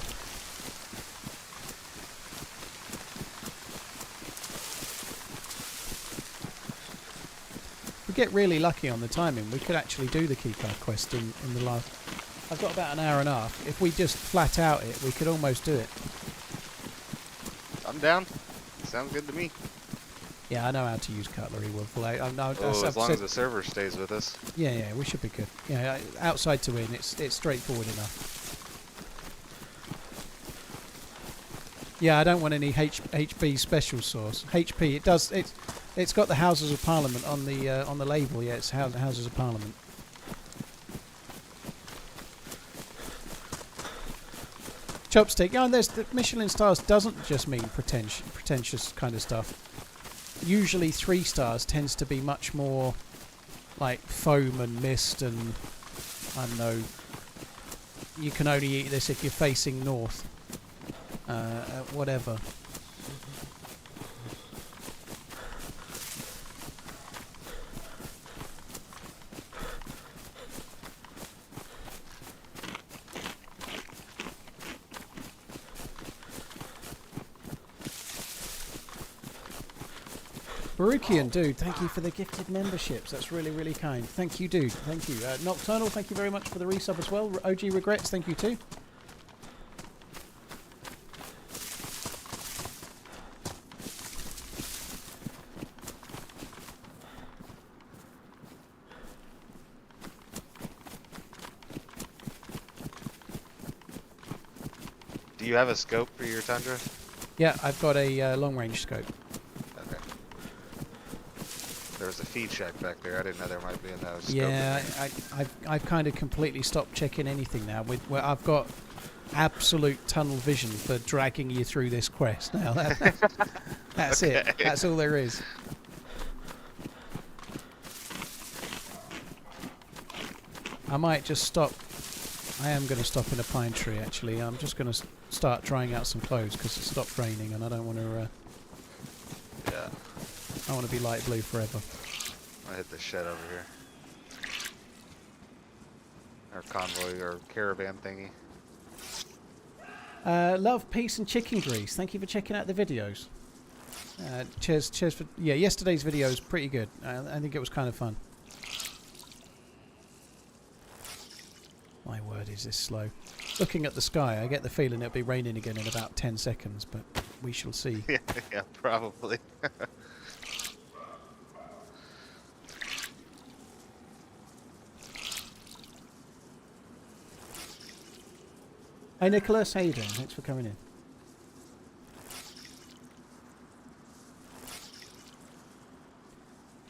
We get really lucky on the timing. We could actually do the keycard quest in the last... I've got about an hour and a half. If we just flat out it, we could almost do it. I'm down. Sounds good to me. Yeah, I know how to use cutlery, Wolf. As long as the server stays with us. Yeah, we should be good. Yeah, outside to in, it's straightforward enough. Yeah, I don't want any HB special sauce. HP, it's got the Houses of Parliament on the label. Yeah, it's Houses of Parliament. Chopstick. Yeah, and there's the Michelin stars doesn't just mean pretentious kind of stuff. Usually 3 stars tends to be much more like foam and mist and I don't know. You can only eat this if you're facing north. Whatever. Baruchian, dude, thank you for the gifted memberships. That's really, really kind. Thank you, dude. Thank you. Nocturnal, thank you very much for the resub as well. OG Regrets, thank you too. Do you have a scope for your Tundra? Yeah, I've got a long-range scope. Okay. There was a feed shack back there. I didn't know there might be another scope. Yeah, I've kind of completely stopped checking anything now. Where I've got absolute tunnel vision for dragging you through this quest now. That's Okay. it. That's all there is. I might just stop. I am going to stop in a pine tree, actually. I'm just going to start drying out some clothes because it stopped raining and I don't want to... Yeah. I want to be light blue forever. I hit the shed over here. Our convoy or caravan thingy. Love, peace, and chicken grease. Thank you for checking out the videos. Cheers for... Yeah, yesterday's video was pretty good. I think it was kind of fun. My word, is this slow. Looking at the sky, I get the feeling it'll be raining again in about 10 seconds, but we shall see. Yeah, probably. Hey Nicholas, how you doing? Thanks for coming in.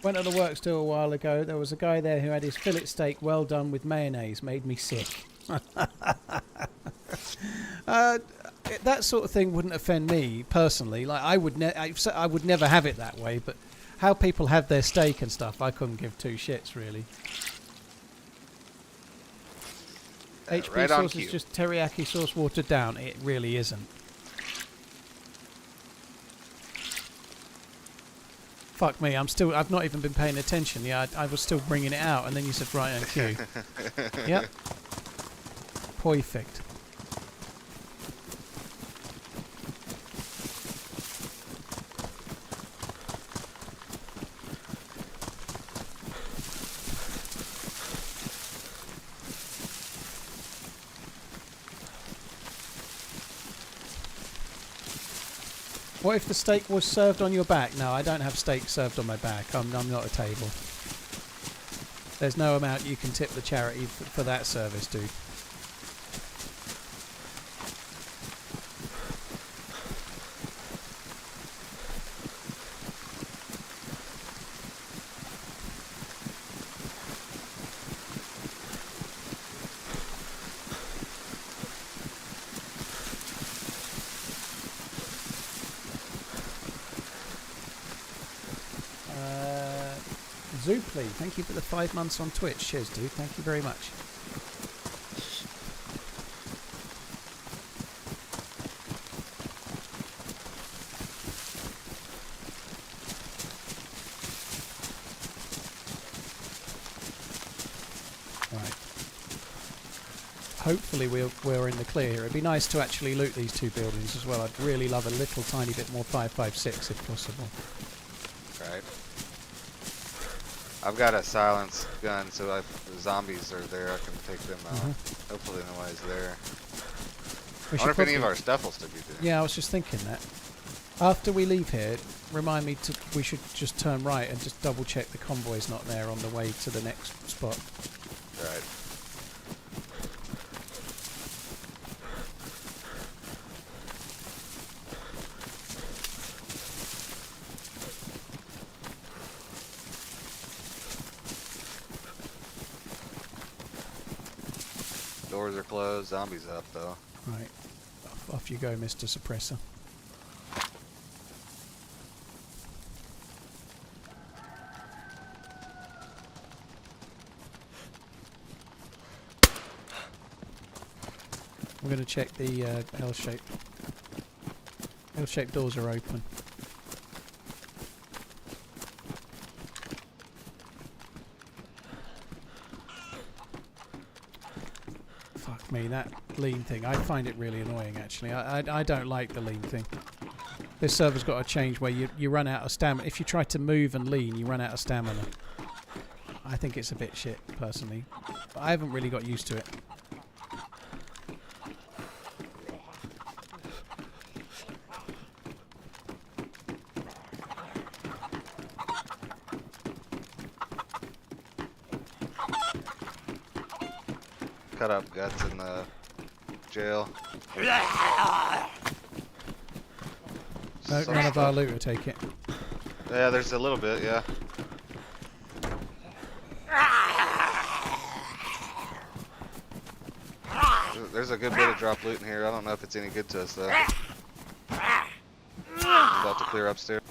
Went on a work store a while ago. There was a guy there who had his fillet steak well done with mayonnaise. Made me sick. That sort of thing wouldn't offend me personally. Like I would never have it that way. But how people have their steak and stuff, I couldn't give 2 shits really. HP right on sauce cue. is just teriyaki sauce watered down. It really isn't. Fuck me, I've not even been paying attention. Yeah, I was still bringing it out, and then you said right on cue. Yep. Perfect. What if the steak was served on your back? No, I don't have steak served on my back. I'm not a table. There's no amount you can tip the charity for that service, dude. Zooply, thank you for the 5 months on Twitch. Cheers, dude. Thank you very much. hopefully we're in the clear here. It'd be nice to actually loot these 2 buildings as well. I'd really love a little tiny bit more 5.56 if possible. Right. I've got a silence gun, so if the zombies are there, I can take them out. Hopefully nobody's there. I wonder if any of our stuff will still be there. Yeah, I was just thinking that. After we leave here, remind me we should just turn right and just double check the convoy's not there on the way to the next spot. Right. Doors are closed, zombies up though. Right. Off you go, Mr. Suppressor. I'm going to check the L-shaped. L-shaped doors are open. Fuck me, that lean thing. I find it really annoying actually. I don't like the lean thing. This server's got a change where you run out of stamina. If you try to move and lean, you run out of stamina. I think it's a bit shit, personally. But I haven't really got used to it. Cut up guts in the jail. No, none of our loot will take it. Yeah, there's a little bit, yeah. There's a good bit of drop loot in here. I don't know if it's any good to us though. I'm about to clear upstairs.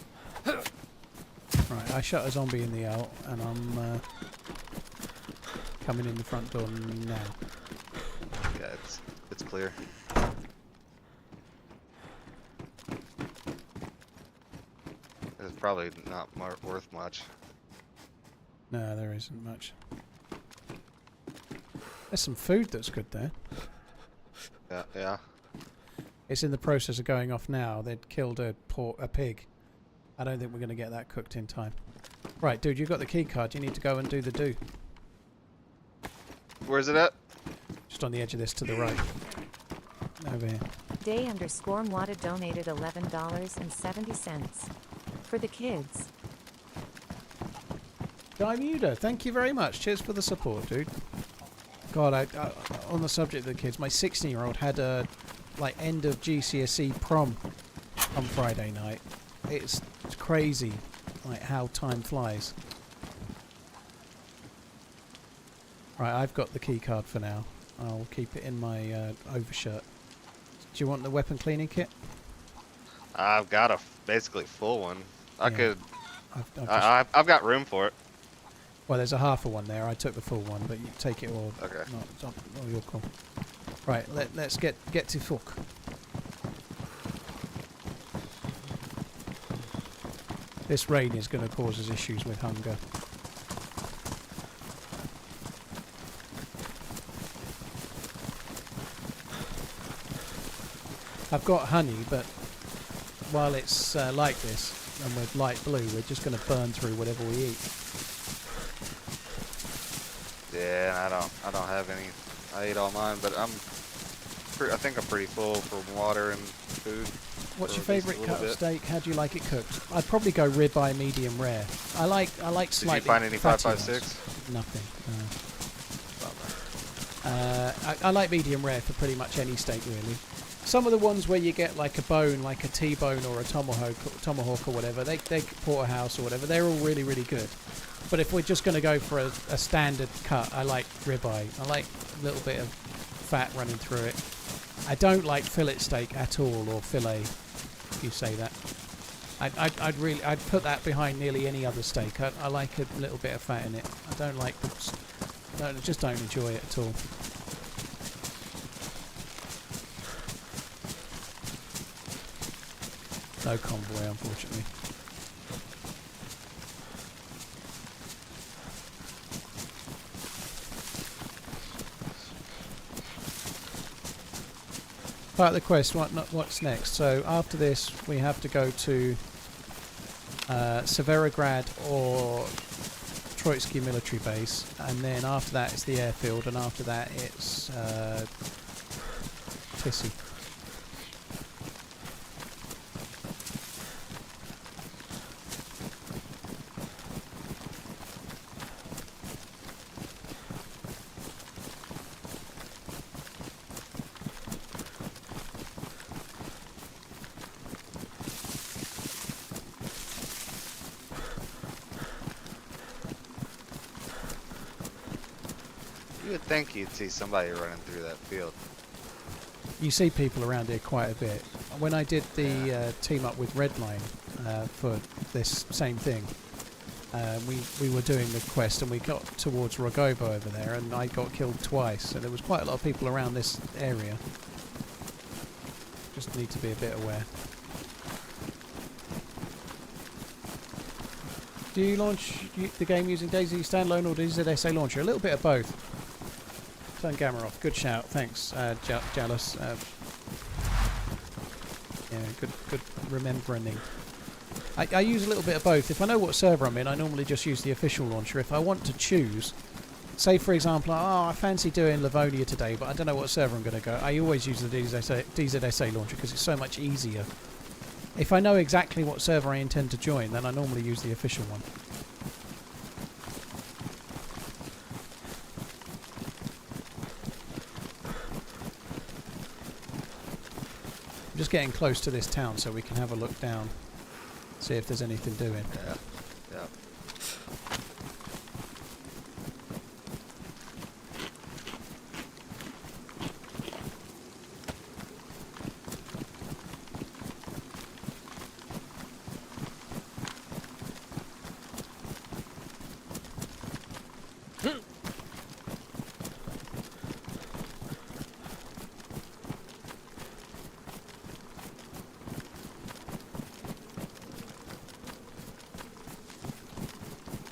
Right, I shot a zombie in the L, and I'm coming in the front door now. Yeah, it's clear. It's probably not worth much. No, there isn't much. There's some food that's good there. Yeah, yeah. It's in the process of going off now. They'd killed a pig. I don't think we're going to get that cooked in time. Right, dude, you've got the key card. You need to go and do the do. Where's it at? Just on the edge of this to the right. Over here. Day_Mwada donated $11.70 for the kids. Dimuda, thank you very much. Cheers for the support, dude. God, I on the subject of the kids, my 16-year-old had a end of GCSE prom on Friday night. It's crazy, how time flies. Right, I've got the key card for now. I'll keep it in my overshirt. Do you want the weapon cleaning kit? I've got a basically full one. I Yeah. could. I've I've got room for it. Well, there's a half of one there. I took the full one, but you take it or Okay. not. Oh, you're cool. Right, let's get to fuck. This rain is going to cause us issues with hunger. I've got honey, but while it's like this and with light blue, we're just going to burn through whatever we eat. Yeah, I don't have any. I ate all mine, but I think I'm pretty full from water and food. What's your Or at least favourite a cut little of bit. steak? How do you like it cooked? I'd probably go ribeye medium rare. I like Did slightly. you find any fatty 5.56? ones. Nothing. I like medium rare for pretty much any steak, really. Some of the ones where you get like a bone, like a T-bone or a tomahawk or whatever, they porterhouse or whatever, they're all really, really good. But if we're just going to go for a standard cut, I like ribeye. I like a little bit of fat running through it. I don't like fillet steak at all, or filet, if you say that. I'd put that behind nearly any other steak. I like a little bit of fat in it. I don't like I just don't enjoy it at all. No convoy, unfortunately. Part of the quest, what's next? So after this, we have to go to Severograd or Troitsky military base, and then after that it's the airfield, and after that it's Tissy. You would think you'd see somebody running through that field. You see people around here quite a bit. When I did the team up with Redline for this same thing, we were doing the quest and we got towards Rogovo over there, and I got killed twice. So there was quite a lot of people around this area. Just need to be a bit aware. Do you launch the game using DayZ standalone or DayZ launcher? A little bit of both. Turn camera off. Good shout. Thanks, Jealous. Yeah, good remembering. I use a little bit of both. If I know what server I'm in, I normally just use the official launcher. If I want to choose, say for example, I fancy doing Livonia today, but I don't know what server I'm going to go, I always use the DZSA launcher because it's so much easier. If I know exactly what server I intend to join, then I normally use the official one. I'm just getting close to this town so we can have a look down, see if there's anything doing. Yeah. Yeah.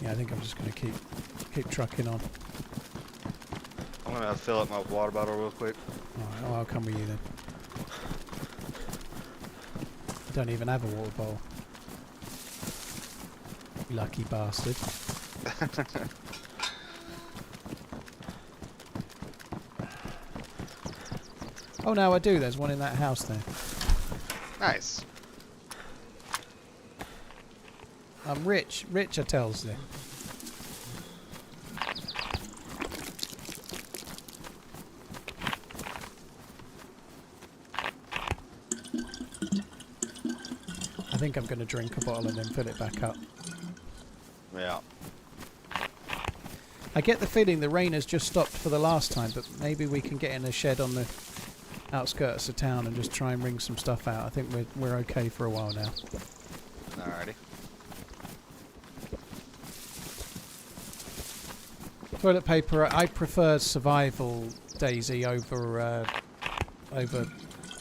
Yeah, I think I'm just going to keep trucking on. I'm gonna fill up my water bottle real quick. Alright, well, I'll come with you then. I don't even have a water bowl. You lucky bastard. Oh no, I do. There's one in that house there. Nice. I'm rich. Rich, I tells you. I think I'm going to drink a bottle and then fill it back up. Yeah. I get the feeling the rain has just stopped for the last time, but maybe we can get in a shed on the outskirts of town and just try and wring some stuff out. I think we're okay for a while now. Alrighty. Toilet paper. I prefer survival DayZ over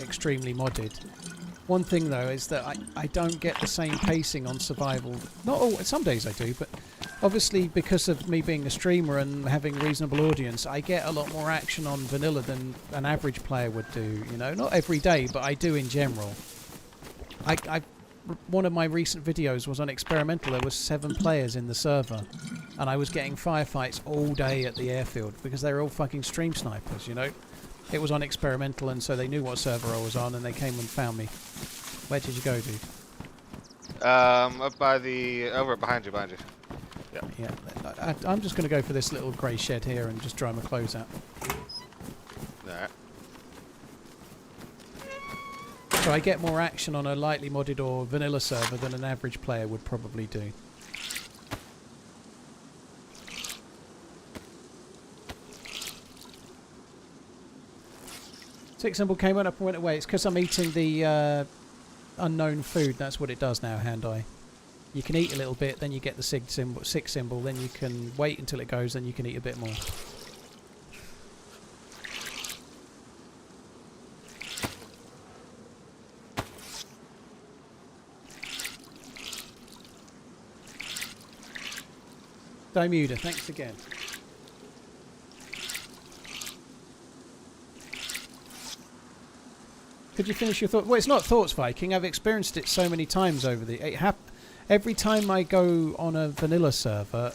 extremely modded. One thing though is that I don't get the same pacing on survival. Not all. Some days I do, but obviously because of me being a streamer and having a reasonable audience, I get a lot more action on vanilla than an average player would do. You know, not every day, but I do in general. One of my recent videos was on experimental. There was 7 players in the server, and I was getting firefights all day at the airfield because they were all fucking stream snipers. You know, it was on experimental, and so they knew what server I was on, and they came and found me. Where did you go, dude? Up by over behind you. Yeah. Yeah, I'm just going to go for this little grey shed here and just dry my clothes out. Alright. So I get more action on a lightly modded or vanilla server than an average player would probably do. Tick symbol came up and went away. It's because I'm eating the unknown food. That's what it does now, Hand-Eye. You can eat a little bit, then you get the sick symbol, then you can wait until it goes, then you can eat a bit more. Dimuda, thanks again. Could you finish your thought? Well, it's not thoughts, Viking. I've experienced it so many times over the. Every time I go on a vanilla server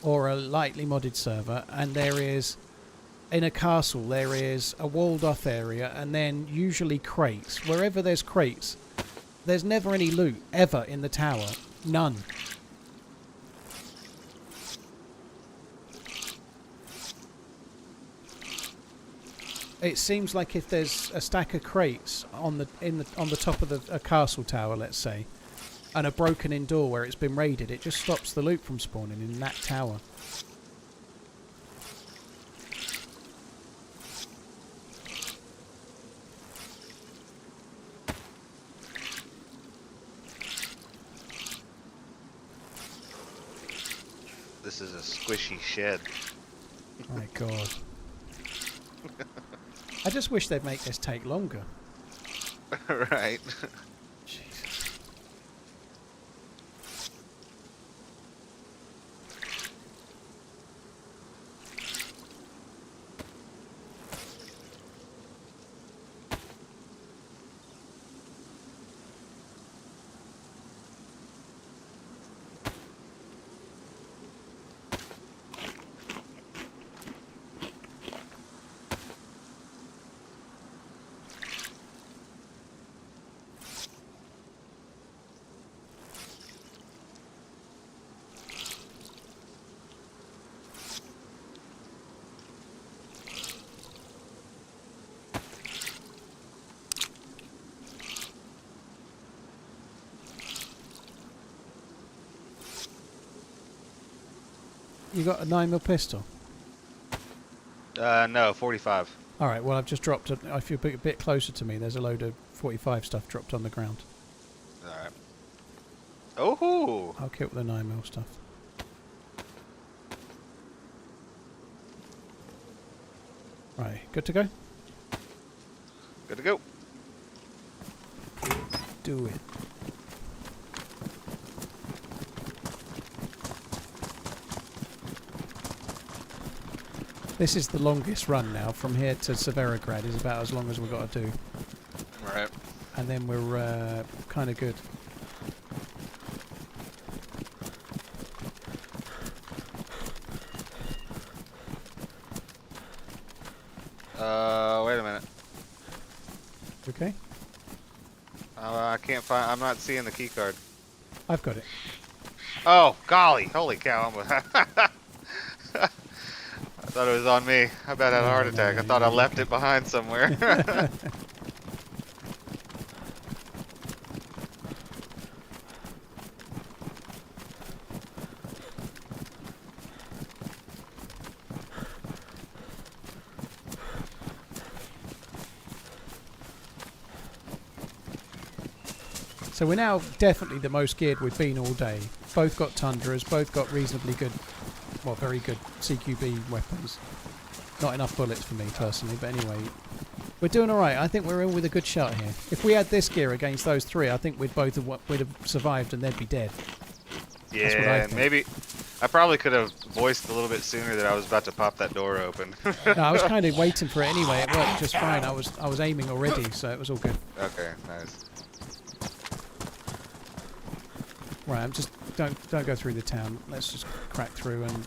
or a lightly modded server, and there is in a castle there is a walled off area, and then usually crates. Wherever there's crates, there's never any loot ever in the tower. None. It seems like if there's a stack of crates on the top of a castle tower, let's say, and a broken in door where it's been raided, it just stops the loot from spawning in that tower. This is a squishy shed. My God. I just wish they'd make this take longer. Right. Jesus. You got a 9mm pistol? No, 45. Alright, well I've just dropped it. If you're a bit closer to me, there's a load of 45 stuff dropped on the ground. Alright. Oh! I'll kill the 9mm stuff. Right, good to go? Good to go. Do it. This is the longest run now. From here to Severograd is about as long as we've got to do. Right. And then we're kind of good. Wait a minute. Okay? I can't find. I'm not seeing the key card. I've got it. Oh, golly. Holy cow. I thought it was on me. I about had a heart attack. I thought I left it behind somewhere. So we're now definitely the most geared we've been all day. Both got Tundras, both got reasonably good, well, very good CQB weapons. Not enough bullets for me personally, but anyway. We're doing alright. I think we're in with a good shot here. If we had this gear against those three, I think we'd have survived and they'd be dead. Yeah, maybe. I probably could have voiced a little bit sooner that I was about to pop that door open. No, I was kind of waiting for it anyway. It worked just fine. I was aiming already, so it was all good. Okay, nice. Right, I'm just don't go through the town. Let's just crack through, and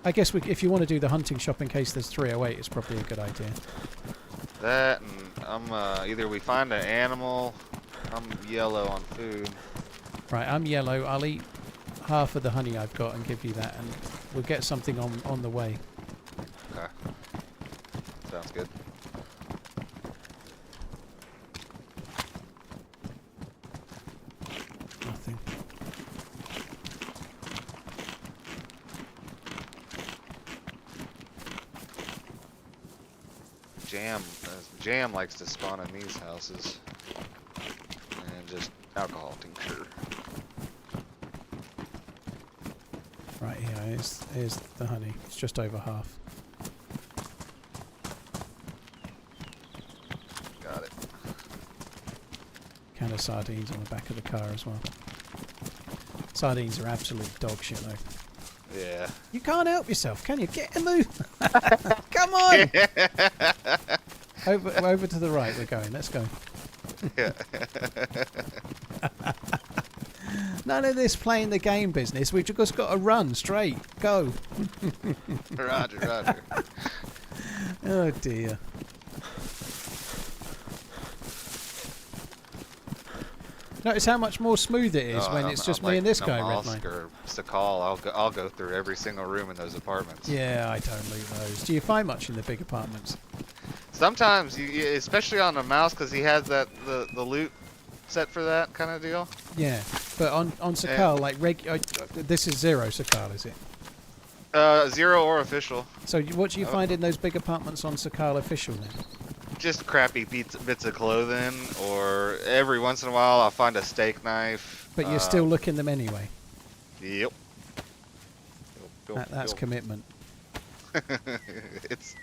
I guess if you want to do the hunting shop in case there's 308, it's probably a good idea. That and either we find an animal. I'm yellow on food. Right, I'm yellow. I'll eat half of the honey I've got and give you that, and we'll get something on the way. Okay. Sounds good. Nothing. Jam likes to spawn in these houses. And just alcohol tincture. Right here is the honey. It's just over half. Got it. Can of sardines on the back of the car as well. Sardines are absolute dog shit though. Yeah. You can't help yourself, can you? Get a move. Come on. Over to the right we're going. Let's go. Yeah. None of this playing the game business. We've just got to run straight. Go. Roger, roger. Oh dear. Notice how much more smooth it is when it's just me and this guy, Redline. Or Sakal, I'll go through every single room in those apartments. Yeah, I don't loot those. Do you find much in the big apartments? Sometimes, especially on the mouse, because he has the loot set for that kind of deal. Yeah, but on Sakal, like this is 0 Sakal, is it? 0 or official. So what do you find in those big apartments on Sakal official then? Just crappy bits of clothing, or every once in a while I'll find a steak knife. But you're still looking them anyway. Yep. That's commitment. it's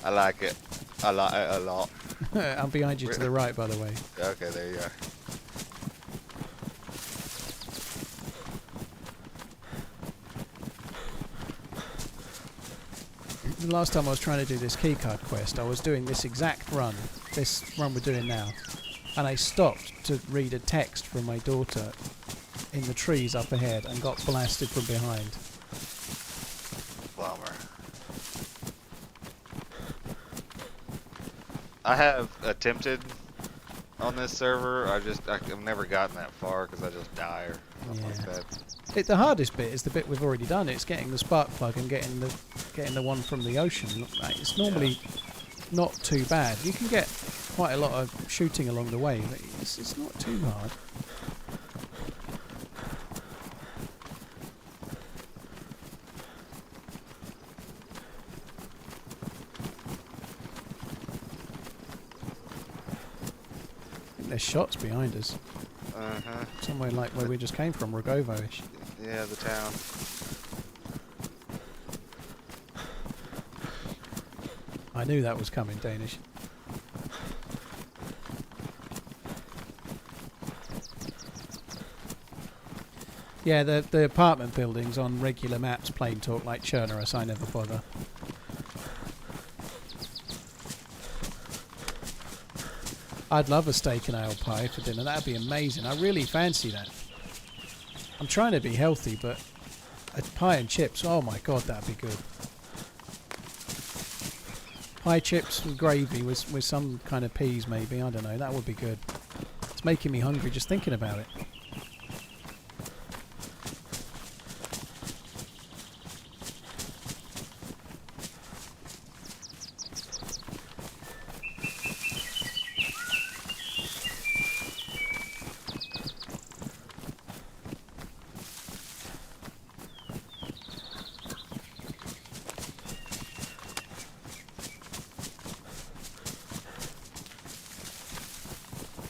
I like it. I like it a lot. I'm behind you to the right, by the way. Okay, there you are. The last time I was trying to do this keycard quest, I was doing this exact run, this run we're doing now, and I stopped to read a text from my daughter in the trees up ahead and got blasted from behind. Bummer. I have attempted on this server. I've never gotten that far because I just die or something like that. The hardest bit is the bit we've already done. It's getting the spark plug and getting the one from the ocean. Like, it's normally not too bad. You can get quite a lot of shooting along the way, but it's not too hard. I think there's shots behind us. Uh-huh. Somewhere like where we just came from, Rogovo-ish. Yeah, the town. I knew that was coming, Danish. Yeah, the apartment buildings on regular maps, plain talk like Chernarus, I never bother. I'd love a steak and ale pie for dinner. That'd be amazing. I really fancy that. I'm trying to be healthy, but a pie and chips, oh my god, that'd be good. Pie, chips and gravy with some kind of peas maybe, I don't know, that would be good. It's making me hungry just thinking about it.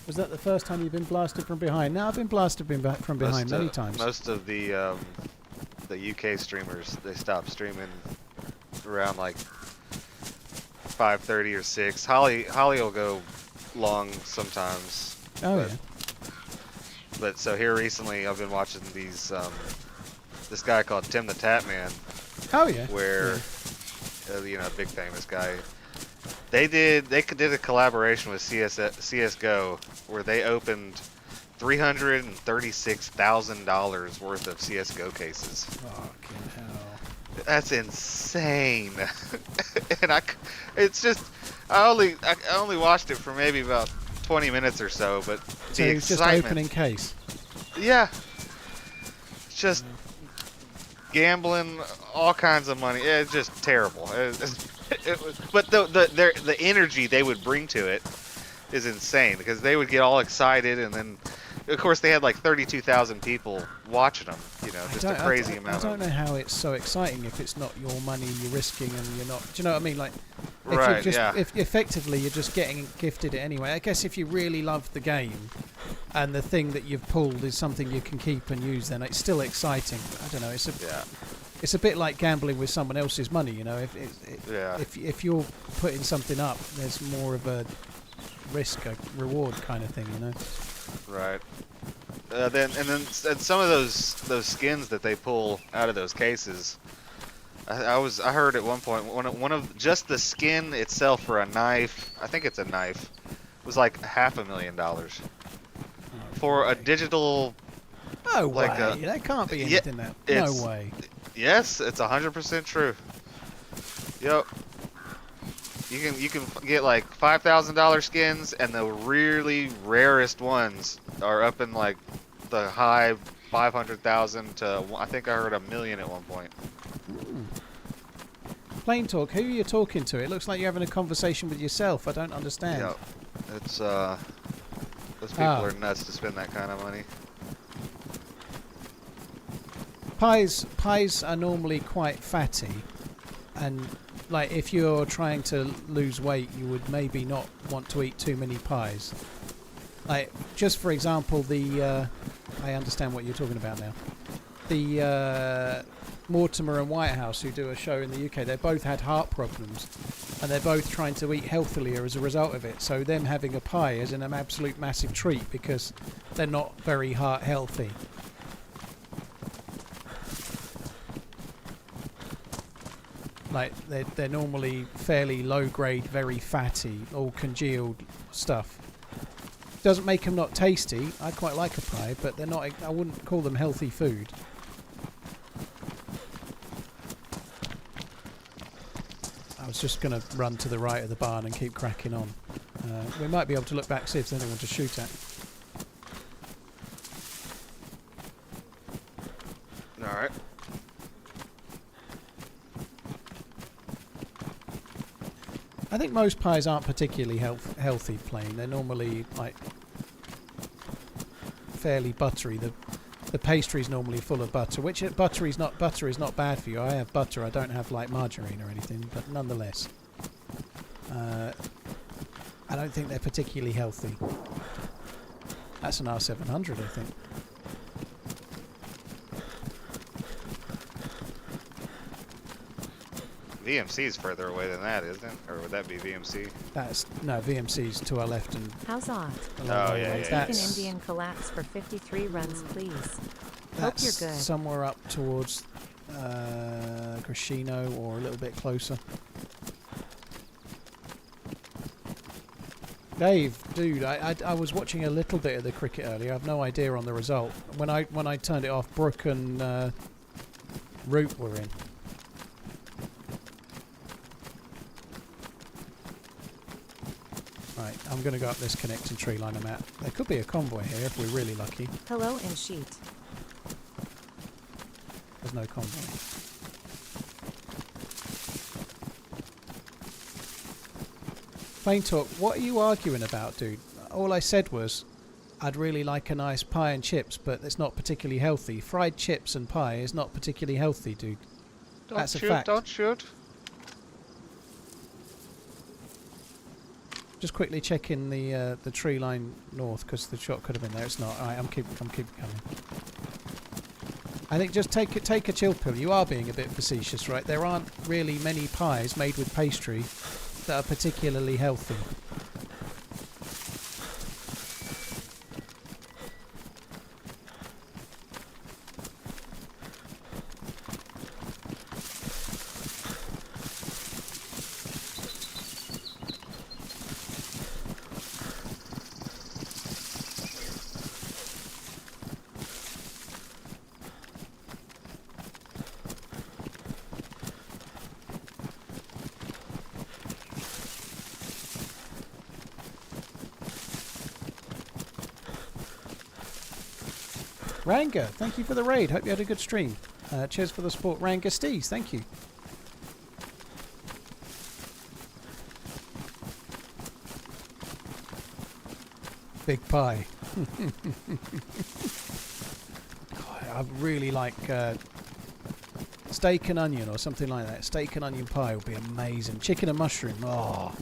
Was that the first time you've been blasted from behind? No, I've been blasted from behind many times. Most of the UK streamers, they stop streaming around like 5:30 or 6. Holly will go long sometimes. Oh yeah. But so here recently, I've been watching these this guy called Tim the Tap Man. Oh yeah. Where you know, a big famous guy. They did a collaboration with CS:GO where they opened $336,000 worth of CS:GO cases. Fucking hell. That's insane. And I only watched it for maybe about 20 minutes or so, but So the it was just excitement. opening case. Yeah. Just gambling, all kinds of money. It's just terrible. But the energy they would bring to it is insane, because they would get all excited, and then of course they had like 32,000 people watching them. You know, just a crazy amount. I don't know how it's so exciting if it's not your money you're risking and you're not. Do you know what I mean? Like, if Right, you're just, yeah. if effectively you're just getting gifted it anyway. I guess if you really love the game and the thing that you've pulled is something you can keep and use, then it's still exciting. I don't know. It's a bit like gambling with someone else's money, you know. If you're putting something up, there's more of a risk, a reward kind of thing, you know. Right. And then some of those skins that they pull out of those cases, I heard at one point one of just the skin itself for a knife. I think it's a knife. Was like $500,000 for a digital. No like way. That can't be yeah, anything that. No it's- way. Yes, it's 100% true. Yep. You can get like $5,000 skins, and the really rarest ones are up in like the high 500,000 to I think I heard $1 million at one point. Plain talk. Who are you talking to? It looks like you're having a conversation with yourself. I don't understand. Yep. It's those people are nuts to spend that kind of money. Pies are normally quite fatty, and like if you're trying to lose weight, you would maybe not want to eat too many pies. Like just for example, the I understand what you're talking about now. The Mortimer and Whitehouse, who do a show in the UK, they both had heart problems, and they're both trying to eat healthilier as a result of it. So them having a pie is an absolute massive treat because they're not very heart healthy. Like they're normally fairly low grade, very fatty, all congealed stuff. Doesn't make them not tasty. I quite like a pie, but they're not. I wouldn't call them healthy food. I was just going to run to the right of the barn and keep cracking on. We might be able to look back, see if there's anyone to shoot at. All right. I think most pies aren't particularly healthy plain. They're normally like fairly buttery. The pastry's normally full of butter, which butter is not bad for you. I have butter. I don't have like margarine or anything, but nonetheless, I don't think they're particularly healthy. That's an R700, I think. VMC is further away than that, isn't it? Or would that be VMC? No, VMC's to our left and How's odd? a long Oh, way yeah, away. yeah. Take That's, an Indian collapse for 53 runs, please. Hope that's you're good. somewhere up towards Crescino or a little bit closer. Dave, dude, I was watching a little bit of the cricket earlier. I have no idea on the result. When I turned it off, Brooke and Root were in. Right, I'm going to go up this connecting tree line I'm at. There could be a convoy here if we're really lucky. Hello in sheet. There's no convoy. Plain talk, what are you arguing about, dude? All I said was, I'd really like a nice pie and chips, but it's not particularly healthy. Fried chips and pie is not particularly healthy, dude. That's a fact. Don't shoot. Just quickly checking the tree line north, because the shot could have been there. It's not. Alright, I'm keeping coming. I think just take a chill pill. You are being a bit facetious, right? There aren't really many pies made with pastry that are particularly healthy. Ranga, thank you for the raid. Hope you had a good stream. Cheers for the support. Ranga Steez, thank you. Big pie. God, I really like steak and onion or something like that. Steak and onion pie would be amazing. Chicken and mushroom. Oh.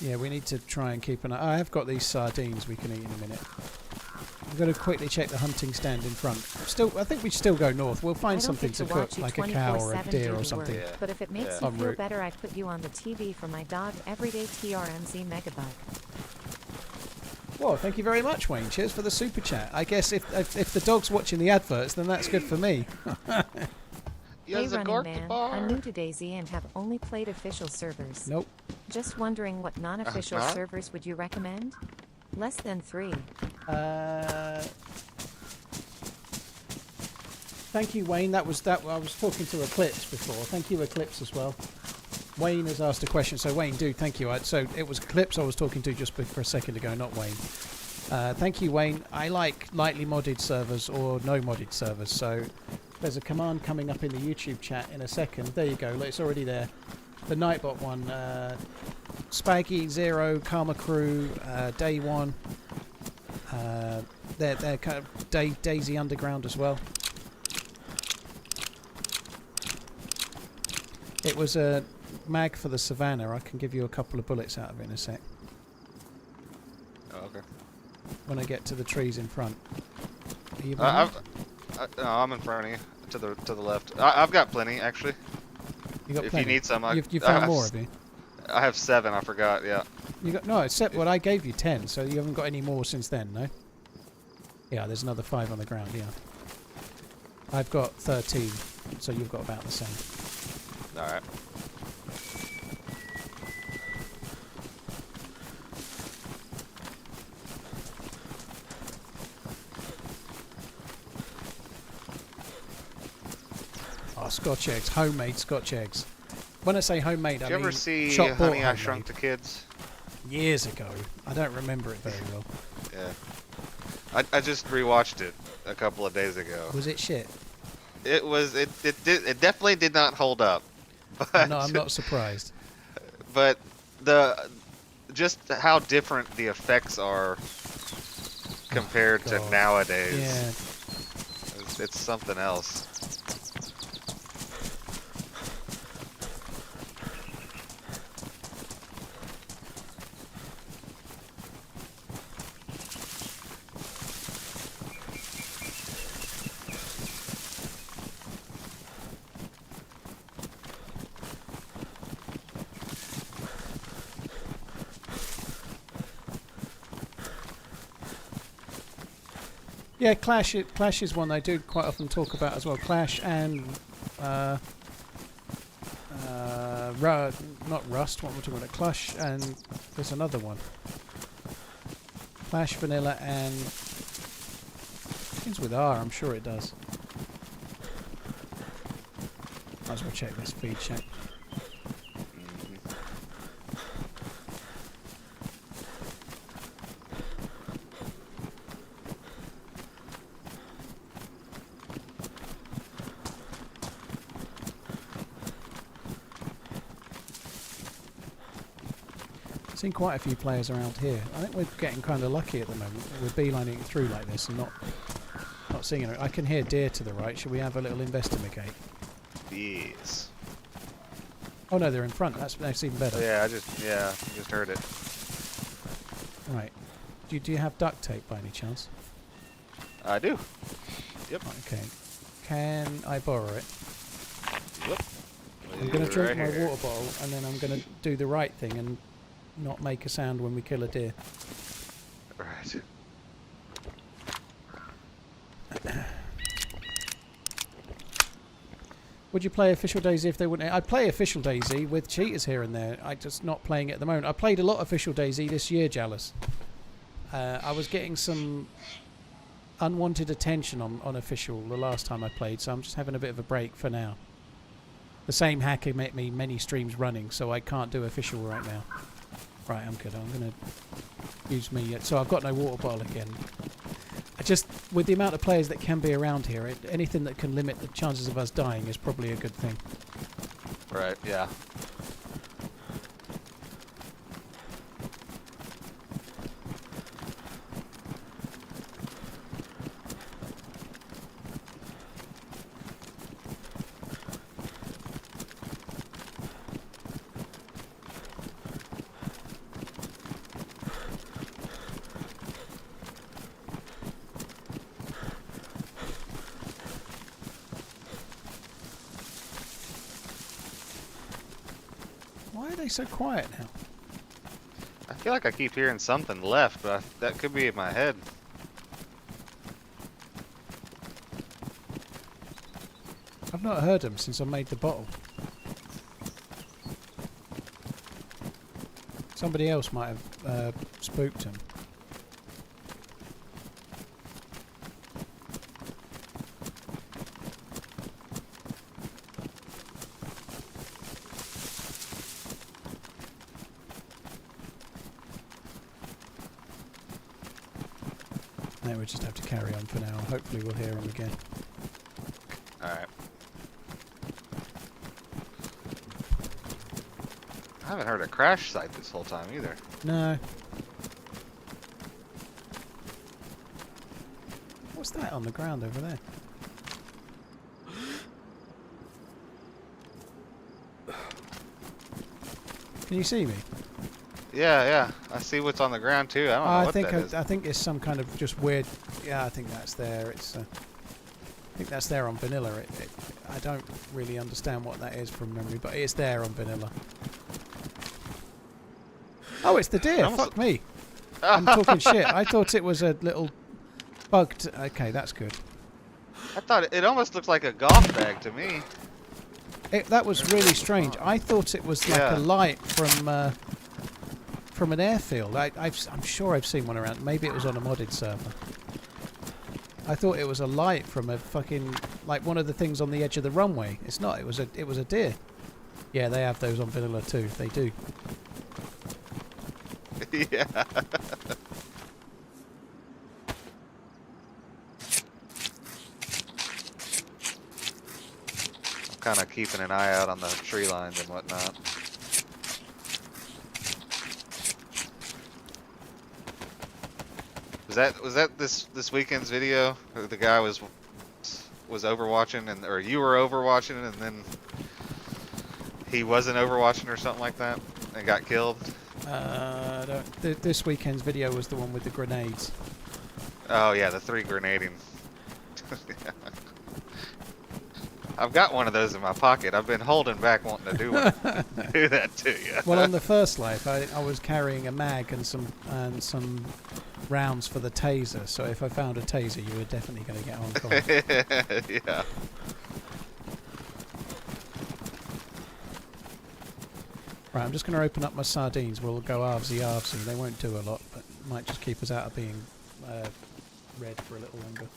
Yeah, we need to try and keep an eye. I have got these sardines we can eat in a minute. I'm going to quickly check the hunting stand in front. I think we should still go north. We'll find something to cook, like a cow or a deer or something. Yeah. But if it makes you feel better, I'd put you on the TV for my dog, everyday TRMZ Megabug. Well, thank you very much, Wayne. Cheers for the super chat. I guess if the dog's watching the adverts, then that's good for me. Hey, Running Man, I'm new to DayZ and have only played official servers. Nope. Just wondering what non-official servers would you recommend? Less than 3. Thank you, Wayne. That was I was talking to Eclipse before. Thank you, Eclipse, as well. Wayne has asked a question, so Wayne, thank you. So it was Eclipse I was talking to just for a second ago, not Wayne. Thank you, Wayne. I like lightly modded servers or no modded servers. So there's a command coming up in the YouTube chat in a second. There you go. Look, it's already there. The Nightbot one. Spaggy, Zero, Karma Crew, Day One. They're kind of DayZ Underground as well. It was a mag for the Savannah. I can give you a couple of bullets out of it in a sec. Oh, okay. When I get to the trees in front. Are you no, I'm in front of you. To the left. I've got plenty, actually. You got if plenty? You need some, You've found more, have you? I have 7. I forgot. Yeah. You got no, except what I gave you 10. So you haven't got any more since then, no? Yeah, there's another 5 on the ground. Yeah. I've got 13, so you've got about the same. All right. Oh, Scotch eggs, homemade Scotch eggs. When I say homemade, I mean Did you ever see shop bought Honey, I homemade. Shrunk the Kids? Years ago. I don't remember it very well. Yeah. I just rewatched it a couple of days ago. Was it shit? It was. It definitely did not hold up. But, No, I'm not surprised. But just how different the effects are compared to God. nowadays. Yeah. It's something else. Yeah, Clash is one they do quite often talk about as well. Clash and not Rust. What we're talking about, Clash and there's another one. Clash, Vanilla, and begins with R. I'm sure it does. Might as well check this feed check. Seen quite a few players around here. I think we're getting kind of lucky at the moment. We're beelining it through like this and not seeing it. I can hear deer to the right. Should we have a little investigate? Yes. Oh no, they're in front. That's even better. Yeah, I just heard it. Right. Do you have duct tape by any chance? I do. Yep. Okay. Can I borrow it? Yep. I'm going to drink Right my here. water bottle and then I'm going to do the right thing and not make a sound when we kill a deer. Right. Would you play official DayZ if they wouldn't? I'd play official DayZ with cheaters here and there. I'm just not playing it at the moment. I played a lot of official DayZ this year, Jealous. I was getting some unwanted attention on official the last time I played, so I'm just having a bit of a break for now. The same hacker made me many streams running, so I can't do official right now. Right, I'm good. I'm going to use me. So I've got no water bottle again. I just, with the amount of players that can be around here, anything that can limit the chances of us dying is probably a good thing. Right, yeah. they so quiet now? I feel like I keep hearing something left, but that could be in my head. I've not heard them since I made the bottle. Somebody else might have spooked him. No, we just have to carry on for now. Hopefully we'll hear him again. Alright. I haven't heard a crash site this whole time either. No. What's that on the ground over there? Can you see me? Yeah. I see what's on the ground too. I don't know what that is. I think it's some kind of just weird. Yeah, I think that's there. It's. I think that's there on vanilla. I don't really understand what that is from memory, but it's there on vanilla. Oh, it's the deer. Fuck me. I'm talking shit. I thought it was a little bugged. Okay, that's good. I thought it almost looked like a golf bag to me. That was really strange. I thought it was like a light from an airfield. I'm sure I've seen one around. Maybe it was on a modded server. I thought it was a light from a fucking like one of the things on the edge of the runway. It's not. It was a deer. Yeah, they have those on vanilla too. They do. Yeah. I'm kind of keeping an eye out on the tree lines and whatnot. Was that this weekend's video? The guy was overwatching or you were overwatching and then he wasn't overwatching or something like that and got killed? This weekend's video was the one with the grenades. Oh yeah, the 3 grenading. I've got one of those in my pocket. I've been holding back wanting to do that to you. Well, on the first life, I was carrying a mag and some rounds for the taser. So if I found a taser, you were definitely going to get on call. Yeah. Right, I'm just going to open up my sardines. We'll go arvsy. They won't do a lot, but might just keep us out of being red for a little longer.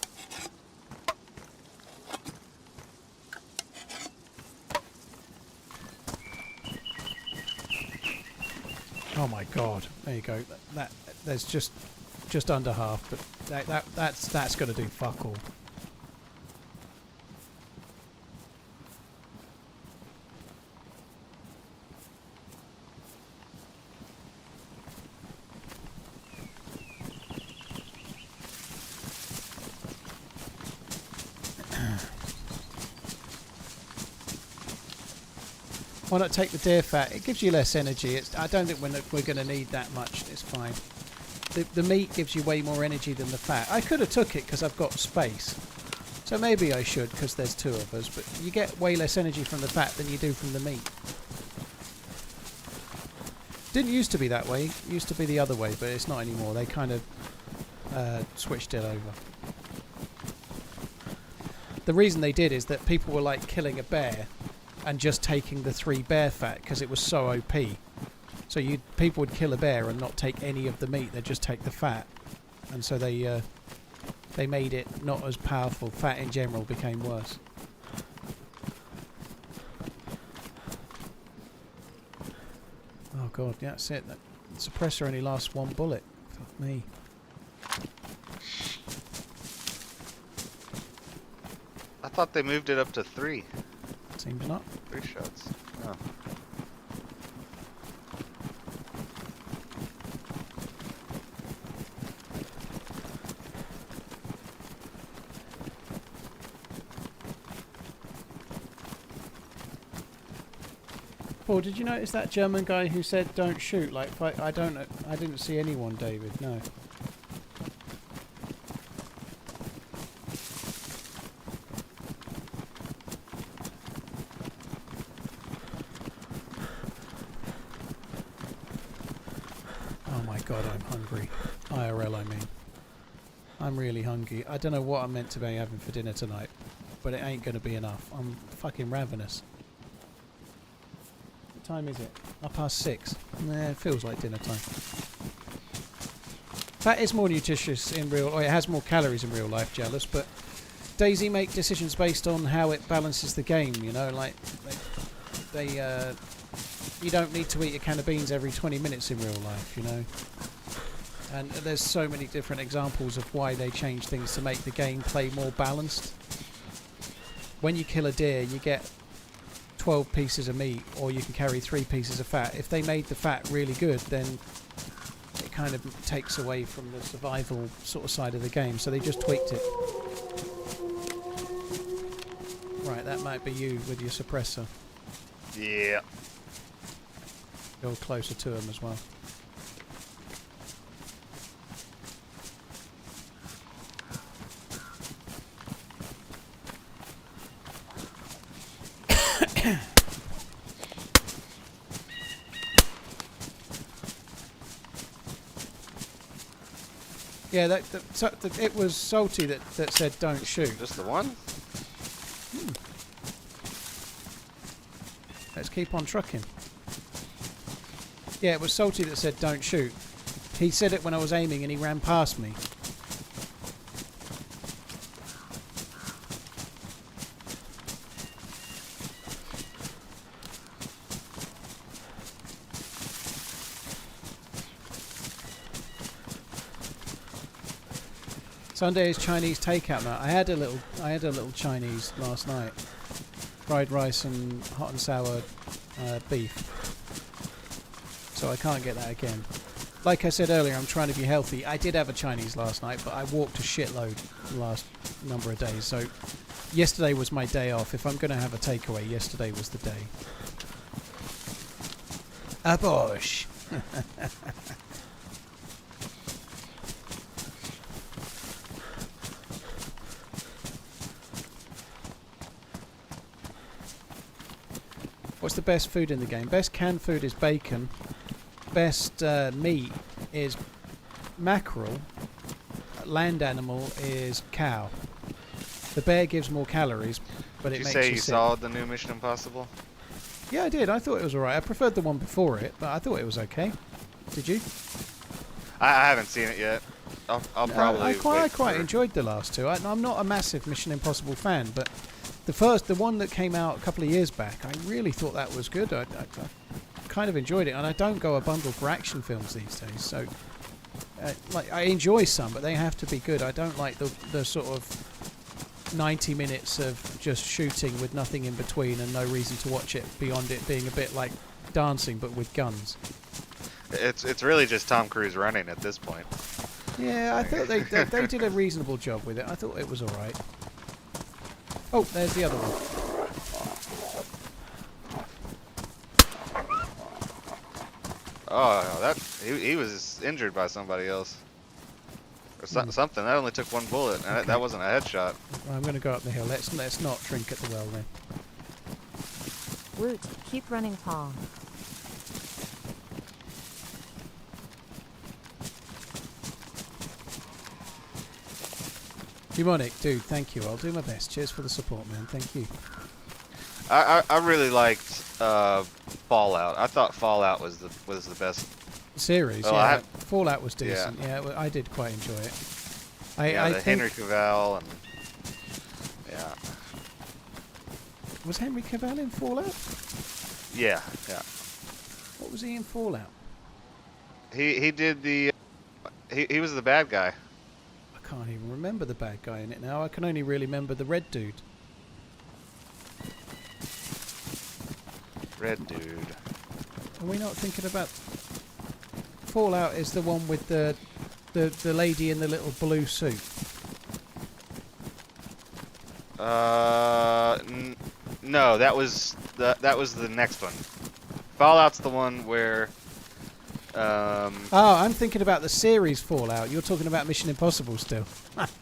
Oh my god! There you go. There's just under half, but that's going to do fuck all. Why not take the deer fat? It gives you less energy. I don't think we're going to need that much. It's fine. The meat gives you way more energy than the fat. I could have took it because I've got space. So maybe I should because there's 2 of us. But you get way less energy from the fat than you do from the meat. Didn't used to be that way. It used to be the other way, but it's not anymore. They kind of switched it over. The reason they did is that people were like killing a bear and just taking the 3 bear fat because it was so OP. So people would kill a bear and not take any of the meat; they'd just take the fat, and so they made it not as powerful. Fat in general became worse. Oh god, yeah, that's it. That suppressor only lasts 1 bullet. Fuck me. I thought they moved it up to 3. Seems not. 3 shots. Oh. Paul, did you notice that German guy who said don't shoot? Like, I didn't see anyone, David. No. hungry. IRL, I mean. I'm really hungry. I don't know what I'm meant to be having for dinner tonight, but it ain't going to be enough. I'm fucking ravenous. What time is it? 6:30. Nah, it feels like dinner time. Fat is more nutritious in real... Or it has more calories in real life, Jealous, but DayZ make decisions based on how it balances the game, you know? Like, you don't need to eat a can of beans every 20 minutes in real life, you know? And there's so many different examples of why they change things to make the gameplay more balanced. When you kill a deer, you get 12 pieces of meat, or you can carry 3 pieces of fat. If they made the fat really good, then it kind of takes away from the survival sort of side of the game, so they just tweaked it. Right, that might be you with your suppressor. Yeah. Go closer to him as well. Yeah, it was Salty that said don't shoot. Just the one? Let's keep on trucking. Yeah, it was Salty that said don't shoot. He said it when I was aiming and he ran past me. Sunday is Chinese takeout night. I had a little Chinese last night. Fried rice and hot and sour beef. So I can't get that again. Like I said earlier, I'm trying to be healthy. I did have a Chinese last night, but I walked a shitload the last number of days. So yesterday was my day off. If I'm going to have a takeaway, yesterday was the day. Abosh! What's the best food in the game? Best canned food is bacon. Best meat is mackerel. Land animal is cow. The bear gives more calories, but it makes you sick. Did you say you saw the new Mission Impossible? Yeah, I did. I thought it was alright. I preferred the one before it, but I thought it was okay. Did you? I haven't seen it yet. I'll probably. I quite enjoyed the last two. I'm not a massive Mission Impossible fan, but the one that came out a couple of years back, I really thought that was good. I kind of enjoyed it, and I don't go a bundle for action films these days. So, like, I enjoy some, but they have to be good. I don't like the sort of 90 minutes of just shooting with nothing in between and no reason to watch it beyond it being a bit like dancing, but with guns. It's really just Tom Cruise running at this point. Yeah, I thought they did a reasonable job with it. I thought it was all right. Oh, there's the other one. Oh, he was injured by somebody else. Or something. That only took one bullet, and Okay. that wasn't a headshot. Well, I'm going to go up the hill. Let's not drink at the well then. Woot, keep running, Paul. Demonic, dude, thank you. I'll do my best. Cheers for the support, man. Thank you. I really liked Fallout. I thought Fallout was the best Series, well, yeah. Fallout was decent. Yeah. Yeah, I did quite enjoy it. Yeah, I the think Henry Cavill and yeah. Was Henry Cavill in Fallout? Yeah. What was he in Fallout? He did the he was the bad guy. I can't even remember the bad guy in it now. I can only really remember the red dude. Red dude. Are we not thinking about... Fallout is the one with the lady in the little blue suit. No, that was the next one. Fallout's the one where Oh, I'm thinking about the series Fallout. You're talking about Mission Impossible still.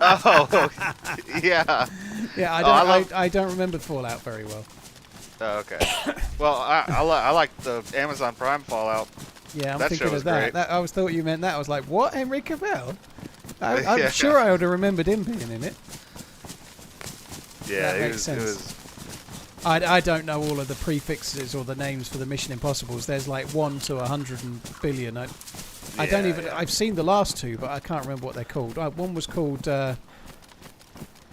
Oh, yeah. Yeah, I don't remember Fallout very well. Oh, okay. Well, I like the Amazon Prime Fallout. Yeah, I'm That thinking show was of that. great. I was thought you meant that. I was like, what? Henry Cavill? I'm Yeah. sure I would have remembered him being in it. Yeah, That it makes was, sense. it was. I don't know all of the prefixes or the names for the Mission Impossibles. There's like 1 to 100 billion. I don't even. Yeah. I've seen the last two, but I can't remember what they're called. One was called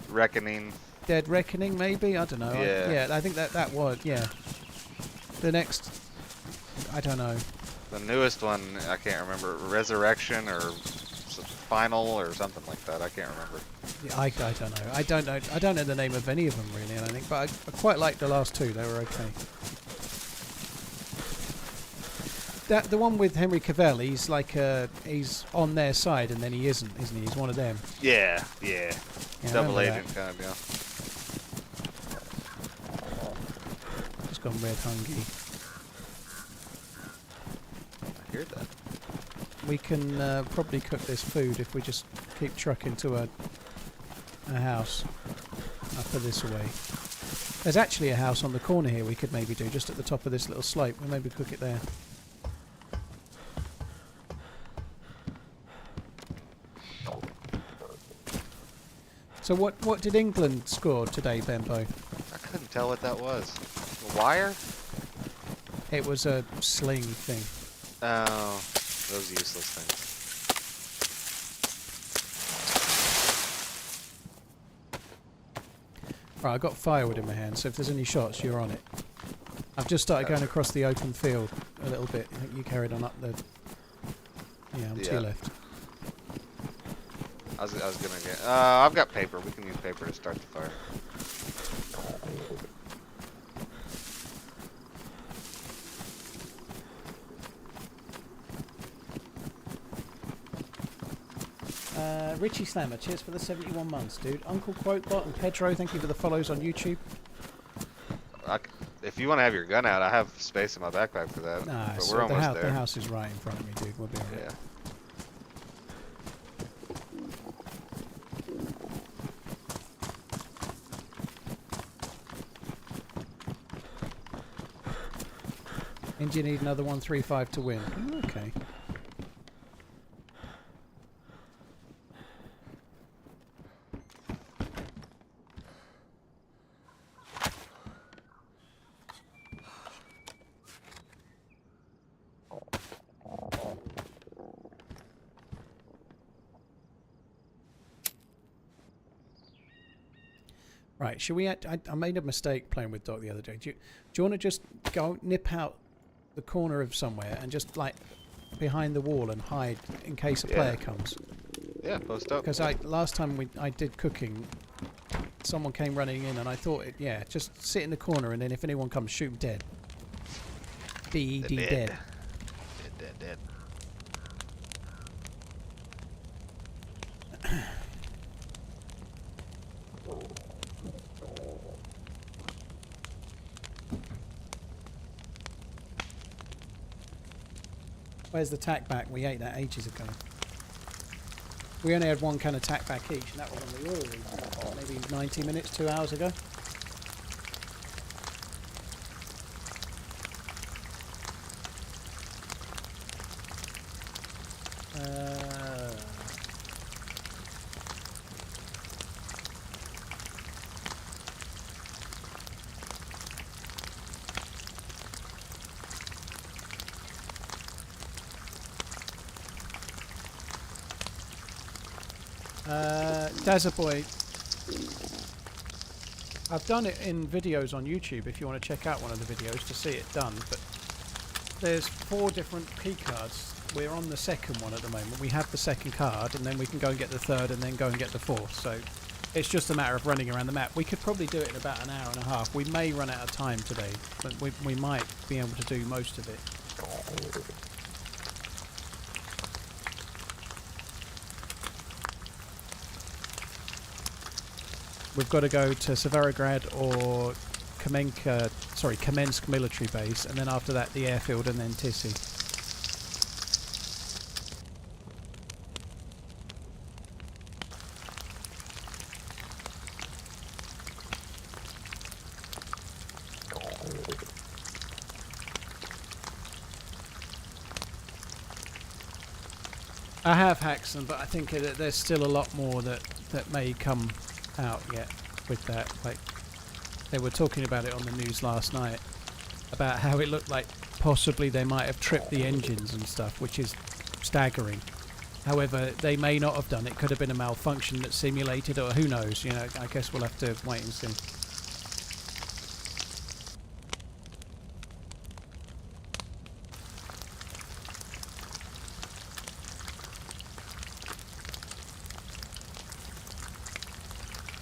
Reckoning. Dead Reckoning, maybe. I don't know. Yeah. I think that was. Yeah. The next, I don't know. The newest one, I can't remember. Resurrection or Final or something like that. I can't remember. Yeah, I don't know. I don't know the name of any of them really. I think, but I quite liked the last two. They were okay. The one with Henry Cavill, he's like he's on their side and then he isn't he? He's one of them. Yeah. Yeah, I Double remember agent kind of deal. Just gone red hungry. I hear that. We can probably cook this food if we just keep trucking to a house up this way. There's actually a house on the corner here we could maybe do, just at the top of this little slope. We'll maybe cook it there. So what did England score today, Bembo? I couldn't tell what that was. A wire? It was a sling thing. Oh, those useless things. Right, I've got firewood in my hand, so if there's any shots, you're on it. I've just started going across the open field a little bit. I think you carried on up the... Yeah, I'm to your left. I was gonna get. I've got paper. We can use paper to start the fire. Richie Slammer, cheers for the 71 months, dude. Uncle Quotebot and Pedro, thank you for the follows on YouTube. If you want to have your gun out, I have space in my backpack for that. Nah, but so we're almost the there. house is right in front of me, dude. We'll be alright. Yeah. And you need another 135 to win. Okay. Right, should we... I made a mistake playing with Doc the other day. Do you want to just go nip out the corner of somewhere and just, like, behind the wall and hide in case a player comes? Yeah, post up. Because last time I did cooking, someone came running in and I thought, just sit in the corner and then if anyone comes, shoot them dead. D-E-D, dead. Dead. Where's the tack back? We ate that ages ago. We only had one can of tack back each, and that was on the oil rig, maybe 90 minutes, 2 hours ago. Dazzaboy, I've done it in videos on YouTube if you want to check out one of the videos to see it done, but there's 4 different key cards. We're on the second one at the moment. We have the second card and then we can go and get the third and then go and get the fourth, so it's just a matter of running around the map. We could probably do it in about an hour and a half. We may run out of time today, but we might be able to do most of it. We've got to go to Severograd or Kamensk military base, and then after that the airfield, and then Tissy. I have hacked them, but I think that there's still a lot more that may come out yet with that. Like, they were talking about it on the news last night, about how it looked like possibly they might have tripped the engines and stuff, which is staggering. However, they may not have done. It could have been a malfunction that simulated, or who knows, you know, I guess we'll have to wait and see.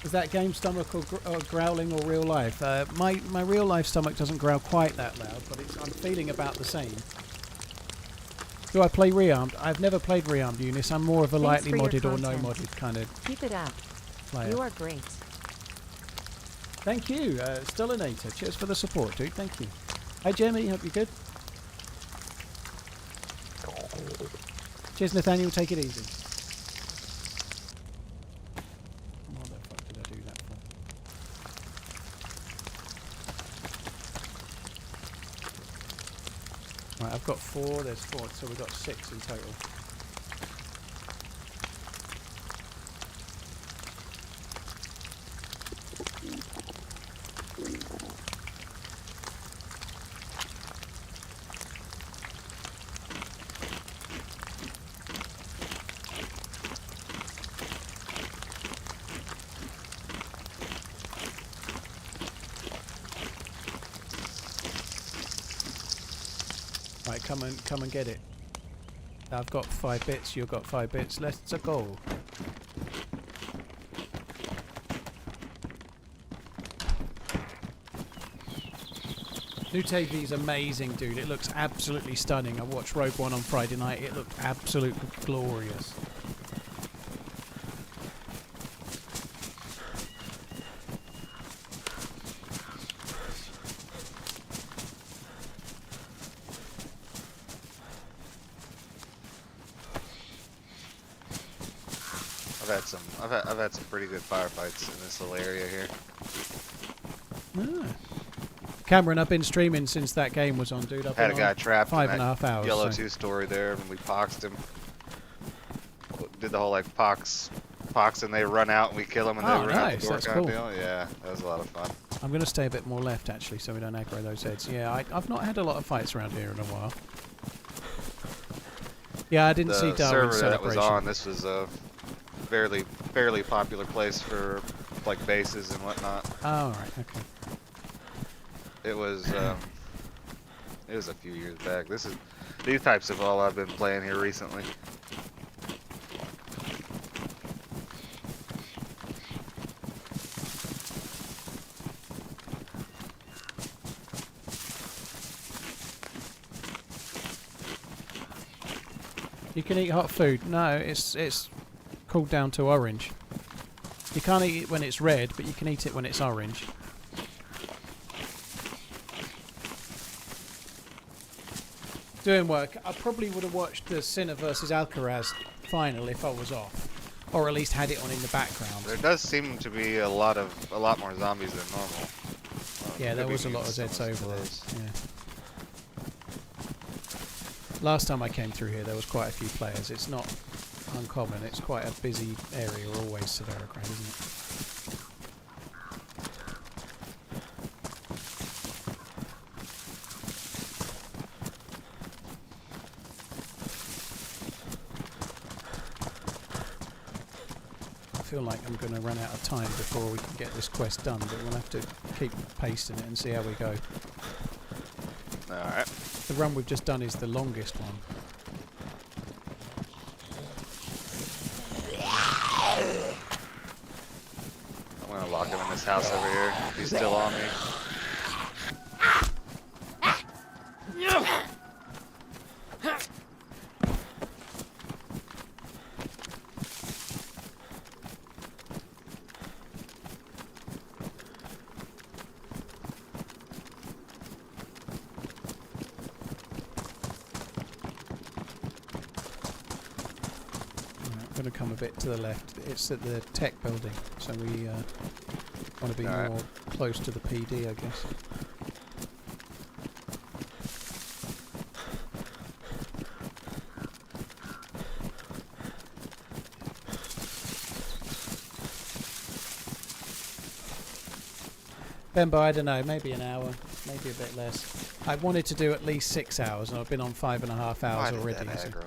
Is that game stomach or growling or real life? My real life stomach doesn't growl quite that loud, but I'm feeling about the same. Do I play rearmed? I've never played rearmed, Eunice. I'm more of a Thanks lightly for your modded or no content. modded kind of Keep it up. player. You are great. Thank you, Stellinator. Cheers for the support, dude. Thank you. Hi, Jeremy. Hope you're good. Cheers, Nathaniel. Take it easy. What the fuck did I do that for? Right, I've got 4. There's 4, so we've got 6 in total. Right, come and get it. I've got 5 bits, you've got 5 bits. Let's go. New TV's amazing, dude. It looks absolutely stunning. I watched Rogue One on Friday night. It looked absolutely glorious. I've had some pretty good firefights in this little area here. Ah. Cameron, I've been streaming since that game was on, dude. I've Had a been guy on trapped in 5.5 hours. yellow so. 2-story there, and we poxed him. Did the whole like pox, and they run out and we kill them and Oh, they run out nice, the door that's kind of cool. deal. Yeah, that was a lot of fun. I'm going to stay a bit more left, actually, so we don't aggro those heads. Yeah, I've not had a lot of fights around here in a while. Yeah, I didn't see The Darwin's server that was celebration. on, this was a fairly popular place for like bases and whatnot. Oh, right, okay. It was a few years back. These types of all I've been playing here recently. You can eat hot food. No, it's cooled down to orange. You can't eat it when it's red, but you can eat it when it's orange. Doing work. I probably would have watched the Sinner versus Alcaraz final if I was off, or at least had it on in the background. There does seem to be a lot more zombies than normal. Yeah, there Could be was a lot of some Zeds over there. those. Yeah. Last time I came through here, there was quite a few players. It's not uncommon. It's quite a busy area always, Severocran, isn't it? I feel like I'm going to run out of time before we can get this quest done, but we'll have to keep pasting it and see how we go. Alright. The run we've just done is the longest one. I'm gonna lock him in this house over here. If he's still on me. I'm going to come a bit to the left. It's at the tech building, so we want to be Alright. more close to the PD, I guess. Bembo, I don't know, maybe an hour, maybe a bit less. I wanted to do at least 6 hours, and I've been on 5.5 hours Why did already. that So. aggro?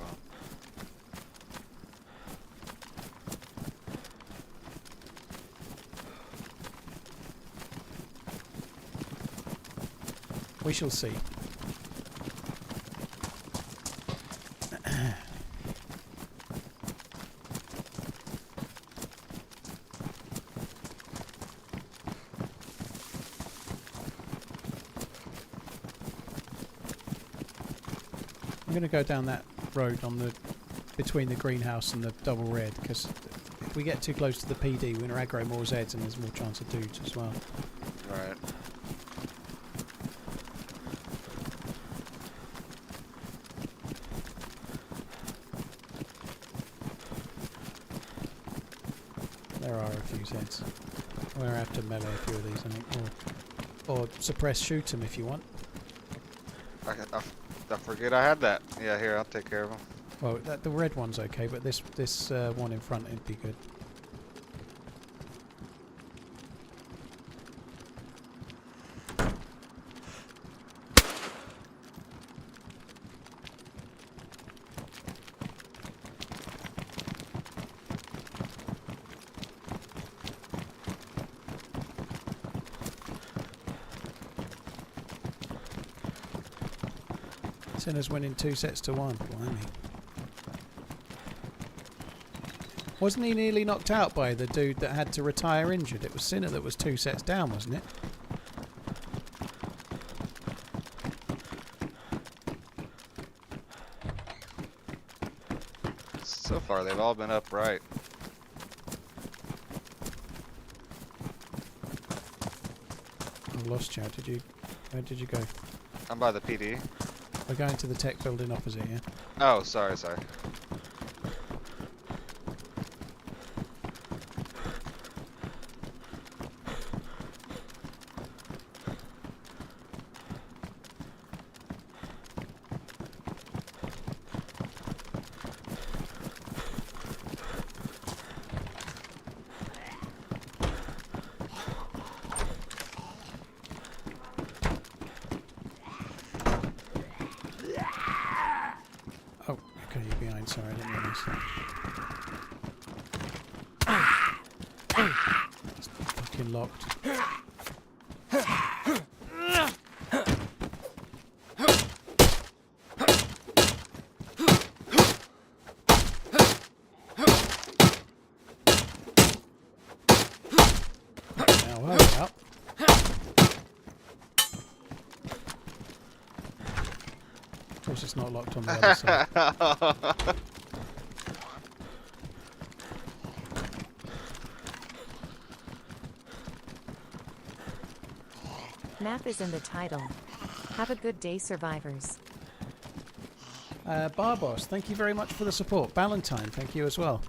We shall see. I'm going to go down that road on the between the greenhouse and the double red, because if we get too close to the PD, we're going to aggro more Zeds and there's more chance of dudes as well. Right. There are a few Zeds. We're going to have to melee a few of these, I think, or suppress shoot them if you want. I forget I had that. Yeah, here, I'll take care of them. Well, the red one's okay, but this one in front would be good. Sinners winning 2 sets to 1. Blimey. Wasn't he nearly knocked out by the dude that had to retire injured? It was Sinner that was 2 sets down, wasn't it? So far, they've all been upright. I lost you. Where did you go? I'm by the PD. We're going to the tech building opposite, yeah? Oh, sorry. Oh, okay, you're behind. Sorry, I didn't realise that. It's fucking locked. Now, hurry up. Of course, it's not locked on the other side. Map is in the title. Have a good day, survivors. Barbos, thank you very much for the support. Valentine, thank you as well.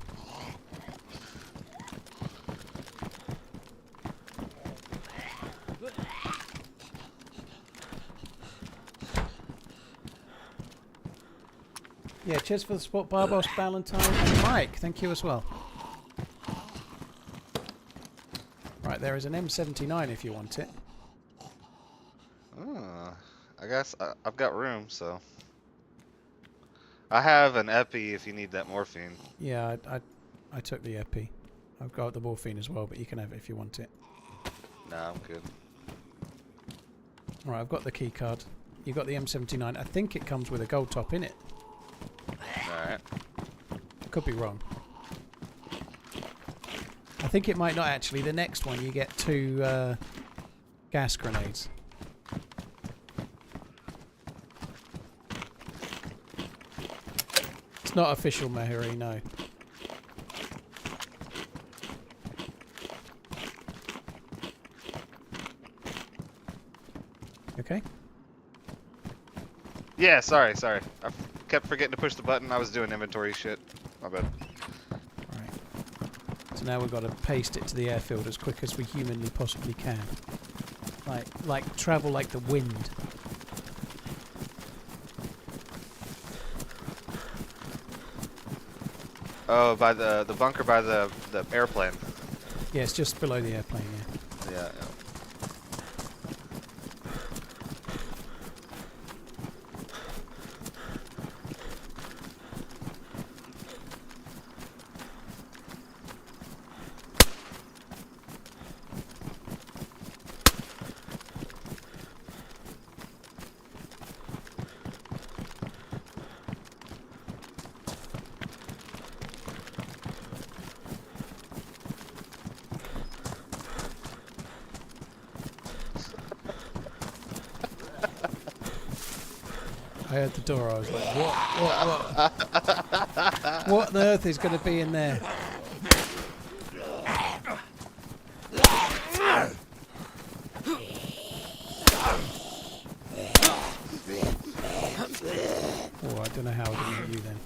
Yeah, cheers for the support, Barbos, Valentine, and Mike. Thank you as well. Right, there is an M79 if you want it. I guess I've got room, so. I have an epi if you need that morphine. Yeah, I took the epi. I've got the morphine as well, but you can have it if you want it. Nah, I'm good. Alright, I've got the key card. You got the M79. I think it comes with a gold top in it. Alright. Could be wrong. I think it might not actually. The next one you get 2 gas grenades. It's not official, Mahiri, no. Okay? Yeah, sorry. I kept forgetting to push the button. I was doing inventory shit. My bad. Right. So now we've got to paste it to the airfield as quick as we humanly possibly can. Like travel like the wind. Oh, by the bunker by the airplane. Yeah, it's just below the airplane, yeah. Yeah. heard the door. I was like, what? What on earth is going to be in there? Oh, I don't know how I didn't hit you then.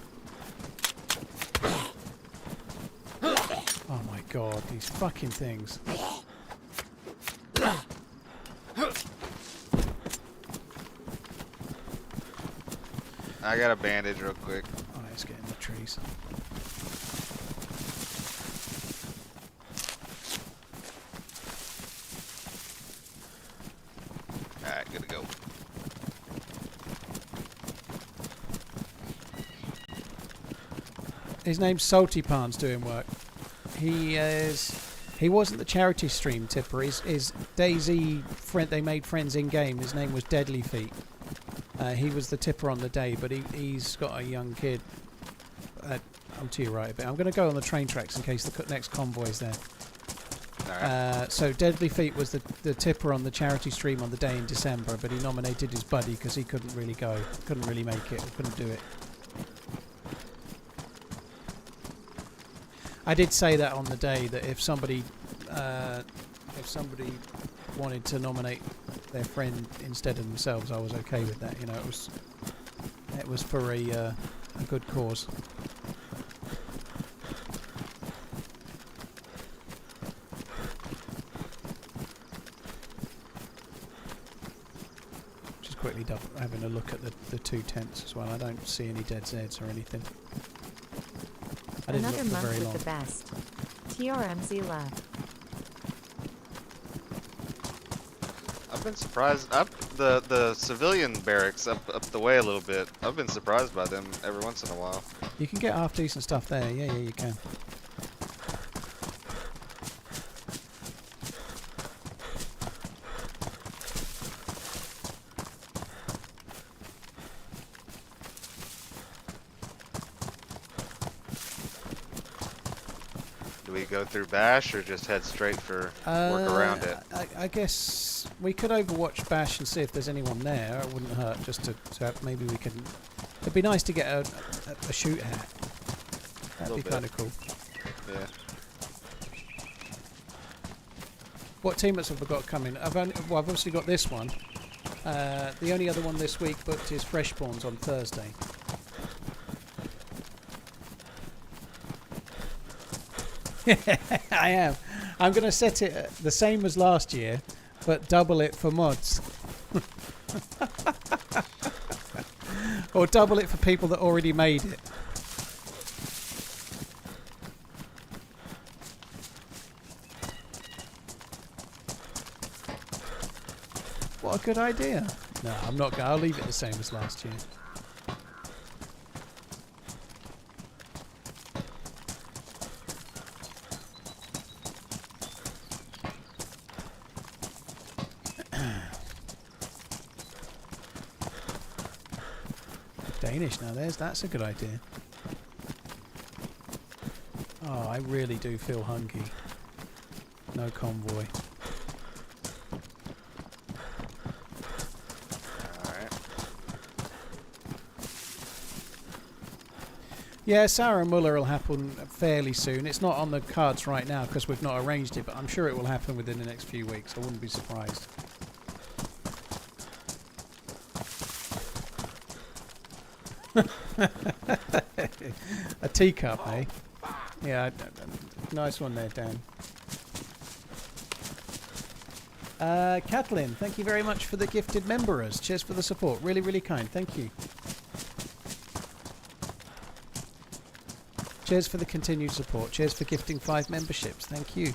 Oh my god, these fucking things. I got a bandage real quick. Oh, let's get in the trees. Alright, good to go. His name's Salty Pants doing work. He wasn't the charity stream tipper. His DayZ friend, they made friends in game. His name was Deadly Feet. He was the tipper on the day, but he's got a young kid. I'm to your right a bit. I'm going to go on the train tracks in case the next convoy's there. Alright. So Deadly Feet was the tipper on the charity stream on the day in December, but he nominated his buddy because he couldn't really go, couldn't really make it, couldn't do it. I did say that on the day that if somebody wanted to nominate their friend instead of themselves, I was okay with that. You know, it was for a good cause. Just quickly having a look at the two tents as well. I don't see any dead Zeds or anything. I didn't Another look for month very with long. the best. TRMZ love. I've been surprised. The civilian barracks up the way a little bit. I've been surprised by them every once in a while. You can get half decent stuff there. Yeah, you can. Do we go through Bash or just head straight for work around it? I guess we could overwatch Bash and see if there's anyone there. It wouldn't hurt just to have, maybe we can. It'd be nice to get a shoot hat. That'd be kind of cool. Yeah. What teammates have we got coming? I've obviously got this one. The only other one this week booked is Fresh Spawns on Thursday. I am. I'm going to set it the same as last year, but double it for mods. Or double it for people that already made it. What a good idea. No, I'm not going to. I'll leave it the same as last year. Danish now, that's a good idea. Oh, I really do feel hungry. No convoy. Alright. Yeah, Sarah Muller will happen fairly soon. It's not on the cards right now because we've not arranged it, but I'm sure it will happen within the next few weeks. I wouldn't be surprised. A teacup, eh? Yeah, nice one there, Dan. Kathleen, thank you very much for the gifted memberers. Cheers for the support. Really, really kind. Thank you. Cheers for the continued support. Cheers for gifting 5 memberships. Thank you.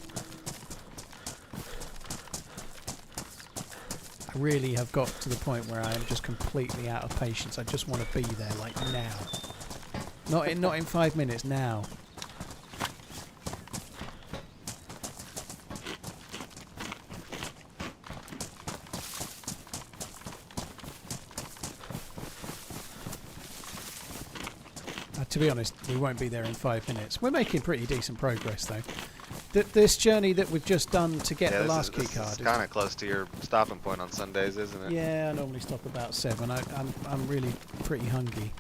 I really have got to the point where I am just completely out of patience. I just want to be there, like now. Not in 5 minutes, now. To be honest, we won't be there in 5 minutes. We're making pretty decent progress, though. this journey that we've just done to get the last key This card. is kind of close to your stopping point on Sundays, isn't it? Yeah, I normally stop about 7. I'm really pretty hungry.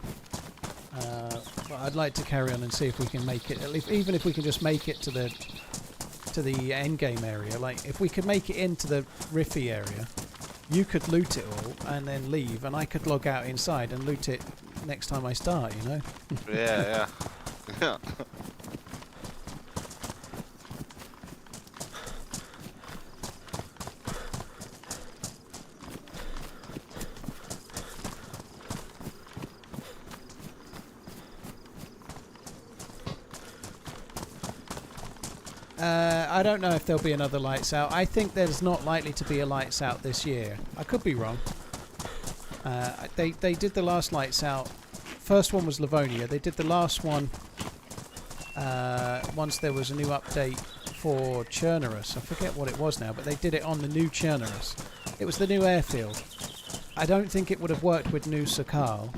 But I'd like to carry on and see if we can make it. At least, even if we can just make it to the end game area. Like if we could make it into the Riffy area, you could loot it all and then leave, and I could log out inside and loot it next time I start. You know? Yeah. Yeah. I don't know if there'll be another lights out. I think there's not likely to be a lights out this year. I could be wrong. They did the last lights out. First one was Livonia. They did the last one once there was a new update for Chernarus. I forget what it was now, but they did it on the new Chernarus. It was the new airfield. I don't think it would have worked with New Sakal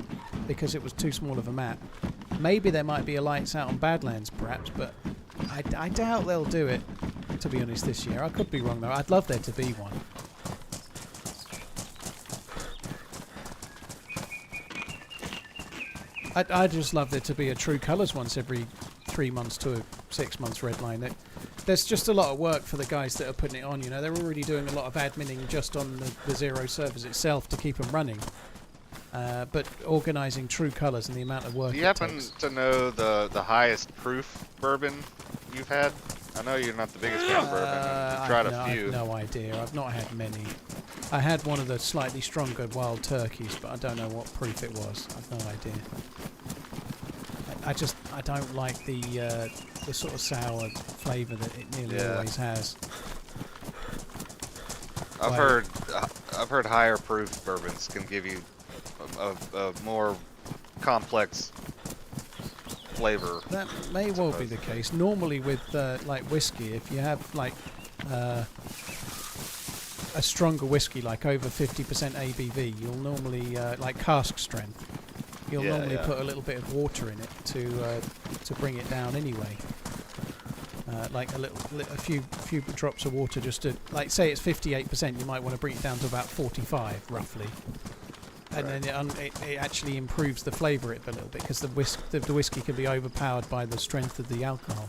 because it was too small of a map. Maybe there might be a lights out on Badlands perhaps, but I doubt they'll do it, to be honest, this year. I could be wrong though. I'd love there to be one. I'd just love there to be a True Colours once every 3 months to 6 months red line. There's just a lot of work for the guys that are putting it on. You know, they're already doing a lot of adminning just on the Zero servers itself to keep them running. But organising True Colours and the amount of work. Do you happen to know the highest proof bourbon you've had? I know you're not the biggest fan of bourbon. I've tried a few. I've no idea. I've not had many. I had one of the slightly stronger wild turkeys, but I don't know what proof it was. I've no idea. I don't like the sort of sour flavour that it nearly always has. I've heard higher proof bourbons can give you a more complex flavor. That may well be the case. Normally with like whiskey, if you have like a stronger whiskey, like over 50% ABV, you'll normally like cask strength. You'll normally put a little bit of water in it to bring it down anyway. Like a few drops of water just to, like, say it's 58%, you might want to bring it down to about 45 roughly. And then it actually improves the flavour a little bit, because the whiskey can be overpowered by the strength of the alcohol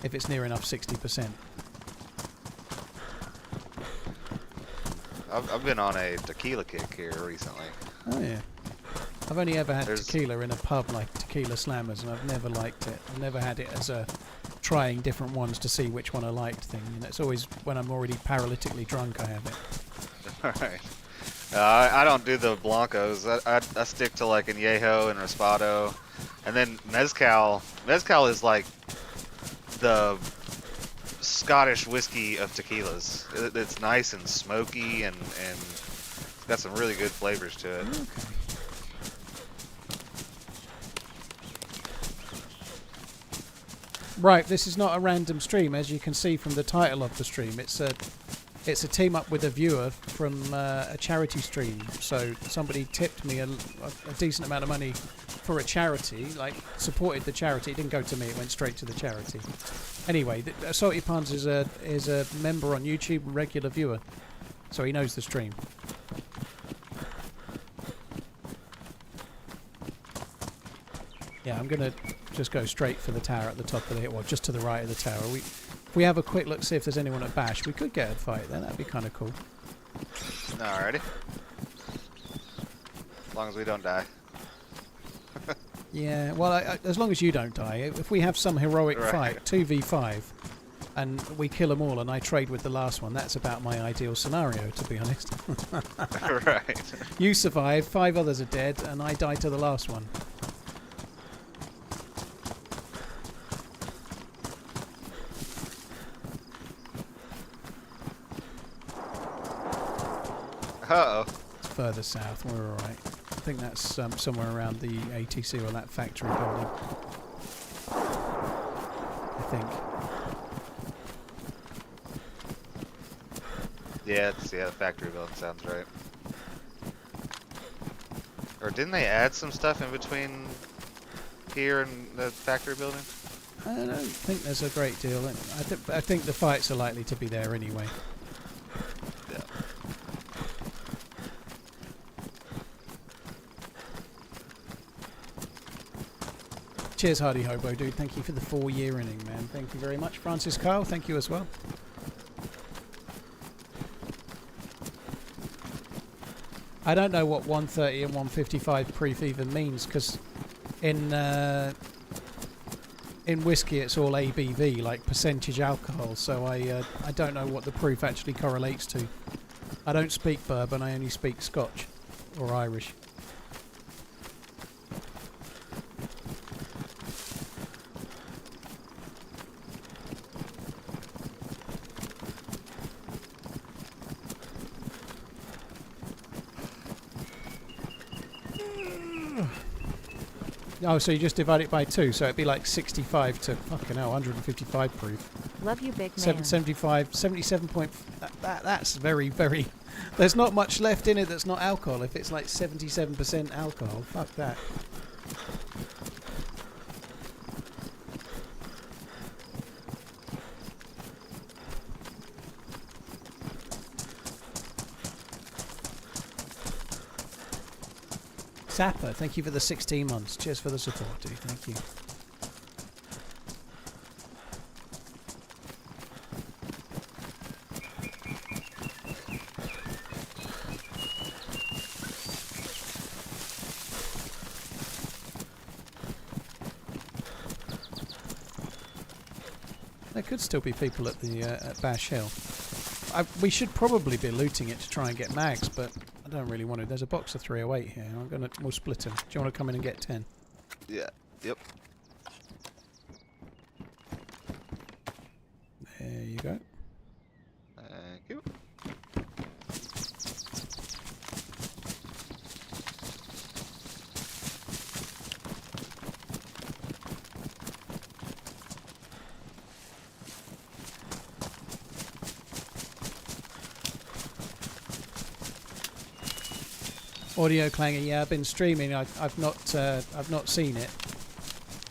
if it's near enough 60%. I've been on a tequila kick here recently. Oh yeah. I've only ever had tequila in a pub like Tequila Slammers, and I've never liked it. I've never had it as a trying different ones to see which one I liked thing. And it's always when I'm already paralytically drunk I have it. Alright. I don't do the Blancos. I stick to like Añejo and Raspado. And then Mezcal. Mezcal is like the Scottish whiskey of tequilas. It's nice and smoky and it's got some really good flavors to it. Okay. Right, this is not a random stream, as you can see from the title of the stream. It's a team up with a viewer from a charity stream. So somebody tipped me a decent amount of money for a charity, like supported the charity. It didn't go to me; it went straight to the charity. Anyway, Salty Puns is a member on YouTube, regular viewer, so he knows the stream. Yeah, I'm gonna just go straight for the tower at the top of the hill, or just to the right of the tower. If we have a quick look, see if there's anyone at Bash. We could get a fight there. That'd be kind of cool. Alrighty. As long as we don't die. Yeah, well, as long as you don't die. If we have some heroic fight, 2v5, and we kill them all, and I trade with the last one, that's about my ideal scenario, to be honest. Right. You survive, 5 others are dead, and I die to the last one. Uh-oh. It's further south, we're alright. I think that's somewhere around the ATC or that factory building. I think. Yeah, the factory building sounds right. Or didn't they add some stuff in between here and the factory building? I don't think there's a great deal. I think the fights are likely to be there anyway. Yeah. Cheers, Hardy Hobo, dude. Thank you for the 4-year inning, man. Thank you very much. Francis Kyle, thank you as well. I don't know what 130 and 155 proof even means, because in whiskey it's all ABV, like percentage alcohol, so I don't know what the proof actually correlates to. I don't speak bourbon, I only speak Scotch or Irish. Oh, so you just divide it by 2, so it'd be like 65 to fucking hell, 155 proof. Love you, big man. 775, 77 point. That's very, very. There's not much left in it that's not alcohol. If it's like 77% alcohol, fuck that. Sapper, thank you for the 16 months. Cheers for the support, dude. Thank you. There could still be people at the at Bash Hill. We should probably be looting it to try and get mags, but I don't really want to. There's a box of 308 here. We'll split them. Do you want to come in and get 10? Yeah. Yep. There you go. Thank you. Audio clanger, yeah, I've been streaming. I've not seen it,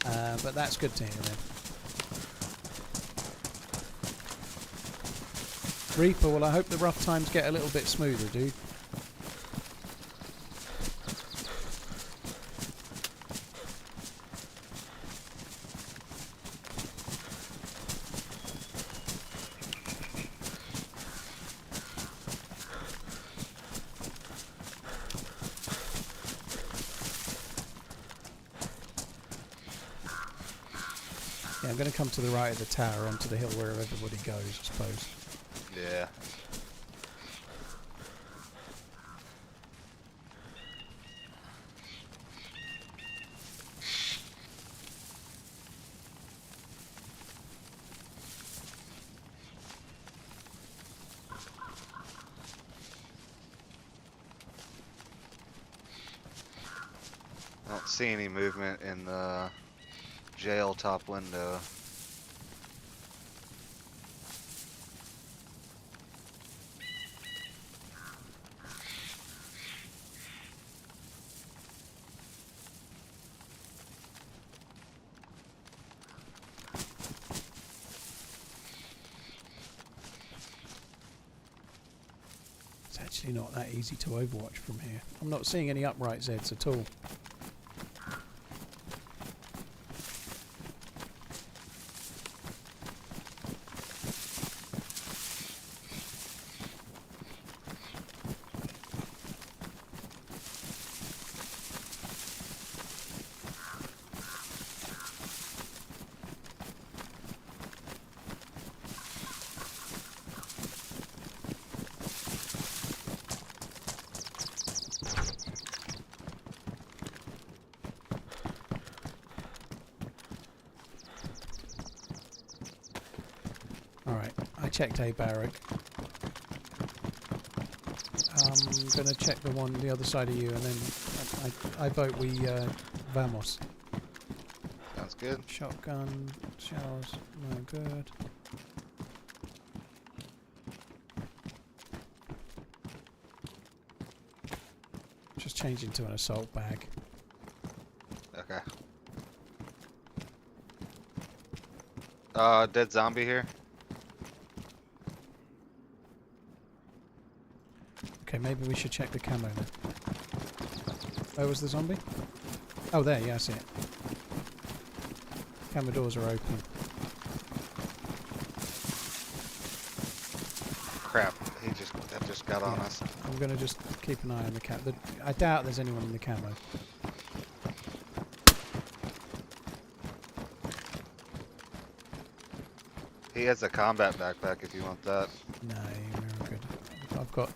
but that's good to hear then. Reaper, well, I hope the rough times get a little bit smoother, dude. I'm going to come to the right of the tower onto the hill where everybody goes, I suppose. Yeah. I don't see any movement in the jail top window. It's actually not that easy to overwatch from here. I'm not seeing any upright Zeds at all. Alright, I checked a barrack. I'm going to check the one the other side of you, and then I vote we vamos. Sounds good. Shotgun, shells, no good. Just change into an assault bag. Okay. Dead zombie here. Okay, maybe we should check the camo then. Where was the zombie? Oh, there, yeah, I see it. Camo doors are open. Crap, that just got on us. I'm gonna just keep an eye on the camo. I doubt there's anyone in the camo. He has a combat backpack if you want that. No, we're good. I've got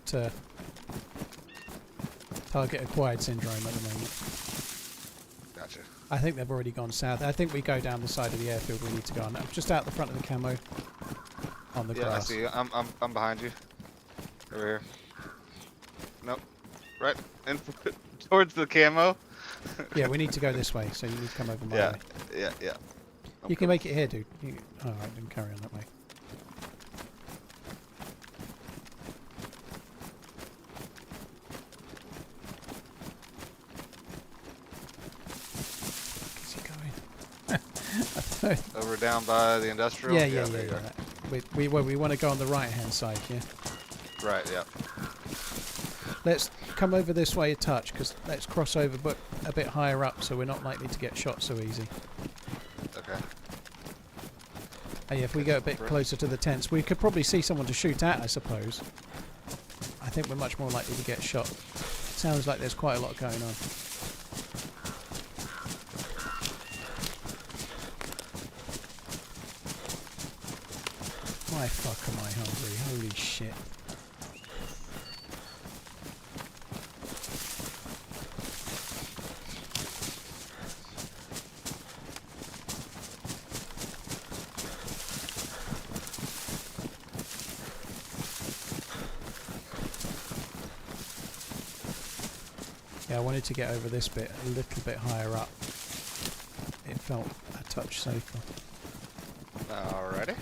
target acquired syndrome at the moment. Gotcha. I think they've already gone south. I think we go down the side of the airfield we need to go on. I'm just out the front of the camo on the Yeah, grass. I see you. I'm behind you. Over here. Nope. Right in towards the camo. Yeah, we need to go this way, so you need to come over my way. Yeah. You can make it here, dude. Alright, then carry on that way. Where's he going? Over down by the industrial. Yeah. There you are. We want to go on the right hand side, yeah? Right. Yeah. Let's come over this way a touch, because let's cross over but a bit higher up so we're not likely to get shot so easy. Okay. Hey, if we go a bit closer to the tents, we could probably see someone to shoot at, I suppose. I think we're much more likely to get shot. Sounds like there's quite a lot going on. Why fuck am I hungry? Holy shit. Yeah, I wanted to get over this bit a little bit higher up. It felt a touch safer. Alrighty.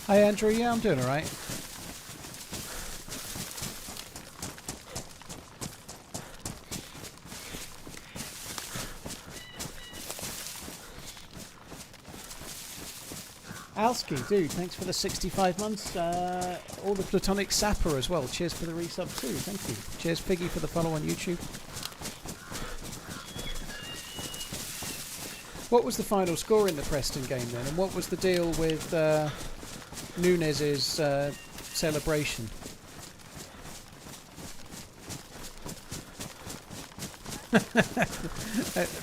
Hi Andrew, yeah, I'm doing alright. Alski, dude, thanks for the 65 months. All the Platonic Sapper as well. Cheers for the resub too, thank you. Cheers Figgy for the follow on YouTube. What was the final score in the Preston game then? And what was the deal with Nunez's celebration?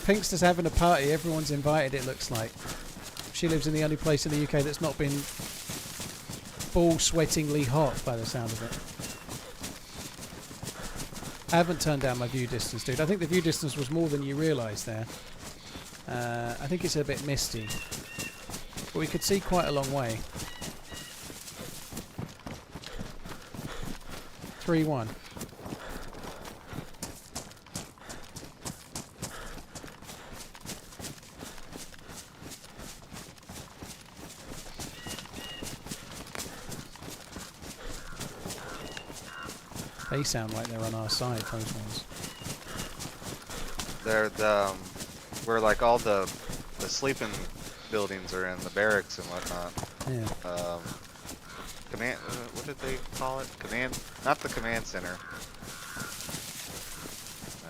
Pinkster's having a party, everyone's invited it looks like. She lives in the only place in the UK that's not been ball-sweatingly hot by the sound of it. I haven't turned down my view distance, dude. I think the view distance was more than you realise there. I think it's a bit misty. But we could see quite a long way. 3-1. They sound like they're on our side, those ones. They're the where like all the sleeping buildings are in, the barracks and whatnot. Yeah. Command. What did they call it? Command. Not the command center.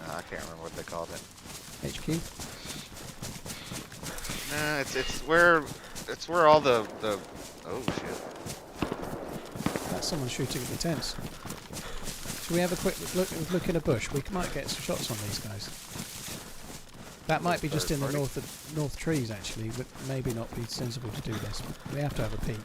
I can't remember what they called it. HQ? Nah, it's where all the oh shit. That's someone shooting at the tents. Should we have a quick look in a bush? We might get some shots on these guys. That might be just in the north trees actually, but maybe not be sensible to do this. We have to have a peek.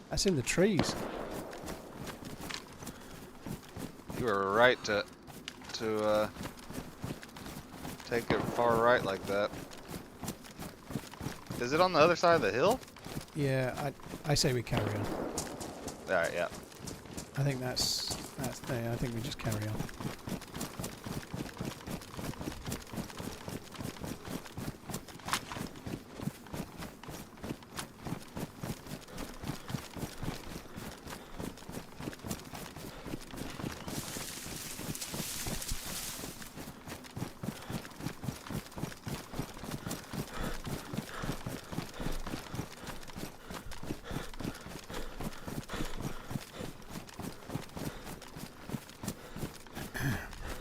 That's in the trees. You were right to take it far right like that. Is it on the other side of the hill? Yeah, I say we carry on. Alright, yeah. I think that's there. I think we just carry on.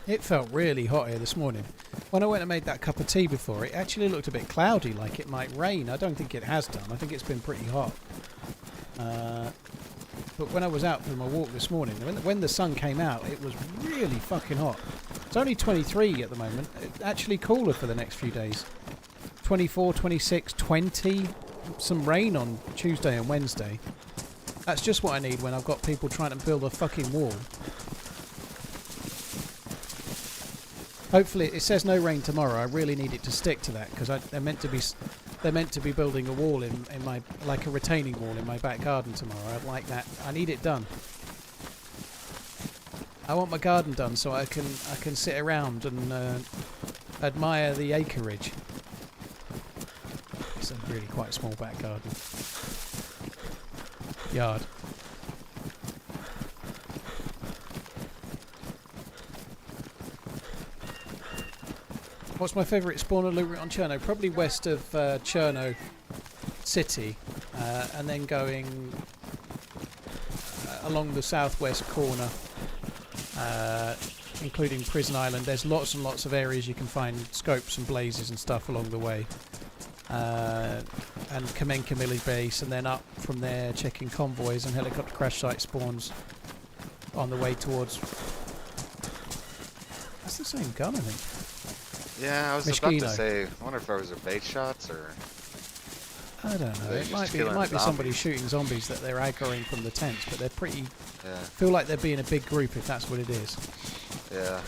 It felt really hot here this morning. When I went and made that cup of tea before, it actually looked a bit cloudy, like it might rain. I don't think it has done. I think it's been pretty hot. But when I was out for my walk this morning, when the sun came out, it was really fucking hot. It's only 23 at the moment. It's actually cooler for the next few days. 24, 26, 20. Some rain on Tuesday and Wednesday. That's just what I need when I've got people trying to build a fucking wall. Hopefully, it says no rain tomorrow. I really need it to stick to that because they're meant to be building a wall in my, like a retaining wall in my back garden tomorrow. I'd like that. I need it done. I want my garden done so I can sit around and admire the acreage. It's a really quite small back garden. Yard. What's my favourite spawner loot route on Cherno? Probably west of Cherno City, and then going along the southwest corner, including Prison Island. There's lots and lots of areas you can find scopes and blazes and stuff along the way. And Kamenkamili base, and then up from there checking convoys and helicopter crash site spawns on the way towards... That's the same gun, I think. Yeah, I was about to say, I wonder if there was a bait shots or... I don't know. It might be somebody shooting zombies that they're aggroing from the tents, but they're pretty... Yeah. Feel like they're being a big group if that's what it is. Yeah.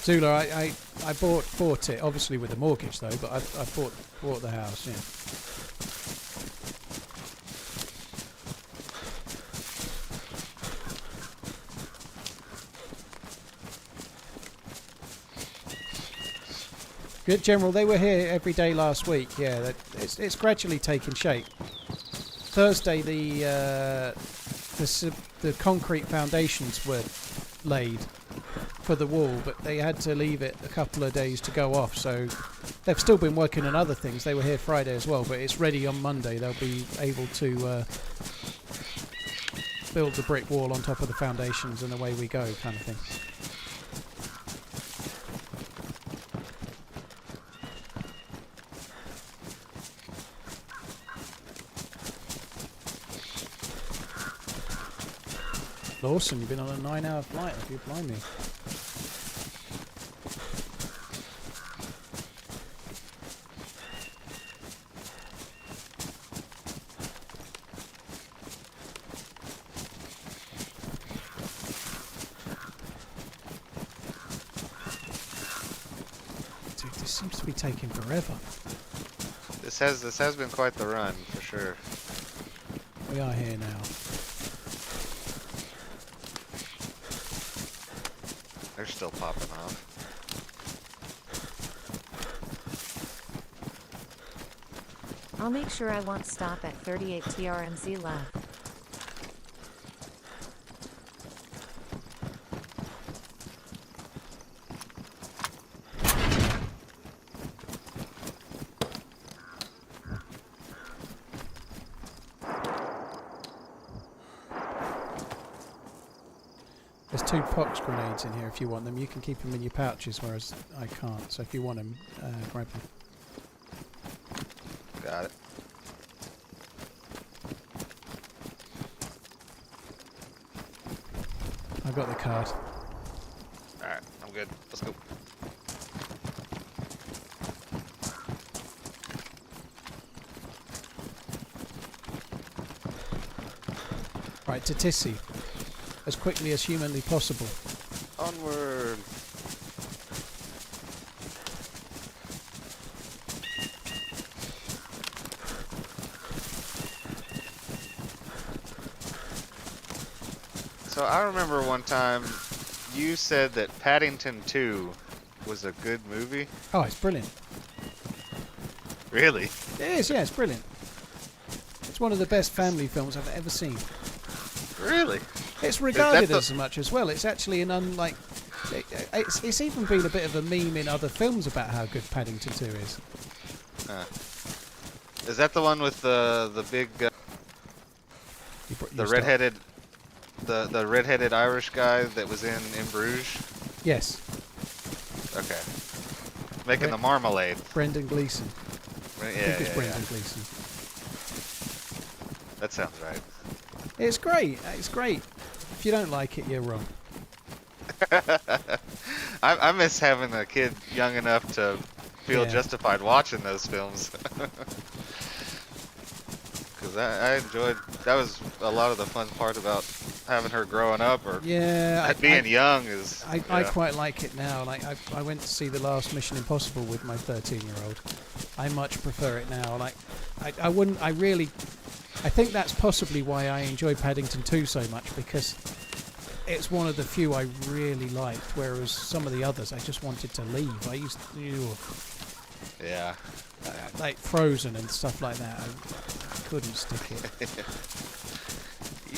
Zula, I bought it, obviously with a mortgage though, but I bought the house, yeah. Good, General, they were here every day last week, yeah, it's gradually taking shape. Thursday the concrete foundations were laid for the wall, but they had to leave it a couple of days to go off, so they've still been working on other things. They were here Friday as well, but it's ready on Monday. They'll be able to build the brick wall on top of the foundations and away we go kind of thing. Lawson, you've been on a 9-hour flight, if you blind me. Dude, this seems to be taking forever. This has been quite the run, for sure. We are here now. They're still popping off. I'll make sure I won't stop at 38 TRMZ left. There's 2 pox grenades in here if you want them. You can keep them in your pouches, whereas I can't. So if you want them, grab them. Got it. I've got the card. Alright, I'm good. Let's go. Right, to Tissy. As quickly as humanly possible. Onward. So I remember one time you said that Paddington 2 was a good movie. Oh, it's brilliant. Really? It is, yeah, it's brilliant. It's one of the best family films I've ever seen. Really? It's regarded as much as well. It's actually an unlike. It's even been a bit of a meme in other films about how good Paddington 2 is. Is that the one with the big the redheaded the redheaded Irish guy that was in Bruges? Yes. Okay. Making the marmalade. Brendan Gleeson. Yeah, I think it's Brendan Gleeson. That sounds right. It's great. It's great. If you don't like it, you're wrong. I miss having a kid young enough to feel justified watching those films. Because I enjoyed, that was a lot of the fun part about having her growing up or being young is... I quite like it now. Like I went to see the last Mission Impossible with my 13-year-old. I much prefer it now. Like I think that's possibly why I enjoy Paddington 2 so much, because it's one of the few I really liked, whereas some of the others I just wanted to leave. I used to... Yeah. Like Frozen and stuff like that. I couldn't stick it.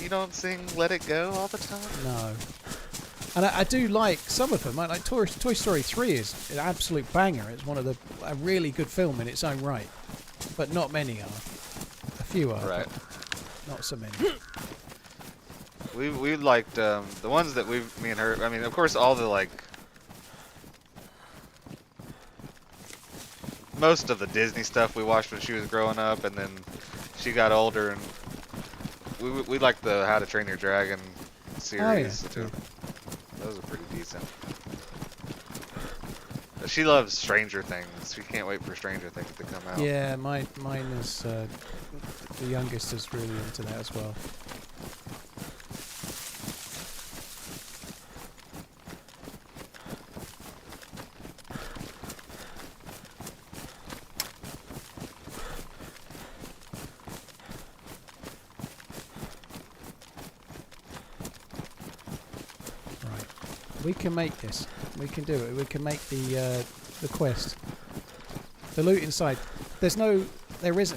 You don't sing Let It Go all the time? No. And I do like some of them. Like Toy Story 3 is an absolute banger. It's a really good film in its own right. But not many are. A few are. Right. Not so many. We liked the ones that me and her. I mean, of course, all the like most of the Disney stuff we watched when she was growing up, and then she got older, and we liked the How to Train Your Dragon series too. Those are pretty decent. But she loves Stranger Things. She can't wait for Stranger Things to come out. Yeah, mine is the youngest is really into that as well. We can make this. We can do it. We can make the quest. The loot inside. There is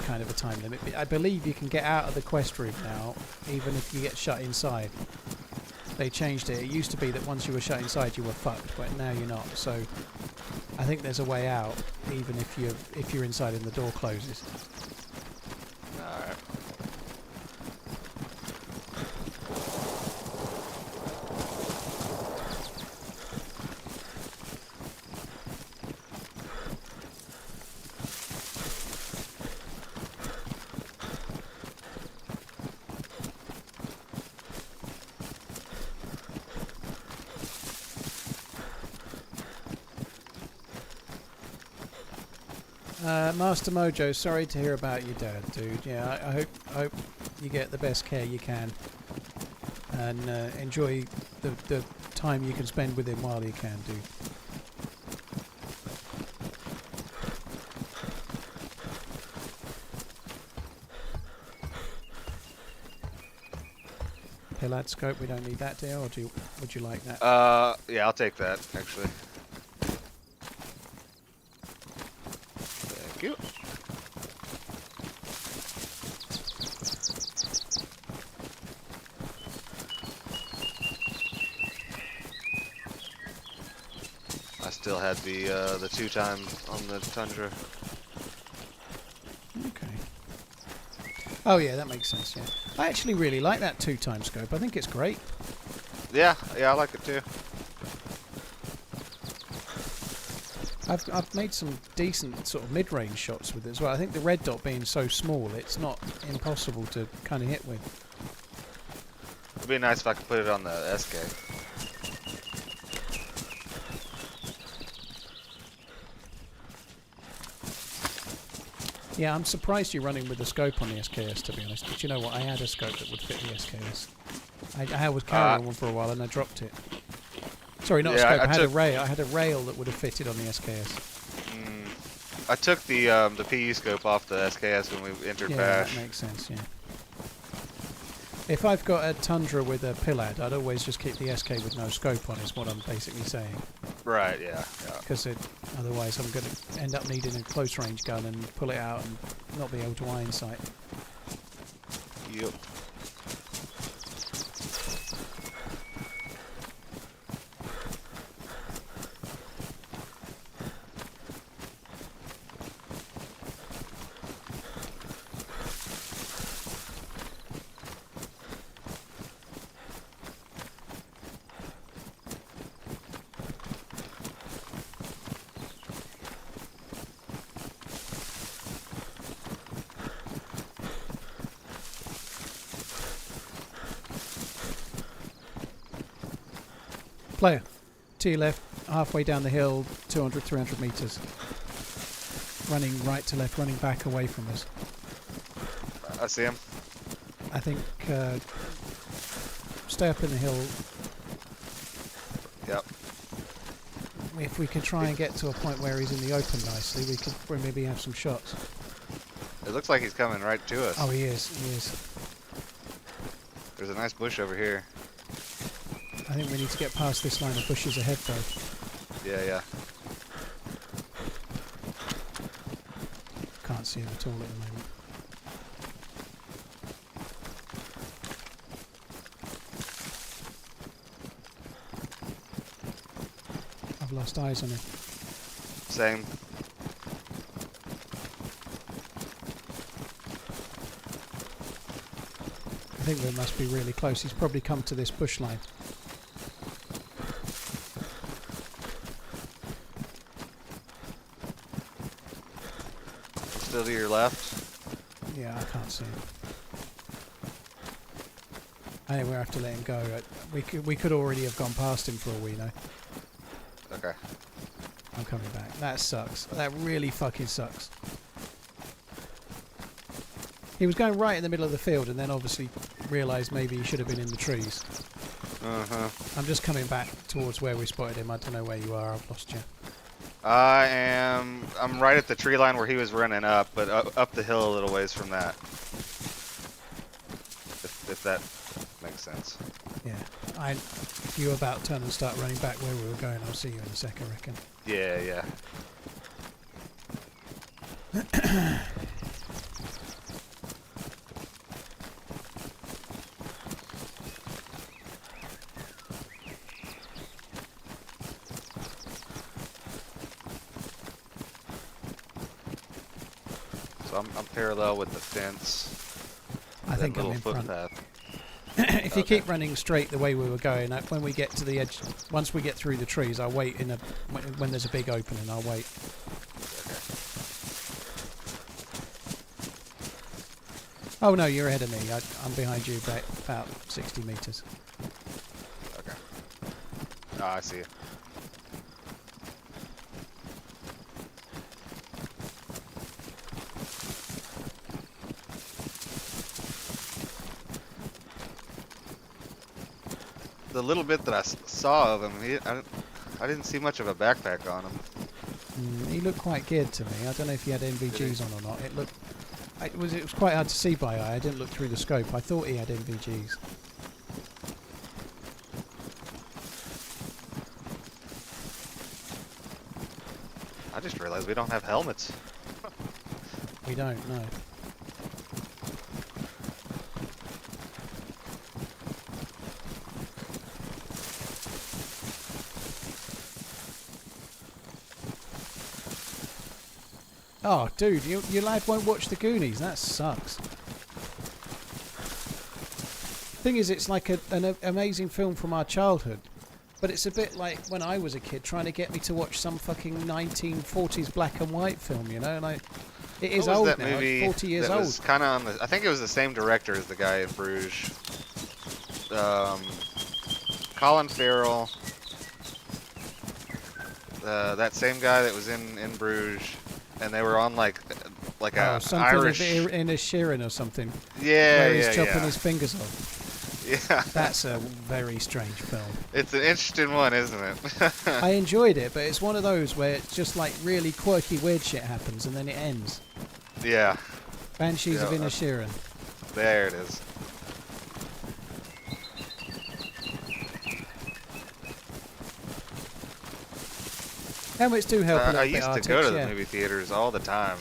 kind of a time limit. But I believe you can get out of the quest room now, even if you get shut inside. They changed it. It used to be that once you were shut inside, you were fucked, but now you're not. So I think there's a way out, even if you're inside and the door closes. Alright. Master Mojo, sorry to hear about your dad, dude. Yeah, I hope you get the best care you can, and enjoy the time you can spend with him while you can, dude. Pillad scope, we don't need that, dear, or would you like that? Yeah, I'll take that actually. Thank you. I still had the 2 times on the Tundra. Okay. Oh yeah, that makes sense. Yeah, I actually really like that 2-time scope. I think it's great. Yeah, I like it too. I've made some decent sort of mid-range shots with it as well. I think the red dot being so small, it's not impossible to kind of hit with. It'd be nice if I could put it on the SK. Yeah, I'm surprised you're running with the scope on the SKS, to be honest. But you know what? I had a scope that would fit the SKS. I was carrying one for a while and I dropped it. Sorry, not a scope. I had a rail. I had a rail that would have fitted on the SKS. I took the PU scope off the SKS when we entered yeah, Bash. That makes sense. Yeah. If I've got a Tundra with a Pillad, I'd always just keep the SK with no scope on, is what I'm basically saying. Right, yeah. Because otherwise I'm going to end up needing a close range gun and pull it out and not be able to eye in sight. Yep. Player, to your left, halfway down the hill, 200, 300 metres. Running right to left, running back away from us. I see him. I think stay up in the hill. Yep. If we could try and get to a point where he's in the open nicely, we could maybe have some shots. It looks like he's coming right to us. Oh, he is. He is. There's a nice bush over here. I think we need to get past this line of bushes ahead, though. Yeah. Can't see him at all at the moment. I've lost eyes on him. Same. I think we must be really close. He's probably come to this bush line. Still to your left. Yeah, I can't see him. I think we'll have to let him go. We could already have gone past him for all we know. Okay. I'm coming back. That sucks. That really fucking sucks. He was going right in the middle of the field and then obviously realised maybe he should have been in the trees. Uh-huh. I'm just coming back towards where we spotted him. I don't know where you are. I've lost you. I'm right at the tree line where he was running up, but up the hill a little ways from that. If that makes sense. Yeah. If you're about to turn and start running back where we were going, I'll see you in a sec, I reckon. Yeah. So I'm parallel with the fence. I think I'm in front. If you keep running straight the way we were going, when we get to the edge, once we get through the trees, I'll wait when there's a big opening. I'll wait. Oh no, you're ahead of me. I'm behind you by about 60 meters. Okay. Oh, I see you. The little bit that I saw of him, I didn't see much of a backpack on him. He looked quite geared to me. I don't know if he had NVGs on or not. It was quite hard to see by eye. I didn't look through the scope. I thought he had NVGs. I just realized we don't have helmets. We don't know. Oh, dude, your lad won't watch the Goonies. That sucks. Thing is, it's like an amazing film from our childhood, but it's a bit like when I was a kid trying to get me to watch some fucking 1940s black and white film, you know? Like, it is old now. It's 40 years old. Was kind of on the. I think it was the same director as the guy in Bruges. Colin Farrell. That same guy that was in Bruges. And they were on like a something Irish in a Sheeran or something. Yeah, where he's chopping his fingers off. Yeah. That's a very strange film. It's an interesting one, isn't it? I enjoyed it, but it's one of those where it's just like really quirky, weird shit happens and then it ends. Yeah. Banshees of Inisherin. There it is. Helmets do help a little I bit, used to Artix, go to the yeah. movie theaters all the time.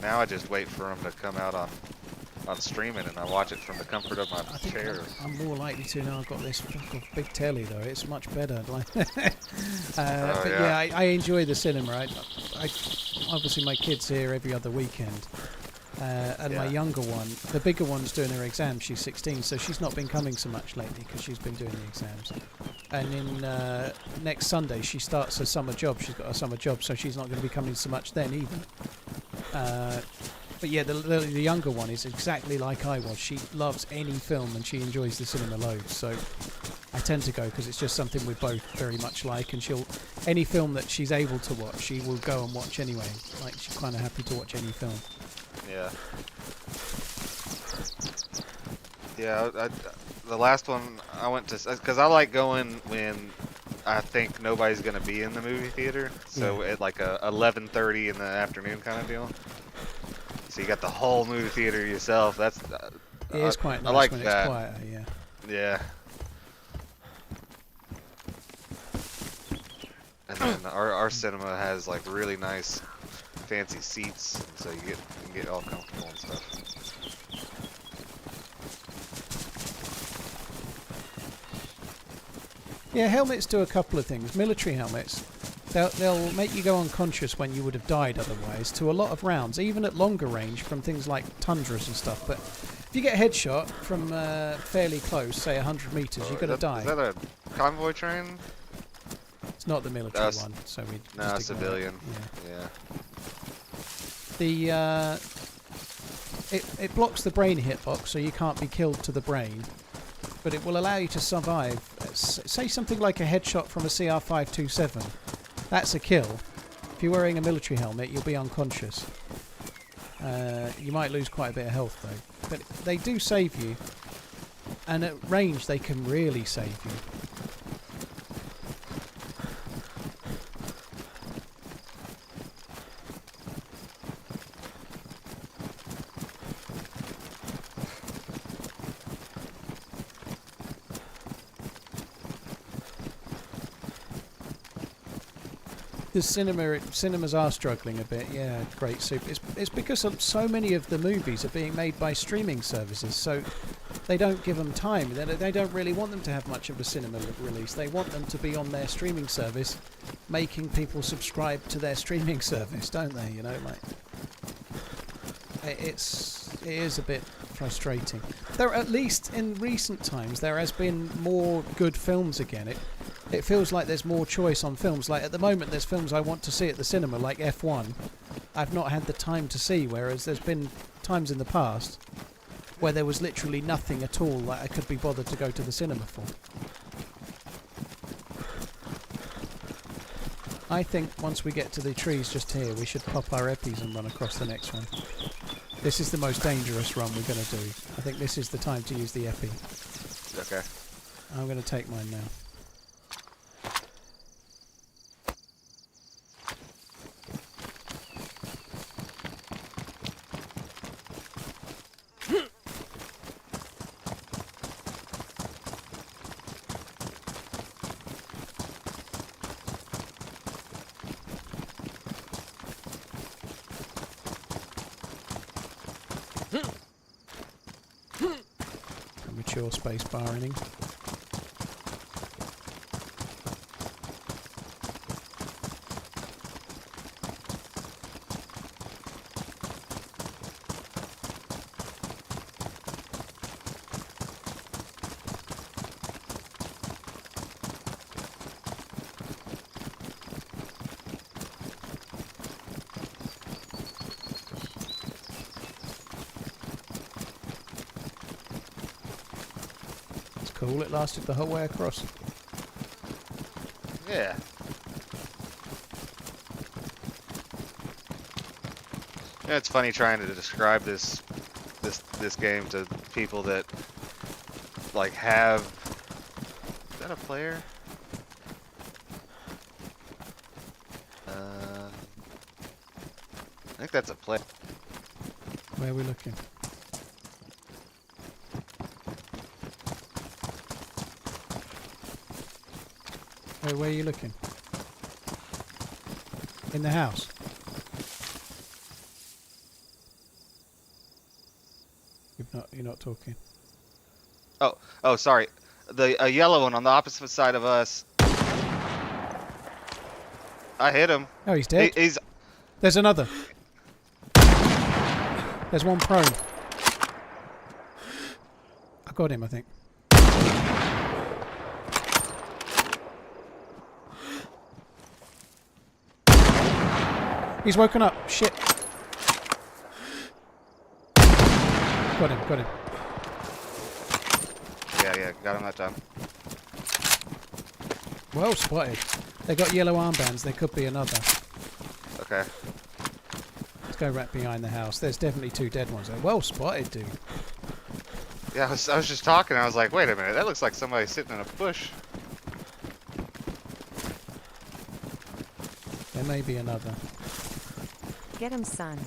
Now I just wait for them to come out on streaming, and I watch it from the comfort of my I think chair. I'm more likely to now. I've got this fuck off big telly though. It's much better. Like, but yeah. I enjoy the cinema. I obviously my kid's here every other weekend, and my Yeah. younger one, the bigger one's doing her exam. She's 16, so she's not been coming so much lately because she's been doing the exams. And in next Sunday she starts her summer job. She's got a summer job, so she's not going to be coming so much then either. But yeah, the younger one is exactly like I was. She loves any film and she enjoys the cinema loads. So I tend to go because it's just something we both very much like. And any film that she's able to watch, she will go and watch anyway. Like, she's kind of happy to watch any film. Yeah. Yeah, the last one I went to, because I like going when I think nobody's going to be in the movie theater. So at like a 11:30 in the afternoon kind of deal. So you got the whole movie theater yourself. That's It is quite nice I like when that. it's quieter, yeah. Yeah. And then our cinema has like really nice, fancy seats, and so you can get all comfortable and stuff. Yeah, helmets do a couple of things. Military helmets, they'll make you go unconscious when you would have died otherwise to a lot of rounds, even at longer range from things like tundras and stuff. But if you get a headshot from fairly close, say 100 metres, you're going to die. Is that a convoy train? It's not the military That's- one, so we No, just ignore civilian. it. Yeah. It blocks the brain hitbox, so you can't be killed to the brain, but it will allow you to survive. Say something like a headshot from a CR527. That's a kill. If you're wearing a military helmet, you'll be unconscious. You might lose quite a bit of health though, but they do save you, and at range they can really save you. The cinemas are struggling a bit, yeah, great soup. It's because so many of the movies are being made by streaming services, so they don't give them time. They don't really want them to have much of a cinema release. They want them to be on their streaming service, making people subscribe to their streaming service, don't they? You know, like it is a bit frustrating. There, at least in recent times, there has been more good films again. It feels like there's more choice on films. Like at the moment, there's films I want to see at the cinema, like F1. I've not had the time to see, whereas there's been times in the past where there was literally nothing at all that I could be bothered to go to the cinema for. I think once we get to the trees just here, we should pop our eppies and run across the next one. This is the most dangerous run we're going to do. I think this is the time to use the epi. Okay. I'm going to take mine now. Mature space barring. Cool, it lasted the whole way across. Yeah. Yeah, it's funny trying to describe this game to people that like have. Is that a player? I think that's a player. Where are we looking? Where are you looking? In the house. You're not talking. Oh, sorry. The yellow one on the opposite side of us. I hit him. Oh, he's dead. He's. There's another. There's one prone. I got him, I think. He's woken up. Shit. Got him. Yeah, got him that time. Well spotted. They got yellow armbands. There could be another. Okay. Let's go right behind the house. There's definitely 2 dead ones there. Well spotted, dude. Yeah, I was just talking. I was like, wait a minute. That looks like somebody sitting in a bush. There may be another. Get him, son.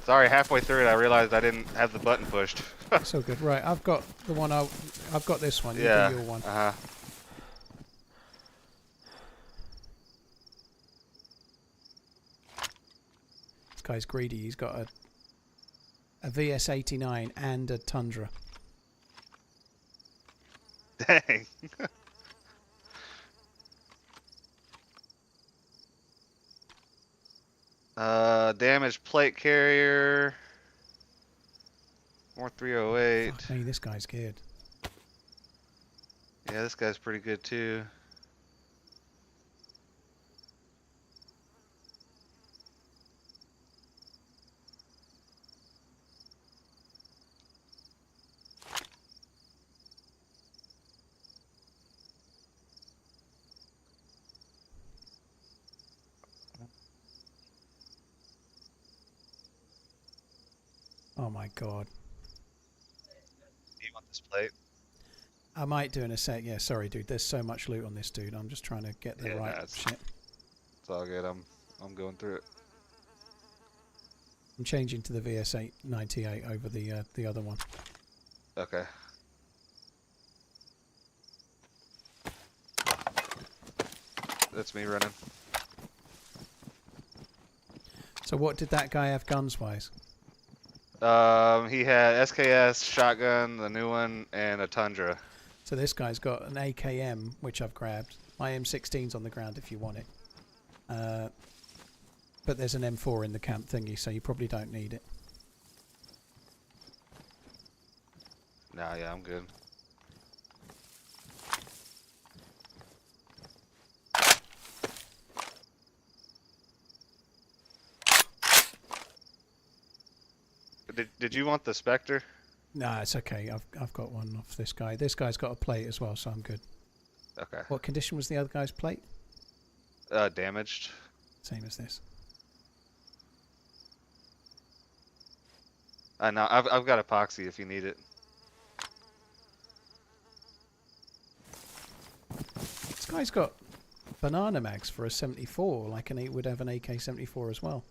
Sorry, halfway through it, I realized I didn't have the button pushed. It's all good. Right, I've got the one. I've got this one. You Yeah. do your one. This guy's greedy. He's got a VS89 and a Tundra. Dang. Damaged plate carrier. More 308. Fuck me, this guy's good. Yeah, this guy's pretty good too. Oh my god. You want this plate? I might do in a sec. Yeah, sorry, dude. There's so much loot on this dude. I'm just trying to get the Yeah, right no, it's- shit. It's all good. I'm going through it. I'm changing to the VS898 over the other one. Okay. That's me running. So what did that guy have guns wise? He had SKS, shotgun, the new one, and a Tundra. So this guy's got an AKM, which I've grabbed. My M16's on the ground if you want it. But there's an M4 in the camp thingy, so you probably don't need it. Nah, yeah, I'm good. Did you want the Spectre? Nah, it's okay. I've got one off this guy. This guy's got a plate as well, so I'm good. Okay. What condition was the other guy's plate? Damaged. Same as this. No, I've got epoxy if you need it. This guy's got banana mags for a 74, like he would have an AK-74 as well.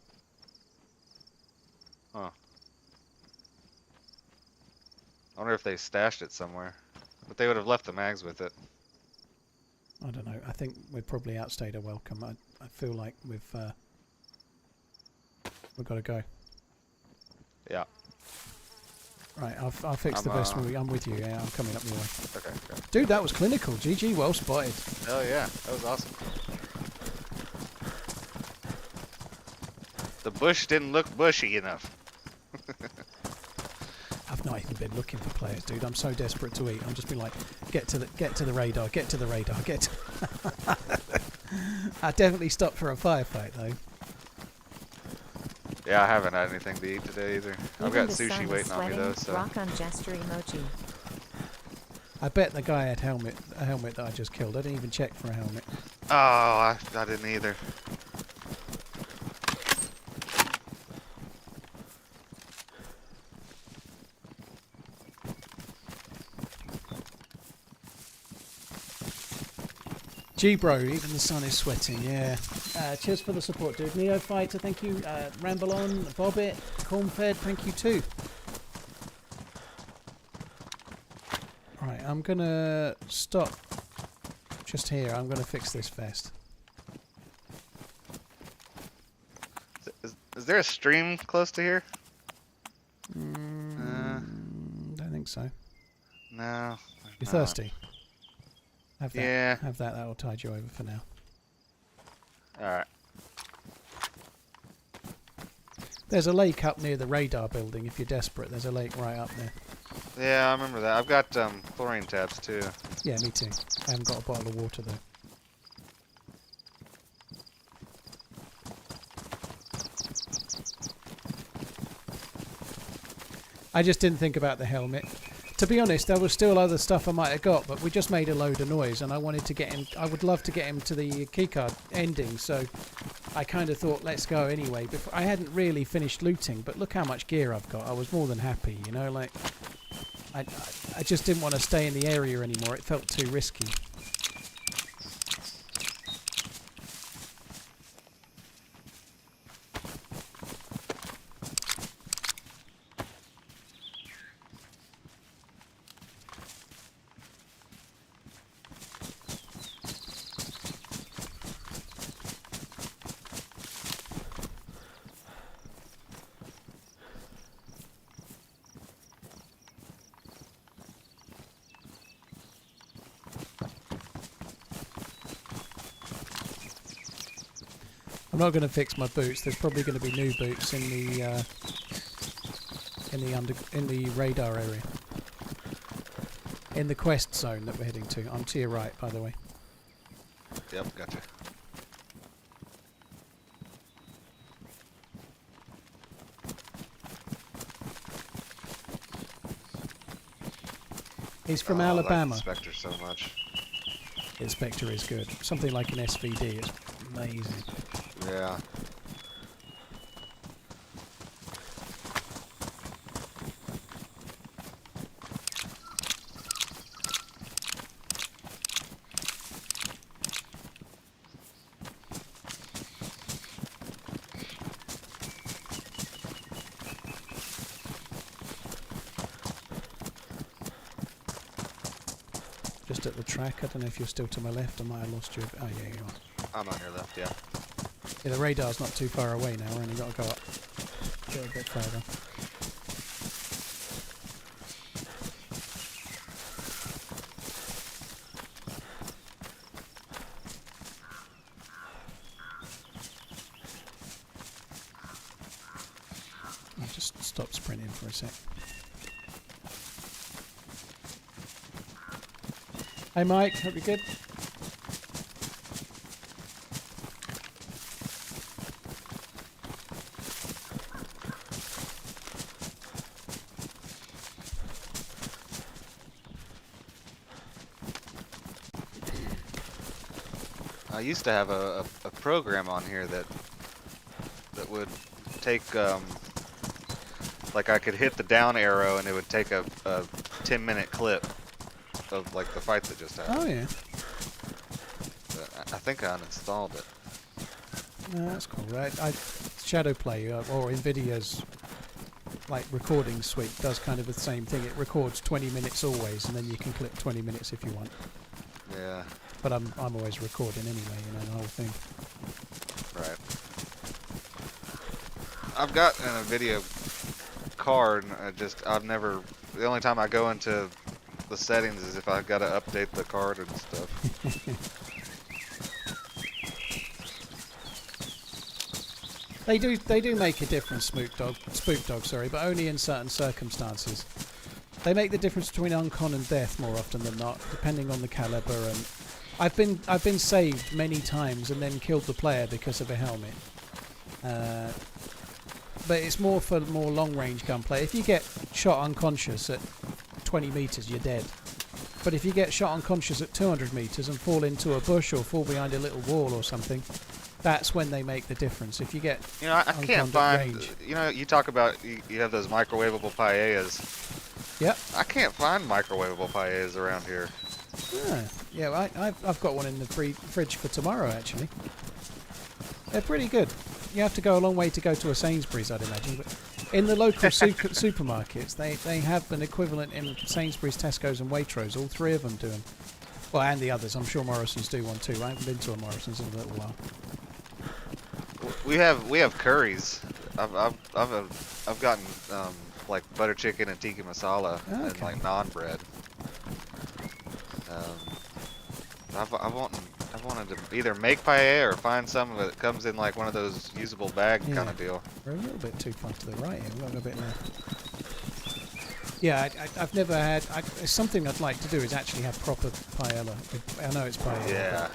Huh. I wonder if they stashed it somewhere. But they would have left the mags with it. I don't know. I think we've probably outstayed our welcome. I feel like we've got to go. Yeah. Right, I'll fix the best one. I'm with you. Yeah, I'm coming up your way. Okay, okay. Dude, that was clinical. GG, well spotted. Hell yeah, that was awesome. The bush didn't look bushy enough. I've not even been looking for players, dude. I'm so desperate to eat. I'm just been like, get to the radar, get to the radar, get to I definitely stopped for a firefight though. Yeah, I haven't had anything to eat today either. I've Even got the sun sushi is waiting on me though, sweating. so. Rock on gesture emoji. I bet the guy had a helmet that I just killed. I didn't even check for a helmet. Oh, I didn't either. G bro, even the sun is sweating, yeah. Cheers for the support, dude. Neophyter, thank you. Ramble on, Bobbit, Cornfed, thank you too. Right, I'm gonna stop just here. I'm gonna fix this vest. Is there a stream close to here? Don't think so. No. You're thirsty? Have that. Yeah. Have that. That will tide you over for now. Alright. There's a lake up near the radar building. If you're desperate, there's a lake right up there. Yeah, I remember that. I've got chlorine tabs too. Yeah, me too. I haven't got a bottle of water though. I just didn't think about the helmet. To be honest, there was still other stuff I might have got, but we just made a load of noise, and I wanted to get him. I would love to get him to the keycard ending, so I kind of thought, let's go anyway. Before, I hadn't really finished looting, but look how much gear I've got. I was more than happy, you know. Like, I just didn't want to stay in the area anymore. It felt too risky. I'm not going to fix my boots. There's probably going to be new boots in the radar area, in the quest zone that we're heading to. I'm to your right, by the way. Yep, gotcha. He's from I like Alabama. the Spectre so much. Inspector is good. Something like an SVD. It's amazing. Yeah. Just at the track. I don't know if you're still to my left. I might have lost you. Oh yeah, you are. I'm on your left, yeah. Yeah, the radar's not too far away now. We're only got to go up. Go a bit further. I'll just stop sprinting for a sec. Hey Mike, hope you're good. I used to have a program on here that would take like I could hit the down arrow and it would take a 10-minute clip of like the fight that just happened. Oh yeah. But I think I uninstalled it. No, that's cool. Right, Shadowplay or Nvidia's like recording suite does kind of the same thing. It records 20 minutes always, and then you can clip 20 minutes if you want. Yeah. But I'm always recording anyway, you know, the whole thing. Right. I've got a video card. I've never. The only time I go into the settings is if I've got to update the card and stuff. They do make a difference, Spook Dog, sorry, but only in certain circumstances. They make the difference between uncon and death more often than not, depending on the caliber. And I've been saved many times and then killed the player because of a helmet. But it's more for more long-range gunplay. If you get shot unconscious at 20 meters, you're dead. But if you get shot unconscious at 200 meters and fall into a bush or fall behind a little wall or something, that's when they make the difference. If you get I can't find. range. You talk about you have those microwavable paellas. Yep. I can't find microwavable paellas around here. Yeah, I've got one in the fridge for tomorrow actually. They're pretty good. You have to go a long way to go to a Sainsbury's, I'd imagine, but In the local supermarkets, they have an equivalent in Sainsbury's, Tesco's, and Waitrose. All three of them do them. Well, and the others. I'm sure Morrison's do one too. I haven't been to a Morrison's in a little while. We have curries. I've gotten like butter chicken and tikka masala and like naan bread. I've wanted to either make paella or find some of it that comes in like one of those usable bag kind of deal. We're a little bit too far to the right here. We've got a bit left. Yeah, I've never had. It's something I'd like to do is actually have proper paella. I know it's paella. Yeah,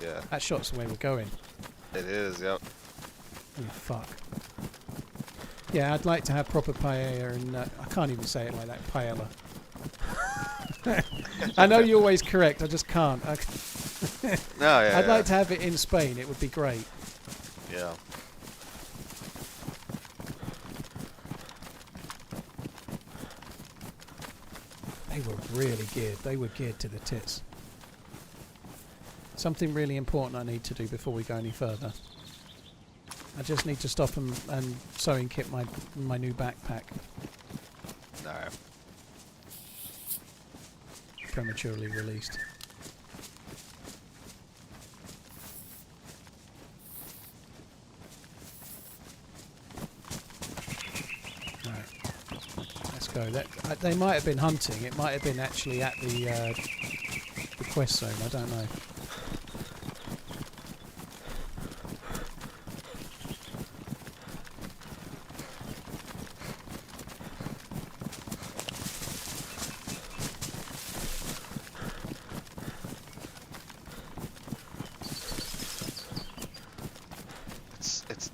yeah. That shot's the way we're going. It is. Yep. Oh, fuck. Yeah, I'd like to have proper paella, and I can't even say it like that. Paella. I know you're always correct. I just can't. No, yeah. I'd like to have it in Spain. It would be great. Yeah. They were really geared. They were geared to the tits. Something really important I need to do before we go any further. I just need to stop and sewing kit my new backpack. No. Prematurely released. Go. They might have been hunting. It might have been actually at the quest zone. I don't know.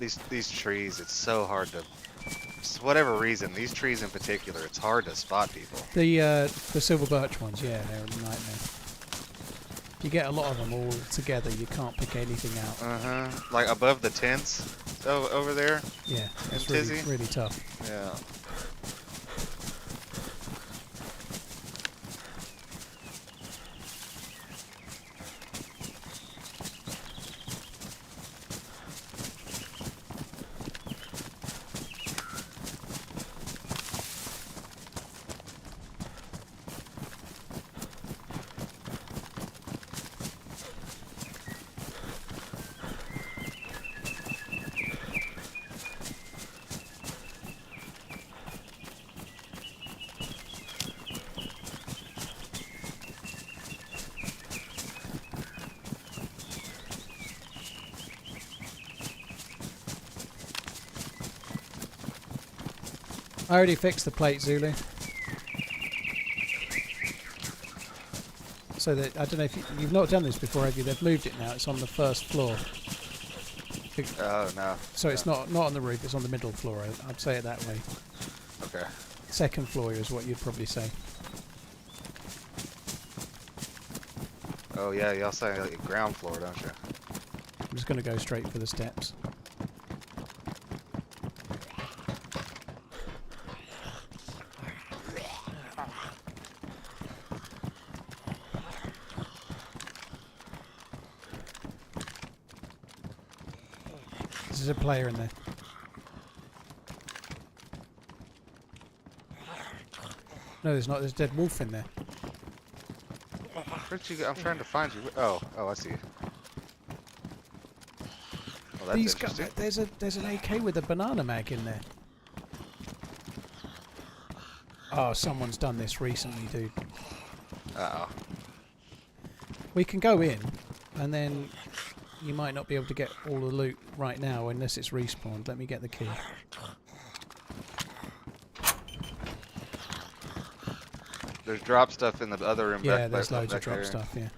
It's these trees. It's so hard to. For whatever reason, these trees in particular, it's hard to spot people. The silver birch ones, yeah, they're a nightmare. If you get a lot of them all together, you can't pick anything out. Like above the tents over there. Yeah, it's really tough. Yeah. I already fixed the plate, Zulu. So that I don't know if you've not done this before, have you? They've moved it now. It's on the first floor. Oh no. So it's not on the roof. It's on the middle floor. I'd say it that way. Okay. Second floor is what you'd probably say. Oh yeah, y'all say like ground floor, don't you? I'm just going to go straight for the steps. There's a player in there. No, there's not. There's a dead wolf in there. Where'd you go? I'm trying to find you. Oh, I see. Well, that's These guys, interesting. there's an AK with a banana mag in there. Oh, someone's done this recently, dude. Uh-oh. We can go in, and then you might not be able to get all the loot right now unless it's respawned. Let me get the key. There's drop stuff in the other room. Yeah, back, there's back, loads of back drop there. stuff, yeah.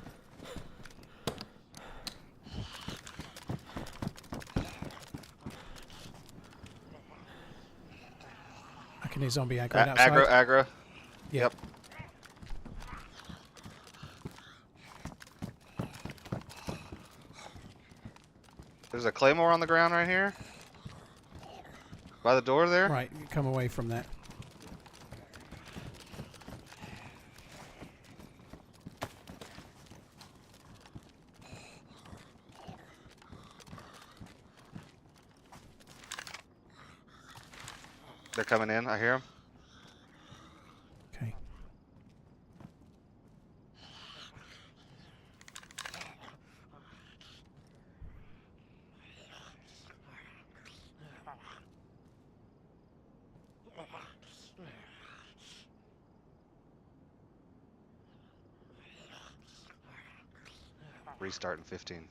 I can hear zombie aggro outside. Aggro. Yeah. Yep. There's a claymore on the ground right here. By the door there. Right, you come away from that. They're coming in. I hear them. Okay. Restart in 15.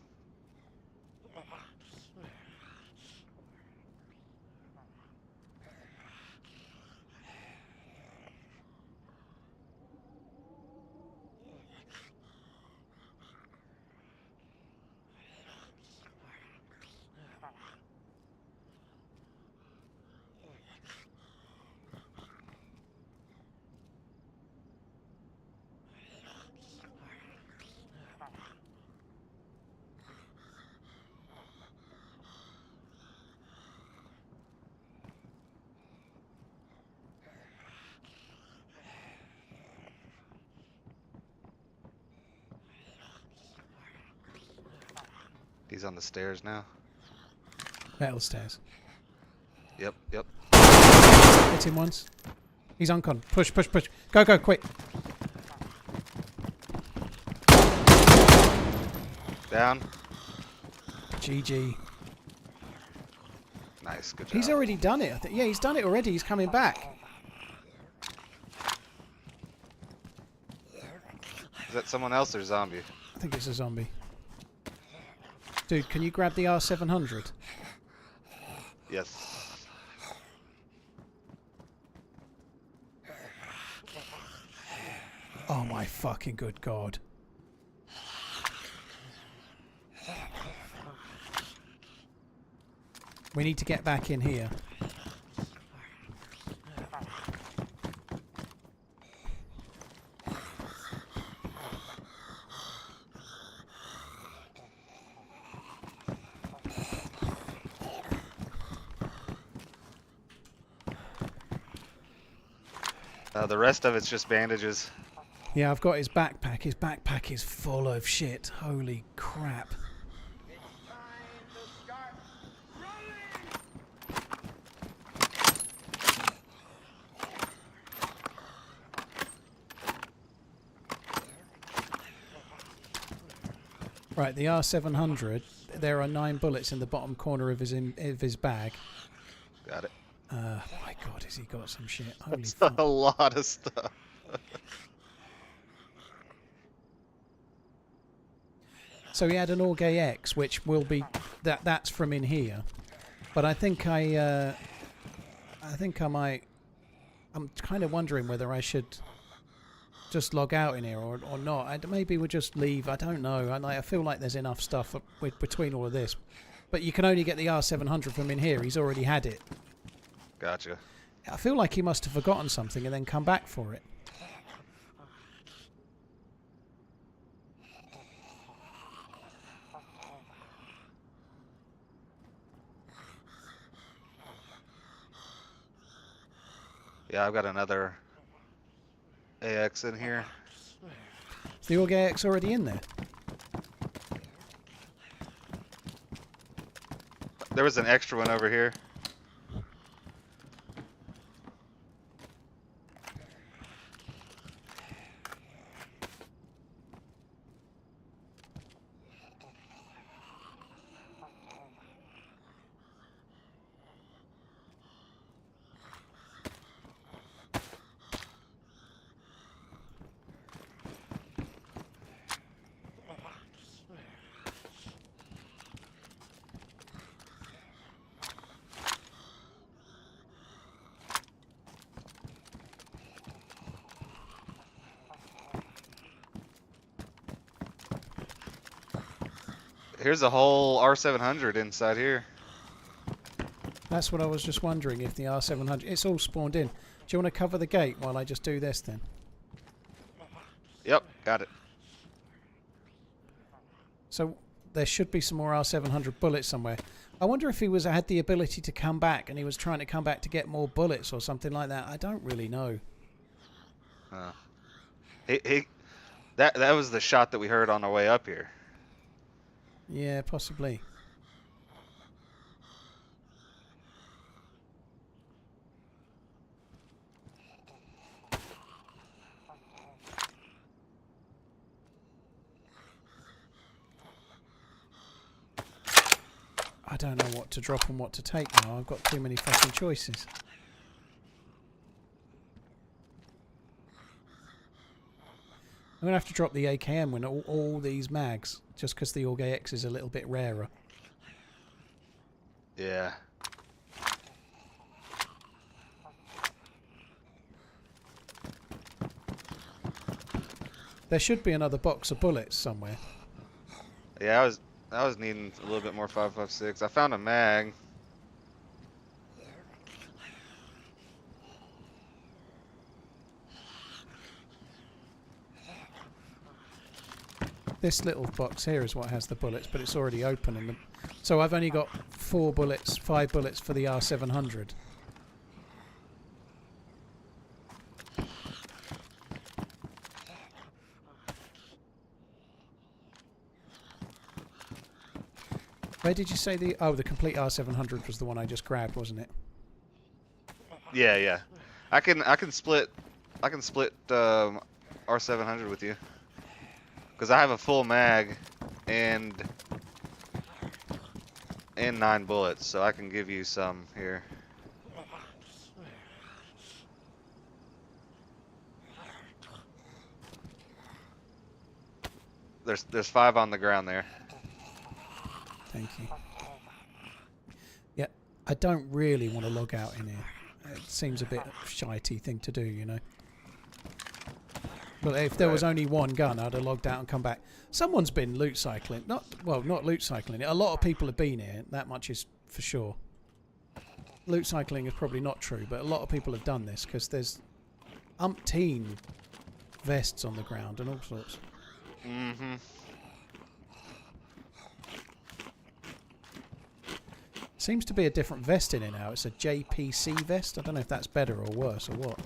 He's on the stairs now. Metal stairs. Yep, yep. Hit him once. He's uncon. Push, push, push. Go, go, quick. Down. GG. Nice, good job. He's already done it. I think. Yeah, he's done it already. He's coming back. Is that someone else or zombie? I think it's a zombie. Dude, can you grab the R700? Yes. Oh my fucking good god. We need to get back in here. The rest of it's just bandages. Yeah, I've got his backpack. His backpack is full of shit. Holy crap. It's time to start running. Right, the R700. There are 9 bullets in the bottom corner of his bag. Got it. My God, has he got some shit? Holy That's fuck. a lot of stuff. So he had an Orgay X, which will be that's from in here. But I think I might. I'm kind of wondering whether I should just log out in here or not. Maybe we'll just leave. I don't know. I feel like there's enough stuff between all of this. But you can only get the R700 from in here. He's already had it. Gotcha. I feel like he must have forgotten something and then come back for it. Yeah, I've got another AX in here. Is the Orgay X already in there? There was an extra one over here. Here's a whole R700 inside here. That's what I was just wondering, if the R700... It's all spawned in. Do you want to cover the gate while I just do this then? Yep, got it. So there should be some more R700 bullets somewhere. I wonder if he had the ability to come back and he was trying to come back to get more bullets or something like that. I don't really know. That was the shot that we heard on our way up here. Yeah, possibly. I don't know what to drop and what to take now. I've got too many fucking choices. I'm going to have to drop the AKM when all these mags, just because the Org AX is a little bit rarer. Yeah. There should be another box of bullets somewhere. Yeah, I was needing a little bit more 5.56. I found a mag. This little box here is what has the bullets, but it's already open in the... So I've only got 5 bullets for the R700. Where did you say the... Oh, the complete R700 was the one I just grabbed, wasn't it? Yeah, yeah. I can split R700 with you. Because I have a full mag and 9 bullets, so I can give you some here. There's 5 on the ground there. Thank you. Yeah, I don't really want to log out in here. It seems a bit shitey thing to do, you know. But if there was only one gun, I'd have logged out and come back. Someone's been loot cycling. Not loot cycling. A lot of people have been here. That much is for sure. Loot cycling is probably not true, but a lot of people have done this because there's umpteen vests on the ground and all sorts. Mm-hmm. Seems to be a different vest in it now. It's a JPC vest. I don't know if that's better or worse or what.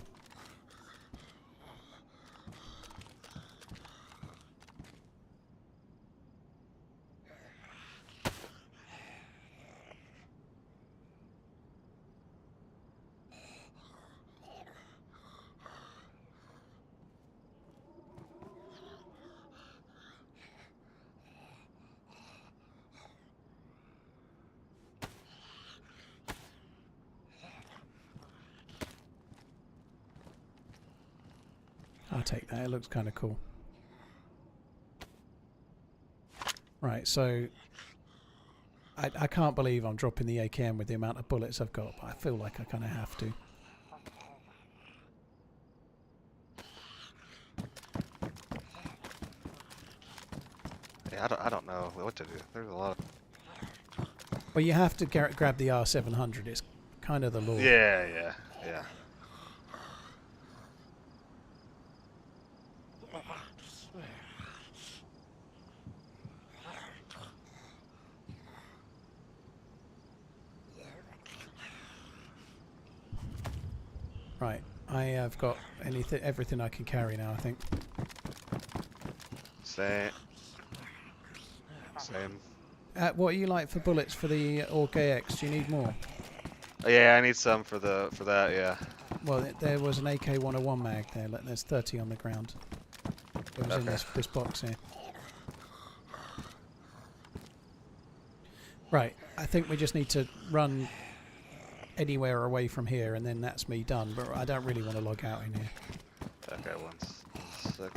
I'll take that. It looks kind of cool. Right, so I can't believe I'm dropping the AKM with the amount of bullets I've got, but I feel like I kind of have to. Yeah, I don't know what to do. There's a lot of... Well, you have to grab the R700. It's kind of the law. Yeah, yeah, yeah. Right, I have got everything I can carry now, I think. Same. What are you like for bullets for the Org AX? Do you need more? Yeah, I need some for that. Yeah. Well, there was an AK-101 mag there. There's 30 on the ground. It was in this box here. Right, I think we just need to run anywhere away from here, and then that's me done. But I don't really want to log out in here. Okay, one sec.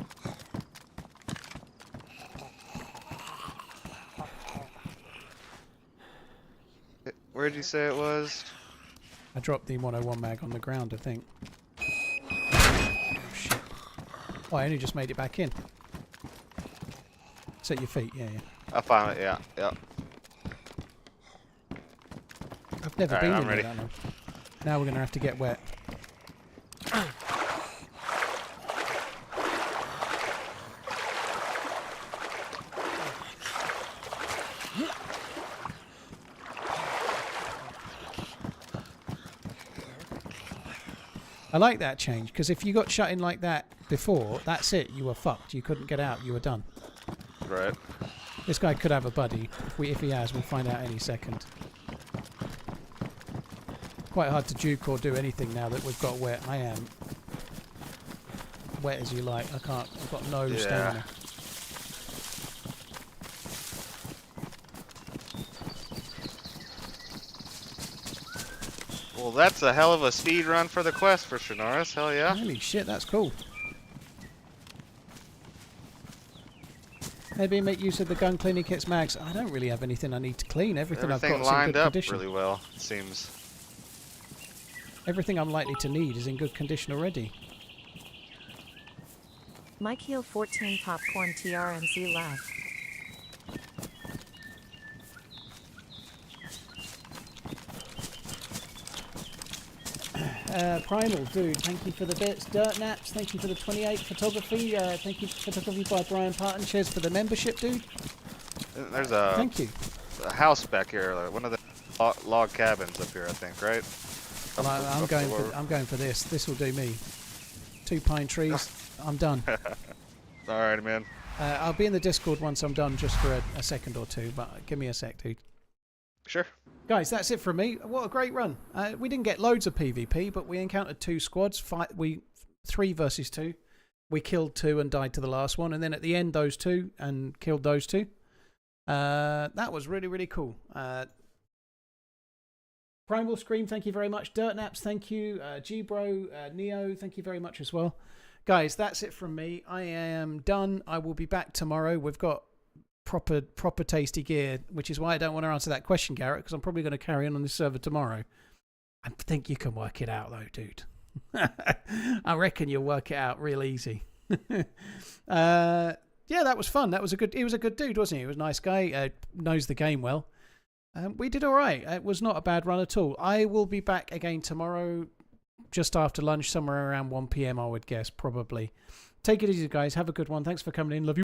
Where did you say it was? I dropped the 101 mag on the ground, I think. Oh, shit. Oh, I only just made it back in. It's at your feet, yeah. I found it, yeah. I've never been in there that long. Now we're going to have to get wet. I like that change, because if you got shut in like that before, that's it. You were fucked. You couldn't get out. You were done. Right. This guy could have a buddy. If he has, we'll find out any second. Quite hard to juke or do anything now that we've got wet. I am wet as you like. I can't. I've got no stamina. Well, that's a hell of a speed run for the quest for Chernarus. Hell yeah. Holy shit, that's cool. Maybe make use of the gun cleaning kits, Mags. I don't really have anything I need to clean. Everything I've got is in good condition. Really well, it seems. Everything I'm likely to need is in good condition already. Mike Heel 14 popcorn TRMZ love. Primal, dude, thank you for the bits. Dirt Naps, thank you for the 28 photography. Thank you for photography by Brian Parton. Cheers for the membership, dude. There's a, thank you. A house back here, like one of the log cabins up here, I think, right? I'm going for this. This will do me. 2 pine trees. I'm done. All right, man. I'll be in the Discord once I'm done, just for a second or two. But give me a sec, dude. Sure. Guys, that's it from me. What a great run. We didn't get loads of PvP, but we encountered 2 squads. 3 versus 2. We killed 2 and died to the last one. And then at the end, those 2 and killed those 2. That was really, really cool. Primal Scream, thank you very much. Dirt Naps, thank you. G-Bro, Neo, thank you very much as well. Guys, that's it from me. I am done. I will be back tomorrow. We've got proper tasty gear, which is why I don't want to answer that question, Garrett, because I'm probably going to carry on this server tomorrow. I think you can work it out though, dude. I reckon you'll work it out real easy. Yeah, that was fun. He was a good dude, wasn't he? He was a nice guy, knows the game well. We did all right. It was not a bad run at all. I will be back again tomorrow just after lunch, somewhere around 1 PM, I would guess, probably. Take it easy, guys. Have a good one. Thanks for coming in. Love you.